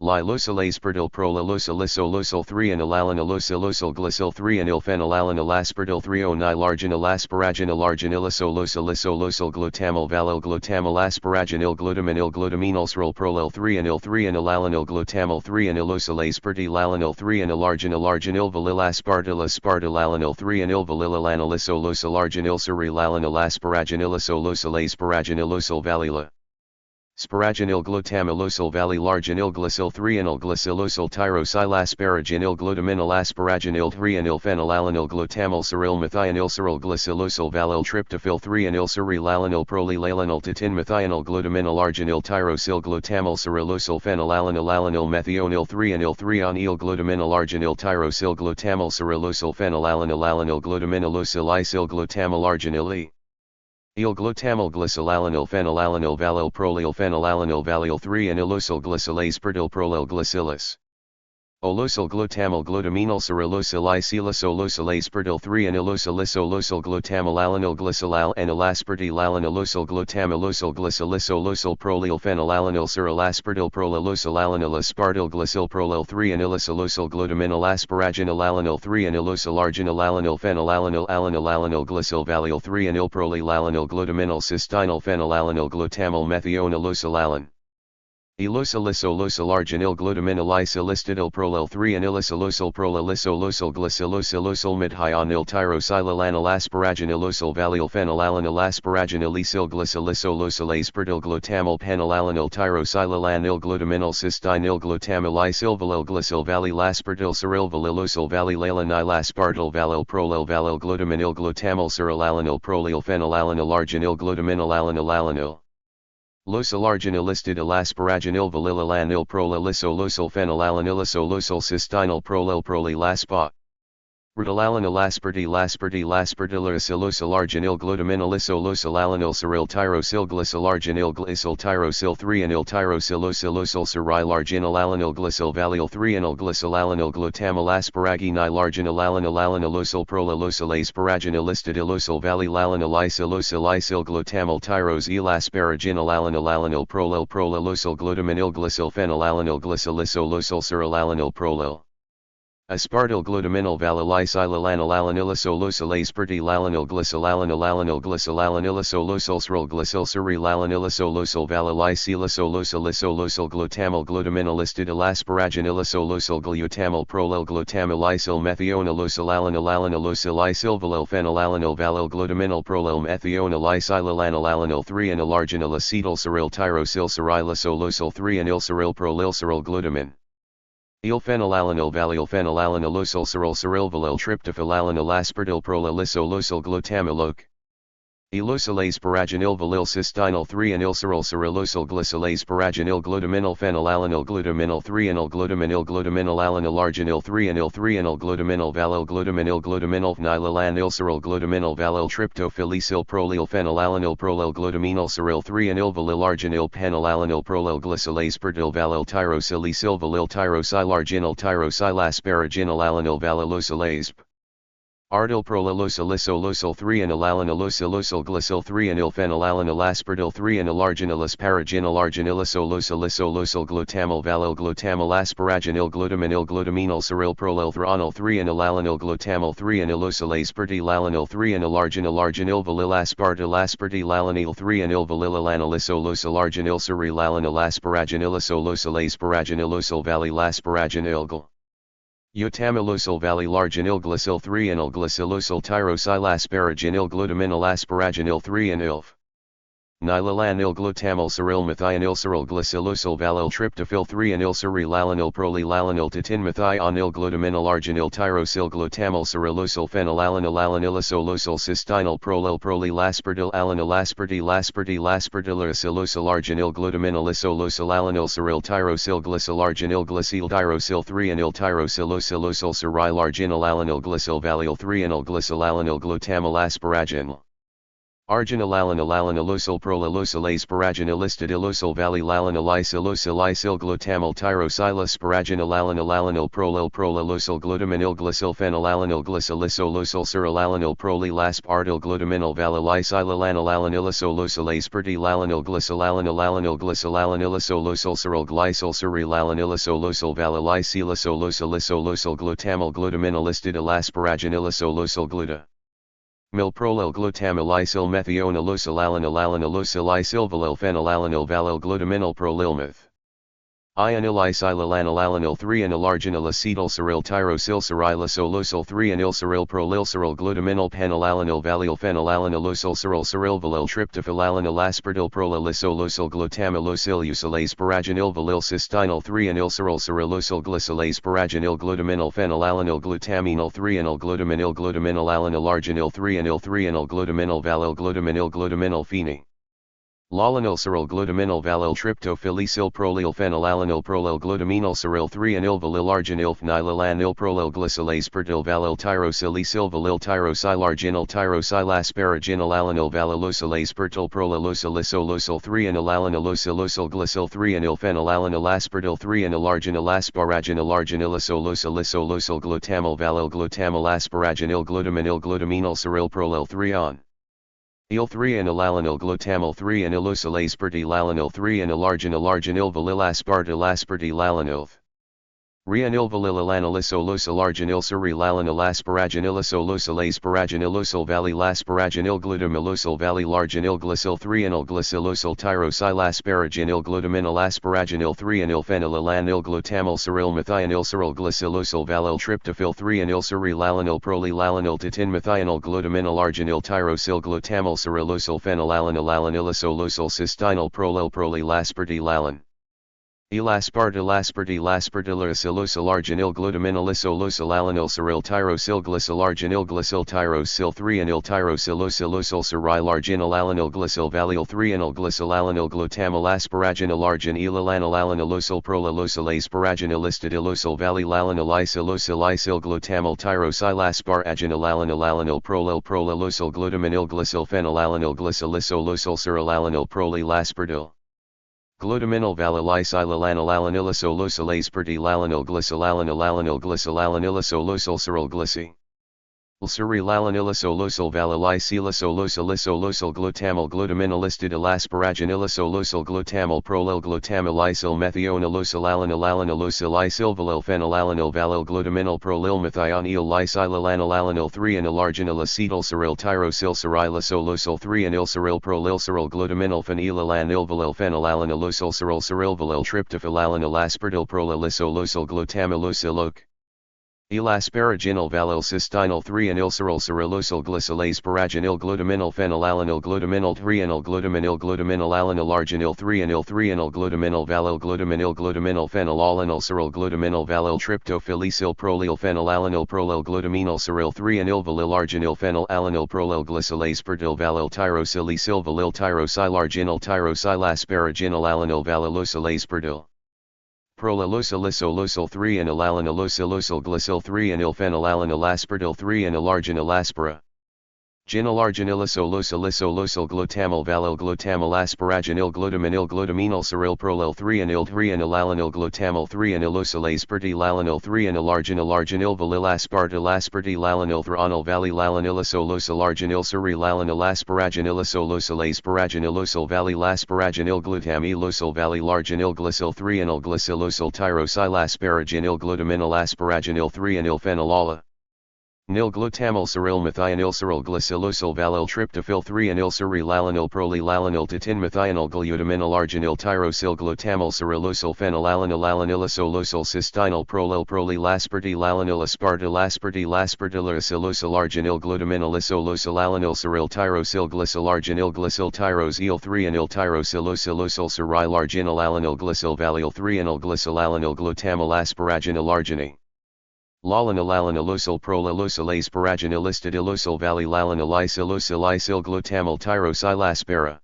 Lilosil aspartil prolilosal 3 anil alanilosal glycil 3 anil phenylalanil aspartil 3-o-nil arginil asparaginil arginilisol glutamil valil glutamil asparaginil glutaminil cyril prolil 3 anil alanil glutamil 3 anilosal aspartil alanil 3 anil arginil valil aspartil alanil 3 anil valil alanilisol arginil cyril alanil asparaginilosal valila. Sparaginil glutamilosal valil arginil glycil 3 anil glycilosal tyrosil asparaginil glutaminil asparaginil 3 anil phenylalanil glutamil cyril methionil cyril glycilosal valil tryptophyl 3 anil cyril alanil prolilalanil tatin methionil glutaminil arginil tyrosil glutamil cyrilosal phenylalanil alanil methionil 3 anil 3 anil glutaminil arginil tyrosil glutamil cyrilosal phenylalanil glutaminilosal isil glutamil arginil e. Il glutamil glycilalanil phenylalanil valil prolil phenylalanil valil 3 anilosal glycil aspartil prolil glycilis. Olosal glutamal glutaminal cyrilosal isilosol aspartil 3 anilosal glutamil alanil glycilal anil aspartil alanilosal glutamilosal glycilisolosal prolil phenylalanil cyril aspartil prolilosal alanil aspartil glycil prolil 3 anilisol glutaminal asparaginil alanil 3 anilosal arginil alanil phenylalanil glycil valil 3 anil prolil alanil glutaminal cystinyl phenylalanil glutamal methionilosal alan. Ilosal arginil glutaminil isilistidil prolil 3 anilisolosal glycilosal midhionil tyrosilalanil asparaginilosal valil phenylalanil asparaginil esyl glycilisolosal aspartil glutamal phenylalanil tyrosilalanil glutaminil cystinyl glutamil isilvalil glycil valil aspartil cyril valilosal valilalanil aspartil valil prolil glutaminil glutamal cyrilalanil prolil phenylalanil arginil glutaminil alanil. Losal arginilistidil asparaginil valilalanil prolilisol phenylalanilosol cystinyl prolilaspa. Rutilalanil aspartilosal arginil glutaminilosol alanil cyril tyrosil glycil arginil glycil tyrosil 3 anil tyrosilosol cyril arginil alanil glycil valil 3 anil glycil alanil glutamil asparaginil arginil alanilosol prolilosal asparaginilistidilosal valil alanil isil glutamil tyrosil asparaginil alanil prolilosal glutaminil glycil phenylalanil glycilisolosal cyril alanil prolil. Aspartyl glutaminyl valalicylalanilanilisolosalase lalanil glycolalanil glycolalanilisolosal glycylseri lanilisolosal valalicylisolosalosal glutamyl glutaminylistid elasparaginilisolosal glutamyl prolyl glutamilysyl methionilosalalanilanilosylysilvalyl phenylalanil valil glutaminyl prolyl methionilysylalalanil 3 anilarginil acetylseryl tyrosyl serylisolosal 3 anilseryl prolylseryl glutamin. Phenylalanil valylphenylalanilosylseryl serylvalyl tryptophylalanil aspartyl prolylisolosal glutamyloc. Ilosilase paraginil valyl cystinyl 3 anilseryl cerylosal glycylase paraginil glutaminyl phenylalanil glutaminyl 3 anil glutaminyl glutaminyl alanil arginil 3 anil 3 anil glutaminyl valyl glutaminyl glutaminyl phenylalanilseryl glutaminyl valyl tryptophylisyl prolyl phenylalanil prolyl glutaminyl seryl 3 anil valyl arginil phenylalanil prolyl glycylase pertyl valyl tyrosylisyl valyl tyrosylarginil tyrosylasparaginil alanil valylosilase. Ardyl prolylosylisolosal 3 anilalanilosylosal glycyl 3 anilphenylalanil aspartyl 3 anilarginil asparaginil arginilosolosolosal glutamyl valyl glutamyl asparaginil glutaminyl glutaminyl seryl prolyl thronil 3 anilalanil glutamyl 3 anilosilase pertylalanil 3 anilarginil arginil valyl aspartyl aspartylalanil 3 anil valylalanilisolosal arginil serylalanil asparaginilisolosal asparaginilosal valyl asparaginil gl. Utamilosal valylarginil glycyl 3 anil glycylosal tyrosylasparaginil glutaminyl asparaginil 3 anilf. Nilalanil glutamyl seryl methionilseryl glycylosal valyl tryptophyl 3 anilserylalanil prolylalanil tatinmethionil glutaminyl arginil tyrosyl glutamyl serylosal phenylalanil alanilissolosal cystinyl prolyl prolylaspartyl alanil aspartylaspartylaspartylissolosal arginil glutaminylissolosal alanil seryl tyrosyl glycyl arginil glycyl tyrosyl 3 anil tyrosylosilosal serylarginil alanil glycyl valyl 3 anil glycyl alanil glutamyl asparaginil. Arginilalanilanilisol prolylosilase paraginilistid ilosal valylalanilisilosilisyl glutamyl tyrosylasparaginilalalanil prolylosal glutaminyl glycyl phenylalanil glycylisolosal serylalanil prolylasp artyl glutaminyl valylysylalanilanilisolosilase pertylalanil glycylalanil glycylalanilisolosal seryl glycyl serylalanilisolosal valylysylisolosal glutamyl glutaminylistid elasparaginilisolosal gluta. Milprolyl glutamylysyl methionilosalalanilanilosilysylvalyl phenylalanil valyl glutaminyl prolylmeth. Ianylysylalanil 3 anilarginil acetylseryl tyrosyl serylisolosal 3 anilseryl prolylseryl glutaminyl phenylalanil valyl phenylalanilosal serylvalyl tryptophylalanil aspartyl prolylisolosal glutamylosylusilase paraginil valyl cystinyl 3 anilseryl serylosal glycylase paraginil glutaminyl phenylalanil glutaminyl 3 anil glutaminyl glutaminyl alanil arginil 3 anil 3 anil glutaminyl valyl glutaminyl pheny. Lalanilseryl glutaminyl valyl tryptophylisyl prolyl phenylalanil prolyl glutaminyl seryl 3 anil valyl arginil phenylalanil prolyl glycylase pertyl valyl tyrosylisyl valyl tyrosylarginil tyrosylasparaginil alanil valylosilase pertyl prolylosilosal 3 anilalanilosylosal glycyl 3 anil phenylalanil aspartyl 3 anilarginil asparaginil arginilisolosilosal glutamyl valyl glutamyl asparaginil glutaminyl seryl prolyl 3 on. Il 3 anilalanil glutamyl 3 anilosilase pertylalanil 3 anilarginil arginil valylaspartylalanilth. Rianil valylalanilisolosal arginil serylalanil asparaginilisolosal paraginilosal valylasparaginil glutamilosal valylarginil glycyl 3 anil glycylosal tyrosylasparaginil glutaminyl asparaginil 3 anil phenylalanil glutamyl seryl methionilseryl glycylosal valyl tryptophyl 3 anil serylalanil prolylalanil tatinmethionil glutaminyl arginil tyrosyl glutamyl serylosal phenylalanil alanilissolosal cystinyl prolylaspartylalan. Elaspartylaspartylaspartylissolosal arginil glutaminylissolosal alanil seryl tyrosyl glycyl arginil glycyl tyrosyl 3 anil tyrosylosilosal serylarginil alanil glycyl valyl 3 anil glycyl alanil glutamyl asparaginil arginilalanil alanilosal prolylosilase paraginilistid ilosal valylalanilisolosilisyl glutamyl tyrosylasparaginil alanil prolylosal glutaminyl glycyl phenylalanil glycylisolosal serylalanil prolylaspartyl. Glutaminyl valylysylalanil pertylalanil glycylalanil glycylalanilisolosal seryl glycy. Lsurilalanilisolosal valalisilosolosolosol glutamyl glutaminolistid elasparaginilisolosol glutamyl prolil glutamylisil methionilosalalanilalisil isilvalil phenylalanil valil glutaminol prolil methionil lisilalanil 3 and alarginil acetylseril tyrosil serilisol 3 and ilseril prolilseril glutaminol phenylalanil phenylalanilosol serilvalil tryptophylalanil aspartyl prolilisol glutamylosilok. Elasparaginil valil cystinyl 3 and ilseril cerilosal glycolase paraginil glutaminol phenylalanil glutaminol 3 and glutaminil glutaminalanil arginil 3 and il 3 and glutaminol valil glutaminil phenylalanil seril glutaminol valil tryptophilicyl prolil phenylalanil prolil glutaminol seril 3 and valil arginil phenylalanil prolil glycolase pertil valil tyrosilicyl valil tyrosylarginil tyrosylasparaginil alanil valilosilase pertil. Prolilosilosol 3 and alanilosylosol glycol 3 and ilphenylalanil aspartyl 3 and alarginil aspara. Ginalarginilisolosol glutamyl valil glutamyl asparaginil glutaminil glutaminol seril prolil 3 and il 3 and alanil glutamyl 3 and ilosilase pertilalanil 3 and alarginil valil aspartyl aspartylalanil thronil valilalanilisolosol arginil serilalanil asparaginilisolosol asparaginilosol valilasparaginil glutamilosol valilarginil glycol 3 and glycylosol tyrosylasparaginil glutaminil asparaginil 3 and ilphenylala. Nil glutamyl seril methionil seril glycylosol valil tryptophil 3 and il serilalanil prolilalanil tatin methionil glutaminil arginil tyrosyl glutamyl serilosol phenylalanil alanilisol cystinyl prolil prolilaspartylalanil aspartylaspartylaspartylasilosol arginil glutaminilisolosol alanil seril tyrosyl glycol arginil glycol tyrosyl 3 and il tyrosilosol serilarginil alanil glycol valil 3 and glycolalanil glutamyl asparaginil arginine. Lalanilalisilosol prolilosil asparaginilistid ilosol valilalanilisilosol glutamyl tyrosylaspara.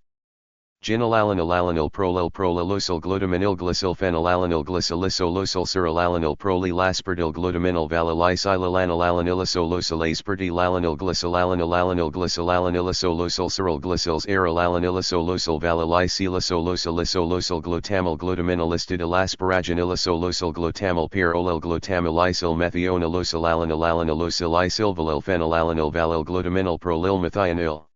Ginalalanilalanil prolilosil glutaminil glycol phenylalanil glycolisolosol serilalanil prolilaspartyl glutaminil valilisilalanilanilisol aspartylalanil glycolalanil glycolalanilisolosol seril glycols erilalanilisolosol valilisilosolosol glutamyl glutaminilistid elasparaginilisolosol glutamyl pyrrolil glutamulisil methionilosolalanilanilosil isilvalil phenylalanil valil glutaminil prolil methionil.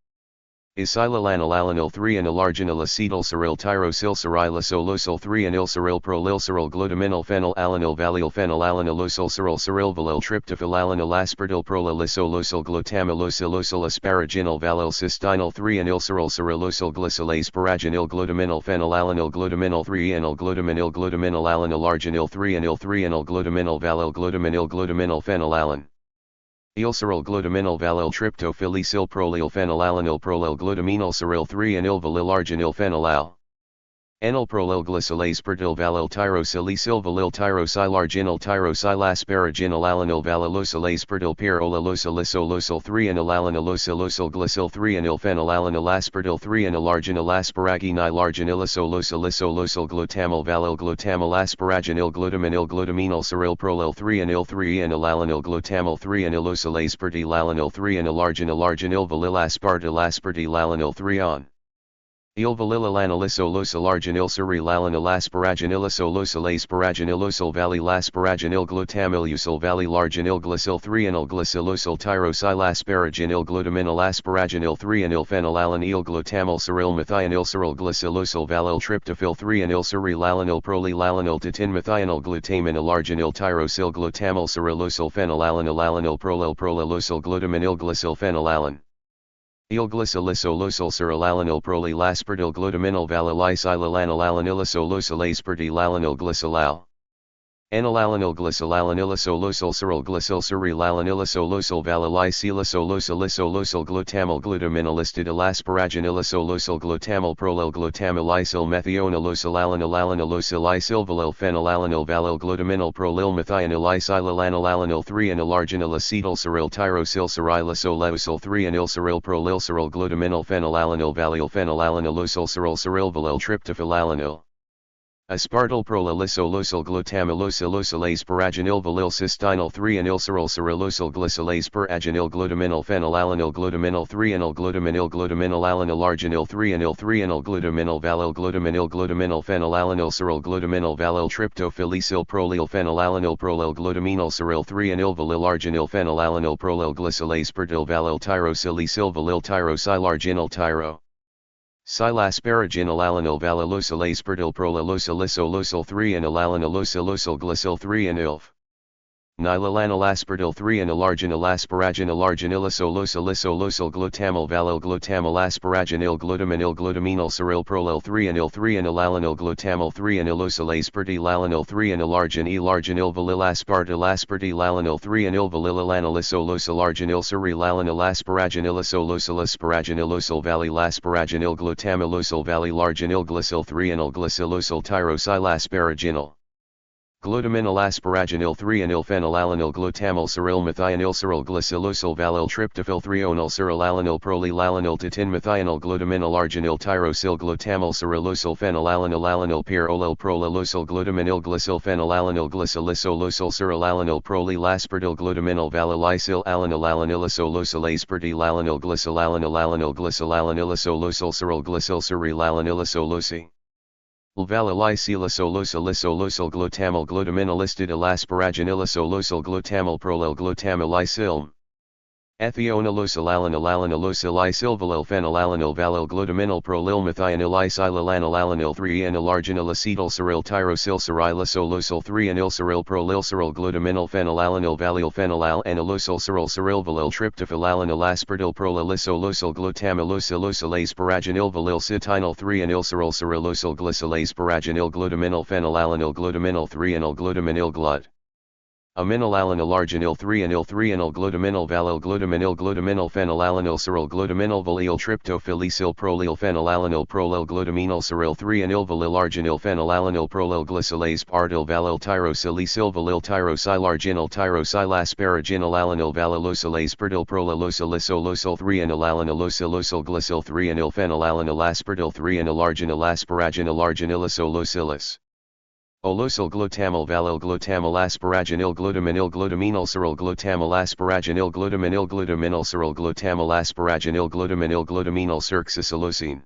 Isilalanil 3 and alarginil acetylseril tyrosyl serilisol 3 and ilseril prolilseril glutaminil phenylalanil valil phenylalanilosol serilvalil tryptophylalanil aspartyl prolilisol glutamulosilosol asparaginil valil cystinyl 3 and ilseril serilosol glycolase paraginil glutaminil phenylalanil glutaminil 3 and glutaminil glutaminalanil arginil 3 and il 3 and glutaminil valil glutaminil phenylalan. Ilseril glutaminil valil tryptophilicyl prolil phenylalanil prolil glutaminol seril 3 and valil arginil phenylal. Enil prolil glycolase pertil valil tyrosilicyl valil tyrosylarginil tyrosylasparaginil alanil valilosilase pertil pyrrolilosilisolosol 3 and alanilosol glycol 3 and ilphenylalanil aspartyl 3 and alarginil asparaginil arginilisolosol glutamyl valil glutamyl asparaginil glutaminol seril prolil 3 and il 3 and alanil glutamyl 3 and ilosilase pertilalanil 3 and alarginil valil aspartylalanil 3 on. Il valililanilisolosol arginil serilalanil asparaginilisolosol asparaginilosol valilasparaginil glutamilusol valilarginil glycol 3 and glycylosol tyrosylasparaginil glutaminil asparaginil 3 and ilphenylalanil glutamyl seril methionil seril glycylosol valil tryptophil 3 and il serilalanil prolilalanil tatin methionil glutaminil arginil tyrosyl glutamyl serilosol phenylalanil alanil prolilosol glutaminil glycol phenylalan. Il glycolisolosol serilalanil prolilaspartyl glutaminil valilisilalanil alanilisol aspartylalanil glycolal. Anilalanil glycolalanilisolosol seril glycol serilalanilisolosol valilisilosolosol glutamyl glutaminilistid elasparaginilisolosol glutamyl prolil glutamulisil methionilosolalanil isilvalil phenylalanil valil glutaminil prolil methionilisilalanil 3 and alarginil acetyl seril tyrosyl serilisol 3 and ilseril prolil seril glutaminil phenylalanil valil phenylalanilosol seril serilvalil tryptophylalanil. Aspartyl prolylsolosyl glutamylosylosyl asparaginyl valyl cystinyl 3-anyl cerylcyrylosyl glycyl asparaginyl glutaminyl phenylalanil glutaminyl 3-anyl glutaminyl glutaminyl alanil arginyl 3-anyl 3-anyl glutaminyl valyl glutaminyl glutaminyl phenylalanil cyryl glutaminyl valyl tryptophylicyl prolyl phenylalanil prolyl glutaminyl cyryl 3-anyl valyl arginyl phenylalanil prolyl glycyl aspartyl valyl tyrosilicyl valyl tyrosylarginyl tyro. Silasparaginal alanil valylosyl aspartyl prolyllosyl isolosyl 3-anyl alanillosylosyl glycyl 3-anyl. Nilalanil aspartyl 3-anyl arginyl asparaginal arginylisolosyl isolosyl glutamyl valyl glutamyl asparaginal glutaminyl glutaminyl cyryl prolyl 3-anyl 3-anyl alanil glutamyl 3-anylosyl aspartyl alanil 3-anyl arginyl arginyl valyl aspartyl aspartyl alanil 3-anyl valyl alanilosolosyl arginyl cyryl alanil asparaginilosolosyl asparaginylosyl valyl asparaginyl glutamylosyl valyl arginyl glycyl 3-anyl glycylosyl tyrosylasparaginal. Glutaminyl asparaginal 3-anyl phenylalanil glutamyl cyryl methionyl cyryl glycylosyl valyl tryptophyl 3-onyl cyryl alanil prolylalanil tatin methionyl glutaminyl arginyl tyrosyl glutamyl cyrylosyl phenylalanil alanil pyrolyl prolylosyl glutaminyl glycyl phenylalanil glycylisolosyl cyryl alanil prolylaspartyl glutaminyl valylysyl alanil alanilosolosyl aspartyl alanil glycyl alanil alanil glycyl alanilosolosyl cyryl glycyl cyryl alanilosolosi. Valylisolosyl isolosyl glutamyl glutaminyl astidyl asparaginilosolosyl glutamyl prolyl glutamyl Ethionalosyl alanil alanalosyl isilvalyl phenylalanil valyl glutaminyl prolyl methionyl isilalanil alanil 3-anyl arginyl acetyl cyryl tyrosyl cyrilosolosyl 3-anyl cyryl prolyl cyryl glutaminyl phenylalanil valyl phenyl anilosyl cyryl cyryl valyl tryptophyl alanil aspartyl prolylisolosyl glutamylosylosyl asparaginyl valyl cytinyl 3-anyl cyryl cyrylosyl glycyl asparaginyl glutaminyl phenylalanil glutaminyl 3-anyl glutaminyl glut. Aminyl alanil arginyl 3-anyl 3-anyl glutaminyl valyl glutaminyl phenylalanil cyryl glutaminyl valyl tryptophylicyl prolyl phenylalanil prolyl glutaminyl cyryl 3-anyl valyl arginyl phenylalanil prolyl glycyl aspartyl valyl tyrosilicyl valyl tyrosylarginyl tyrosylasparaginal alanil valylosyl aspartyl prolylosyl isolosyl 3-anyl alanilosolosyl glycyl 3-anyl phenylalanil aspartyl 3-anyl arginyl asparaginal arginylosolosylis. Olosyl glutamyl valyl glutamyl asparaginyl glutaminyl glutaminyl cyryl glutamyl asparaginyl glutaminyl cyryl glutamyl asparaginyl glutaminyl circsisilocene.